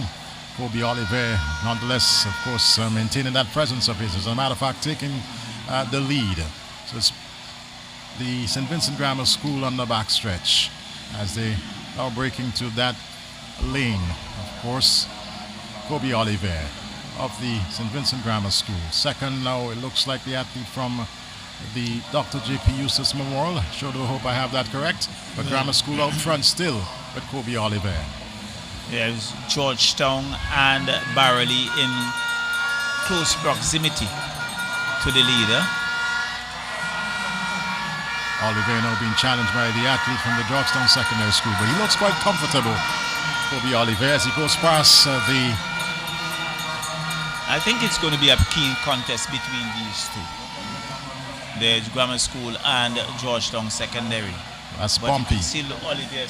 Kobe Oliver, nonetheless, of course, maintaining that presence of his. As a matter of fact, taking the lead. So it's the St. Vincent Grammar School on the backstretch as they are breaking to that lane. Of course, Kobe Oliver of the St. Vincent Grammar School. Second now, it looks like the athlete from the Dr. J.P. Eustace Memorial. Sure do hope I have that correct. But Grammar School out front still with Kobe Oliver. Yes, Georgetown and Barley in close proximity to the leader. Oliver now being challenged by the athlete from the Georgetown Secondary School, but he looks quite comfortable, Kobe Oliver, as he goes past I think it's going to be a keen contest between these two, the Grammar School and Georgetown Secondary. That's but bumpy. You can see Oliver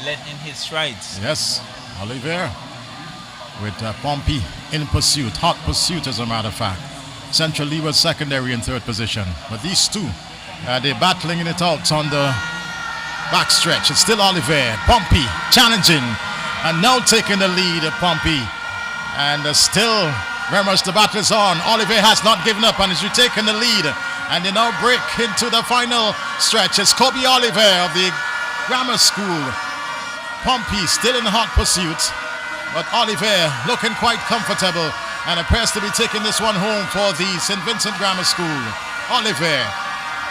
letting in his strides. Yes, Oliver with Pompey in pursuit, hot pursuit as a matter of fact. Central Leeward Secondary in third position. But these two, they're battling it out on the backstretch. It's still Oliver, Pompey challenging and now taking the lead, Pompey. And still very much the battle is on. Oliver has not given up and is retaking the lead. And they now break into the final stretch. It's Kobe Oliver of the Grammar School. Pompey still in hot pursuit. But Oliver looking quite comfortable and appears to be taking this one home for the St. Vincent Grammar School. Oliver,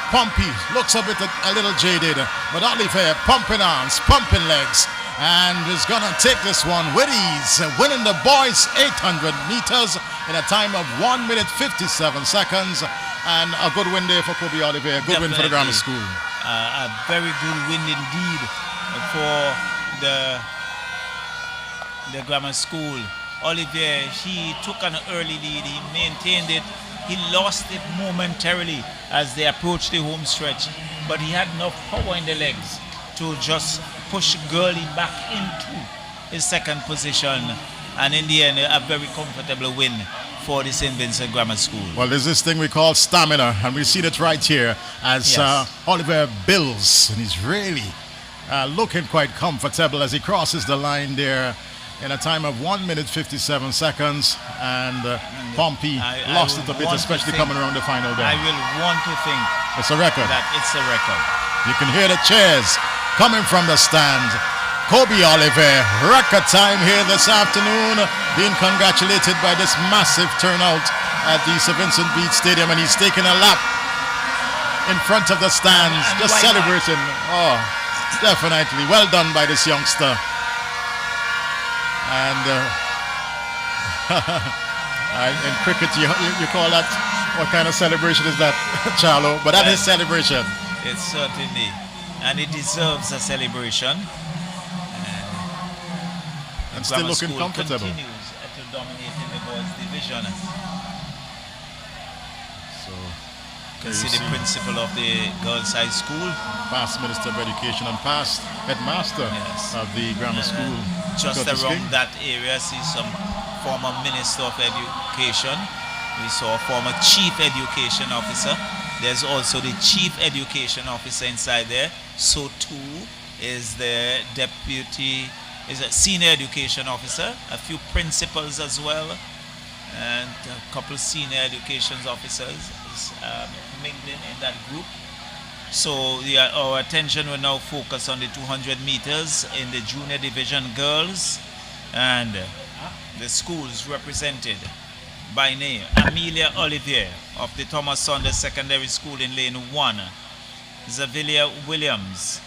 Pompey looks a little jaded. But Oliver pumping arms, pumping legs. And is going to take this one with ease, winning the boys 800 meters in a time of 1 minute 57 seconds. And a good win there for Kobe Oliver, a good win for the Grammar School. A very good win indeed for the Grammar School. Oliver, he took an early lead, he maintained it. He lost it momentarily as they approached the home stretch, but he had enough power in the legs to just push Gurley back into his second position, and in the end a very comfortable win for the St. Vincent Grammar School. Well, there's this thing we call stamina, and we see that right here as Oliver builds, and he's really looking quite comfortable as he crosses the line there in a time of 1 minute 57 seconds, and Pompey lost it a bit, especially coming around the final there. I will want to think it's a record. That it's a record. You can hear the cheers coming from the stand. Kobe Oliver, record time here this afternoon, being congratulated by this massive turnout at the Sir Vincent Beach Stadium, and he's taking a lap in front of the stands, just celebrating. Oh, definitely. Well done by this youngster. And in cricket, you call that, what kind of celebration is that, Charlo? But that is celebration. It's certainly, and it deserves a celebration. And still looking comfortable. Continues to dominate in the boys division. So, you can see the principal of the girls' high school, past Minister of Education and past headmaster of the grammar school. Just around that area, see some former Minister of Education. We saw a former Chief Education Officer. There's also the Chief Education Officer inside there. So too is the Deputy, is a Senior Education Officer, a few principals as well, and a couple Senior Education Officers mingling in that group. So our attention will now focus on the 200 meters in the junior division girls, and the schools represented by name: Amelia Olivier of the Thomas Saunders Secondary School in lane 1, Zavilia Williams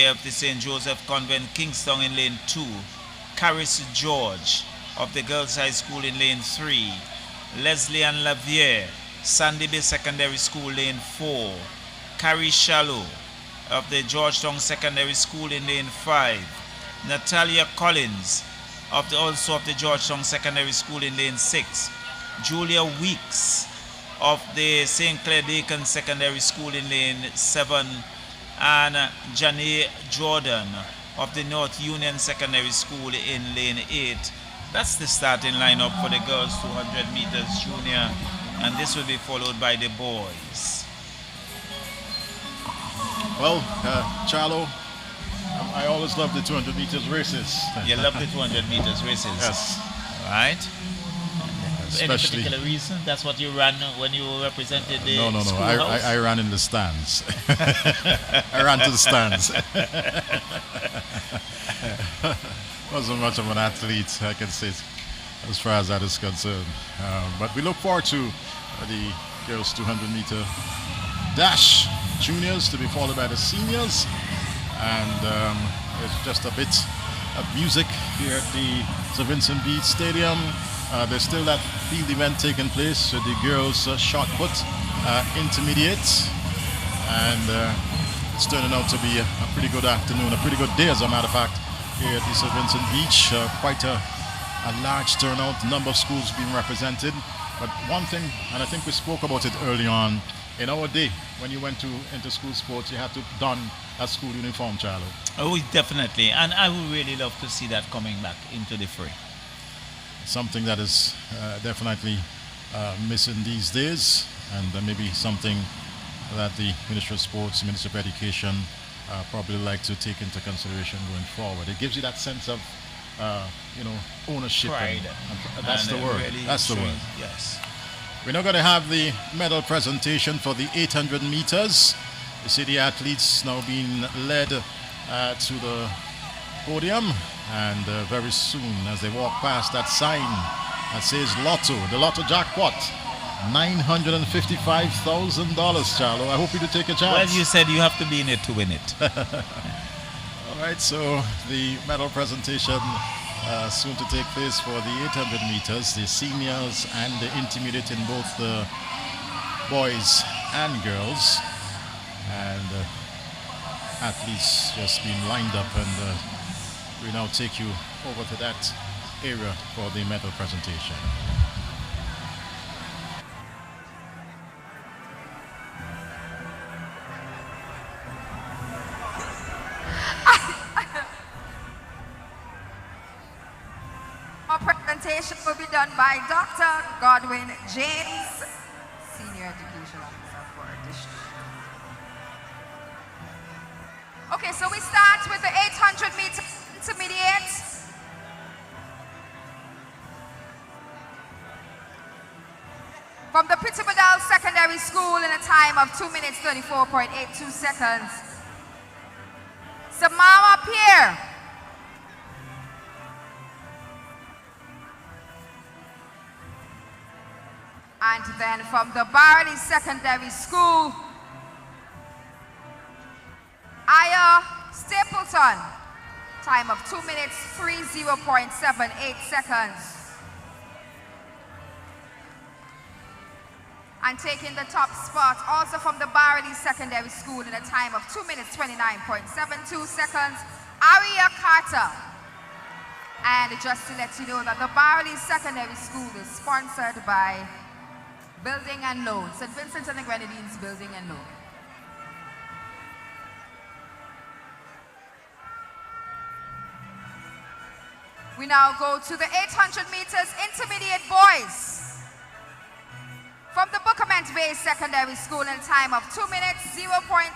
of the St. Joseph Convent Kingston in lane 2, Caris George of the Girls High School in lane 3, Leslie Ann Lavier, Sandy Bay Secondary School lane 4, Carrie Shallow of the Georgetown Secondary School in lane 5, Natalia Collins also of the Georgetown Secondary School in lane 6, Julia Weeks of the St. Clair Dakin Secondary School in lane 7, and Janae Jordan of the North Union Secondary School in lane 8. That's the starting lineup for the girls 200 meters junior, and this will be followed by the boys. Well, Charlo, I always love the 200 meters races. You love the 200 meters races? Yes. All right. Especially, any particular reason? That's what you ran when you represented the No. I ran in the stands. I ran to the stands. Wasn't much of an athlete, I can say, as far as that is concerned. But we look forward to the girls 200 meter dash juniors to be followed by the seniors, and it's just a bit of music here at the Sir Vincent Beach Stadium. There's still that field event taking place, the girls shot put intermediate, and it's turning out to be a pretty good afternoon, a pretty good day as a matter of fact, here at the Sir Vincent Beach. Quite a large turnout, number of schools being represented. But one thing, and I think we spoke about it early on, in our day, when you went into school sports, you had to don a school uniform, Charlo. Oh, definitely. And I would really love to see that coming back into the fray. Something that is definitely missing these days, and maybe something that the Ministry of Sports, Ministry of Education probably like to take into consideration going forward. It gives you that sense of, ownership. Pride. And that's the word. Really that's the word. Yes. We're now going to have the medal presentation for the 800 meters. You see the athletes now being led to the podium, and very soon, as they walk past that sign that says Lotto, the Lotto jackpot, $955,000, Charlo. I hope you do take a chance. Well, you said you have to be in it to win it. All right, so the medal presentation soon to take place for the 800 meters, the seniors and the intermediate in both the boys and girls, and athletes just being lined up, and we now take you over to that area for the medal presentation. Our presentation will be done by Dr. Godwin James, Senior Education Officer for District. Okay, so we start with the 800 meter intermediate. from the Pitibadal Secondary School in a time of 2 minutes 34.82 seconds. Samawa Pierre. And then from the Barley Secondary School, Aya Stapleton, time of 2 minutes 30.78 seconds. And taking the top spot, also from the Barley Secondary School in a time of 2 minutes 29.72 seconds, Aria Carter. And just to let you know that the Barley Secondary School is sponsored by Building and Loan, St. Vincent and the Grenadines Building and Loan. We now go to the 800 meters intermediate boys. From the Bookament Bay Secondary School in a time of 2 minutes 0.79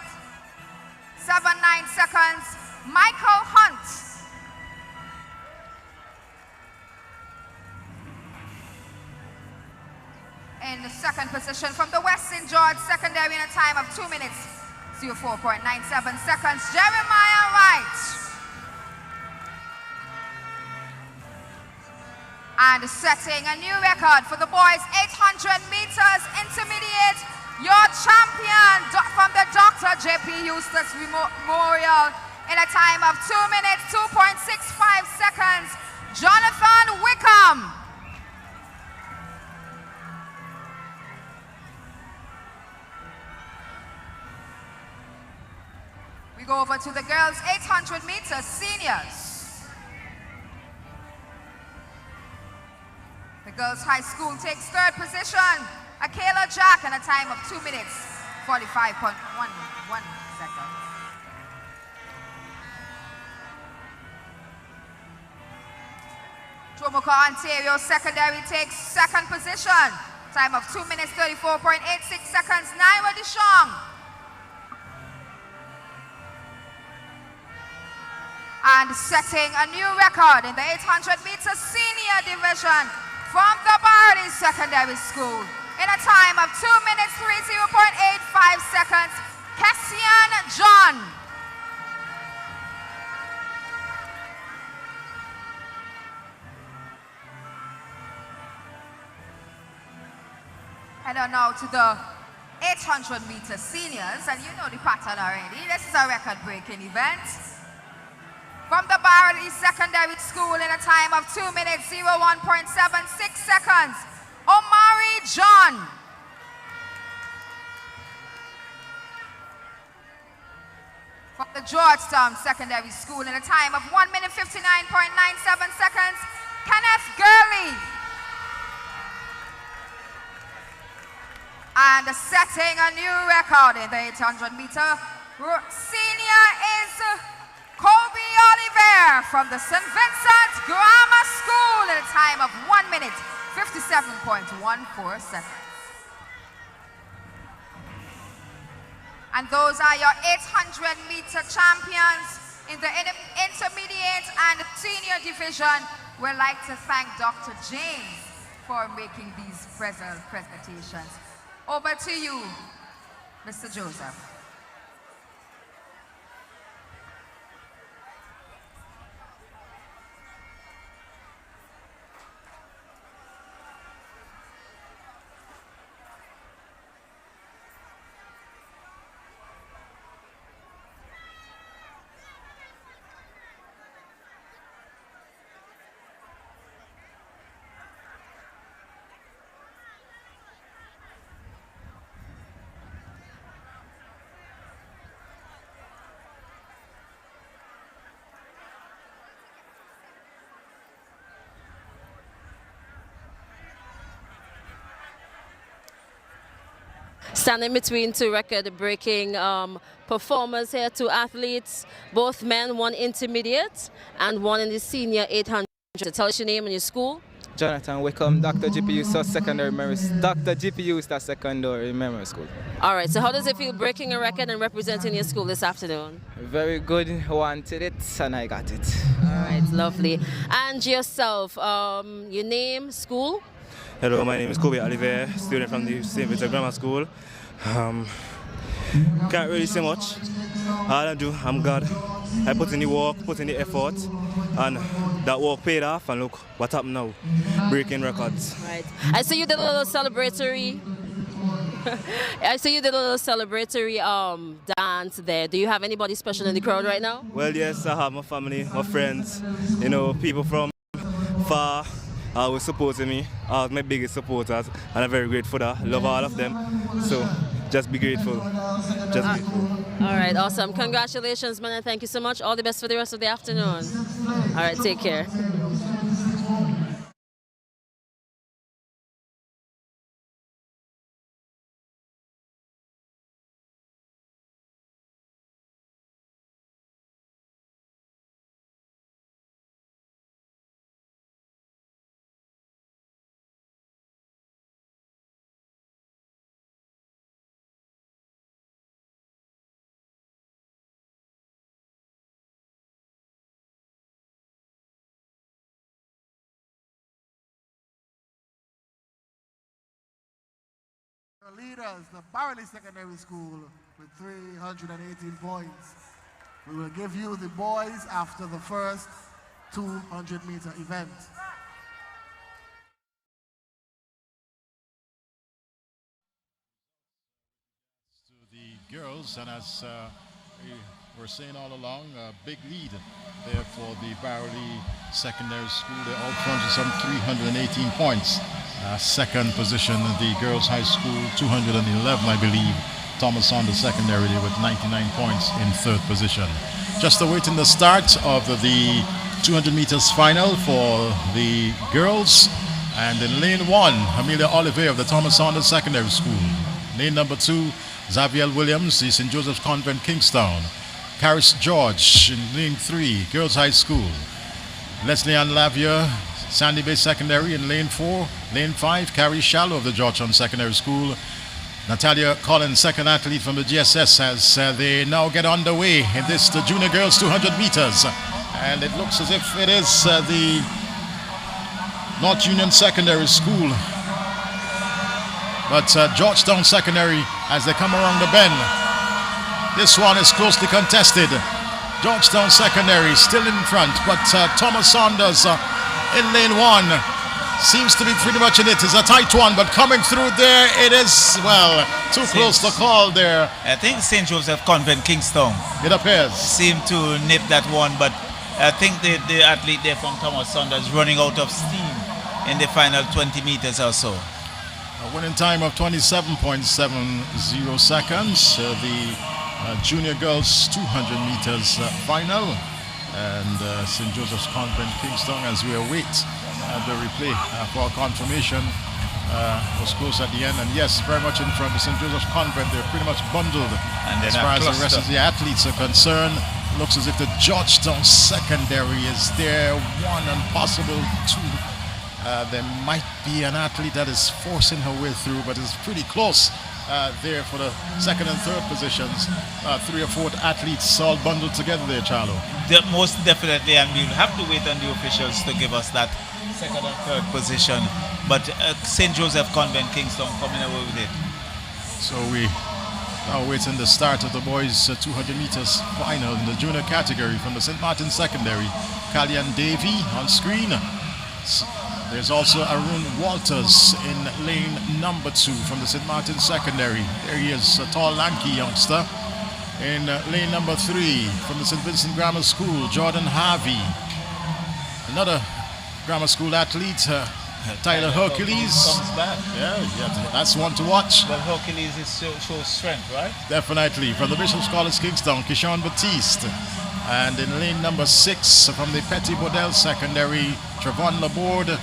seconds, Michael Hunt. In the second position from the West St. George Secondary in a time of 2 minutes 04.97 seconds, Jeremiah Wright. And setting a new record for the boys 800 meters intermediate, your champion from the Dr. J.P. Eustace Memorial in a time of 2 minutes 2.65 seconds, Jonathan Wickham. We go over to the girls 800 meters seniors. The girls' high school takes third position. Akela Jack in a time of 2 minutes 45.11 seconds. Tomoko Ontario Secondary takes second position. Time of 2 minutes 34.86 seconds. Naira Dishong. And setting a new record in the 800 meters senior division from the Barley Secondary School in a time of 2 minutes 30.85 seconds, Cassian John. Head on now to the 800 meter seniors, and you know the pattern already. This is a record-breaking event. From the Barley Secondary School in a time of 2 minutes 01.76 seconds, Omari John. From the Georgetown Secondary School in a time of 1 minute 59.97 seconds, Kenneth Gurley. And setting a new record in the 800 meter senior is Kobe Oliver from the St. Vincent Grammar School at a time of 1 minute 57.14 seconds. And those are your 800 meter champions in the intermediate and senior division. We'd like to thank Dr. James for making these presentations. Over to you, Mr. Joseph. Standing between two record-breaking performers here, two athletes, both men, one intermediate and one in the senior 800. Tell us your name and your school. Jonathan Wickham, Dr. J.P. Eustace Secondary Memory School. All right, so how does it feel breaking a record and representing your school this afternoon? Very good, wanted it and I got it. All right, lovely. And yourself, your name, school? Hello, my name is Kobe Oliver, student from the St. Vincent Grammar School. Can't really say much. All I do, I'm God. I put in the work, put in the effort, and that work paid off, and look what happened now, breaking records. Right. I see you did a little celebratory. Dance there. Do you have anybody special in the crowd right now? Well, yes, I have my family, my friends, you know, people from far always supporting me, all my biggest supporters, and I'm very grateful that I love all of them. So just be grateful. Just grateful. All right, awesome. Congratulations, man, and thank you so much. All the best for the rest of the afternoon. All right, take care. The leaders, the Barley Secondary School, with 318 points. We will give you the boys after the first 200-meter event. To the girls, and as we were saying all along, a big lead there for the Barley Secondary School. They're out front with some 318 points. Second position, the Girls High School, 211, I believe. Thomas Saunders Secondary with 99 points in third position. Just awaiting the start of the 200 meters final for the girls. And in lane 1, Amelia Oliver of the Thomas Saunders Secondary School. Lane number 2, Xavier Williams, the St. Joseph's Convent, Kingstown. Caris George in lane 3, Girls High School. Leslie Ann Lavia, Sandy Bay Secondary in lane 4. Lane 5, Carrie Shallow of the Georgetown Secondary School. Natalia Collins, second athlete from the GSS, as they now get underway in this the junior girls 200 meters. And it looks as if it is the North Union Secondary School. But Georgetown Secondary, as they come around the bend, this one is closely contested. Georgetown Secondary still in front, but Thomas Saunders in lane 1 seems to be pretty much in it. It's a tight one, but coming through there, it is, well, too close to call there. I think St. Joseph Convent, Kingstown. It appears. Seemed to nip that one, but I think the athlete there from Thomas Saunders running out of steam in the final 20 meters or so. A winning time of 27.70 seconds. The junior girls 200 meters final. And St. Joseph's Convent, Kingstown, as we await the replay for confirmation, was close at the end. And yes, very much in front of St. Joseph's Convent. They're pretty much bundled as far as the rest of the athletes are concerned. Looks as if the Georgetown Secondary is there, 1 and possible 2. There might be an athlete that is forcing her way through, but it's pretty close there for the second and third positions. 3 or 4 athletes all bundled together there, Charlo. Most definitely, and we'll have to wait on the officials to give us that second and third position. But St. Joseph Convent, Kingstown coming away with it. So we now waiting the start of the boys 200 meters final in the junior category from the St. Martin Secondary. Kalyan Davy on screen. There's also Arun Walters in lane number 2 from the St. Martin Secondary. There he is, a tall, lanky youngster. In lane number 3 from the St. Vincent Grammar School, Jordan Harvey. Another grammar school athlete, Tyler Hercules. Comes back. Yeah, that's one to watch. Well, Hercules shows strength, right? Definitely. From the Bishop's College, Kingstown, Kishan Batiste. And in lane number 6 from the Petty Bodell Secondary, Trevon Laborde.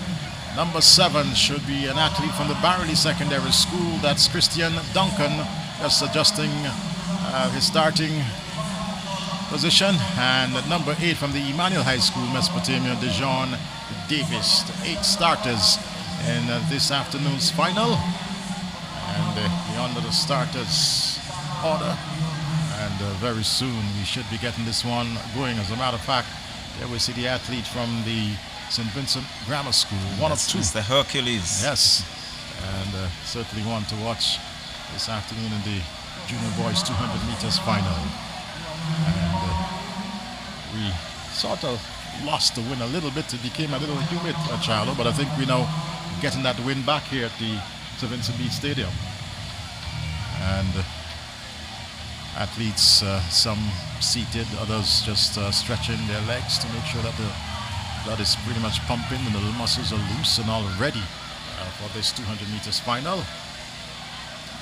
Number 7 should be an athlete from the Barley Secondary School. That's Christian Duncan, just adjusting his starting position. And at number 8 from the Emmanuel High School, Mesopotamia, Dejon Davis. 8 starters in this afternoon's final. And beyond the starters order. And very soon we should be getting this one going. As a matter of fact, there we see the athlete from the St. Vincent Grammar School. One of two. Mr. Hercules. Yes. And certainly one to watch this afternoon in the Junior Boys 200 meters final. And we sort of lost the win a little bit. It became a little humid at Charlotte, but I think we now getting that win back here at the St. Vincent Beach Stadium. And athletes, some seated, others just stretching their legs to make sure that the blood is pretty much pumping and the muscles are loose and all ready for this 200 meters final.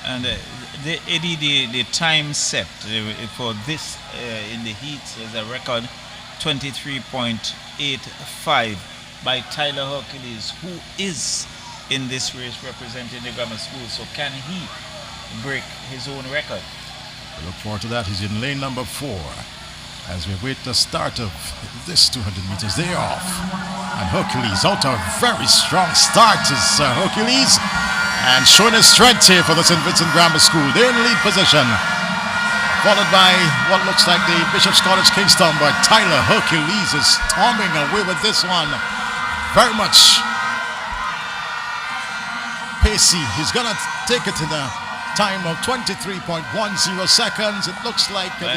And the time set for this in the heat is a record 23.85 by Tyler Hercules, who is in this race representing the grammar school. So can he break his own record? We look forward to that. He's in lane number 4 as we await the start of this 200 meters. They're off. And Hercules out a very strong start is Hercules, and showing his strength here for the St. Vincent Grammar School. They're in lead position, followed by what looks like the Bishop's College Kingston, but Tyler Hercules is storming away with this one. Very much pacey. He's gonna take it to the time of 23.10 seconds. It looks like the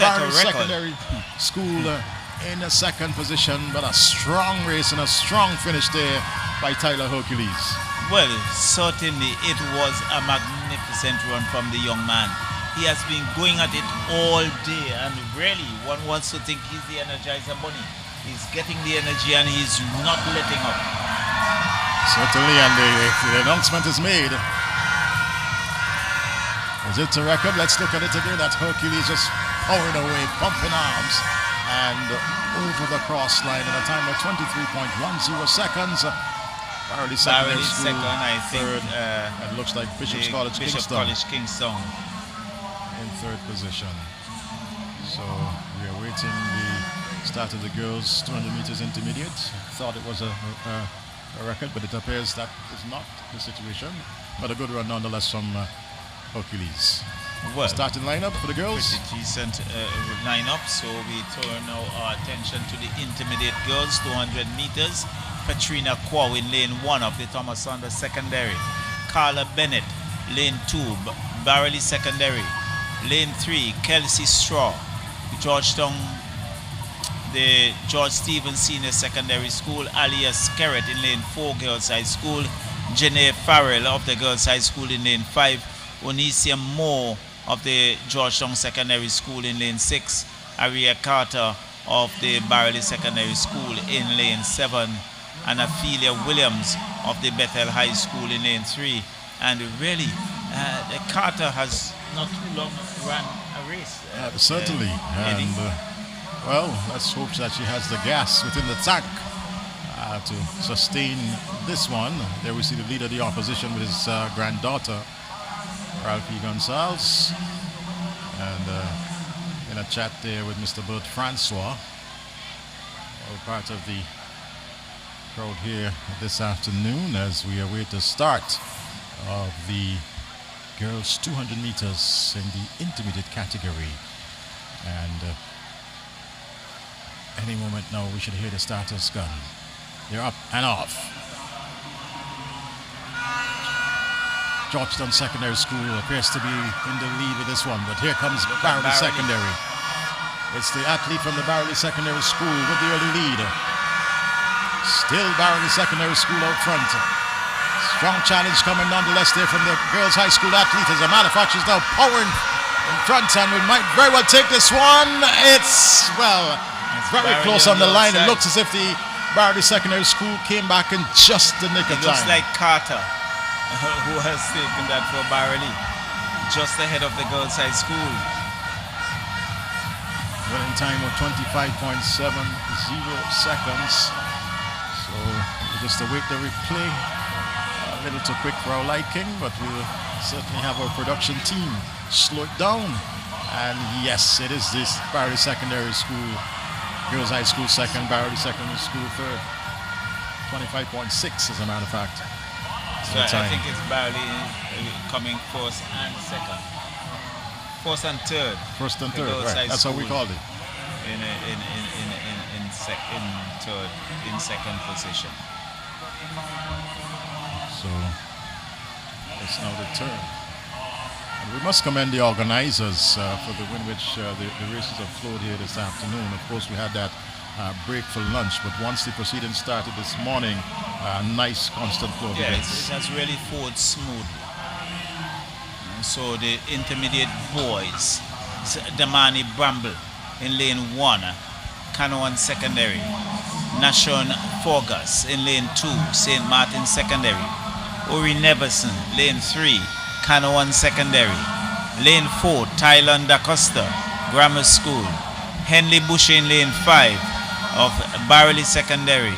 Barry Secondary School in a second position, but a strong race and a strong finish there by Tyler Hercules. Well, certainly it was a magnificent run from the young man. He has been going at it all day, and really one wants to think he's the Energizer Bunny. He's getting the energy and he's not letting up. Certainly, and the announcement is made. Is it a record? Let's look at it again. That Hercules just powering away, pumping arms, and over the cross line at a time of 23.10 seconds. Barely second, I think. Third, it looks like Bishop's College Kingston in third position. So we are waiting the start of the girls 200 meters intermediate. Thought it was a record, but it appears that is not the situation. But a good run nonetheless from Hercules. Well, starting lineup for the girls. Pretty decent lineup. So we turn now our attention to the intermediate girls 200 meters. Katrina Kwaw in lane 1 of the Thomas Saunders Secondary. Carla Bennett, lane 2, Barley Secondary. Lane 3, Kelsey Straw, Georgetown, the George Stevens Senior Secondary School. Alia Skerrett in lane 4, Girls High School. Janae Farrell of the Girls High School in lane 5. Onisia Moore of the Georgetown Secondary School in lane 6. Aria Carter of the Barley Secondary School in lane 7. And Ophelia Williams of the Bethel High School in lane 3. And really, Carter has not too long run a race. Certainly. And well, let's hope that she has the gas within the tank to sustain this one. There we see the leader of the opposition with his granddaughter, Ralphie Gonzalez. And in a chat there with Mr. Bert Francois, all part of the crowd here this afternoon as we await the start of the girls 200 meters in the intermediate category. And any moment now we should hear the starter's gun. They're up and off. Georgetown Secondary School appears to be in the lead with this one, but here comes Barley Secondary. It's the athlete from the Barley Secondary School with the early lead. Still Barley Secondary School out front. Strong challenge coming nonetheless there from the girls' high school athlete. As a matter of fact, she's now powering in front, and we might very well take this one. It's very close on the line. It looks as if the Barley Secondary School came back in just the nick of time. It looks like Carter, who has taken that for Barley, just ahead of the girls' high school. Running time of 25.70 seconds. So we'll just await the replay. A little too quick for our liking, but we'll certainly have our production team slow it down. And yes, it is this Barley Secondary School, Girls High School second, Barley Secondary School third. 25.6 as a matter of fact. So I think it's Barley coming first and second. First and third. First and third, right. That's how we called it. In second position. So it's now the turn. And we must commend the organizers for the win which the races have flowed here this afternoon. Of course, we had that break for lunch, but once the proceedings started this morning, nice constant flow of events. It has really flowed smoothly. So the intermediate boys, Damani Bramble in lane 1, Canoan Secondary, Nashon Forgas in lane 2, St. Martin Secondary, Uri Neverson, lane 3, Canoan Secondary, lane 4, Thailand Da Costa, Grammar School, Henley Bush in lane 5 of Barley Secondary,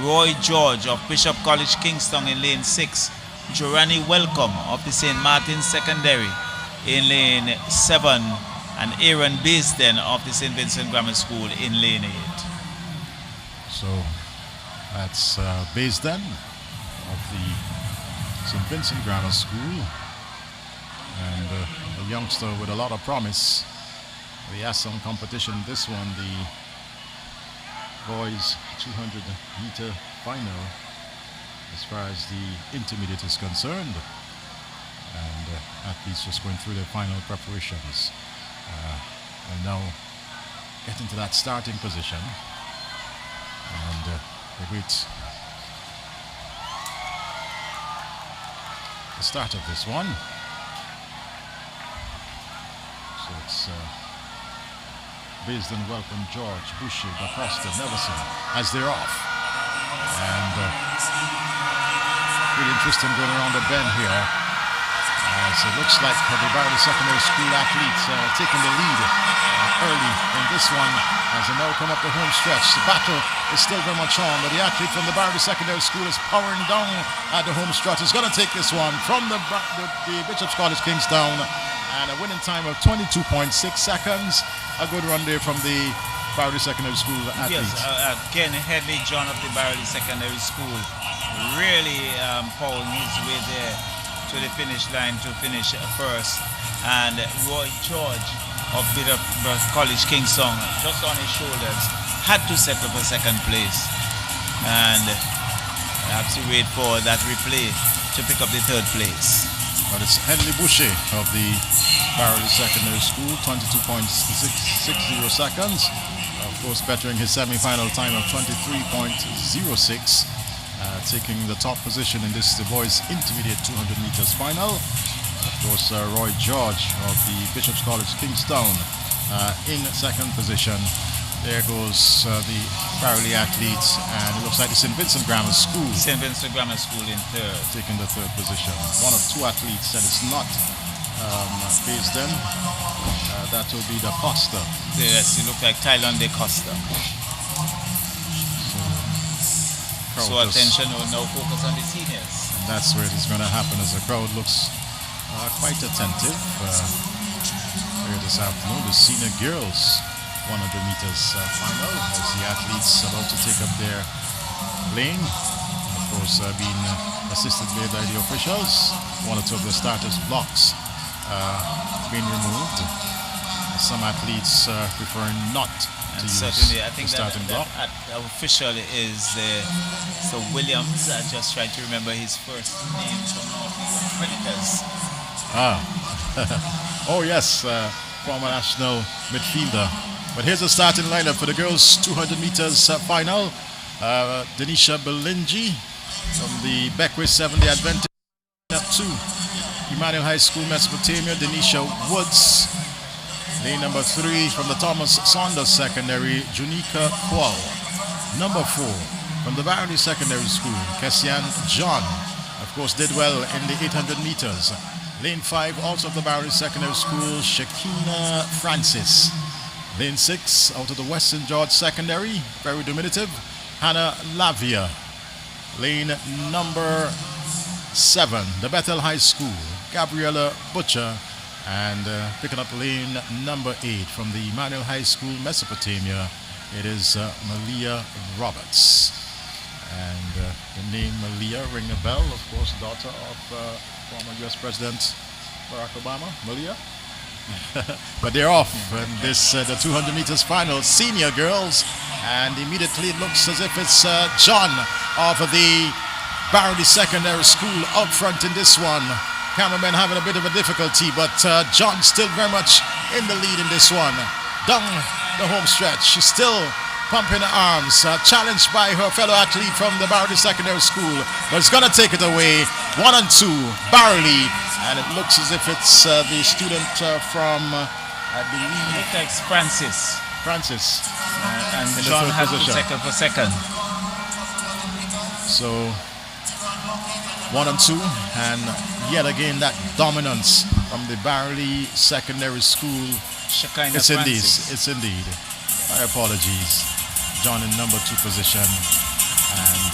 Roy George of Bishop College Kingston in lane 6, Jorani Welcome of the St. Martin Secondary in lane 7, and Aaron Baisden of the St. Vincent Grammar School in lane 8. So that's Baisden of the St. Vincent Grammar School, and a youngster with a lot of promise. The Assam competition, this one, the boys 200-meter final as far as the intermediate is concerned, and athletes just going through their final preparations and now get into that starting position, and they wait the start of this one. So it's Baisden, Welcome, George, Bushy, Da Costa, Neverson as they're off, and really interesting going around the bend here, as it looks like the Barley Secondary School athletes taking the lead early in this one as they now come up the home stretch. The battle is still very much on, but the athlete from the Barley Secondary School is powering down at the home stretch. Is going to take this one from the Bishop's College Kingstown, and a winning time of 22.6 seconds. A good run there from the Barley Secondary School athletes. Yes, Ken Headley John of the Barley Secondary School really powering his way there to the finish line to finish first, and Roy George of Bishop College Kingston just on his shoulders had to settle for second place, and have to wait for that replay to pick up the third place. But it's Henley Boucher of the Barley Secondary School, 22.60 seconds. Of course, bettering his semi-final time of 23.06. Taking the top position in this the boys intermediate 200 meters final. Of course, Roy George of the Bishop's College Kingstown in second position. There goes the Barley athletes, and it looks like the St. Vincent Grammar School. St. Vincent Grammar School in third. Taking the third position. One of two athletes that is not Baisden. That will be Da Costa. Yes, it looks like Thailand Da Costa. So attention will now focus on the seniors. And that's where it is going to happen, as the crowd looks quite attentive here this afternoon. The senior girls 100 meters final as the athletes about to take up their lane. Of course, being assisted by the officials. One or two of the starters' blocks being removed. Some athletes preferring not to use I think the starting block. That official is so Williams. I just trying to remember his first name from Predators. Oh yes, former national midfielder. But here's the starting lineup for the girls 200 meters final. Denisha Belingi from the Beckwith 70 Adventist up to Emmanuel High School, Mesopotamia. Denisha Woods. Lane number 3 from the Thomas Saunders Secondary, Junika Kwal. Number 4 from the Barony Secondary School, Kessian John. Of course, did well in the 800 meters. Lane 5, also of the Barony Secondary School, Shakina Francis. Lane 6, out of the Western George Secondary, very diminutive, Hannah Lavia. Lane number 7, the Bethel High School, Gabriella Butcher. And picking up lane number 8 from the Emmanuel High School, Mesopotamia, it is Malia Roberts. And the name Malia ring a bell, of course, daughter of former U.S. President Barack Obama. Malia? But they're off in this the 200 meters final, senior girls, and immediately it looks as if it's John of the Barony Secondary School out front in this one. Cameraman having a bit of a difficulty, but John still very much in the lead in this one. Down the home stretch, she's still pumping her arms, challenged by her fellow athlete from the Barony Secondary School, but it's gonna take it away. 1 and 2, Barley, and it looks as if it's the student from, I believe, it takes Francis, and John has to second for second. So 1 and 2, and yet again that dominance from the Barley Secondary School. Shekinah It's Francis. indeed. My apologies. John in number 2 position, and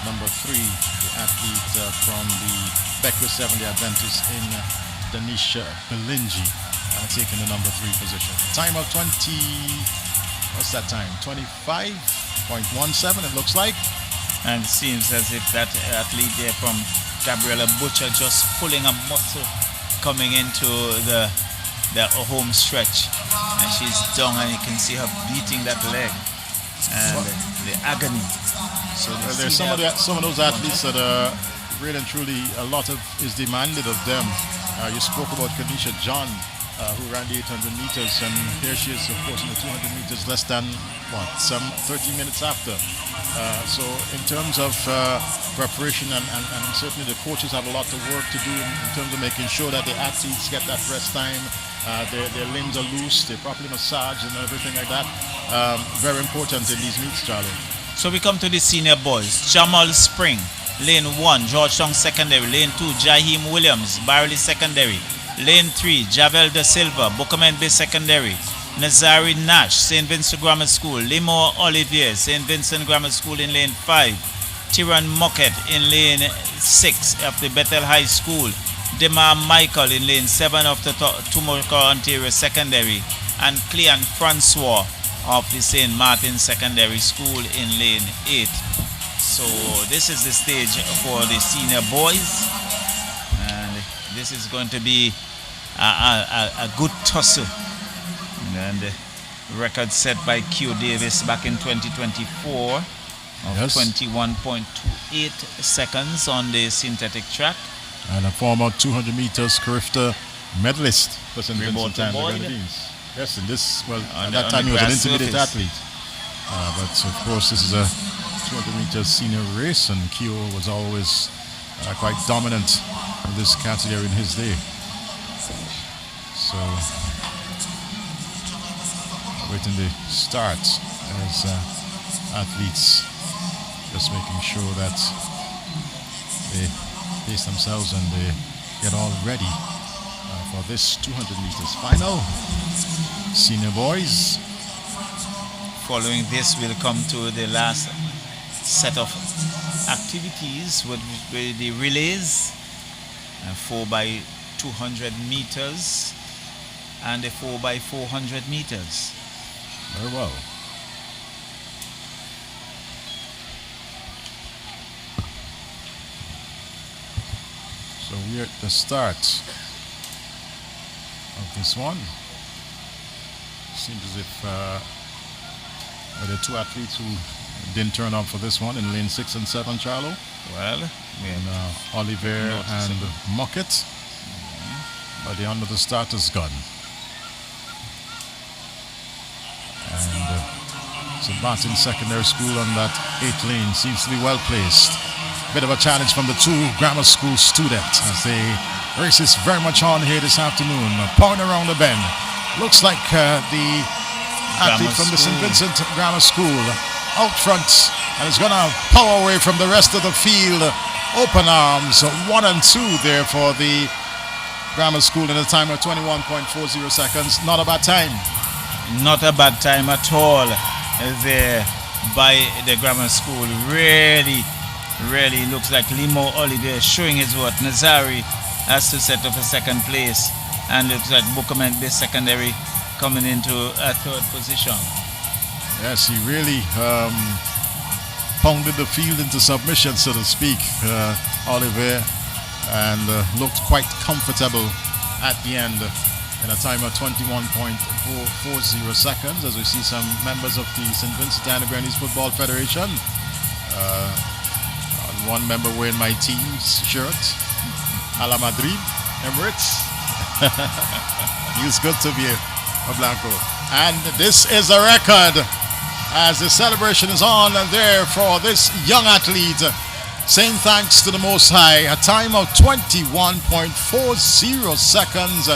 number 3, the athlete from the Beckwith Seventh-day Adventist in Danisha Belingi, taking the number 3 position. Time of what's that time? 25.17 it looks like. And it seems as if that athlete there from Gabriella Butcher just pulling a muscle coming into the home stretch, and she's down, and you can see her beating that leg and the agony. So there's some of those athletes that are really and truly a lot of is demanded of them. You spoke about Kanisha John, who ran the 800 meters, and here she is, of course, in the 200 meters, less than some 30 minutes after. So in terms of preparation, and certainly the coaches have a lot of work to do in terms of making sure that the athletes get that rest time, their limbs are loose, they're properly massaged and everything like that. Very important in these meets, Charlie. So we come to the senior boys. Jamal Spring, lane 1, Georgetown Secondary. Lane 2, Jaheim Williams, Barley Secondary. Lane 3, Javel De Silva, Bookman Bay Secondary. Nazari Nash, St. Vincent Grammar School. Limor Olivier, St. Vincent Grammar School in lane 5. Tyron Mocket in lane 6 of the Bethel High School. Demar Michael in lane 7 of the Tumulka Ontario Secondary. And Clean Francois of the St. Martin Secondary School in lane 8. So this is the stage for the senior boys. And this is going to be a good tussle. And the record set by Q Davis back in 2024 of 21.28 seconds on the synthetic track. And a former 200 meters Carifta medalist for St. Vincent and the Grenadines. Yes, and this, at that time he was an intermediate athlete. But of course this is a 200 meters senior race, and Kyo was always quite dominant in this category in his day. So waiting the start as athletes just making sure that they pace themselves and they get all ready for this 200 meters final. Senior boys. Following this, we'll come to the last set of activities with the relays, 4x200 meters and a 4x400 meters. Very well. So we're at the start of this one. Seems as if the two athletes who didn't turn up for this one in lane 6 and 7, Charlo. Well, and Oliver and Mocket. By the end of the starter's gun. And St. Martin Secondary School on that 8th lane seems to be well placed. Bit of a challenge from the two grammar school students as the race is very much on here this afternoon. Pouring around the bend. Looks like the athlete from the St. Vincent Grammar School out front, and is going to power away from the rest of the field. Open arms, 1 and 2 there for the Grammar School in a time of 21.40 seconds. Not a bad time. Not a bad time at all there by the Grammar School. Really looks like Limo Olivier showing his worth. Nazari has to set up a second place, and looks like Bookman Bay Secondary coming into a third position. Yes, he really pounded the field into submission, so to speak, Olivier, and looked quite comfortable at the end in a time of 21.440 seconds, as we see some members of the St. Vincent and the Grenadines Football Federation. One member wearing my team's shirt, a la Madrid, Emirates. Feels good to be a Blanco. And this is a record as the celebration is on there for this young athlete, saying thanks to the Most High. A time of 21.40 seconds.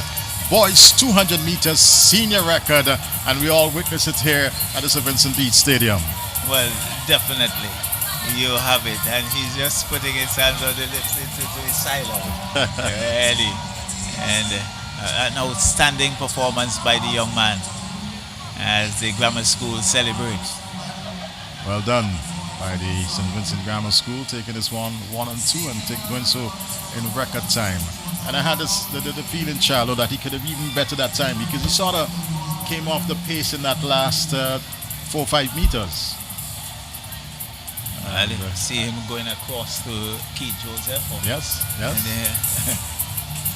Boys 200 meters senior record, and we all witness it here at the St. Vincent Beach Stadium. Well, definitely. You have it, and he's just putting his hands on the lips into his silent. Really. And an outstanding performance by the young man as the grammar school celebrates. Well done by the St. Vincent Grammar School, taking this one and two, and doing so in record time. And I had the feeling, Charlo, that he could have even better that time, because he sort of came off the pace in that last 4 or 5 meters. I see him going across to Keith Joseph. Yes. And,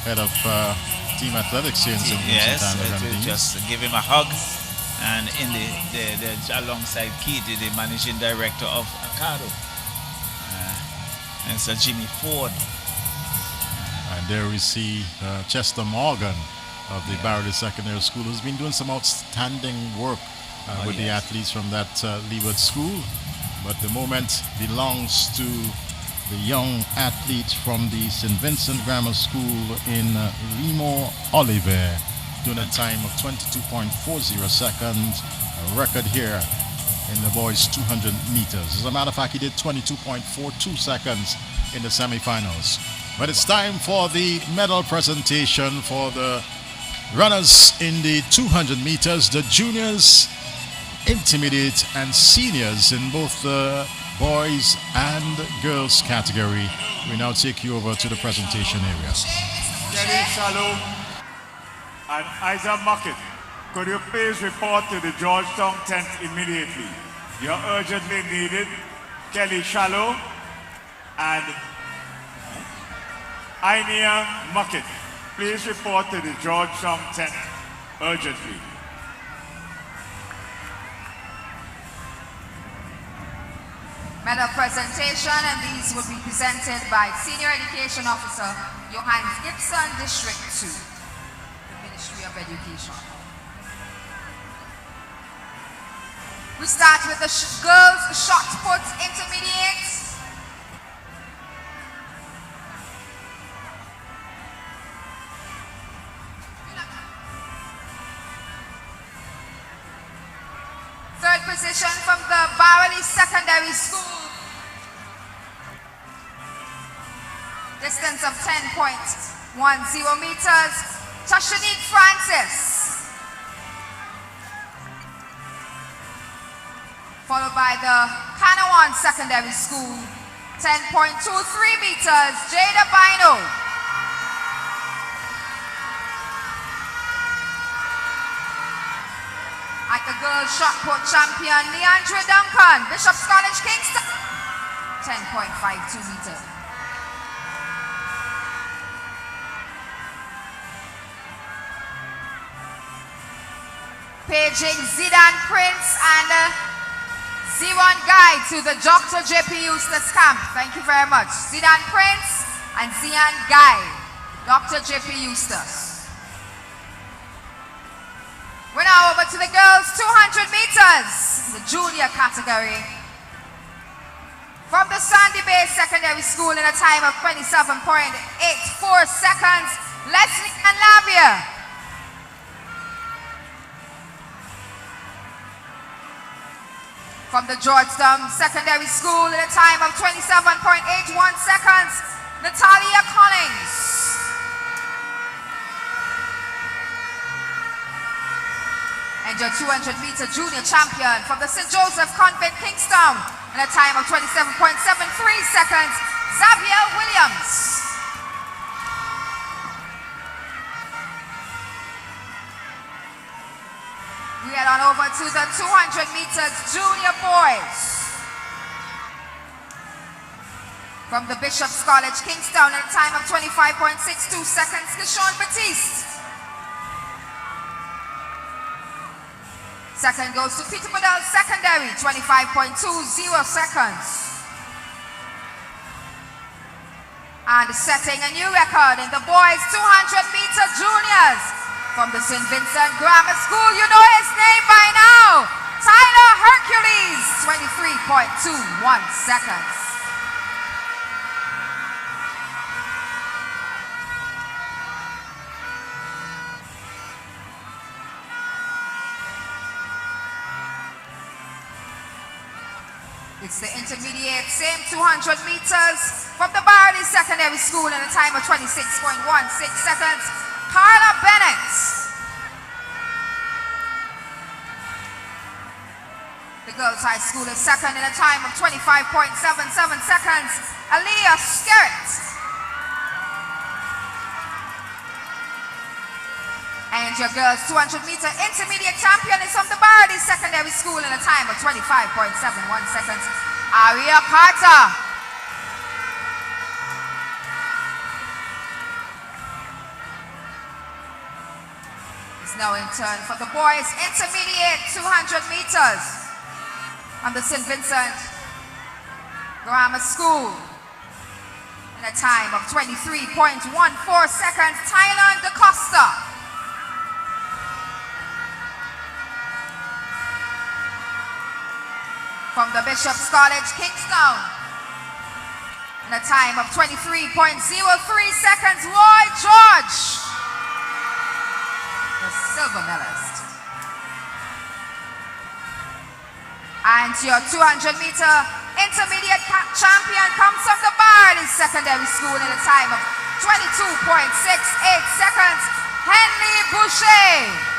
head of team athletics here in St. Yes, Vincent. just give him a hug. And in the alongside Keith, the managing director of Acado, and Sir Jimmy Ford. And there we see Chester Morgan of the Barrowley Secondary School, who's been doing some outstanding work with the athletes from that Leeward School. But the moment belongs to the young athlete from the St. Vincent Grammar School in Remo Oliver, doing a time of 22.40 seconds, a record here in the boys 200 meters. As a matter of fact, he did 22.42 seconds in the semifinals. But it's time for the medal presentation for the runners in the 200 meters, the juniors, intermediate and seniors in both the boys and girls category. We now take you over to the presentation area. Kelly Shalom and Isaac Muckett, could you please report to the Georgetown tent immediately? You're urgently needed. Kelly Shalom and Ainia Muckett, please report to the Georgetown tent urgently. Medal presentation, and these will be presented by Senior Education Officer Johannes Gibson, District 2, the Ministry of Education. We start with the girls shot put intermediate. Third position from the Barrowley Secondary School. Distance of 10.10 meters. Tashanique Francis. Followed by the Panawan Secondary School. 10.23 meters. Jada Bino. At the girls shot put champion, Leandra Duncan, Bishop's College, Kingston. 10.52 meters. Paging Zidane Prince and Ziwan Guy to the Dr. J.P. Eustace camp. Thank you very much. Zidane Prince and Zian Guy, Dr. J.P. Eustace. We're now over to the girls 200 meters, the junior category. From the Sandy Bay Secondary School in a time of 27.84 seconds, Leslie and Lavia. From the Georgetown Secondary School in a time of 27.81 seconds, Natalia Collins. And your 200-meter junior champion from the St. Joseph Convent, Kingston, in a time of 27.73 seconds, Xavier Williams. We head on over to the 200 meters junior boys. From the Bishop's College, Kingstown, at a time of 25.62 seconds, Deshaun Batiste. Second goes to Peter Model Secondary, 25.20 seconds. And setting a new record in the boys 200-meter juniors from the St. Vincent Grammar School. You know his name by now. Tyler Hercules, 23.21 seconds. It's the intermediate, same 200 meters from the Barley Secondary School in a time of 26.16 seconds. Carla Bennett. The girls' high school is second in a time of 25.77 seconds. Aaliyah Skerritt. And your girls' 200-meter intermediate champion is from the Barley Secondary School in a time of 25.71 seconds. Aria Carter. It's now in turn for the boys' intermediate 200 meters from the St. Vincent Grammar School in a time of 23.14 seconds. Thailand DaCosta. From the Bishop's College, Kingstown, in a time of 23.03 seconds, Roy George, the silver medalist. And your 200-meter intermediate champion comes from the Barley Secondary School in a time of 22.68 seconds, Henley Boucher.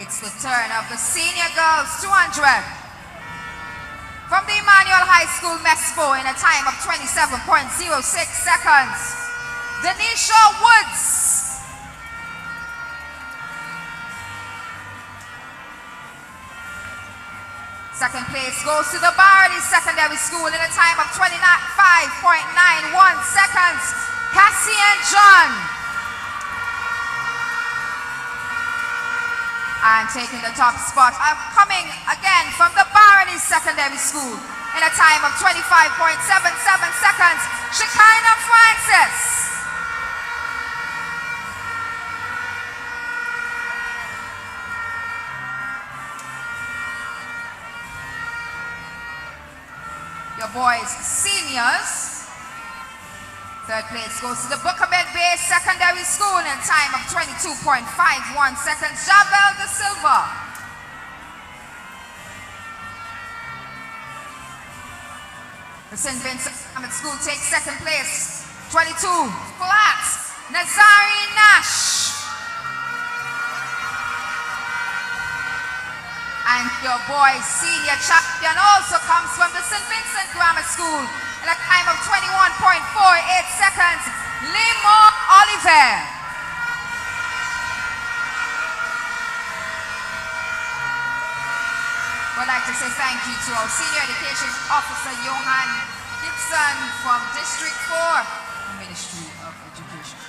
It's the turn of the senior girls 200 from the Emmanuel High School Mespo in a time of 27.06 seconds. Denisha Woods. Second place goes to the Barley Secondary School in a time of 25.91 seconds. Cassian John. And taking the top spot, coming again from the Barley Secondary School in a time of 25.77 seconds, Shekinah Francis. Your boys, seniors. Third place goes to the Buckamed Bay Secondary School in a time of 22.51 seconds. Jabel De Silva. The St. Vincent School takes second place. 22 flat. Nazari Nash. And your boys' senior champion also comes from the St. Vincent Grammar School in a time of 21.48 seconds, Limo Oliver. I'd like to say thank you to our Senior Education Officer, Johan Gibson from District 4, the Ministry of Education.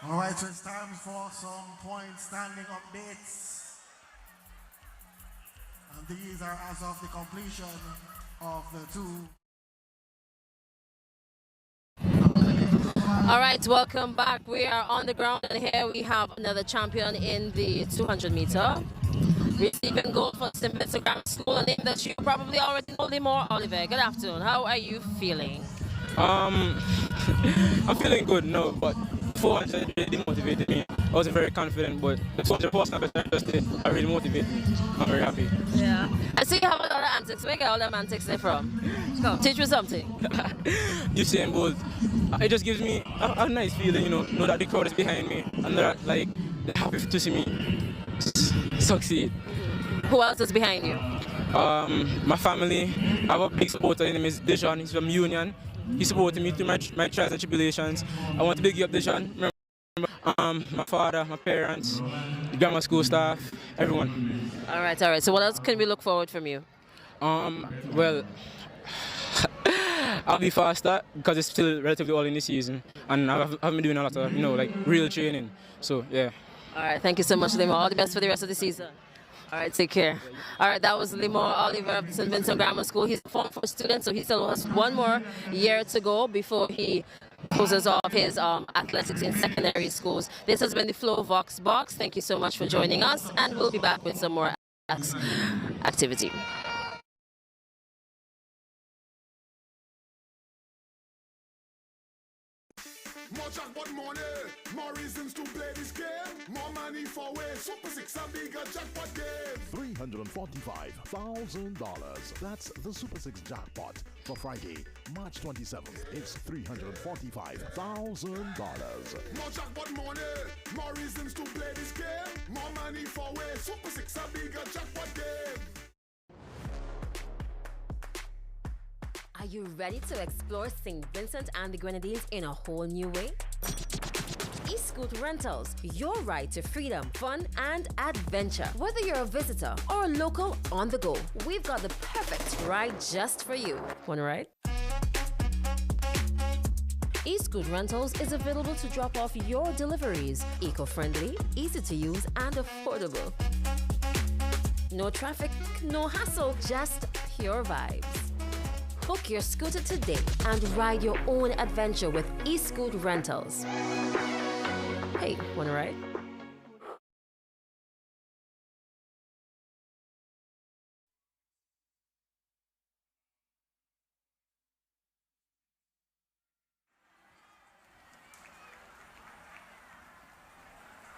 All right, so it's time for some point standing updates. And these are as of the completion of the two. All right, welcome back. We are on the ground, and here we have another champion in the 200 meter. Receiving gold for St. Vincent Grammar School, a name that you probably already know, Limor Oliver. Good afternoon. How are you feeling? I'm feeling good now, but 400 really motivated me. I wasn't very confident, but the 200 post I really motivated me. I'm very happy. Yeah. I see you have antics. Where get all them antics they from? Come, teach me something. Usain Bolt. It just gives me a nice feeling, you know that the crowd is behind me and that like they're happy to see me succeed. Who else is behind you? My family. I have a big supporter. His name is Dejan. He's from Union. He supported me through my trials and tribulations. I want to big you up, Dejan. Remember, my father, my parents, the grammar school staff, everyone. All right. So what else can we look forward from you? Well, I'll be faster because it's still relatively early in the season, and I've been doing a lot of, like real training. So yeah. All right. Thank you so much, Limo. All the best for the rest of the season. All right, take care. All right, that was Limo Oliver of the St. Vincent Grammar School. He's a Form 4 student, so he still has one more year to go before he closes off his athletics in secondary schools. This has been the Flow Vox Box. Thank you so much for joining us, and we'll be back with some more activity. More jackpot money, more reasons to play this game. More money for way. Super 6 a bigger jackpot game. $345,000. That's the Super 6 jackpot for Friday, March 27th. It's $345,000. More jackpot money, more reasons to play this game. More money for way. Super 6 a bigger jackpot game. Are you ready to explore St. Vincent and the Grenadines in a whole new way? E-Scoot Rentals, your ride to freedom, fun, and adventure. Whether you're a visitor or a local on the go, we've got the perfect ride just for you. Want to ride? E-Scoot Rentals is available to drop off your deliveries. Eco-friendly, easy to use, and affordable. No traffic, no hassle, just pure vibes. Book your scooter today and ride your own adventure with E-Scoot Rentals. Hey, wanna ride?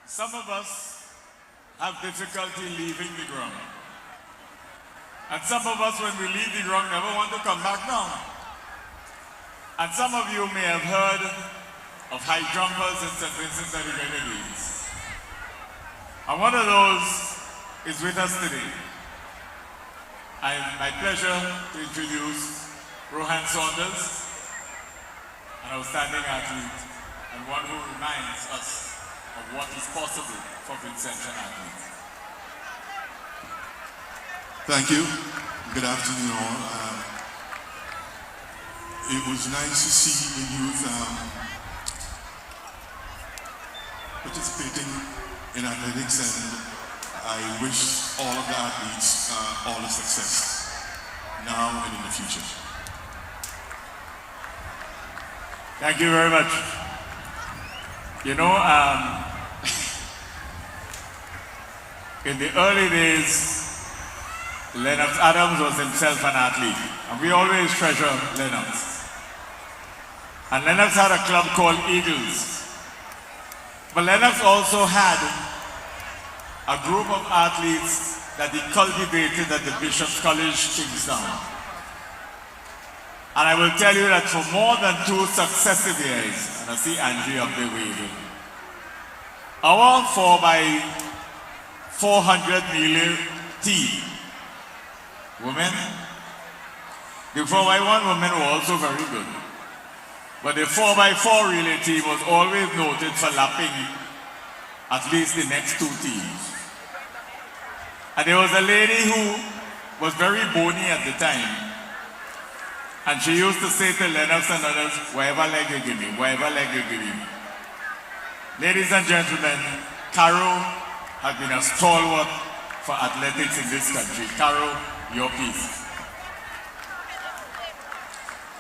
Some of us have difficulty leaving the ground. And some of us, when we leave the ground, never want to come back down. And some of you may have heard of high jumpers in St. Vincent and the Grenadines. And one of those is with us today. And my pleasure to introduce Rohan Saunders, an outstanding athlete and one who reminds us of what is possible for Vincentian athletes. Thank you. Good afternoon, all. It was nice to see the youth participating in athletics, and I wish all of the athletes all the success now and in the future. Thank you very much. You know, in the early days, Lennox Adams was himself an athlete, and we always treasure Lennox. And Lennox had a club called Eagles. But Lennox also had a group of athletes that he cultivated at the Bishop's College, Kingstown. And I will tell you that for more than 2 successive years, and I see Angie up there waving, our 4x400 melee team, women, the 4x1 women were also very good. But the 4x4 relay team was always noted for lapping at least the next 2 teams. And there was a lady who was very bony at the time. And she used to say to Lennox and others, whatever leg you give me, whatever leg you give me. Ladies and gentlemen, Carol has been a stalwart for athletics in this country. Carol, your piece.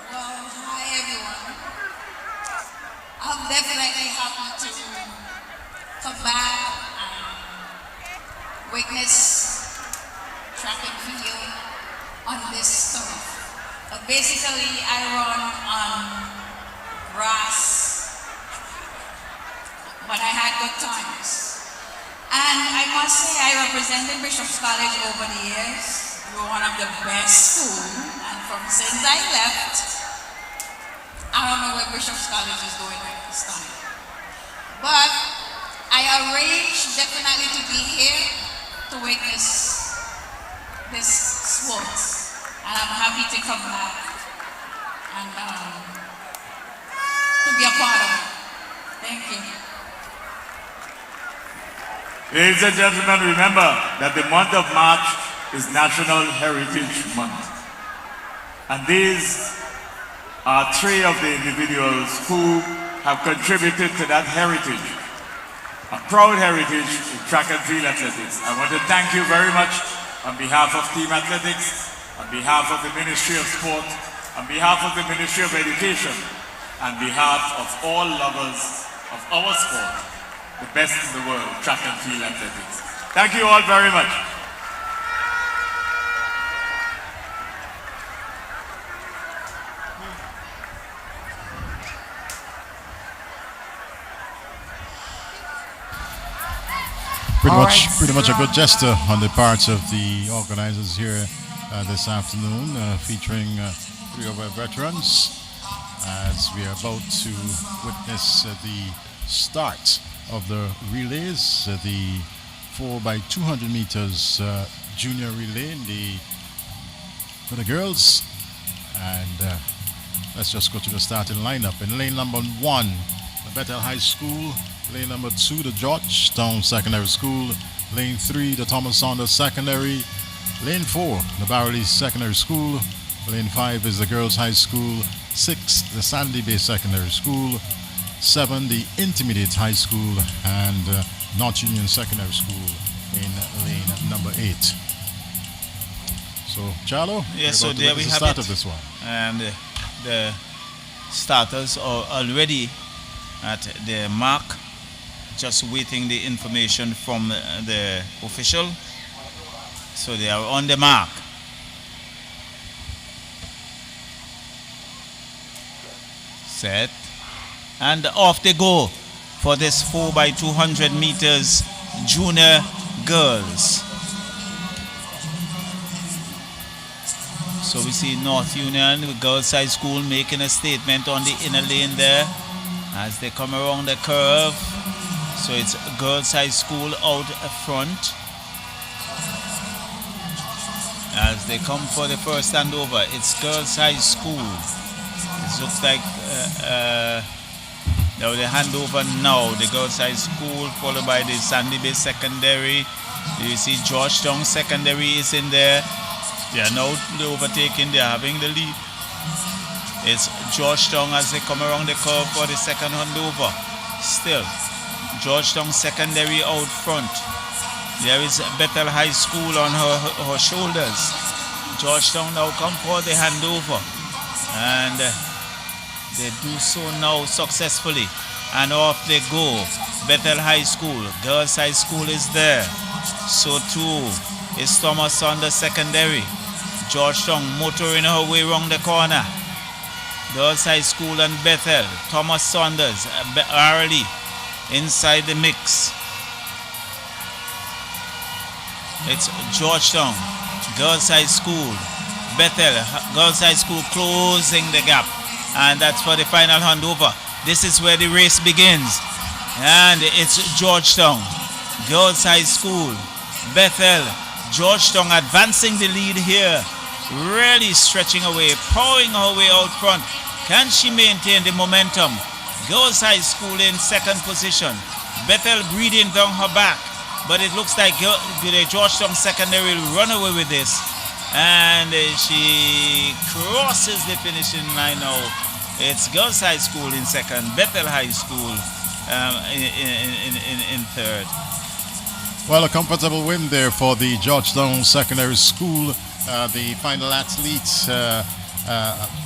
Well, hi everyone. I'm definitely happy to come back and witness track and field on this turf. But basically, I run on grass, but I had good times. And I must say, I represented Bishop's College over the years. You're one of the best schools, and since I left, I don't know where Bishop's College is going at this time. But I arranged definitely to be here to witness this sports. And I'm happy to come back and to be a part of it. Thank you. Ladies and gentlemen, remember that the month of March is National Heritage Month. And these are three of the individuals who have contributed to that heritage, a proud heritage in track and field athletics. I want to thank you very much on behalf of Team Athletics, on behalf of the Ministry of Sport, on behalf of the Ministry of Education, on behalf of all lovers of our sport, the best in the world, track and field athletics. Thank you all very much. Pretty much a good gesture on the part of the organizers here this afternoon, featuring three of our veterans, as we are about to witness the start of the relays, the 4x200 meters junior relay for the girls. And let's just go to the starting lineup. In lane number 1, the Bethel High School. Lane number 2, the Georgetown Secondary School. Lane 3, the Thomas Saunders Secondary. Lane 4, the Barrel East Secondary School. Lane 5 is the Girls High School. 6, the Sandy Bay Secondary School. 7, the Intermediate High School. And North Union Secondary School in lane number 8. So, Charlo, yes, so there we have start it. Of this one. And the starters are already at the mark, just waiting the information from the official. So they are on the mark. Set. And off they go for this 4x200 meters junior girls. So we see North Union with Girls High School making a statement on the inner lane there as they come around the curve. So it's Girls High School out front as they come for the first handover. It's Girls High School. It looks like now the handover now. The Girls High School followed by the Sandy Bay Secondary. You see Georgetown Secondary is in there. They are now overtaking. They are having the lead. It's Georgetown as they come around the curve for the second handover. Still, Georgetown Secondary out front. There is Bethel High School on her shoulders. Georgetown now come for the handover. And they do so now successfully. And off they go. Bethel High School. Girls High School is there. So too is Thomas Saunders Secondary. Georgetown motoring her way around the corner. Girls High School and Bethel. Thomas Saunders early inside the mix. It's Georgetown, Girls High School, Bethel, Girls High School closing the gap. And that's for the final handover. This is where the race begins. And it's Georgetown, Girls High School, Bethel, Georgetown advancing the lead here. Really stretching away, powering her way out front. Can she maintain the momentum? Girls High School in second position. Bethel breathing down her back. But it looks like the Georgetown Secondary will run away with this. And she crosses the finishing line now. It's Girls High School in second, Bethel High School in third. Well, a comfortable win there for the Georgetown Secondary School. The final athlete, a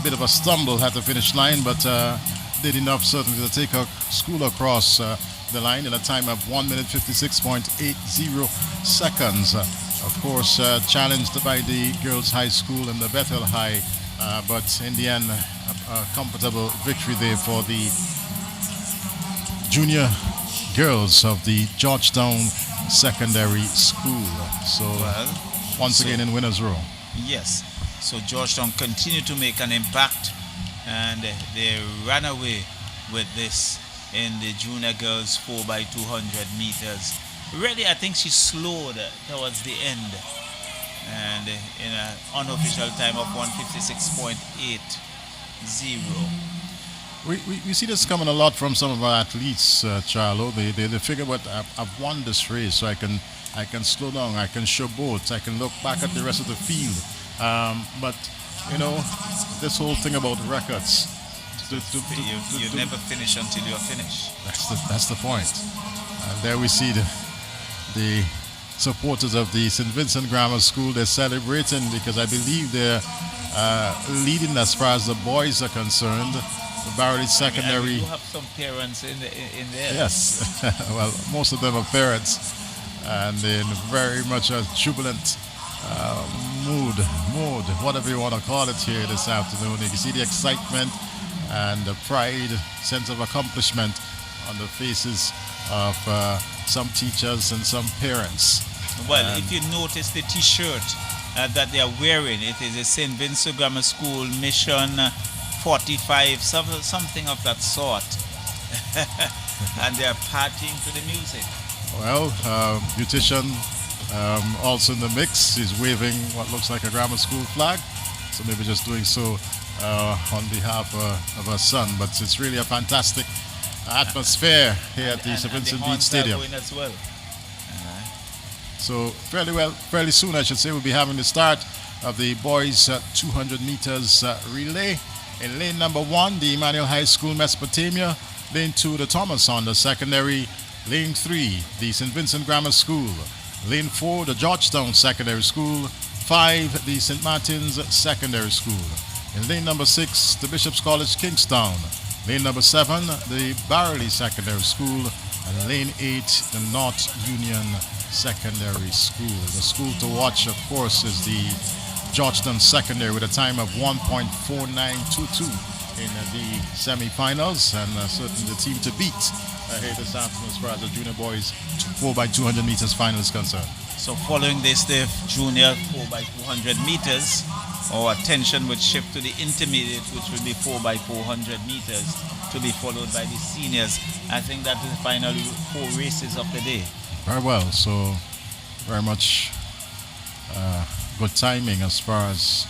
bit of a stumble at the finish line, but did enough certainly to take her school across the line in a time of 1 minute 56.80 seconds. Of course, challenged by the Girls High School and the Bethel High, but in the end, a comfortable victory there for the junior girls of the Georgetown Secondary School. So once again in winner's row. Yes. So Georgetown continue to make an impact, and they ran away with this in the junior girls 4x200 meters. Really, I think she slowed towards the end, and in an unofficial time of 156.80. We see this coming a lot from some of our athletes, Charlo. They figure, what, I've won this race, so I can slow down, I can show boats, I can look back at the rest of the field. But you know, this whole thing about records. You never finish until you're finished. That's the point. And there we see the supporters of the St. Vincent Grammar School. They're celebrating because I believe they're leading as far as the boys are concerned. The Barley Secondary. You have some parents in there. Yes. Well, most of them are parents, and in very much a jubilant mood, whatever you want to call it here this afternoon. You can see the excitement and the pride, sense of accomplishment on the faces of some teachers and some parents. Well, if you notice the t-shirt that they are wearing, it is a St. Vincent Grammar School Mission 45, something of that sort. And they are partying to the music. Well, Beautician also in the mix. He's waving what looks like a grammar school flag, so maybe just doing so on behalf of her son. But it's really a fantastic atmosphere here at the St. Vincent Beach Stadium. As well. So fairly soon, I should say, we'll be having the start of the boys 200 meters relay. In lane number 1, the Emmanuel High School Mesopotamia. Lane 2, the Thomas Saunders Secondary. Lane 3, the St. Vincent Grammar School. Lane 4, the Georgetown Secondary School. 5, the St. Martin's Secondary School. In lane number 6, the Bishop's College Kingstown. Lane number 7, the Barley Secondary School. And lane 8, the North Union Secondary School. The school to watch, of course, is the Georgetown Secondary with a time of 1.4922 in the semi-finals, and certainly the team to beat here this afternoon as far as the junior boys 4x200 meters final is concerned. So following this, the junior 4x200 meters, our attention would shift to the intermediate, which will be 4x400 meters, to be followed by the seniors. I think that is the final 4 races of the day. Very well, so very much good timing as far as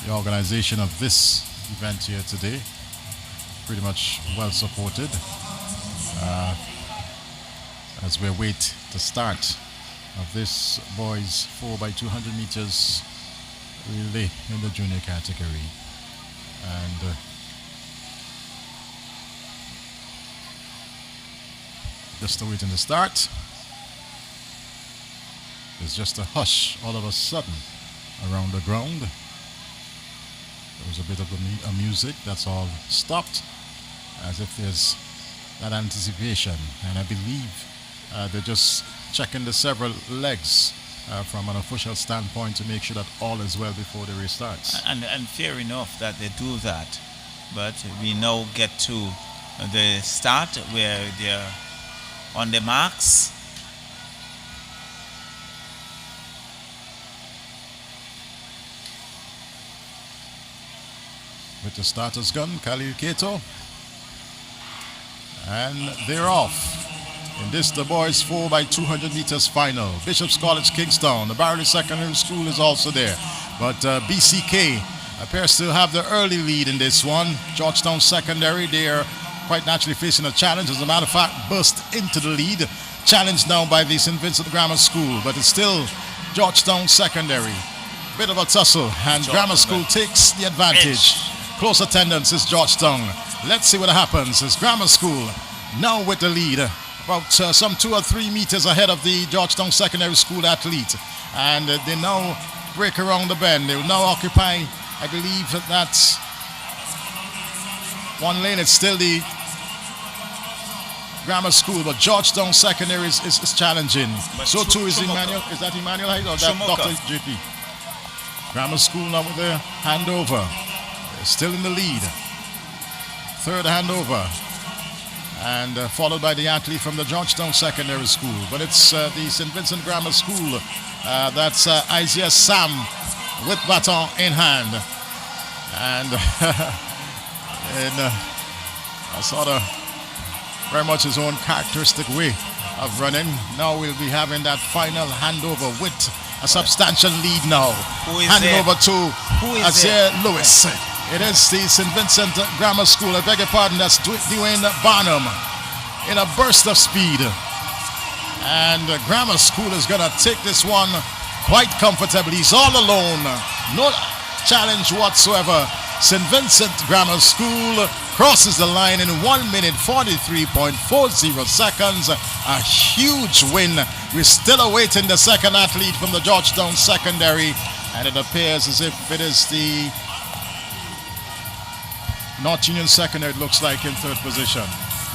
the organization of this event here today. Pretty much well supported as we await the start of this boys 4x200 meters relay in the junior category. And just awaiting the start. There's just a hush all of a sudden around the ground. There was a bit of a music that's all stopped, as if there's that anticipation. And I believe they're just checking the several legs from an official standpoint to make sure that all is well before the race starts. And fair enough that they do that. But we now get to the start where they're on the marks. With the starter's gun, Khalil Kato. And they're off. In this, the boys 4x200 meters final. Bishop's College Kingstown. The Barley Secondary School is also there. But BCK appears to have the early lead in this one. Georgetown Secondary, they are quite naturally facing a challenge. As a matter of fact, burst into the lead. Challenged now by the St. Vincent Grammar School. But it's still Georgetown Secondary. Bit of a tussle. And Grammar School takes the advantage. Close attendance is Georgetown. Let's see what happens. It's Grammar School now with the lead. About some 2 or 3 meters ahead of the Georgetown Secondary School athlete. And they now break around the bend. They will now occupy, I believe, that's one lane. It's still the Grammar School, but Georgetown Secondary is challenging. But so too is Emmanuel. Is that Emmanuel Hyde or that Dr. JP? Grammar School now with the handover. They're still in the lead. Third handover. And followed by the athlete from the Georgetown Secondary School. But it's the St. Vincent Grammar School. That's Isaiah Sam with baton in hand. And in a sort of very much his own characteristic way of running. Now we'll be having that final handover with a substantial lead now. Handing over to Azir Lewis. It is the St. Vincent Grammar School. I beg your pardon, that's Dwayne Barnum in a burst of speed. And Grammar School is going to take this one quite comfortably. He's all alone. No challenge whatsoever. St. Vincent Grammar School crosses the line in 1 minute 43.40 seconds. A huge win. We're still awaiting the second athlete from the Georgetown Secondary, and it appears as if it is the North Union Secondary, it looks like, in third position.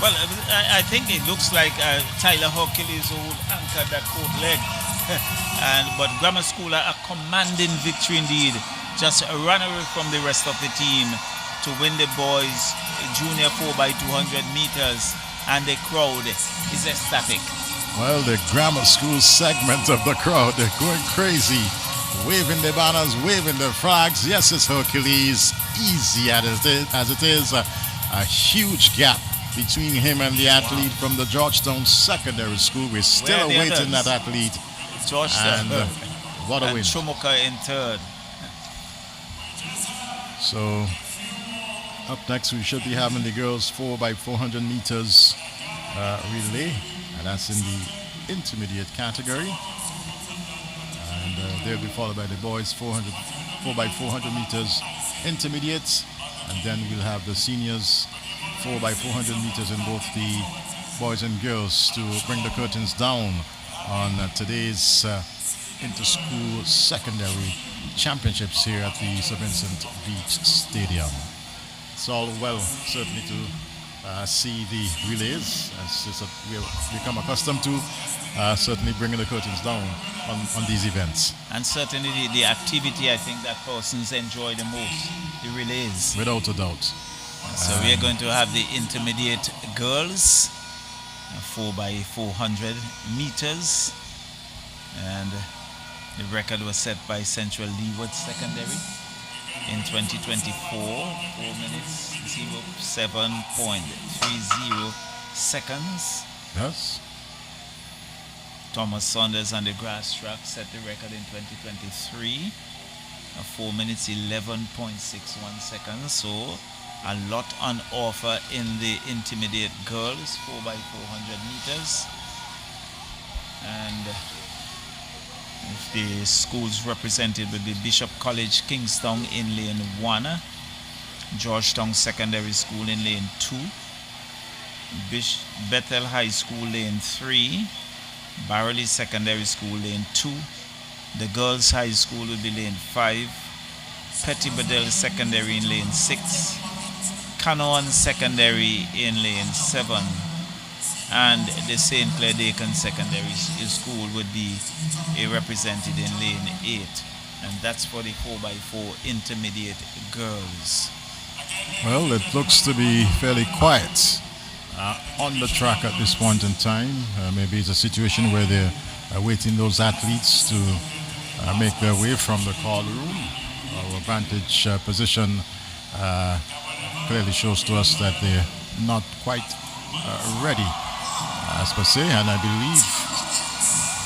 Well, I think it looks like Tyler Hercules who anchored that fourth leg. But Grammar School a commanding victory indeed. Just a run away from the rest of the team to win the boys junior 4x200 meters, and the crowd is ecstatic. Well, the Grammar School segment of the crowd, they're going crazy, waving their banners, waving their flags. Yes, it's Hercules, easy as it is. A huge gap between him and the athlete from the Georgetown Secondary School. We're still awaiting that athlete. Georgetown. And what a and win. Chomoka in third. So up next we should be having the girls 4x400 meters relay, and that's in the intermediate category. And they'll be followed by the boys 4x400 meters intermediate, and then we'll have the seniors 4x400 meters in both the boys and girls to bring the curtains down on today's inter-school secondary championships here at the St. Vincent Beach Stadium. It's all well, certainly, to see the relays, as we'll become accustomed to, certainly bringing the curtains down on these events. And certainly the activity, I think, that persons enjoy the most, the relays. Without a doubt. So we are going to have the intermediate girls, 4x400 meters, and the record was set by Central Leeward Secondary in 2024, 4 minutes 07.30 seconds. Yes. Thomas Saunders on the grass track set the record in 2023, 4 minutes 11.61 seconds. So a lot on offer in the intermediate girls 4x400 meters. And if the schools represented will be Bishop College Kingstown in lane 1, Georgetown Secondary School in lane 2, Bethel High School lane 3, Barley Secondary School lane 2, the Girls High School will be lane 5, Petty Bedell Secondary in lane 6, Canaan Secondary in lane 7, and the St. Clair Dakin Secondary School would be represented in lane 8, and that's for the 4x4 intermediate girls. Well, it looks to be fairly quiet on the track at this point in time. Maybe it's a situation where they're waiting those athletes to make their way from the call room. Our vantage position clearly shows to us that they're not quite ready, as per se, and I believe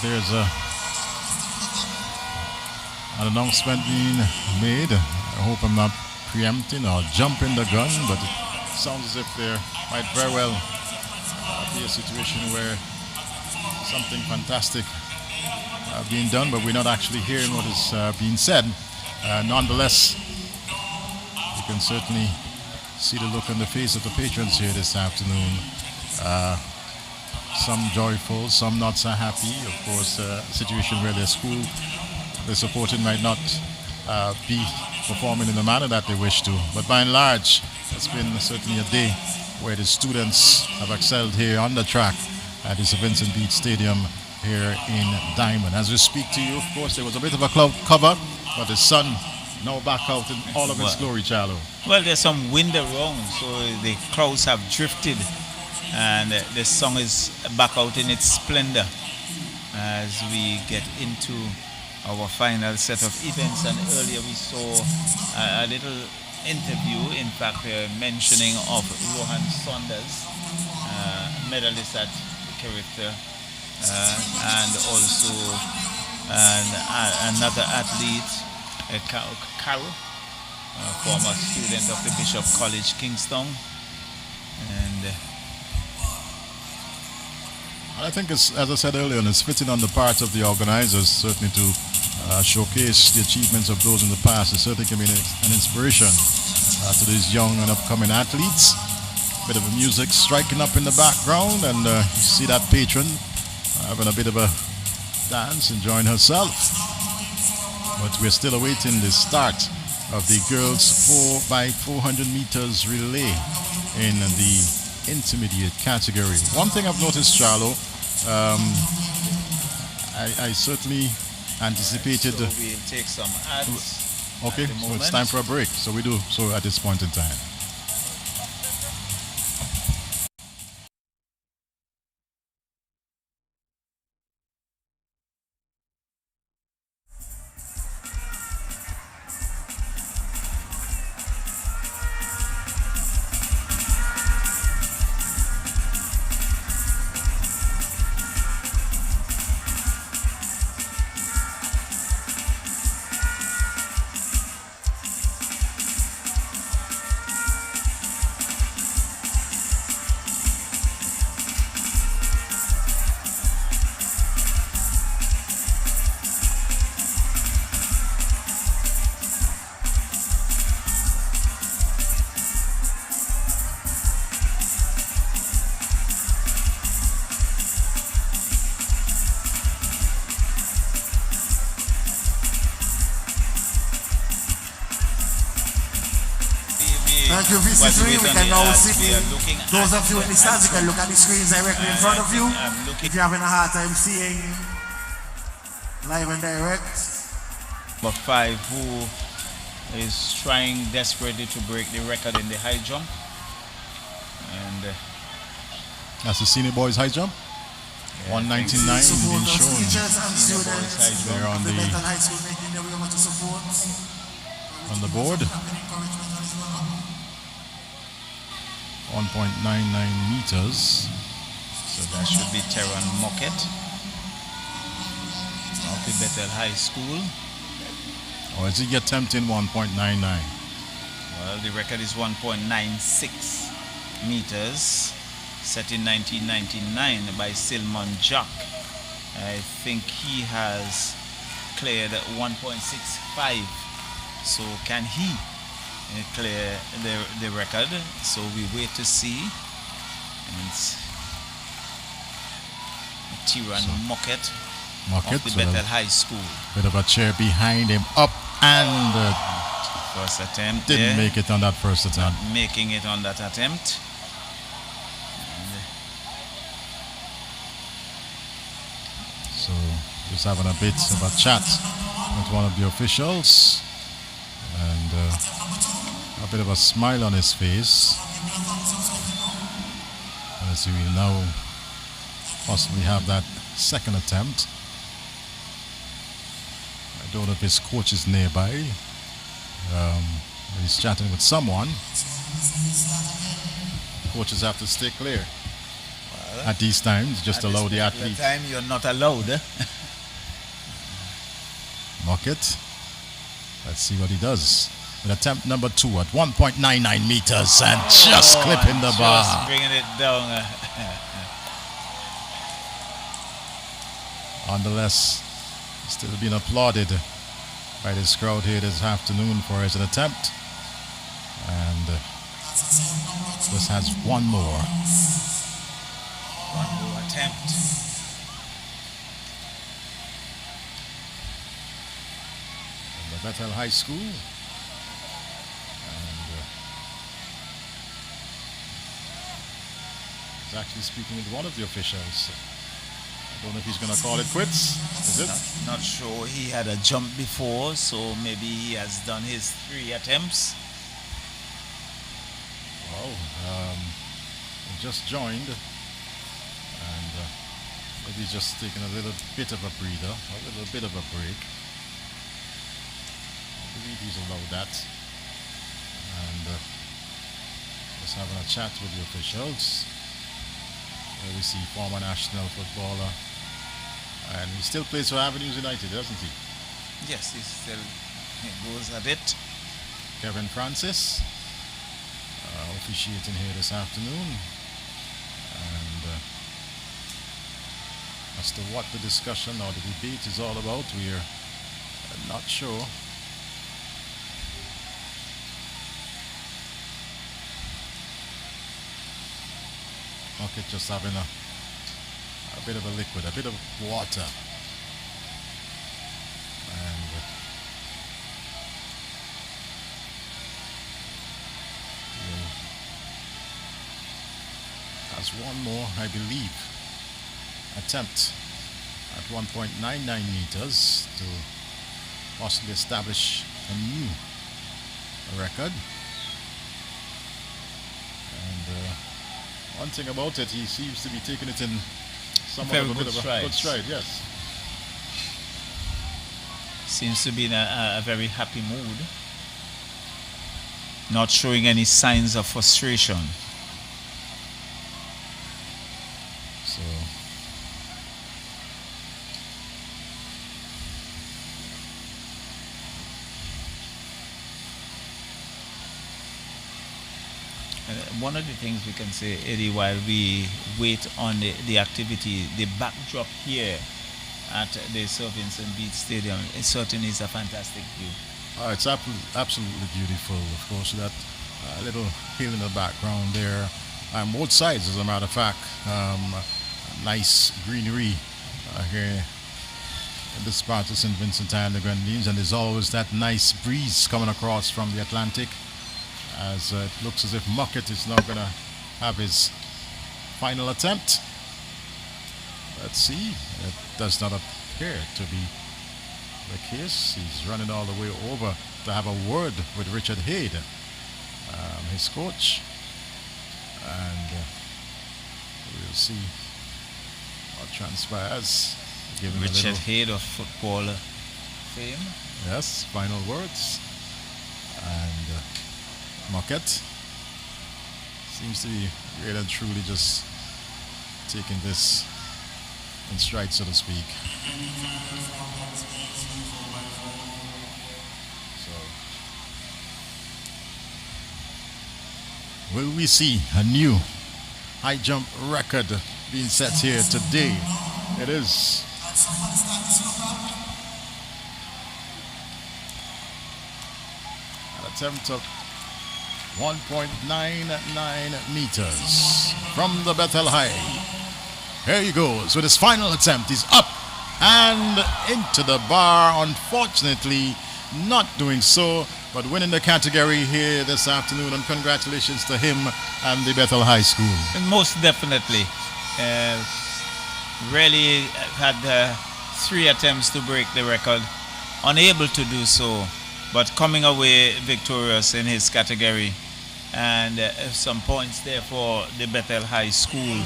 there's an announcement being made. I hope I'm not preempting or jumping the gun, but it sounds as if there might very well be a situation where something fantastic being done, but we're not actually hearing what is being said. Nonetheless, you can certainly see the look on the face of the patrons here this afternoon. Some joyful, some not so happy. Of course, a situation where their school they're supporting might not be performing in the manner that they wish to. But by and large, it's been certainly a day where the students have excelled here on the track at the St. Vincent Beach Stadium here in Diamond. As we speak to you, of course, there was a bit of a cloud cover, but the sun now back out in all of its glory, Charlo. Well, there's some wind around, so the clouds have drifted, and the sun is back out in its splendor as we get into our final set of events, and earlier we saw a little interview, in fact, mentioning of Rohan Saunders, medalist at Character, and also another athlete, Carol, former student of the Bishop College, Kingston. And I think, it's, as I said earlier, it's fitting on the part of the organizers, certainly to showcase the achievements of those in the past. It certainly can be an inspiration to these young and upcoming athletes. Bit of music striking up in the background, and you see that patron having a bit of a dance, enjoying herself. But we're still awaiting the start of the girls 4x400 meters relay in the intermediate category. One thing I've noticed, Charlo, I certainly anticipated. So we'll take some ads. Okay, so it's time for a break. So we do so at this point in time. Thank you, VC3. We can now see those of you in the stands, you can look at the screens directly in front of you. If you're having a hard time seeing live and direct. Number 5, who is trying desperately to break the record in the high jump. And that's the senior boys high jump. 199 being shown. Teachers and students They're on the Benton High School making their way over to support. On the board. 1.99 meters. So that should be Teran Mocket of the Bethel High School. Or is he attempting 1.99? Well, the record is 1.96 meters, set in 1999 by Silman Jack. I think he has cleared 1.65. So can he clear the record? So we wait to see. And Teran Mocket of the Bethel High School. Bit of a chair behind him, up and first attempt. Didn't make it on that first attempt. Not making it on that attempt. So just having a bit of a chat with one of the officials, and a bit of a smile on his face, as he will now possibly have that second attempt. I don't know if his coach is nearby. He's chatting with someone. Coaches have to stay clear at these times, just allow the athlete. Time you're not allowed. Mocket. Let's see what he does. With attempt number 2 at 1.99 meters and just clipping the bar. Just bringing it down. Nonetheless, still being applauded by this crowd here this afternoon for his attempt. And this has one more. One more attempt. From the Bethel High School. And he's actually speaking with one of the officials. I don't know if he's going to call it quits. Is it? Not sure. He had a jump before, so maybe he has done his 3 attempts. Wow. He just joined, and maybe he's just taking a little bit of a breather, a little bit of a break. believe he's allowed that. And just having a chat with the officials. There we see former national footballer, and he still plays for Avenues United, doesn't he? Yes, he goes at it. Kevin Francis officiating here this afternoon, and as to what the discussion or the debate is all about, we're not sure. Okay, just having a bit of a liquid, a bit of water, and has one more, I believe, attempt at 1.99 meters to possibly establish a new record. And one thing about it, he seems to be taking it in somewhat of a bit of a good stride, yes. Seems to be in a very happy mood. Not showing any signs of frustration. So one of the things we can say, Eddie, while we wait on the activity, the backdrop here at the Sir Vincent Beach Stadium, it certainly is a fantastic view. It's absolutely beautiful. Of course, that little hill in the background there, on both sides, as a matter of fact. Nice greenery here in this part of St. Vincent and the Grenadines, and there's always that nice breeze coming across from the Atlantic, as it looks as if Muckett is now going to have his final attempt. Let's see. It does not appear to be the case. He's running all the way over to have a word with Richard Hayde, his coach, and we'll see what transpires. Richard Hayde of football fame. Yes, final words. And Muckett seems to be really and truly just taking this in stride, so to speak. So, will we see a new high jump record being set here today? It is. An attempt of 1.99 meters from the Bethel High. Here he goes with his final attempt. He's up and into the bar. Unfortunately, not doing so, but winning the category here this afternoon. And congratulations to him and the Bethel High School. And most definitely. Really had 3 attempts to break the record. Unable to do so, but coming away victorious in his category. And some points there for the Bethel High School.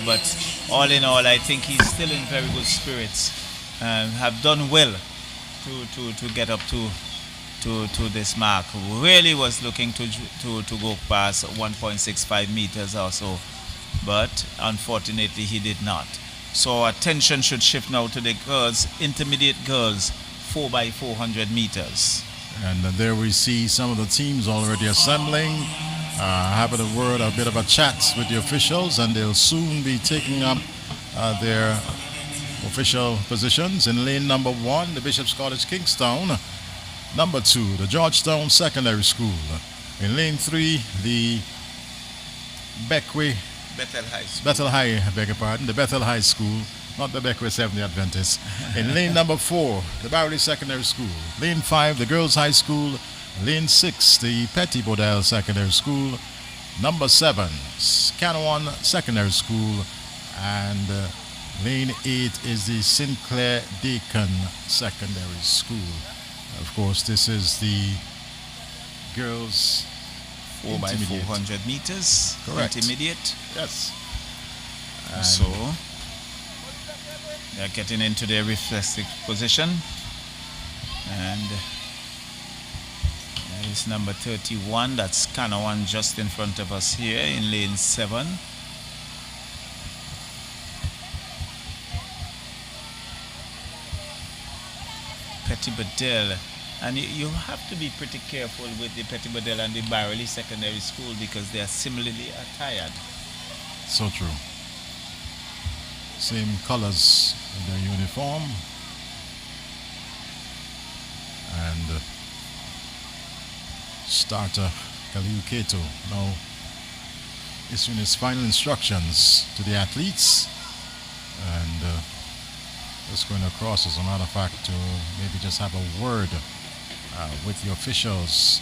But all in all, I think he's still in very good spirits. Have done well to get up to this mark. Really was looking to go past 1.65 meters or so, but unfortunately he did not. So attention should shift now to the girls, intermediate girls, 4x400 meters. And there we see some of the teams already assembling, having a word, a bit of a chat with the officials, and they'll soon be taking up their official positions. In lane number 1, the Bishop's College Kingstown. Number 2, the Georgetown Secondary School. In lane 3, the Bethel High, I beg your pardon, the Bethel High School, not the Beckwith Seventh-day Adventist. In lane number 4, the Barley Secondary School. Lane 5, the Girls High School. Lane 6, the Petty Bodell Secondary School. Number 7, Scanawan Secondary School. And lane 8 is the Sinclair Deacon Secondary School. Of course, this is the girls 4x400 meters. Correct. Intermediate. Yes. And so they're getting into their reflexive position, and It's number 31. That's Kanawan just in front of us here in lane 7. Petit Bedell. And you have to be pretty careful with the Petit Bedell and the Barley Secondary School because they are similarly attired. So true. Same colors in their uniform. And starter Khalil Keto now issuing his final instructions to the athletes. And just going across, as a matter of fact, to maybe just have a word with the officials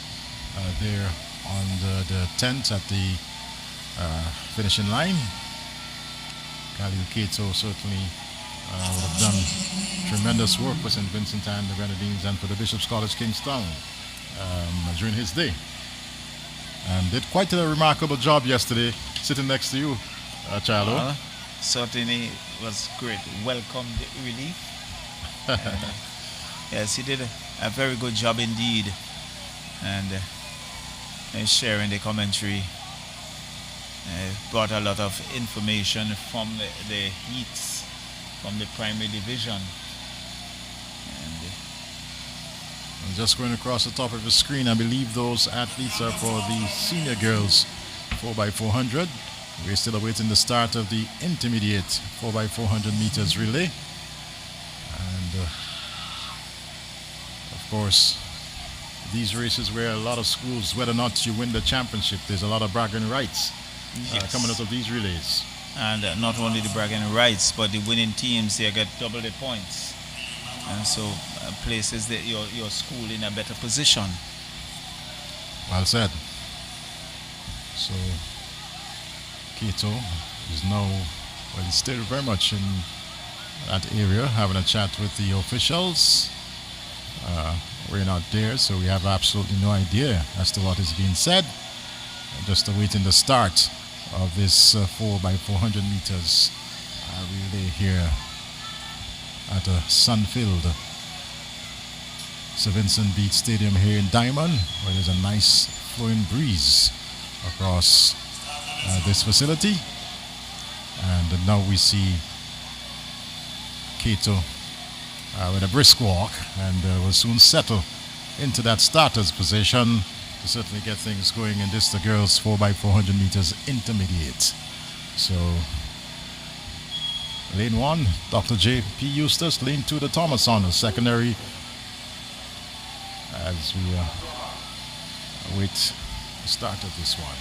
there on the tent at the finishing line. Khalil Keto certainly would have done tremendous work for St. Vincent and the Grenadines and for the Bishop's College Kingstown during his day. And did quite a remarkable job yesterday, sitting next to you, Charlo. Certainly was great. Welcomed relief. Yes, he did a very good job indeed. And sharing the commentary. Brought a lot of information from the heats from the primary division. And just going across the top of the screen, I believe those athletes are for the senior girls 4x400. We're still awaiting the start of the intermediate 4x400 meters relay. And of course, these races where a lot of schools, whether or not you win the championship, there's a lot of bragging rights coming out of these relays. And not only the bragging rights, but the winning teams, they get double the points. And so places that your school in a better position. Well said. So Keto is now, well, he's still very much in that area, having a chat with the officials. We're not there, so we have absolutely no idea as to what is being said. Just awaiting the start of this 4x400 meters relay here at Sunfield St. Vincent Beach Stadium here in Diamond, where there's a nice flowing breeze across this facility. And now we see Keto with a brisk walk, and will soon settle into that starter's position to certainly get things going in this, the girls 4x400 meters intermediate. So lane 1, Dr. J.P. Eustace. Lane 2, the Thomas Honors secondary, as we await the start of this one.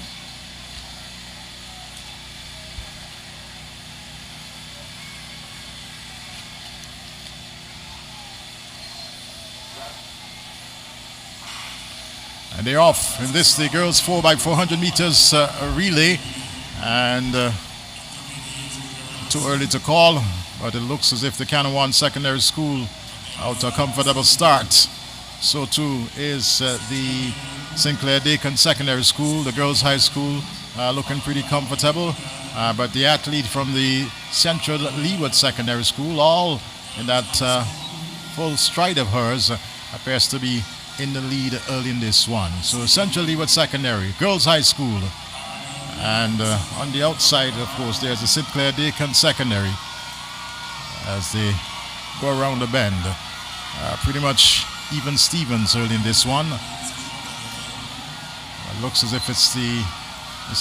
And they're off in this, the girls 4x400 meters relay. And too early to call, but it looks as if the Kanawan Secondary School out a comfortable start. So too is the Sinclair Dakin Secondary School, the girls' high school, looking pretty comfortable. But the athlete from the Central Leeward Secondary School, all in that full stride of hers, appears to be in the lead early in this one. So Central Leeward Secondary, girls' high school. And on the outside, of course, there's the Sinclair Dakin Secondary as they go around the bend. Pretty much even Stevens early in this one. It looks as if it's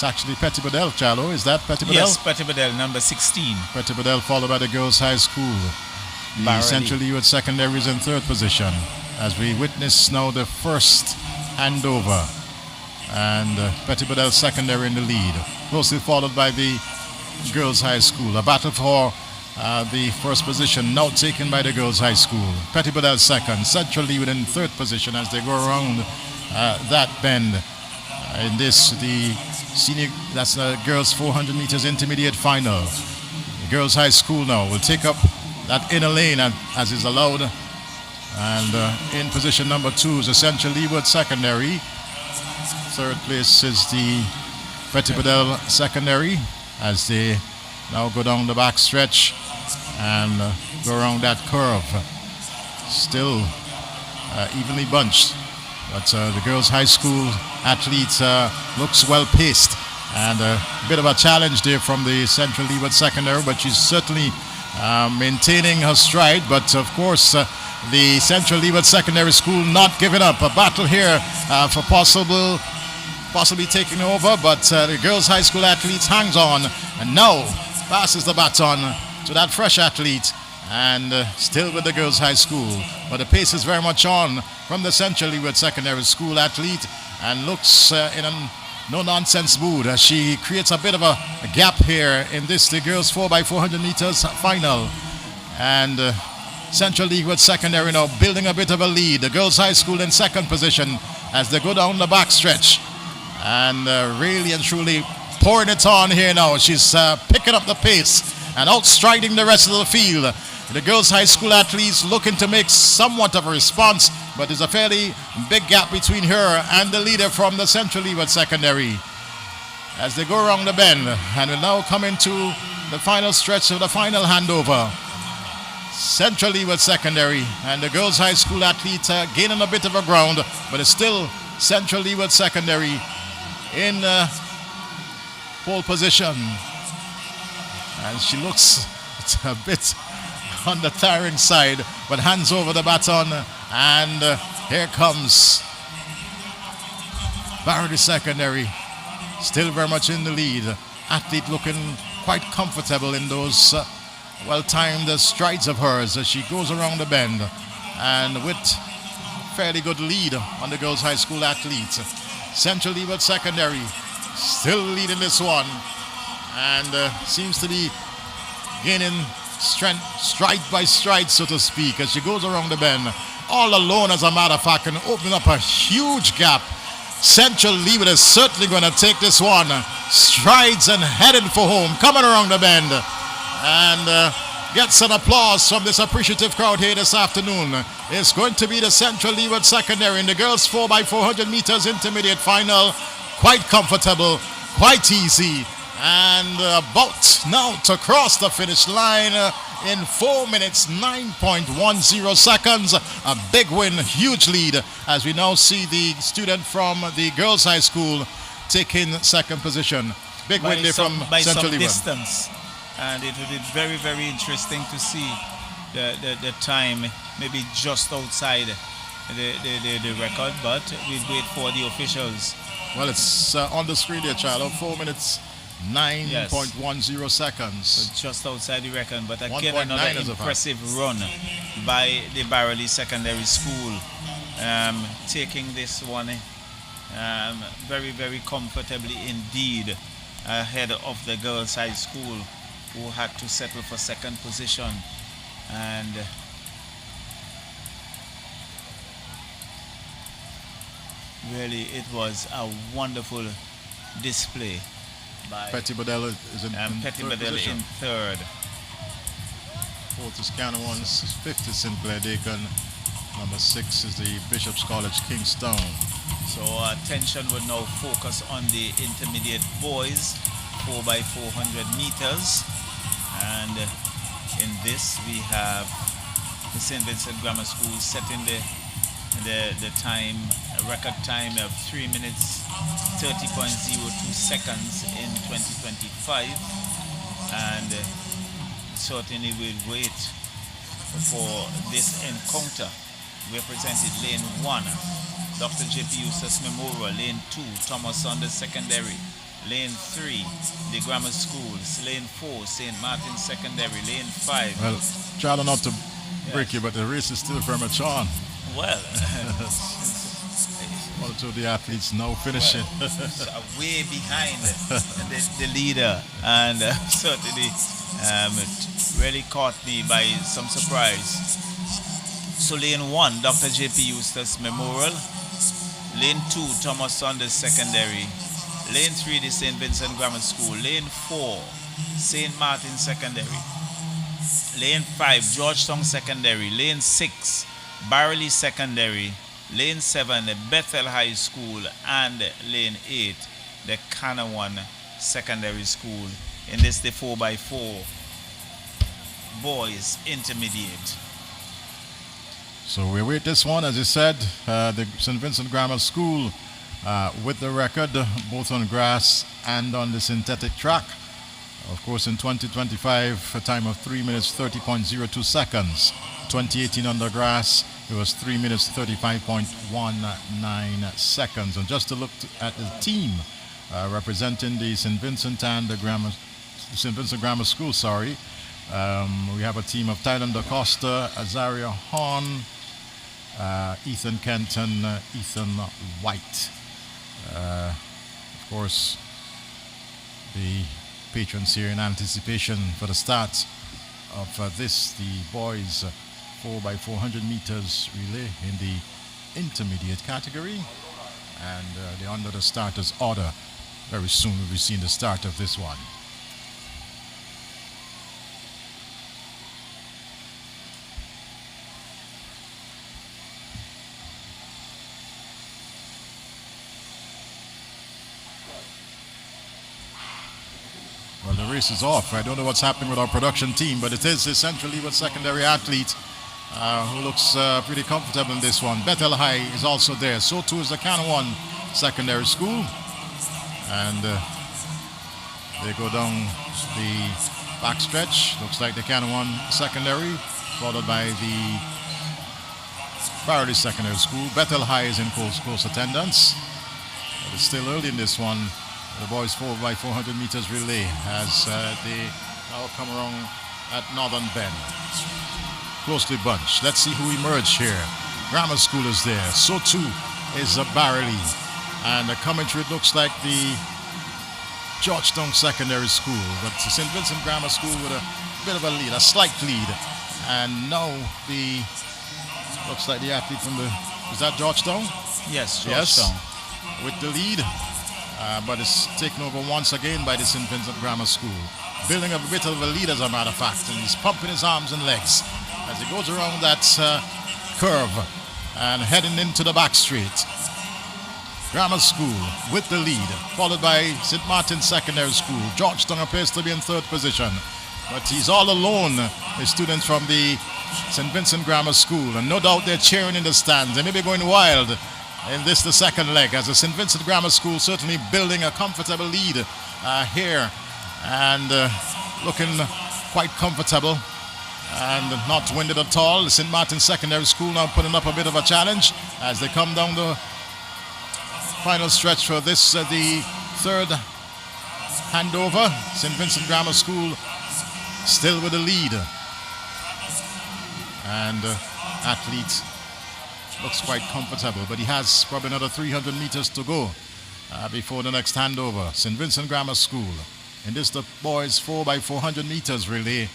actually Petit Bedell, Charlo. Is that Petit Bedell? Yes, Petit Bedell, number 16. Petit Bedell followed by the girls' high school. The Central Leeward Secondary is in third position, as we witness now the first handover. And Petit Bedell Secondary in the lead, closely followed by the girls' high school. A battle for the first position now taken by the girls' high school. Petit Bedell second, Central Leeward in third position as they go around that bend. In this, the senior, that's the girls' 400 meters intermediate final. The girls' high school now will take up that inner lane as is allowed. And in position number 2 is the Central Leeward Secondary. Third place is the Petit Bedell Secondary as they now go down the back stretch and go around that curve. Still evenly bunched. But the girls' high school athletes looks well paced, and a bit of a challenge there from the Central Leeward Secondary, but she's certainly maintaining her stride. But of course, the Central Leeward Secondary School not giving up. A battle here for possibly taking over, but the girls' high school athletes hangs on and now passes the baton to that fresh athlete, and still with the girls' high school. But the pace is very much on from the Central Leeward Secondary School athlete, and looks in a no-nonsense mood as she creates a bit of a gap here in this the girls 4x400 meters final. And Central Leeward Secondary now building a bit of a lead. The girls' high school in second position as they go down the back stretch, and really and truly pouring it on here now. She's picking up the pace and outstriding the rest of the field. The girls' high school athletes looking to make somewhat of a response, but there's a fairly big gap between her and the leader from the Central Leeward Secondary as they go around the bend. And we'll now come into the final stretch of the final handover. Central Leeward Secondary and the girls' high school athlete gaining a bit of a ground, but it's still Central Leeward Secondary in pole position. And she looks a bit on the tiring side, but hands over the baton, and here comes Barody Secondary, still very much in the lead. Athlete looking quite comfortable in those well-timed strides of hers as she goes around the bend, and with fairly good lead on the girls' high school athletes. Central Leeward Secondary still leading this one, and seems to be gaining strength stride by stride, so to speak, as she goes around the bend all alone, as a matter of fact, and opening up a huge gap. Central Leeward is certainly going to take this one strides and heading for home, coming around the bend, and gets an applause from this appreciative crowd here this afternoon. It's going to be the Central Leeward Secondary in the girls 4x400 meters intermediate final. Quite comfortable, quite easy, and about now to cross the finish line in 4 minutes 9.10 seconds. A big win, huge lead, as we now see the student from the girls' high school taking second position. Big win there from Central Leeward. Distance. And it will be very, very interesting to see the time, maybe just outside the record, but we'll wait for the officials. Well, it's on the screen there, child. 4 minutes 9.10 seconds. So just outside the record, but again another impressive run by the Barody Secondary School, taking this one very, very comfortably indeed, ahead of the girls' high school, who had to settle for second position. And really it was a wonderful display by Petty Badella is in third. Fourth is Canowans, fifth is Sinclair Dakin, number 6 is the Bishop's College Kingstown. So attention would now focus on the intermediate boys 4x400 meters, and in this we have the St. Vincent Grammar School setting the time, a record time of 3 minutes 30.02 seconds in 2025, and certainly will wait for this encounter. Represented lane 1, Dr. J.P. Eustace Memorial, lane 2, Thomas Saunders Secondary, lane 3, the Grammar Schools, lane 4, St. Martin Secondary, lane 5. Well, try not to break you, but the race is still very much on. Well, one or two of the athletes now finishing. Well, way behind the leader, and certainly it really caught me by some surprise. So lane 1, Dr. J.P. Eustace Memorial, lane 2, Thomas Saunders Secondary, lane 3, the St. Vincent Grammar School, lane 4, St. Martin Secondary, lane 5, Georgetown Secondary, lane 6, Barley Secondary, lane 7, the Bethel High School, and lane 8, the Canaan Secondary School. In this, the 4x4 boys intermediate. So we await this one, as you said, the St. Vincent Grammar School with the record, both on grass and on the synthetic track. Of course, in 2025, a time of 3 minutes 30.02 seconds. 2018 on the grass, it was 3 minutes 35.19 seconds. And just to look at the team representing the St. Vincent and the St. Vincent Grammar School, we have a team of Tyler DaCosta, Azaria Horn, Ethan Kenton, Ethan White. Of course, the patrons here in anticipation for the start of the boys 4x400 meters relay in the intermediate category, and they're under the starters order. Very soon we'll be seeing the start of this one. Well, the race is off. I don't know what's happening with our production team, but it is essentially with secondary athlete who looks pretty comfortable in this one. Bethel High is also there. So too is the Canawan Secondary School. And they go down the backstretch. Looks like the Canawan Secondary, followed by the Barley Secondary School. Bethel High is in close attendance. But it's still early in this one. The boys 4x400 meters relay as they now come around at Northern Bend. Closely bunched. Let's see who emerged here. Grammar School is there. So too is Barley. And the commentary looks like the Georgetown Secondary School. But St. Vincent Grammar School with a bit of a lead, a slight lead. And now looks like the athlete from is that Georgetown? Yes, Georgetown. Yes, with the lead. But it's taken over once again by the St. Vincent Grammar School. Building a bit of a lead, as a matter of fact, and he's pumping his arms and legs as he goes around that curve and heading into the back straight. Grammar School with the lead, followed by St. Martin's Secondary School. Georgetown appears to be in third position, but he's all alone, the students from the St. Vincent Grammar School, and no doubt they're cheering in the stands. They may be going wild in the second leg, as the St. Vincent Grammar School certainly building a comfortable lead here and looking quite comfortable and not winded at all. The St. Martin Secondary School now putting up a bit of a challenge as they come down the final stretch for this, the third handover. St. Vincent Grammar School still with the lead, and athlete looks quite comfortable, but he has probably another 300 meters to go before the next handover. St. Vincent Grammar School. In this, the boys 4x400 meters relay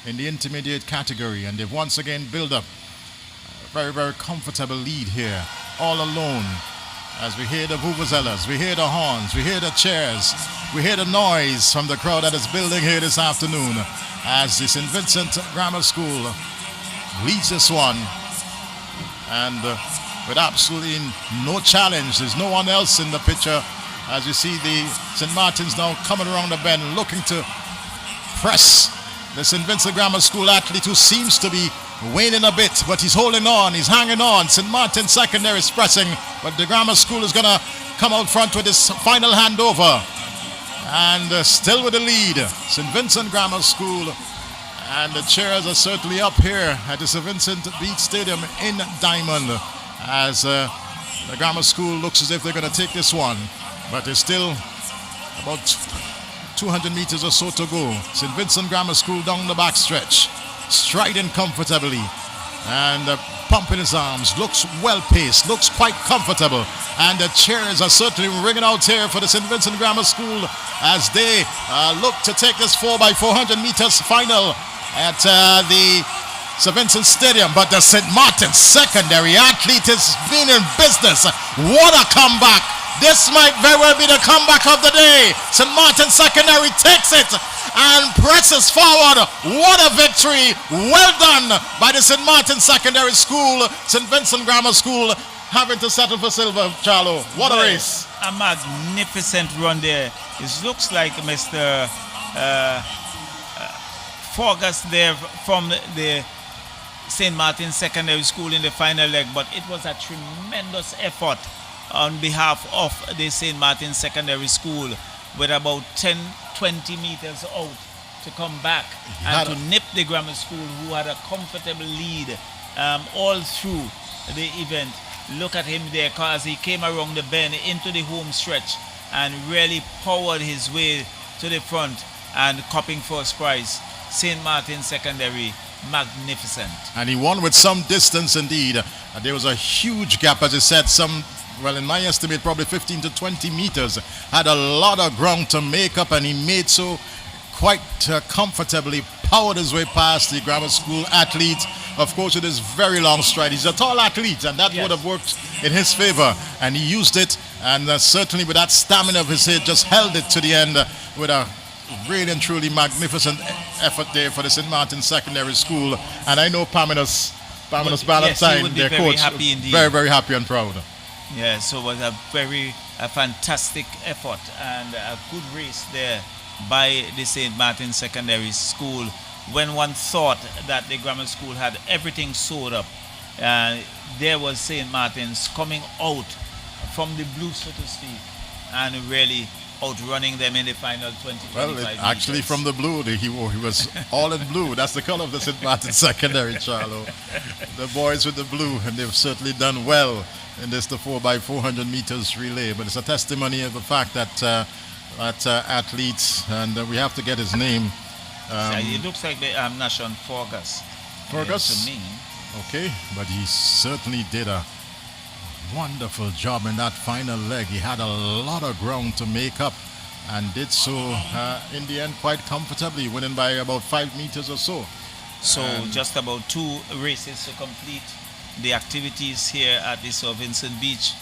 in the intermediate category, and they've once again built up a very, very comfortable lead here, all alone, as we hear the vuvuzelas, we hear the horns, we hear the cheers, we hear the noise from the crowd that is building here this afternoon, as the St. Vincent Grammar School leads this one. And with absolutely no challenge, there's no one else in the picture, as you see the St. Martin's now coming around the bend looking to press the St. Vincent Grammar School athlete, who seems to be waning a bit, but he's holding on, he's hanging on. St. Martin's Secondary is pressing, but the Grammar School is going to come out front with this final handover, and still with the lead, St. Vincent Grammar School. And the cheers are certainly up here at the St. Vincent Beach Stadium in Diamond, as the Grammar School looks as if they're going to take this one. But there's still about 200 meters or so to go. St. Vincent Grammar School down the backstretch, striding comfortably and pumping his arms. Looks well-paced, looks quite comfortable. And the cheers are certainly ringing out here for the St. Vincent Grammar School as they look to take this 4x400 meters final at the St. Vincent Stadium. But the St. Martin's Secondary athlete is being in business. What a comeback! This might very well be the comeback of the day. St. Martin's Secondary takes it and presses forward. What a victory! Well done by the St. Martin's Secondary School. St. Vincent Grammar School having to settle for silver, Charlo. What a race. A magnificent run there. It looks like Mr. Forgas there from the St. Martin's Secondary School in the final leg, but it was a tremendous effort on behalf of the St. Martin's Secondary School with about 10-20 meters out to come back and to nip the grammar school, who had a comfortable lead all through the event. Look at him there, as he came around the bend into the home stretch and really powered his way to the front and copping first prize. St. Martin's Secondary, magnificent. And he won with some distance indeed. There was a huge gap, as I said, well, in my estimate, probably 15 to 20 meters. Had a lot of ground to make up, and he made so quite comfortably, powered his way past the grammar school athlete. Of course, with his very long stride. He's a tall athlete, and that would have worked in his favor. And he used it, and certainly with that stamina of his head, just held it to the end with a really and truly magnificent effort there for the St. Martin's Secondary School. And I know Pamela's Valentine, their coach, very, very happy and proud. Yeah, so it was a fantastic effort and a good race there by the St. Martin's Secondary School. When one thought that the grammar school had everything sewed up, there was St. Martin's coming out from the blue, so to speak, and really outrunning them in the final 20-25 Well, actually from the blue, he was all in blue. That's the color of the St. Martin's Secondary, Charlo. The boys with the blue, and they've certainly done well in this, the 4x400 meters relay. But it's a testimony of the fact that athletes, and we have to get his name. It looks like Nashon Fergus. Fergus? To me. Okay, but he certainly did a wonderful job in that final leg. He had a lot of ground to make up and did so in the end quite comfortably, winning by about 5 meters or so. So just about 2 races to complete the activities here at the Sir Vincent Beach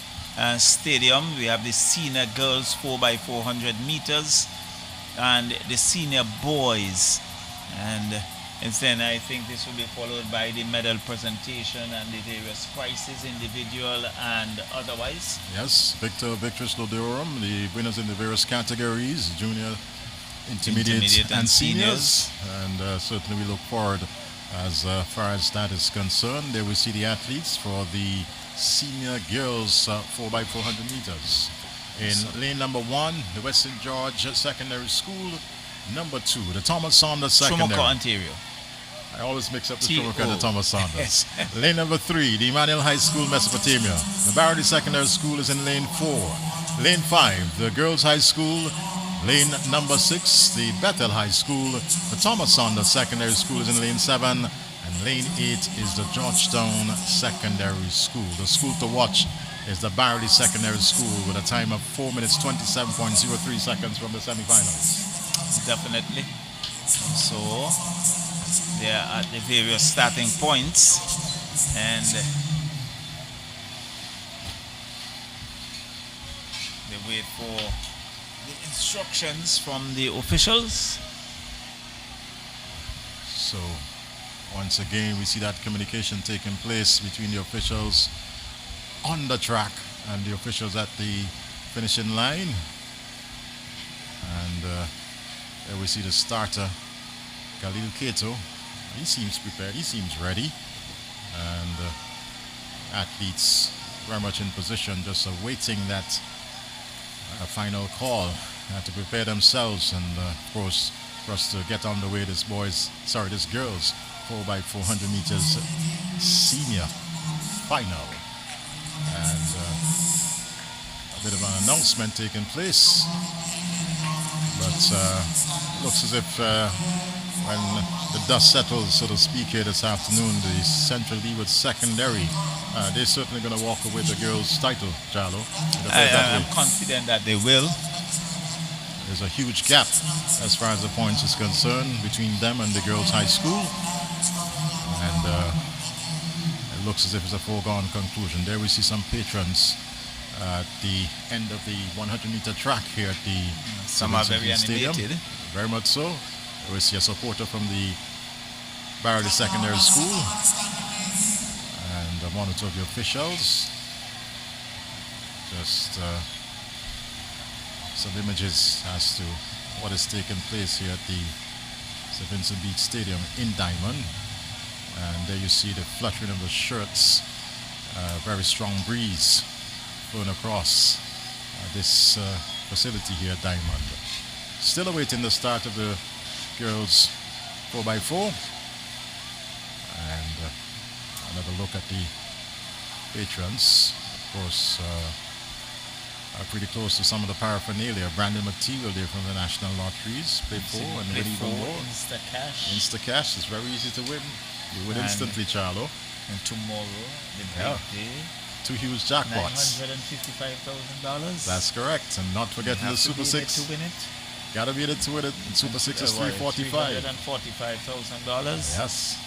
Stadium. We have the senior girls 4x400 meters and the senior boys, and then I think this will be followed by the medal presentation and the various prizes, individual and otherwise. Yes, Victor's Lodeorum, the winners in the various categories, junior, intermediate and seniors. And certainly we look forward as far as that is concerned. There we see the athletes for the senior girls 4x400 meters. In lane number 1, the West St. George Secondary School. Number 2, the Thomas Saunders Secondary. Shumoka, Ontario. I always mix up the Shumoka and the Thomas Saunders. Lane number 3, the Emmanuel High School, Mesopotamia. The Barody Secondary School is in lane 4. Lane 5, the Girls High School. Lane number 6, the Bethel High School. The Thomas Saunders Secondary School is in lane 7. And lane 8 is the Georgetown Secondary School. The school to watch is the Barody Secondary School with a time of 4 minutes 27.03 seconds from the semifinals. Definitely. So they are at the various starting points, and they wait for the instructions from the officials. So once again we see that communication taking place between the officials on the track and the officials at the finishing line. And there we see the starter, Khalil Kato. He seems prepared, he seems ready. And athletes very much in position, just awaiting that final call to prepare themselves, and of course for us to get on the way. This girls 4x400 meters senior final. And a bit of an announcement taking place, but looks as if when the dust settles, so to speak, here this afternoon, the Central Leeward Secondary, they're certainly going to walk away with the girls' title, Charlo. I'm confident that they will. There's a huge gap as far as the points is concerned between them and the girls' high school, and it looks as if it's a foregone conclusion. There we see some patrons at the end of the 100-meter track here at the some are very Stadium. animated. Very much so. We see a supporter from the Barody Secondary School and one or two of the officials. Just some images as to what is taking place here at the St. Vincent Beach Stadium in Diamond. And there you see the fluttering of the shirts. Very strong breeze flowing across this facility here at Diamond. Still awaiting the start of the girls 4x4. And another look at the patrons. Of course, pretty close to some of the paraphernalia. Branded material there from the National Lotteries. Play 4 and win even more. Insta-cash. Insta-cash is very easy to win. You win instantly, Charlo. And tomorrow, the big day. 2 huge jackpots. $955,000. That's correct. And not forgetting the Super 6. To win it. Gotta be in it to win it. And Super 6 is $345,000. $345,000. Yes.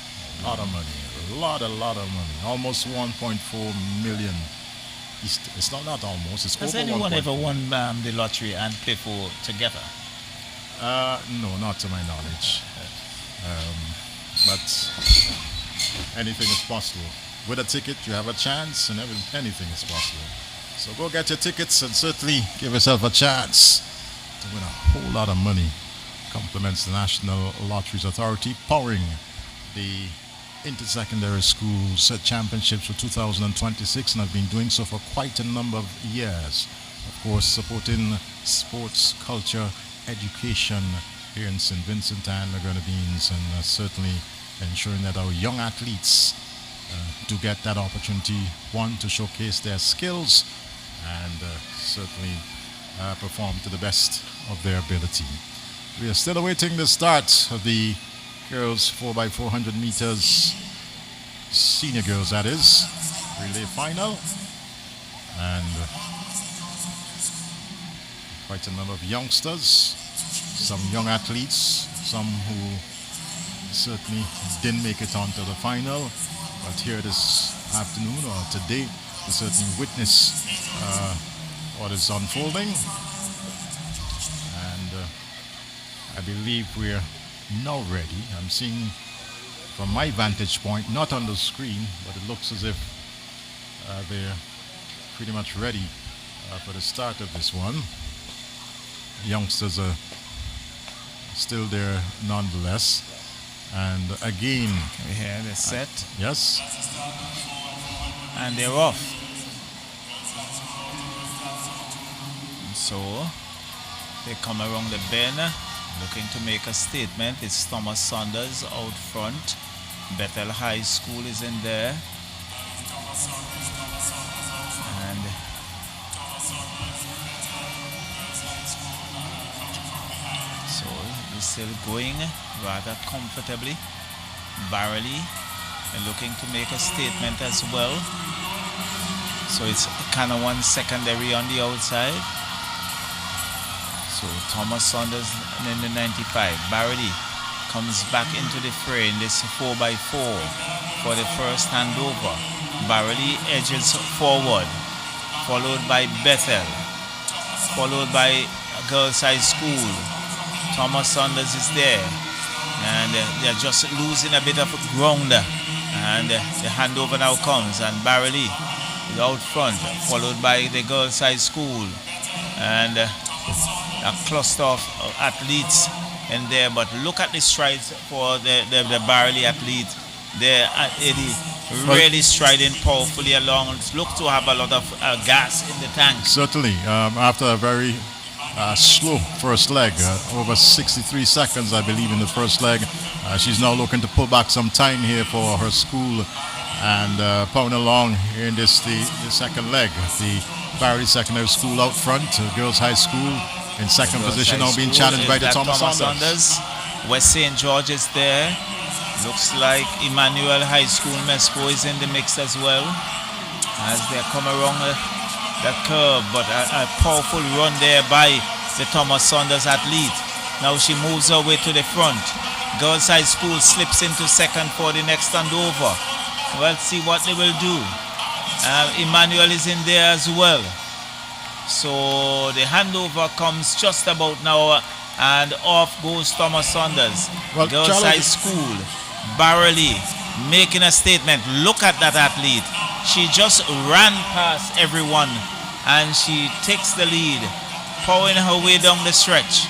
A lot of money. A lot of money. Almost 1.4 million. It's not almost. It's Has over anyone 1.4. ever won the lottery and Play 4 together? No, not to my knowledge. But anything is possible. With a ticket, you have a chance, and anything is possible. So go get your tickets and certainly give yourself a chance to win a whole lot of money. Compliments the National Lotteries Authority, powering the Intersecondary Schools Championships for 2026, and have been doing so for quite a number of years. Of course, supporting sports, culture, education here in St. Vincent and the Grenadines, and certainly ensuring that our young athletes do get that opportunity, one, to showcase their skills, and certainly perform to the best of their ability. We are still awaiting the start of the girls 4x400 meters, senior girls that is, relay final, and quite a number of youngsters, some young athletes, some who certainly didn't make it onto the final, but here this afternoon or today to certainly witness what is unfolding. And I believe we're now ready. I'm seeing from my vantage point, not on the screen, but it looks as if they're pretty much ready for the start of this one. Youngsters are still there nonetheless. And again, we hear the set. Yes. And they're off. And so they come around the bend, looking to make a statement. It's Thomas Saunders out front. Bethel High School is in there. And so we're still going rather comfortably. Barley looking to make a statement as well. So it's Canawan secondary on the outside. So Thomas Saunders in the 95. Barley comes back into the fray in this 4x4 for the first handover. Barley edges forward, followed by Bethel, followed by Girls High School. Thomas Saunders is there, and they're just losing a bit of ground, and the handover now comes, and Barley is out front, followed by the Girls High School, and a cluster of athletes in there. But look at the strides for the Barley athlete. They're really striding powerfully along. Look to have a lot of gas in the tank. Certainly, after a very slow first leg, over 63 seconds I believe in the first leg. She's now looking to pull back some time here for her school and pound along here in the second leg. The Barry Secondary School out front, Girls High School in second position, now being challenged by the Thomas Saunders. West St. George is there. Looks like Emmanuel High School Mespo is in the mix as well as they come around that curve, but a powerful run there by the Thomas Saunders athlete. Now she moves her way to the front. Girls High School slips into second for the next handover. Well, see what they will do. Emmanuel is in there as well. So the handover comes just about now, and off goes Thomas Saunders. Well, Girls High School, Barley making a statement. Look at that athlete. She just ran past everyone and she takes the lead, powering her way down the stretch.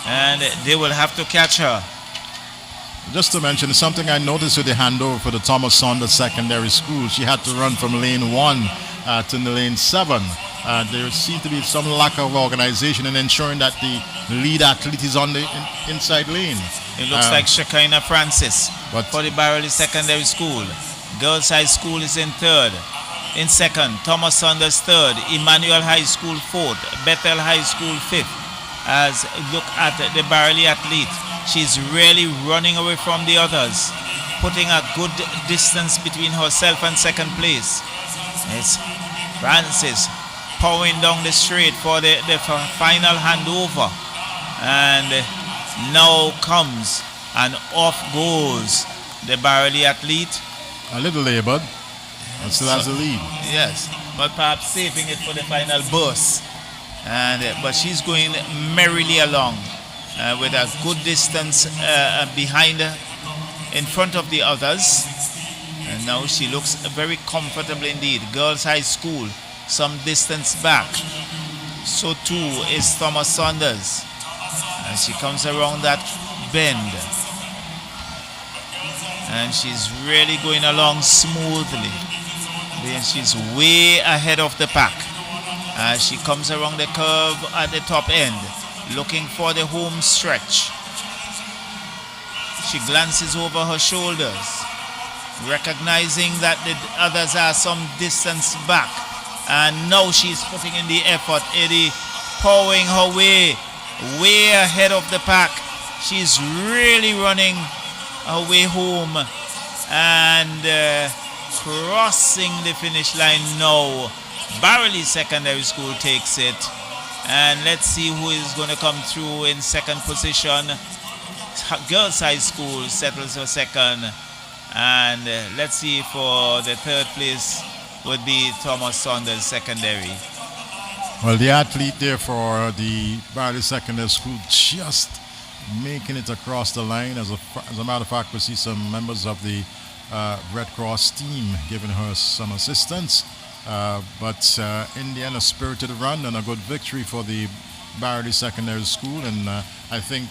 And they will have to catch her. Just to mention something I noticed with the handover for the Thomas Saunders Secondary School, she had to run from lane 1 to lane 7. There seemed to be some lack of organization in ensuring that the lead athlete is on the inside lane. It looks like Shekinah Francis for the Barrelly Secondary School. Girls High School is in third. In second, Thomas Saunders third, Emmanuel High School fourth, Bethel High School fifth. As look at the Barrelly athlete, she's really running away from the others, putting a good distance between herself and second place. It's Francis powering down the straight for the final handover, and now comes and off goes the Barrelly athlete. A little labored, but still has the lead. Yes, but perhaps saving it for the final burst. But she's going merrily along with a good distance behind her, in front of the others. And now she looks very comfortable indeed. Girls High School, some distance back. So too is Thomas Saunders. And she comes around that bend. And she's really going along smoothly. And she's way ahead of the pack. As she comes around the curve at the top end, looking for the home stretch. She glances over her shoulders, recognizing that the others are some distance back. And now she's putting in the effort. Eddie powering her way ahead of the pack. She's really running her way home and crossing the finish line now. Barrelly Secondary School takes it, and let's see who is going to come through in second position. Girls High School settles for second, and let's see for the third place would be Thomas Saunders Secondary. Well, the athlete there for the Barrelly Secondary School just making it across the line. As a matter of fact, we see some members of the Red Cross team giving her some assistance. But in the end, a spirited run and a good victory for the Barrelly Secondary School. And I think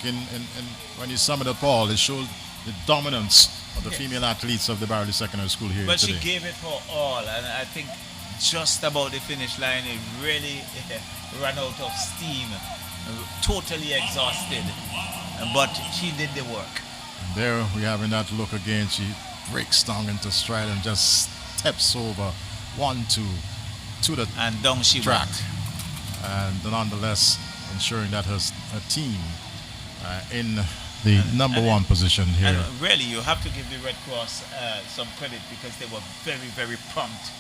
when you sum it up all, it showed the dominance of the female athletes of the Barrelly Secondary School here But today. she gave it her all, and I think just about the finish line, it really ran out of steam, totally exhausted. But she did the work. And there we have in that look again. She breaks down into stride and just steps over 1-2 to the and down she track, went. and nonetheless ensuring that her team in the number one position here. And really, you have to give the Red Cross some credit, because they were very, very prompt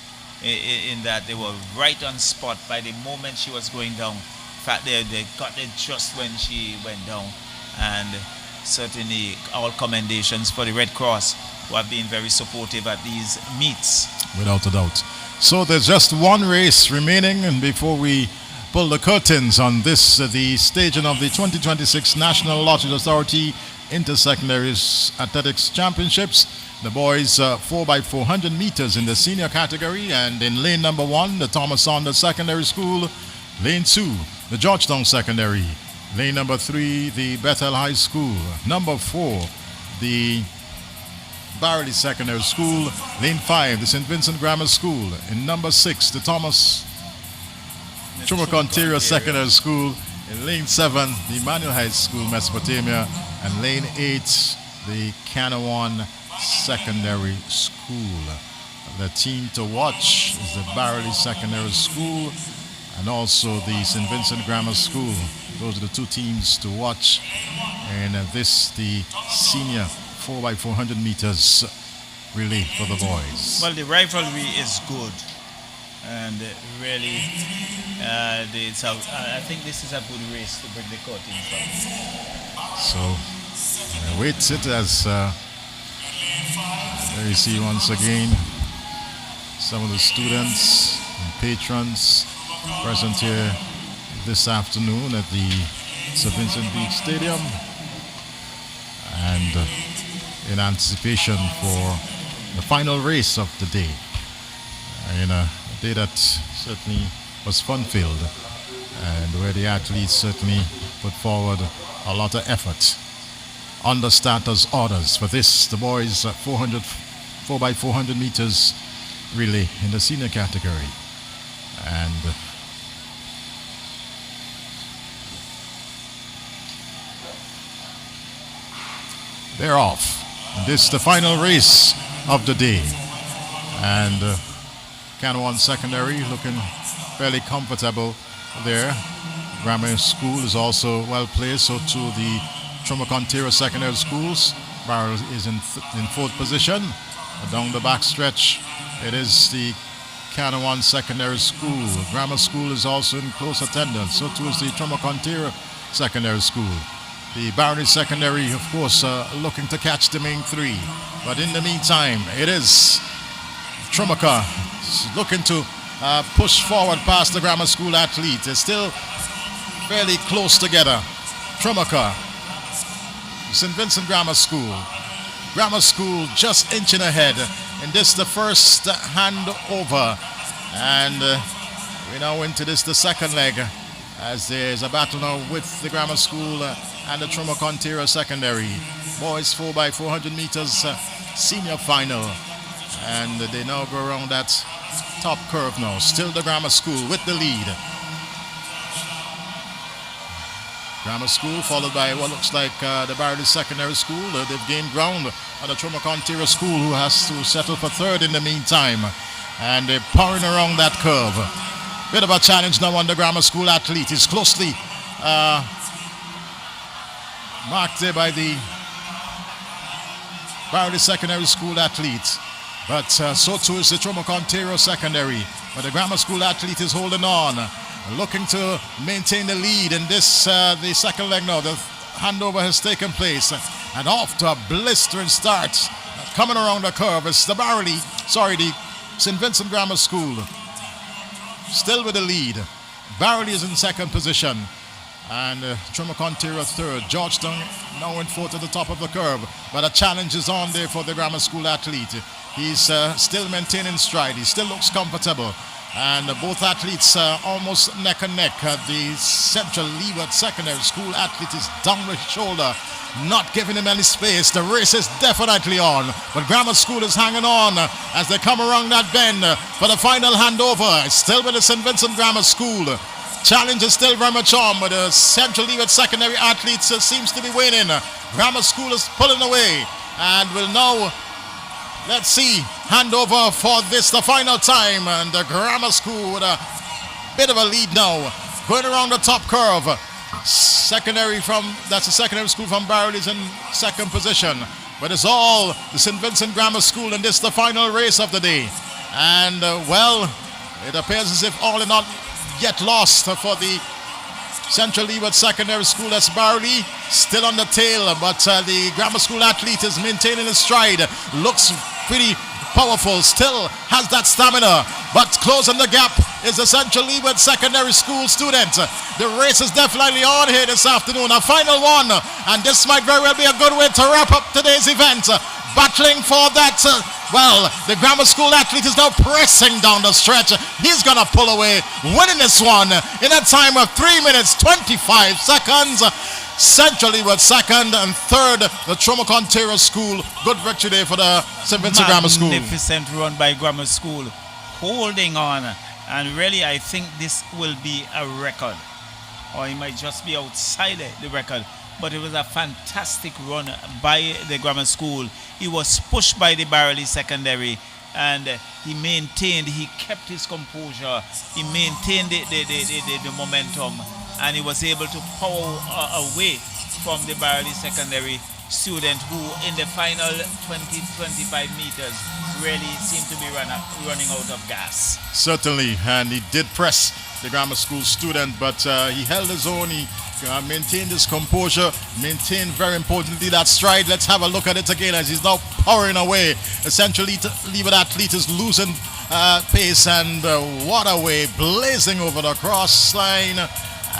in that they were right on spot by the moment she was going down. In fact, they got it just when she went down, and certainly all commendations for the Red Cross, who have been very supportive at these meets. Without a doubt. So there's just one race remaining, and before we pull the curtains on this, the staging of the 2026 National Lottery Authority Intersecondary Athletics Championships, the boys 4x400 meters in the senior category, and in lane number 1, the Thomas Saunders Secondary School, lane 2, the Georgetown Secondary, lane number 3, the Bethel High School, number 4, the Barrelly Secondary School, lane 5, the St. Vincent Grammar School, in number 6, the Thomas Chumukonteria Secondary School, in lane 7, the Emmanuel High School, Mesopotamia, and lane 8, the Canawan Secondary School. The team to watch is the Barrelly Secondary School and also the St. Vincent Grammar School. Those are the two teams to watch, and the senior 4x400 meters relay for the boys. Well, the rivalry is good, and really, I think this is a good race to bring the curtains down. So, waits it as there you see once again some of the students and patrons present here this afternoon at the St. Vincent Beach Stadium, and in anticipation for the final race of the day, in a day that certainly was fun-filled, and where the athletes certainly put forward a lot of effort under starters orders for this, the boys 4x400 meters relay in the senior category. And they're off. This is the final race of the day. And Canouan Secondary looking fairly comfortable there. Grammar School is also well placed, so too the Trumocontero Secondary Schools. Barrel is in fourth position. Down the back stretch, it is the Canouan Secondary School. Grammar School is also in close attendance, so too is the Trumocontero Secondary School. The Barony Secondary, of course, looking to catch the main three. But in the meantime, it is Trumoca looking to push forward past the Grammar School athletes. They're still fairly close together. Trumoca, St. Vincent Grammar School. Grammar School just inching ahead. And this the first handover. And we're now into this, the second leg, as there's a battle now with the Grammar School and the Trumocontero Secondary. Boys 4x400 meters senior final. And they now go around that top curve now. Still the Grammar School with the lead. Grammar School followed by what looks like the Barony Secondary School. They've gained ground on the Trumocontero School, who has to settle for third in the meantime. And they're powering around that curve. Bit of a challenge now on the Grammar School athlete. He's closely marked there by the Barony Secondary School athlete. But so too is the Trumocontero Secondary. But the Grammar School athlete is holding on, looking to maintain the lead in this, the second leg now. The handover has taken place. And off to a blistering start. Coming around the curve is the the St. Vincent Grammar School. Still with the lead. Barely is in second position. And Trumocontero third. Georgetown now in fourth at the top of the curve. But a challenge is on there for the Grammar School athlete. He's still maintaining stride. He still looks comfortable. And both athletes almost neck and neck. The Central Leeward Secondary School athlete is down the shoulder, not giving him any space. The race is definitely on. But Grammar School is hanging on as they come around that bend for the final handover. It's still with the St. Vincent Grammar School. Challenge is still very much on, but the Central Leeward Secondary athletes seems to be winning. Grammar School is pulling away and will now, let's see, handover for this, the final time. And the Grammar School with a bit of a lead now, going around the top curve. That's the secondary school from Barrel is in second position. But it's all the St. Vincent Grammar School, and this is the final race of the day. And well, it appears as if all are not yet lost for the Central Leeward Secondary School. That's Barley still on the tail, but the Grammar School athlete is maintaining his stride. Looks pretty powerful, still has that stamina, but closing the gap is the Central Leeward Secondary School student. The race is definitely on here this afternoon, a final one, and this might very well be a good way to wrap up today's event. Battling for that, well, the Grammar School athlete is now pressing down the stretch. He's gonna pull away, winning this one in a time of 3 minutes 25 seconds. Central Leeward second, and third the Trumocontero School. Good victory there for the St. Vincent Grammar School. Magnificent run by Grammar School, holding on, and really I think this will be a record, or it might just be outside the record. But it was a fantastic run by the Grammar School. He was pushed by the Barley Secondary, and he kept his composure, he maintained the momentum, and he was able to power away from the Barley Secondary student, who in the final 20-25 meters really seemed to be running out of gas. Certainly, and he did press the Grammar School student, but he held his own. He maintained his composure, maintained, very importantly, that stride. Let's have a look at it again as he's now powering away. Essentially, Leeward athlete is losing pace, and what a way, blazing over the cross line,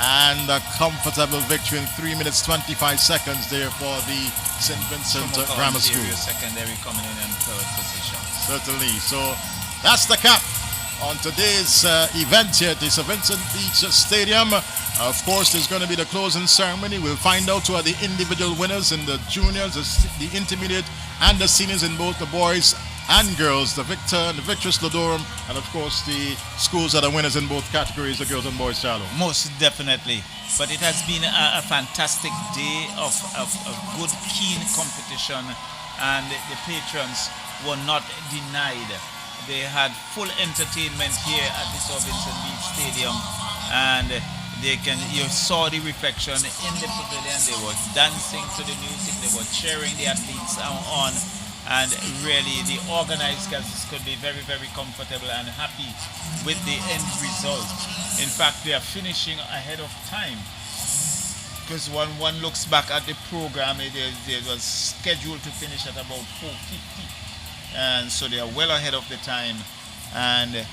and a comfortable victory in 3 minutes 25 seconds there for the St. Vincent Grammar School. Secondary coming in third position. Certainly, so that's the cap on today's event here at the St. Vincent Beach Stadium. Of course, there's going to be the closing ceremony. We'll find out who are the individual winners in the juniors, the intermediate, and the seniors in both the boys and girls, the Victor, the Victress Lodorum, and of course the schools that are winners in both categories, the girls and boys, Charlo. Most definitely. But it has been a fantastic day of good, keen competition, and the patrons were not denied. They had full entertainment here at the Sir Vincent Beach Stadium, and you saw the reflection in the pavilion. They were dancing to the music, they were cheering the athletes on. And really, the organized guys could be very, very comfortable and happy with the end result. In fact, they are finishing ahead of time. Because when one looks back at the program, it was scheduled to finish at about 4:50. And so they are well ahead of the time. And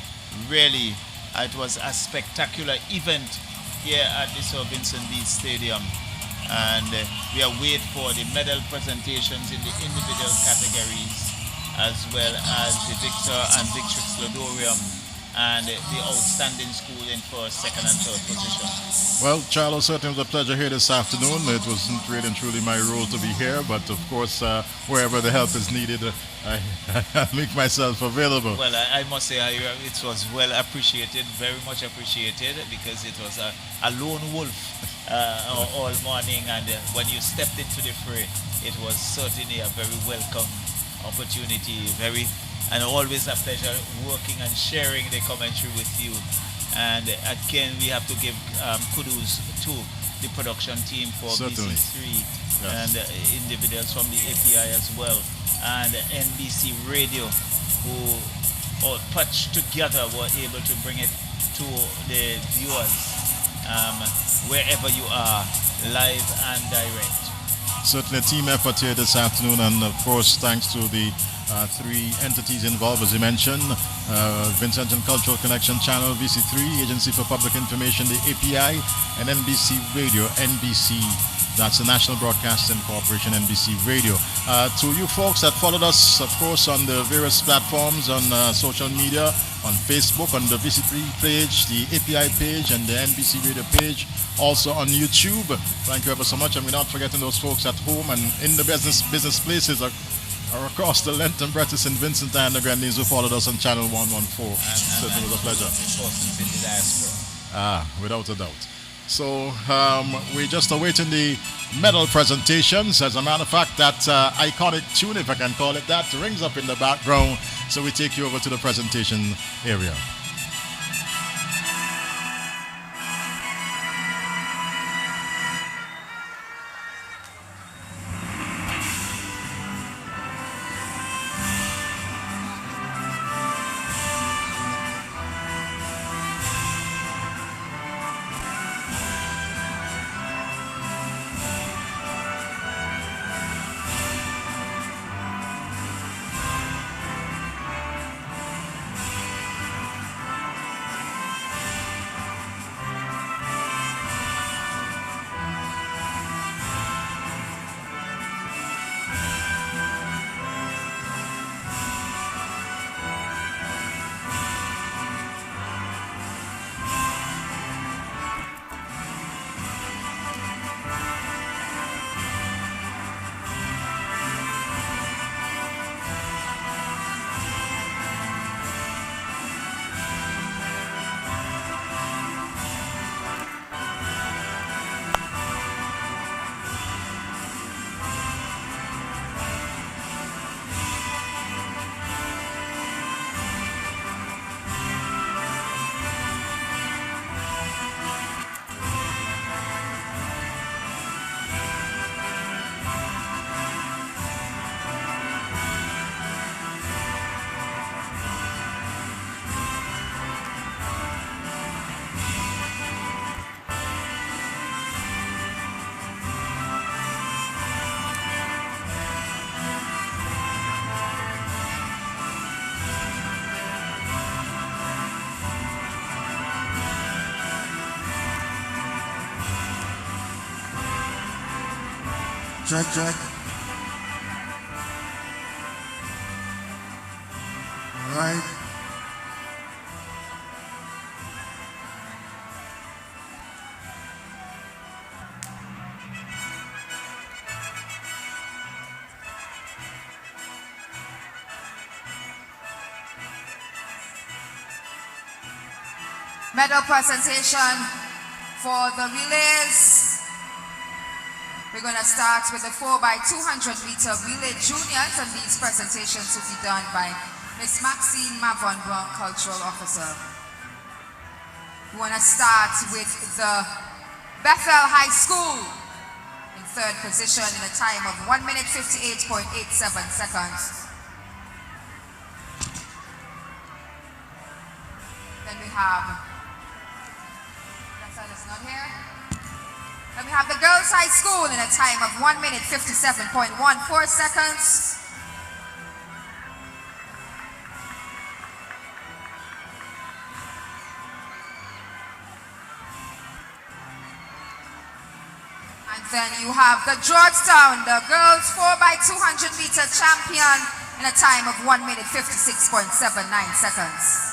really, it was a spectacular event here at the Sir Vincent Beach Stadium. And we are waiting for the medal presentations in the individual categories, as well as the Victor and Victrix Lodorium, and the outstanding school in first, second, and third position. Well, Charlo, certainly was a pleasure here this afternoon. It wasn't really and truly my role to be here, but of course, wherever the help is needed, I make myself available. Well, I must say it was well appreciated, very much appreciated, because it was a lone wolf all morning, and when you stepped into the fray, it was certainly a very welcome opportunity, and always a pleasure working and sharing the commentary with you. And again, we have to give kudos to the production team for Certainly. BC3 Yes. and individuals from the API as well, and NBC Radio, who all patched together were able to bring it to the viewers wherever you are, live and direct. Certainly a team effort here this afternoon, and of course, thanks to the three entities involved, as you mentioned, Vincent and Cultural Connection Channel, VC3, Agency for Public Information, the API, and NBC Radio, NBC. That's the National Broadcasting Corporation, NBC Radio. To you folks that followed us, of course, on the various platforms, on social media, on Facebook, on the VC3 page, the API page, and the NBC Radio page, also on YouTube. Thank you ever so much, and we're not forgetting those folks at home and in the business places are across the length and breadth of St. Vincent and the Grenadines who followed us on Channel 114. Certainly was a pleasure. Without a doubt. So we're just awaiting the medal presentations. As a matter of fact, that iconic tune, if I can call it that, rings up in the background. So we take you over to the presentation area. Check. All right. Medal presentation for the relays. We're going to start with the 4x200 meter relay juniors, and these presentations will be done by Miss Maxine Mavon Brown, Cultural Officer. We want to start with the Bethel High School in third position in a time of 1 minute 58.87 seconds. Then we have, that side is not here. Then we have the Girls High School in a time of 1 minute 57.14 seconds. And then you have the Georgetown, the girls 4x200 meter champion in a time of 1 minute 56.79 seconds.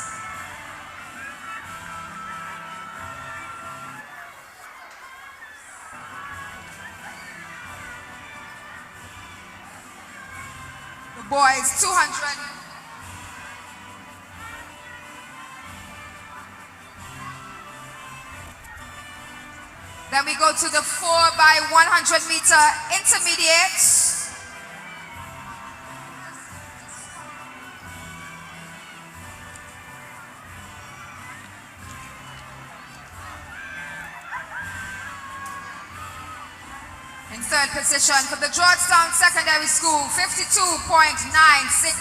The boys 200. Then we go to the 4x100 meter intermediate. In third position for the Georgetown Secondary School, 52.96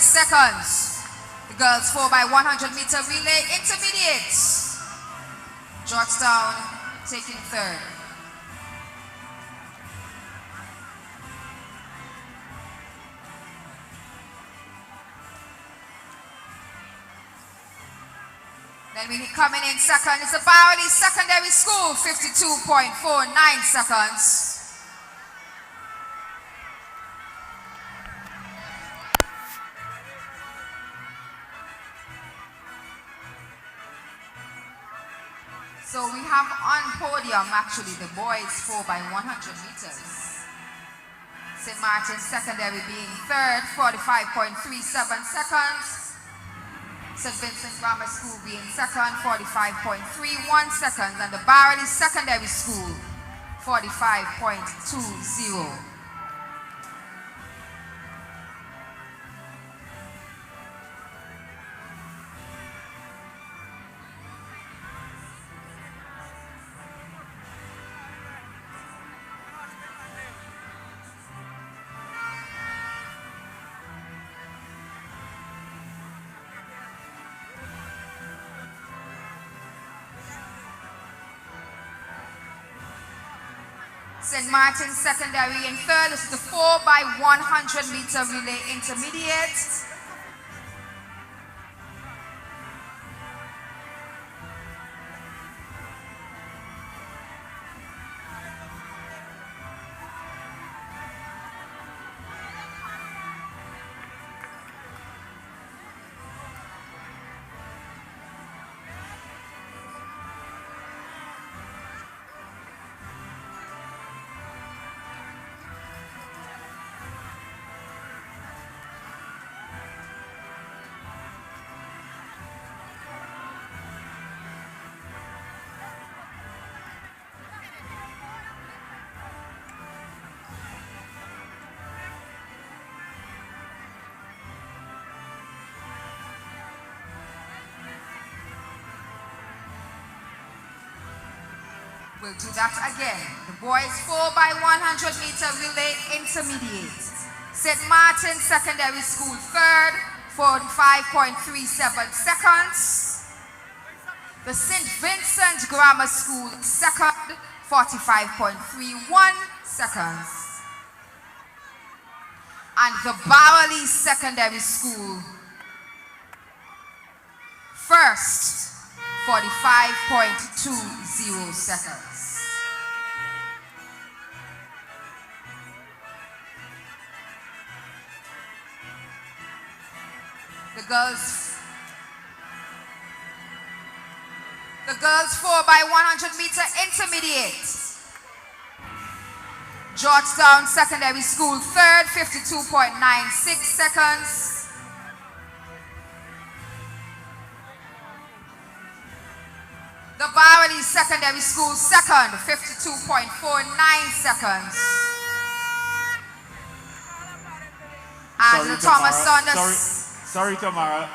seconds. The girls 4x100 meter relay intermediate. Georgetown taking third. Then we coming in second is the Bowerly Secondary School, 52.49 seconds. So we have on podium actually the boys 4x100 meters. St. Martin's Secondary being third, 45.37 seconds. St. Vincent Grammar School being second, 45.31 seconds. And the Bowerly Secondary School, 45.20. St. Martin's Secondary in third. This is the 4x100 meter relay intermediate. We'll do that again. The boys 4x100 meter relay intermediate. St. Martin Secondary School third, 45.37 seconds. The St. Vincent Grammar School second, 45.31 seconds. And the Bowerly Secondary School first, 45.20 seconds. The girls 4x100 meter intermediate. Georgetown Secondary School third, 52.96 seconds. Barley Secondary School second, 52.49 seconds. And the Thomas Saunders. Sorry, Tamara.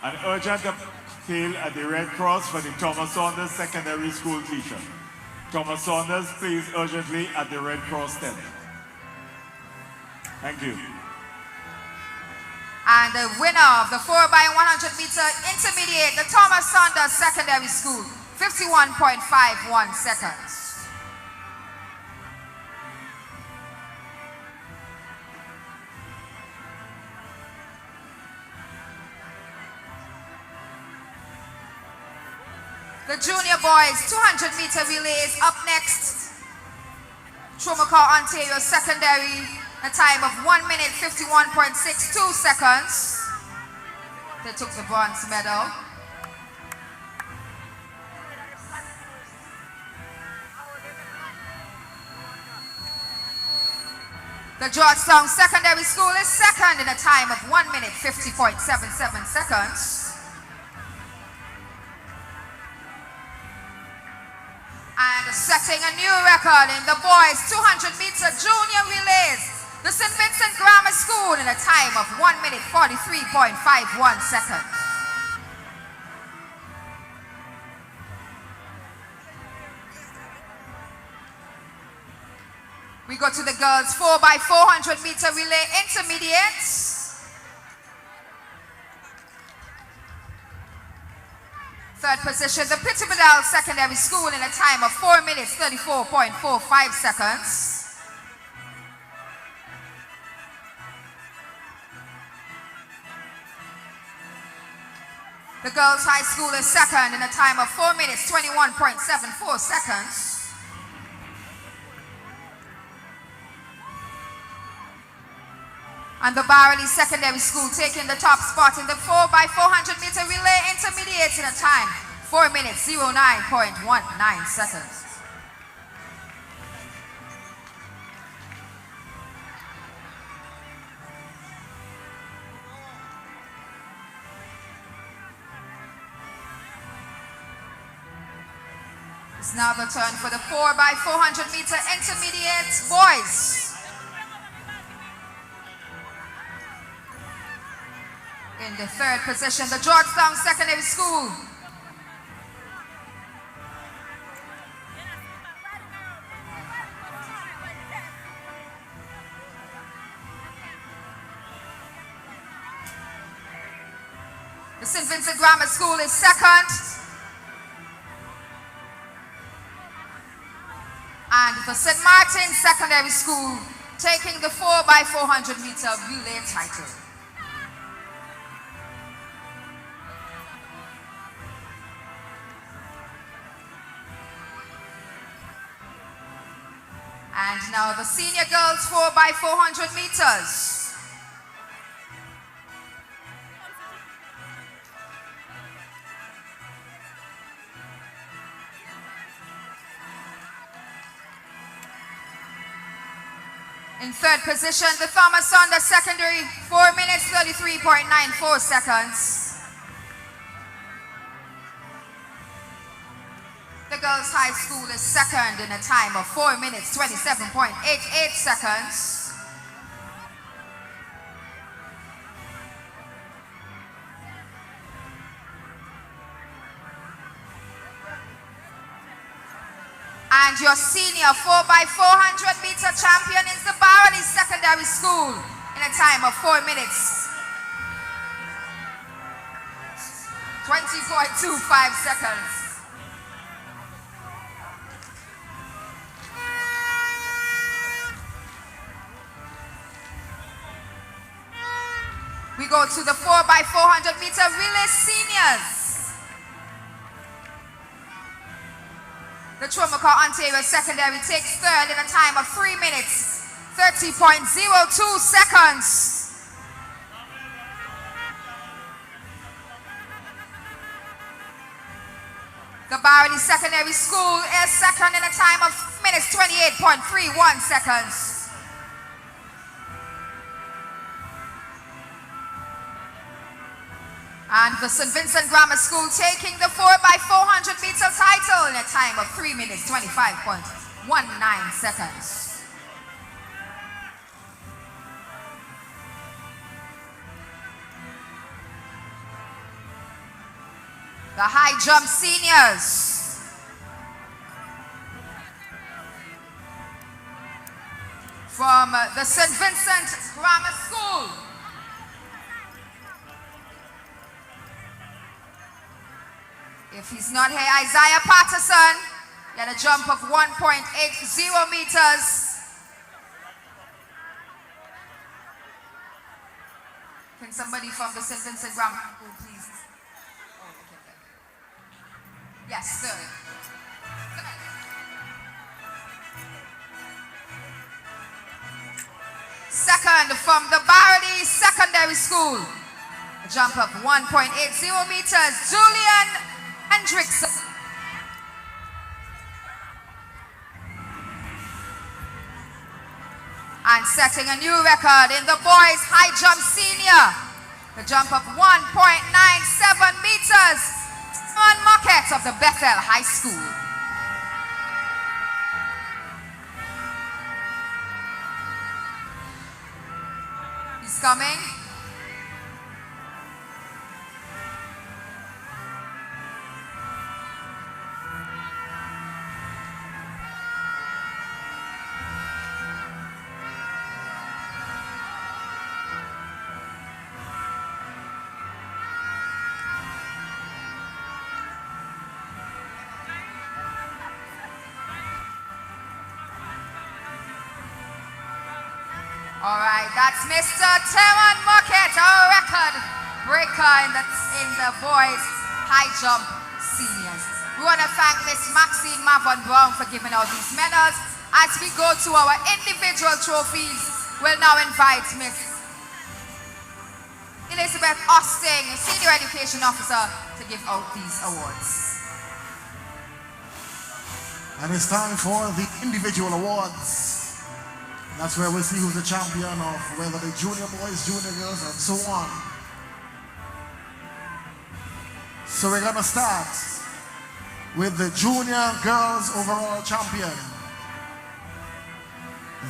An urgent appeal at the Red Cross for the Thomas Saunders Secondary School teacher. Thomas Saunders, please urgently at the Red Cross tent. Thank you. And the winner of the 4x100 meter intermediate, the Thomas Saunders Secondary School, 51.51 seconds. The junior boys 200 meter relays up next. Trumacor, Ontario Secondary, a time of 1 minute 51.62 seconds. They took the bronze medal. The Georgetown Secondary School is second in a time of 1 minute 50.77 seconds. And setting a new record in the boys 200 meter junior relays, the St. Vincent Grammar School in a time of 1 minute 43.51 seconds. We go to the girls 4x400 meter relay intermediates. Third position, the Pittibadal Secondary School in a time of 4 minutes 34.45 seconds. The girls' high school is second in a time of 4 minutes 21.74 seconds. And the Barley Secondary School taking the top spot in the 4x400 meter relay intermediate in a time 4 minutes 09.19 seconds. It's now the turn for the 4x400 meter intermediate boys. In the third position, the Georgetown Secondary School. The St. Vincent Grammar School is second. And the St. Martin Secondary School taking the 4x400 meter relay title. And now the senior girls 4x400 meters. In third position, the Thomas Saunders Secondary, 4 minutes 33.94 seconds. The girls' high school is second in a time of 4 minutes 27.88 seconds. And your senior 4x400 meter champion is the Barley Secondary School in a time of 4 minutes 20.25 seconds. We go to the 4x400 meter relay seniors. The Trumacor, Ontario Secondary takes third in a time of 3 minutes 30.02 seconds. The Barley Secondary School is second in a time of minutes 28.31 seconds. And the St. Vincent Grammar School taking the 4x400 meter title in a time of 3 minutes 25.19 seconds. The high jump seniors. From the St. Vincent Grammar School. If he's not here, Isaiah Patterson, he had a jump of 1.80 meters. Can somebody from the St. Vincent Grammar School, please? Oh, okay. Yes, sir. Second from the Barony Secondary School, a jump of 1.80 meters, Julian Hendrickson. And setting a new record in the boys high jump senior, a jump of 1.97 meters, Simon Marquette of the Bethel High School. He's coming. All right, that's Mr. Tewan Marquette, our record breaker in the boys high jump seniors. We want to thank Miss Maxine Mavon Brown for giving out these medals. As we go to our individual trophies, we'll now invite Miss Elizabeth Austin, Senior Education Officer, to give out these awards. And it's time for the individual awards. That's where we'll see who's the champion of whether the junior boys, junior girls, and so on. So we're gonna start with the junior girls overall champion.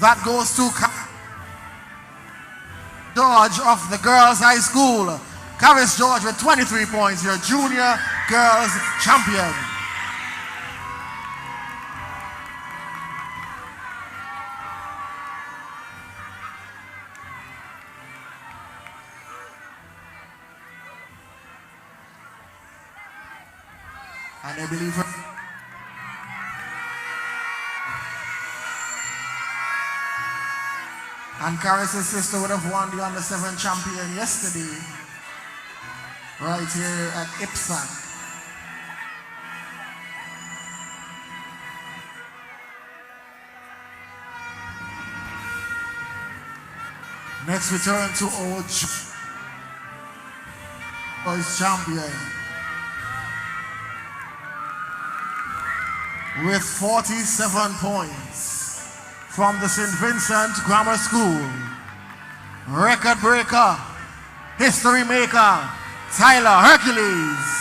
That goes to George of the Girls High School. Caris George with 23 points, your junior girls champion. And I believe her. And Caris' sister would have won the under-7 champion yesterday, right here at IPSAC. Next we turn to Oj, boys champion, with 47 points from the St. Vincent Grammar School. Record breaker, history maker, Tyler Hercules.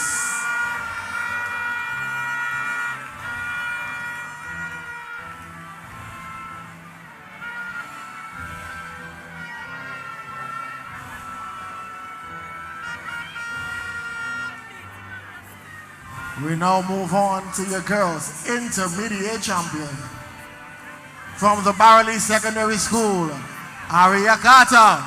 We now move on to your girls intermediate champion from the Barley Secondary School, Aria Carter.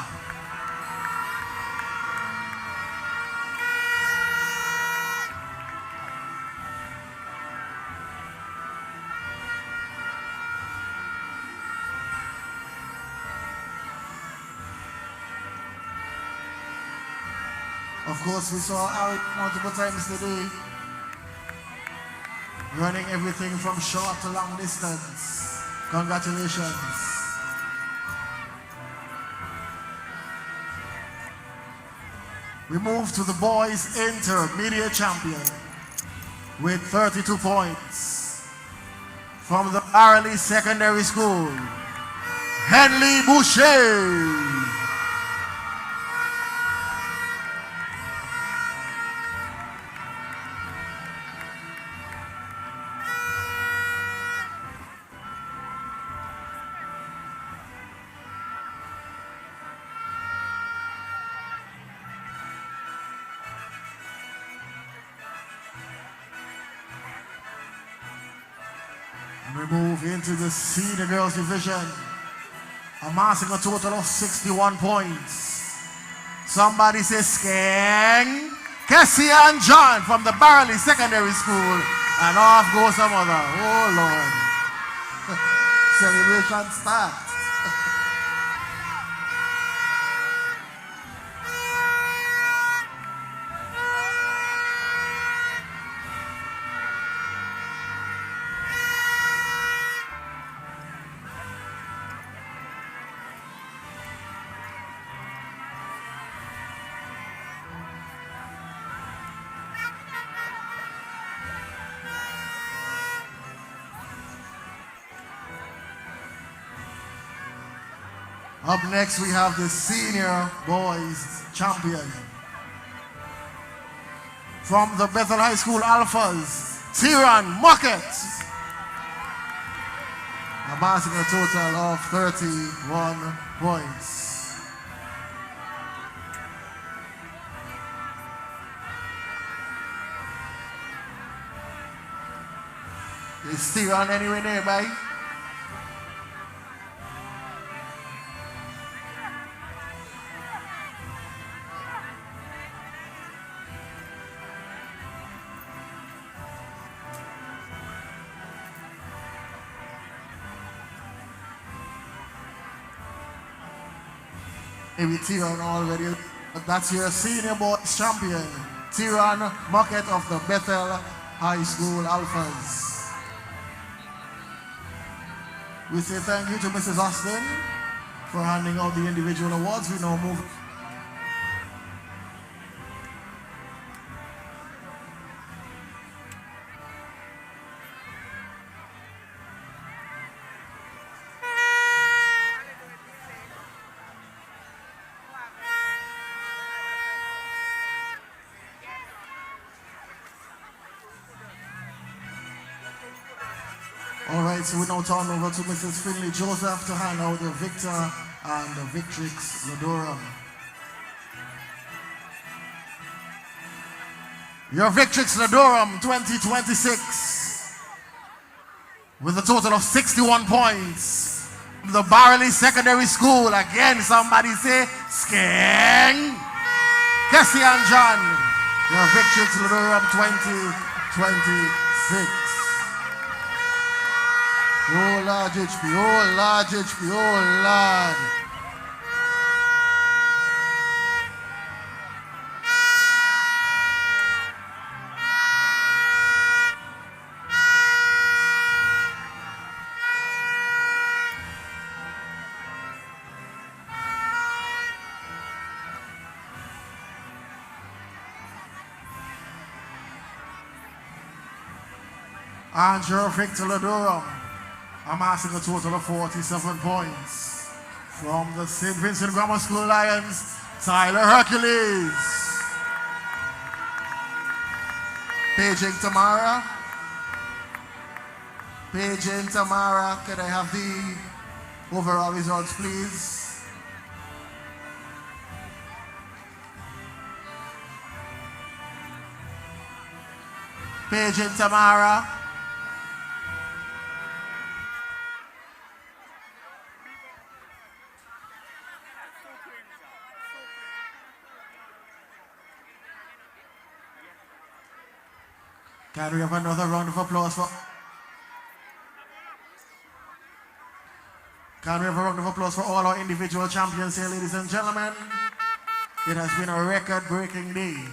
Of course, we saw Ari multiple times today, running everything from short to long distance. Congratulations. We move to the boys intermediate champion with 32 points from the Barley Secondary School, Henley Boucher. We move into the senior girls division, amassing a total of 61 points. Somebody say Skeng. Cassie and John from the Barley Secondary School. And off goes some other. Oh Lord. Celebration starts. Up next, we have the senior boys champion. From the Bethel High School Alphas, Tyran Muckett. Amassing a total of 31 points. Is Tyran anywhere nearby? Maybe Tyran already, but that's your senior boys champion, Tyran Muckett of the Bethel High School Alphas. We say thank you to Mrs. Austin for handing out the individual awards. We now move. All right, so we now turn over to Mrs. Finley Joseph to hand out the Victor and the Victrix Ladorum. Your Victrix Ladorum 2026 with a total of 61 points. The Barley Secondary School, again, somebody say, Skeng. Cassie and John, your Victrix Ladorum 2026. Oh large HP, oh large HP, oh Lord. Andrew Victor Ladorum, amassing a total of 47 points. From the St. Vincent Grammar School Lions, Tyler Hercules. Paging Tamara. Paging Tamara, can I have the overall results, please? Paging Tamara. Can we have another round of applause for... Can we have a round of applause for all our individual champions here, ladies and gentlemen? It has been a record-breaking day.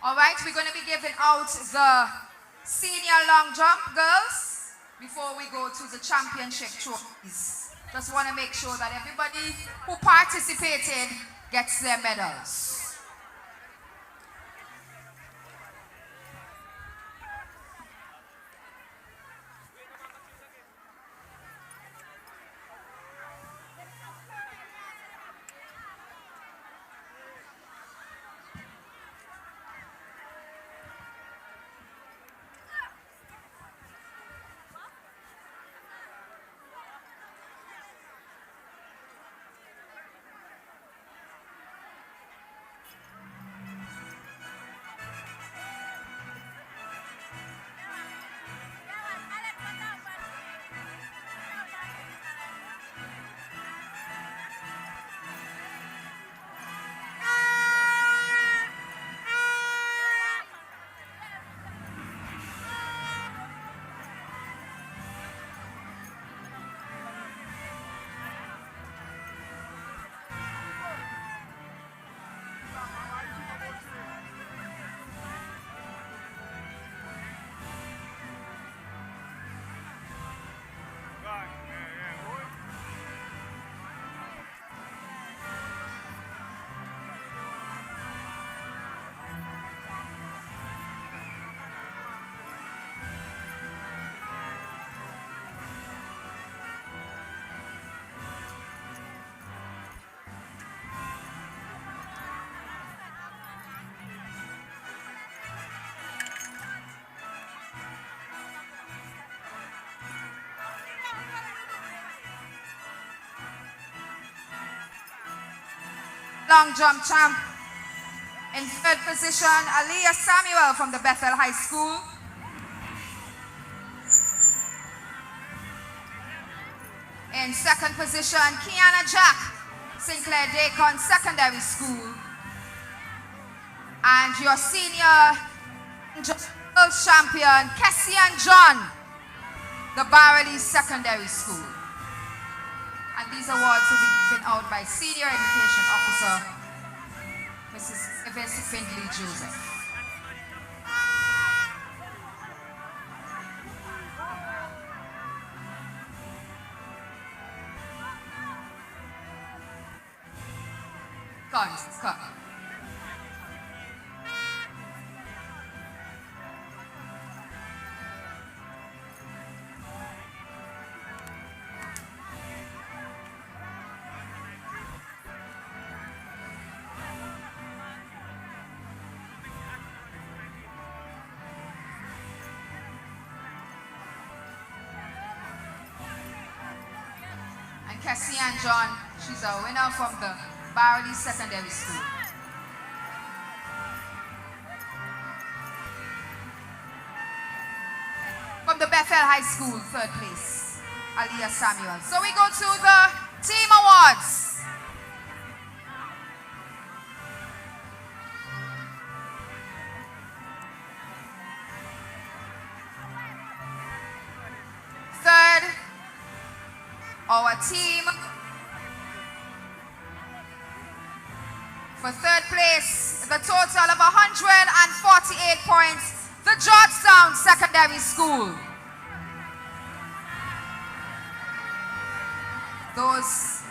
All right, we're going to be giving out the senior long jump girls before we go to the championship trophies. Just want to make sure that everybody who participated gets their medals. long jump champ. In third position, Aliyah Samuel from the Bethel High School. In second position, Kiana Jack, Sinclair Dacon Secondary School. And your senior girls champion, Kessian John, the Barley Secondary School. And these awards will be given out by Senior Education Officer, Mrs. Yvette Findley Joseph. Come. And Cassie Ann John, she's a winner from the Barley Secondary School. From the Bethel High School, third place, Aliyah Samuel. So we go to the team awards. Third, our team. For third place, the total of 148 points, the Georgetown Secondary School. Those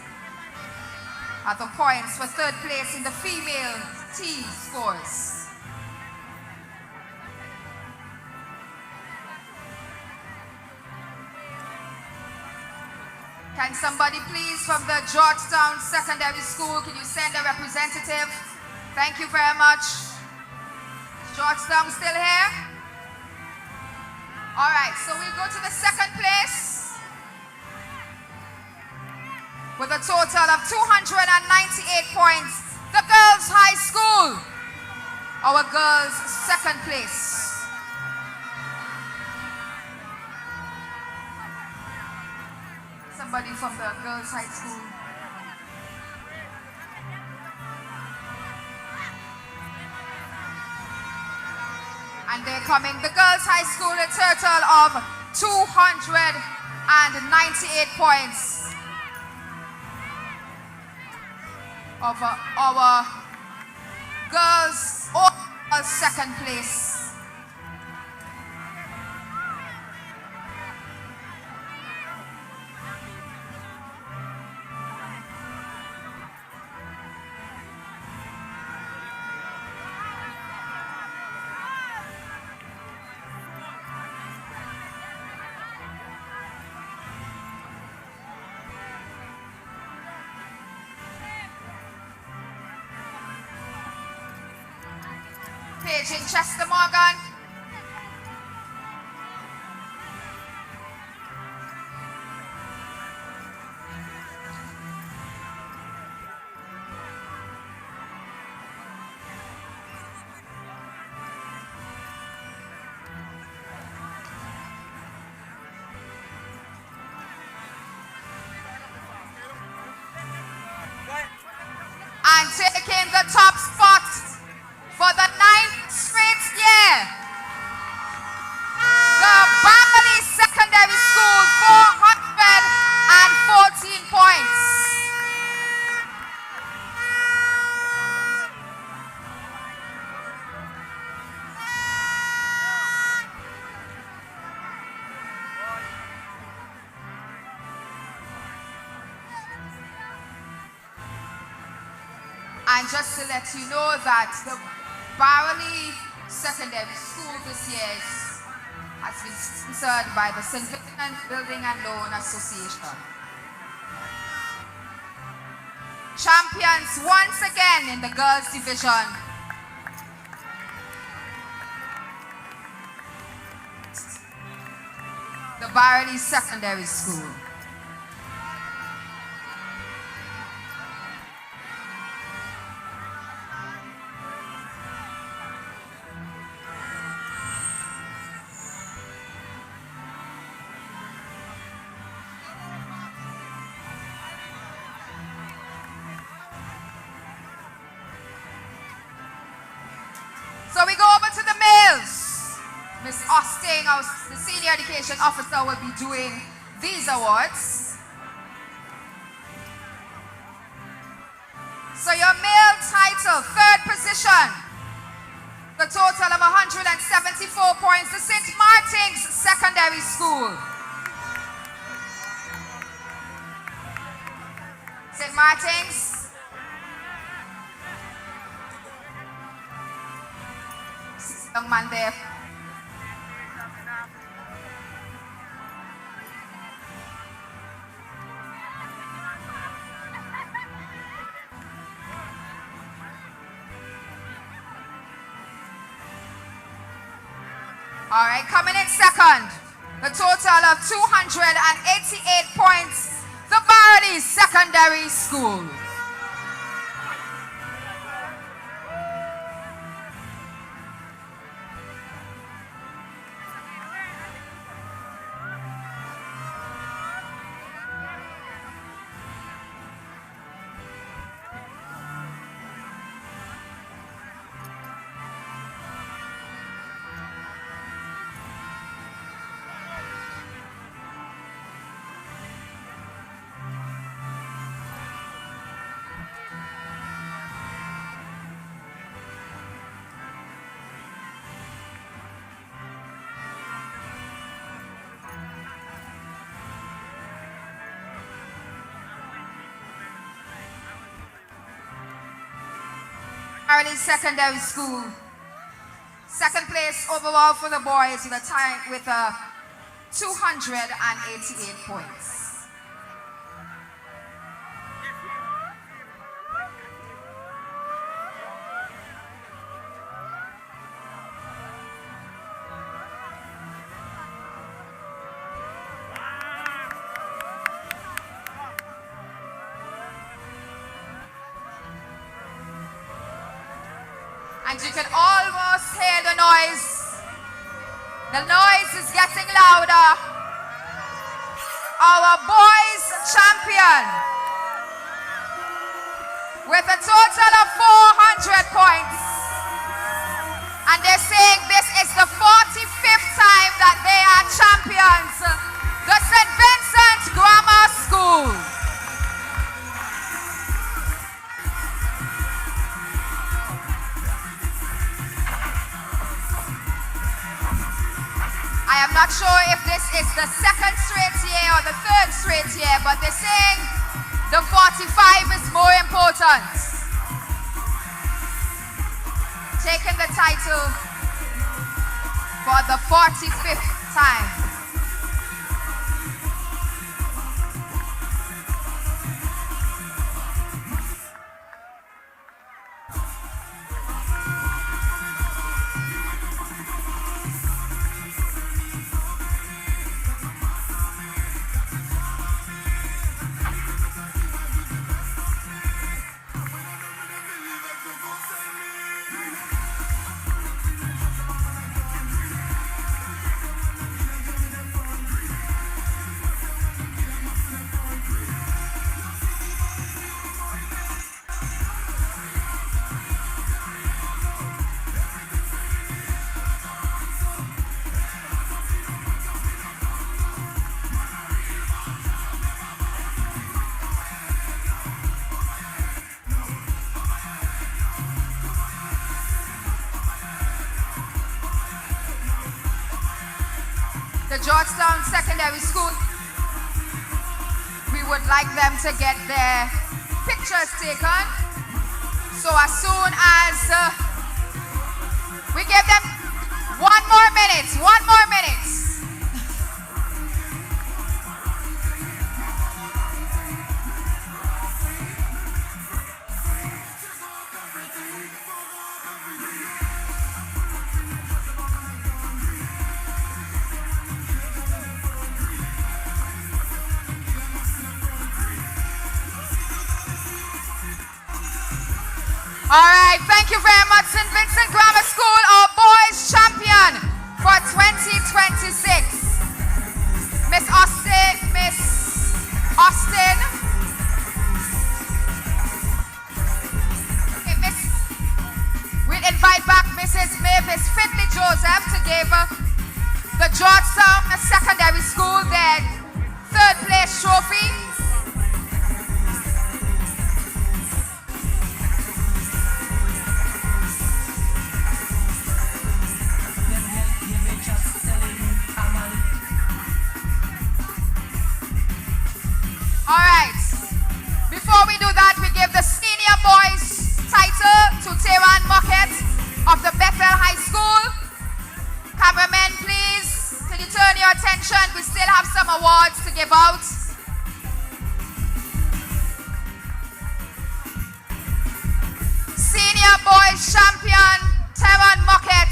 are the points for third place in the female team scores. Can somebody please from the Georgetown Secondary School, can you send a representative? Thank you very much. Georgetown still here? All right, so we go to the second place with a total of 298 points. The Girls High School, our girls second place. Somebody from the Girls High School. And they're coming. The Girls High School, a total of 298 points. Of our girls, all second place. Page in Chester Morgan. And taking the top spot for the 9th straight year, the Barley Secondary School, 414 points. And just to let you know that the Barley Secondary School this year has been sponsored by the St. Vincent Building and Loan Association. Champions once again in the girls division. The Barley Secondary School. Austin, the senior education officer, will be doing these awards. So your male title, third position, the total of 174 points, to St. Martin's Secondary School. St. Martin's. Young man there. All right, coming in second, the total of 288 points, the Barody Secondary School. Barody Secondary School. Second place overall for the boys with a 288 points. And you can almost hear the noise. The noise is getting louder. Our boys champion with a total of 400 points. And they're saying this is the 45th time that they are champions. The St. Vincent Grammar School. I am not sure if this is the second straight year or the third straight year, but they're saying the 45 is more important. Taking the title for the 45th time. The Georgetown Secondary School, we would like them to get their pictures taken. So as soon as we give them 1 more minute, 1 more minute. All right, thank you very much, St. Vincent Grammar School, our boys champion for 2026. Miss Austin. Okay, we'll invite back Mrs. Mavis Findlay Joseph to give the Georgetown Secondary School, their third place trophy. All right. Before we do that, we give the senior boys title to Teran Mocket of the Bethel High School. Cameramen, please, can you turn your attention? We still have some awards to give out. Senior boys champion, Teran Mocket,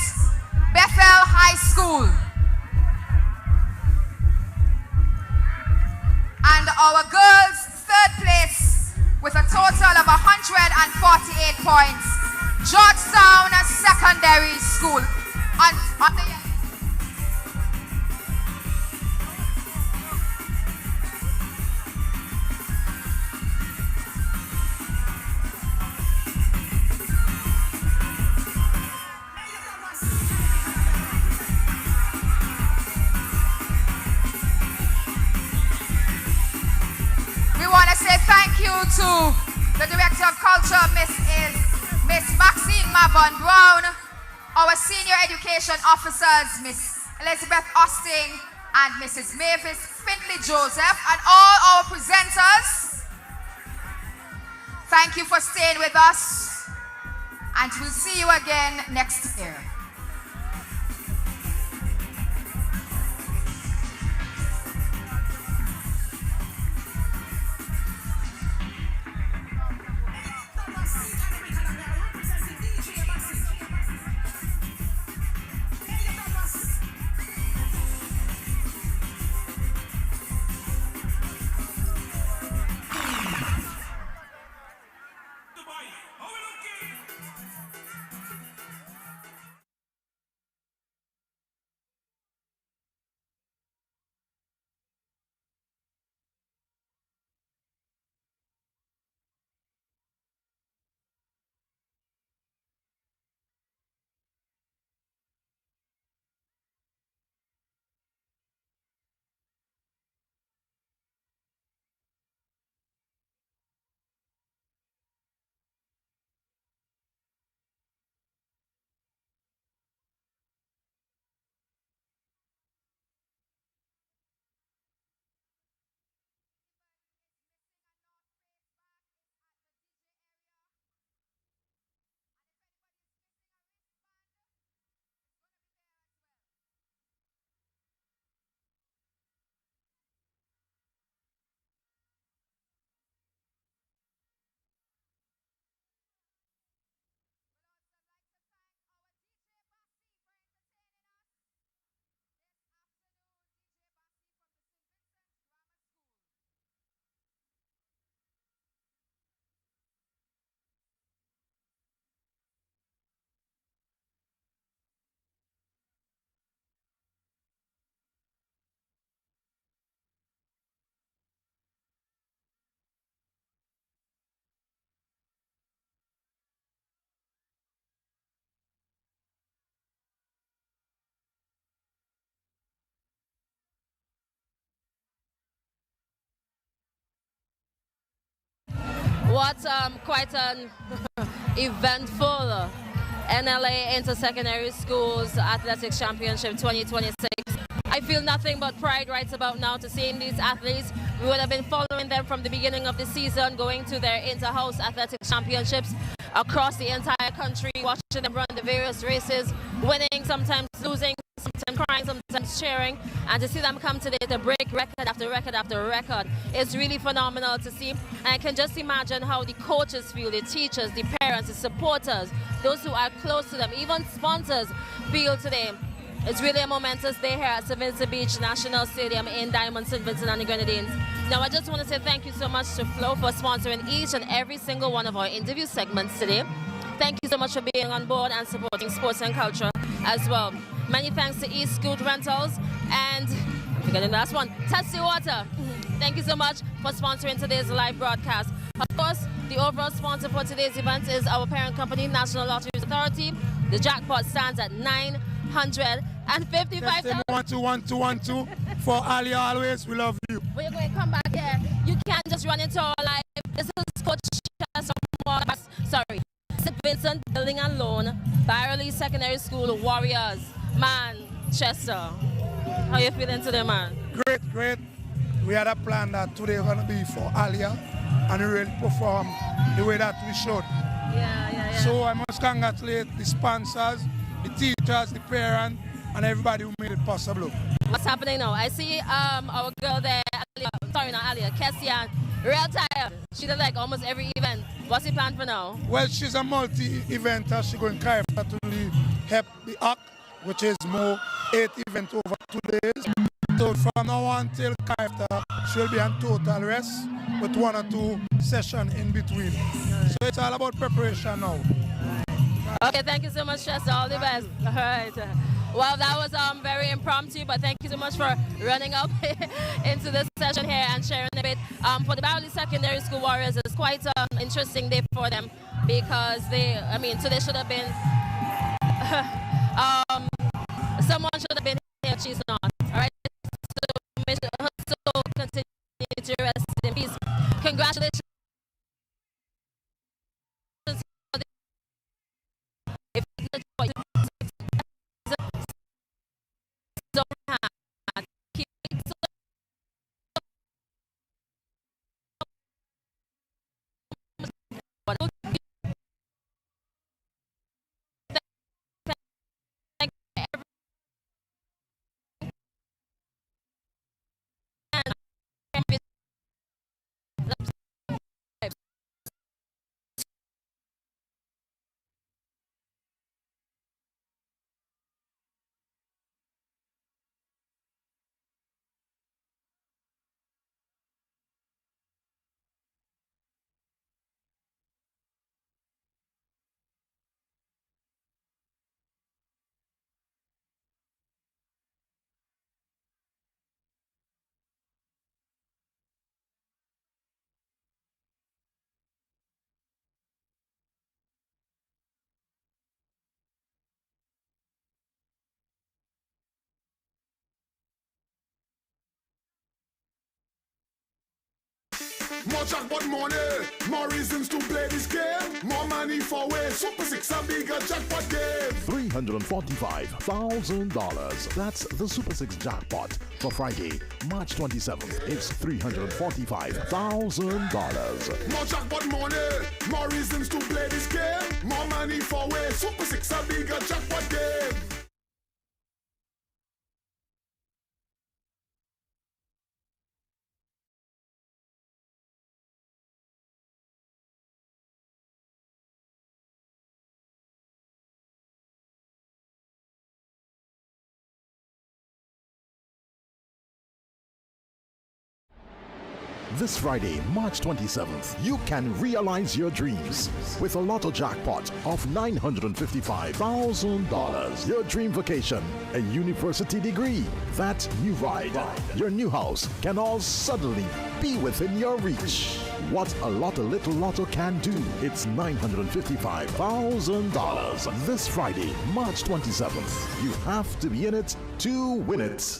Bethel High School. And our girls, third place with a total of 148 points, Georgetown Secondary School. On the thank you to the Director of Culture, Miss Maxine Mavon Brown, our Senior Education Officers, Miss Elizabeth Austin and Mrs. Mavis Findlay Joseph, and all our presenters. Thank you for staying with us, and we'll see you again next year. What quite an eventful NLA Inter-Secondary Schools Athletics Championship 2026. I feel nothing but pride right about now to seeing these athletes. We would have been following them from the beginning of the season, going to their inter-house athletics championships across the entire country, watching them run the various races, winning, sometimes losing, sometimes crying, sometimes cheering, and to see them come today to break record after record after record is really phenomenal to see. And I can just imagine how the coaches feel, the teachers, the parents, the supporters, those who are close to them, even sponsors feel today. It's really a momentous day here at St. Vincent Beach National Stadium in Diamond, St. Vincent and the Grenadines. Now, I just want to say thank you so much to Flow for sponsoring each and every single one of our interview segments today. Thank you so much for being on board and supporting sports and culture as well. Many thanks to East Scoot Rentals and, I'm forgetting the last one, Tessie Water. Thank you so much for sponsoring today's live broadcast. Of course, the overall sponsor for today's event is our parent company, National Lotteries Authority. The jackpot stands at $900,000. And 55,000. 1-2-1-2-1-2 for Ali always. We love you. When you're going to come back here, you can't just run into our life. This is Coach St. Vincent Building and Loan, Byerly Secondary School Warriors. Manchester. How you feeling today, man? Great. We had a plan that today we're going to be for Alia and we really perform the way that we should. Yeah. So I must congratulate the sponsors, the teachers, the parents, and everybody who made it possible. What's happening now? I see our girl there, Alia, Kessian, real tired. She does like almost every event. What's the plan for now? Well, she's a multi-eventer. She's going to help the ACT, which is more 8 events over 2 days. So from now on till Kaifta, she'll be on total rest with 1 or 2 sessions in between. So it's all about preparation now. Okay, thank you so much, Chester. All the best. All right. Well, that was very impromptu, but thank you so much for running up into this session here and sharing a bit. For the Byerly Secondary School Warriors, it's quite an interesting day for them because today should have been, someone should have been here, she's not. All right. So continue to rest in peace. Congratulations. More jackpot money, more reasons to play this game. More money for way. Super 6 a bigger jackpot game. $345,000. That's the Super 6 jackpot for Friday, March 27th. It's $345,000. More jackpot money, more reasons to play this game. More money for way. Super 6 a bigger jackpot game. This Friday, March 27th, you can realize your dreams with a lotto jackpot of $955,000. Your dream vacation, a university degree, that new ride, your new house can all suddenly be within your reach. What a little lotto can do. It's $955,000. This Friday, March 27th. You have to be in it to win it.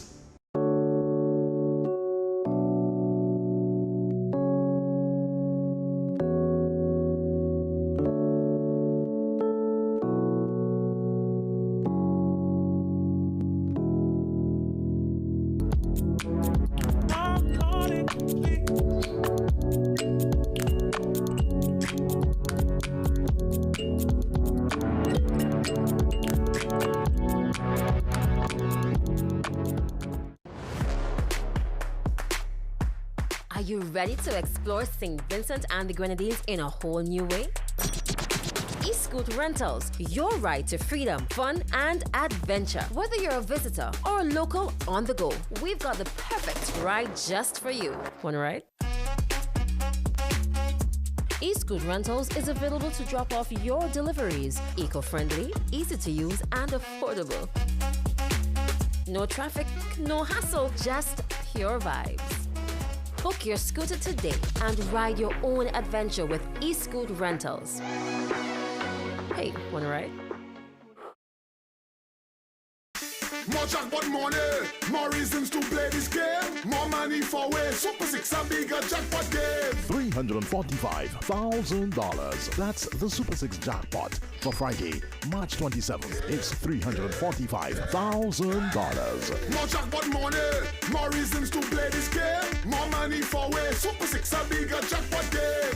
Are you ready to explore St. Vincent and the Grenadines in a whole new way? eScoot Rentals, your ride to freedom, fun, and adventure. Whether you're a visitor or a local on the go, we've got the perfect ride just for you. Want to ride? eScoot Rentals is available to drop off your deliveries. Eco-friendly, easy to use, and affordable. No traffic, no hassle, just pure vibes. Book your scooter today and ride your own adventure with eScoot Rentals. Hey, wanna ride? more jackpot money, more reasons to play this game, more money for way. Super 6 a bigger jackpot game. $345,000. That's the Super 6 jackpot for Friday, March 27th. It's $345,000. More jackpot money, more reasons to play this game, more money for way. Super 6 a bigger jackpot game.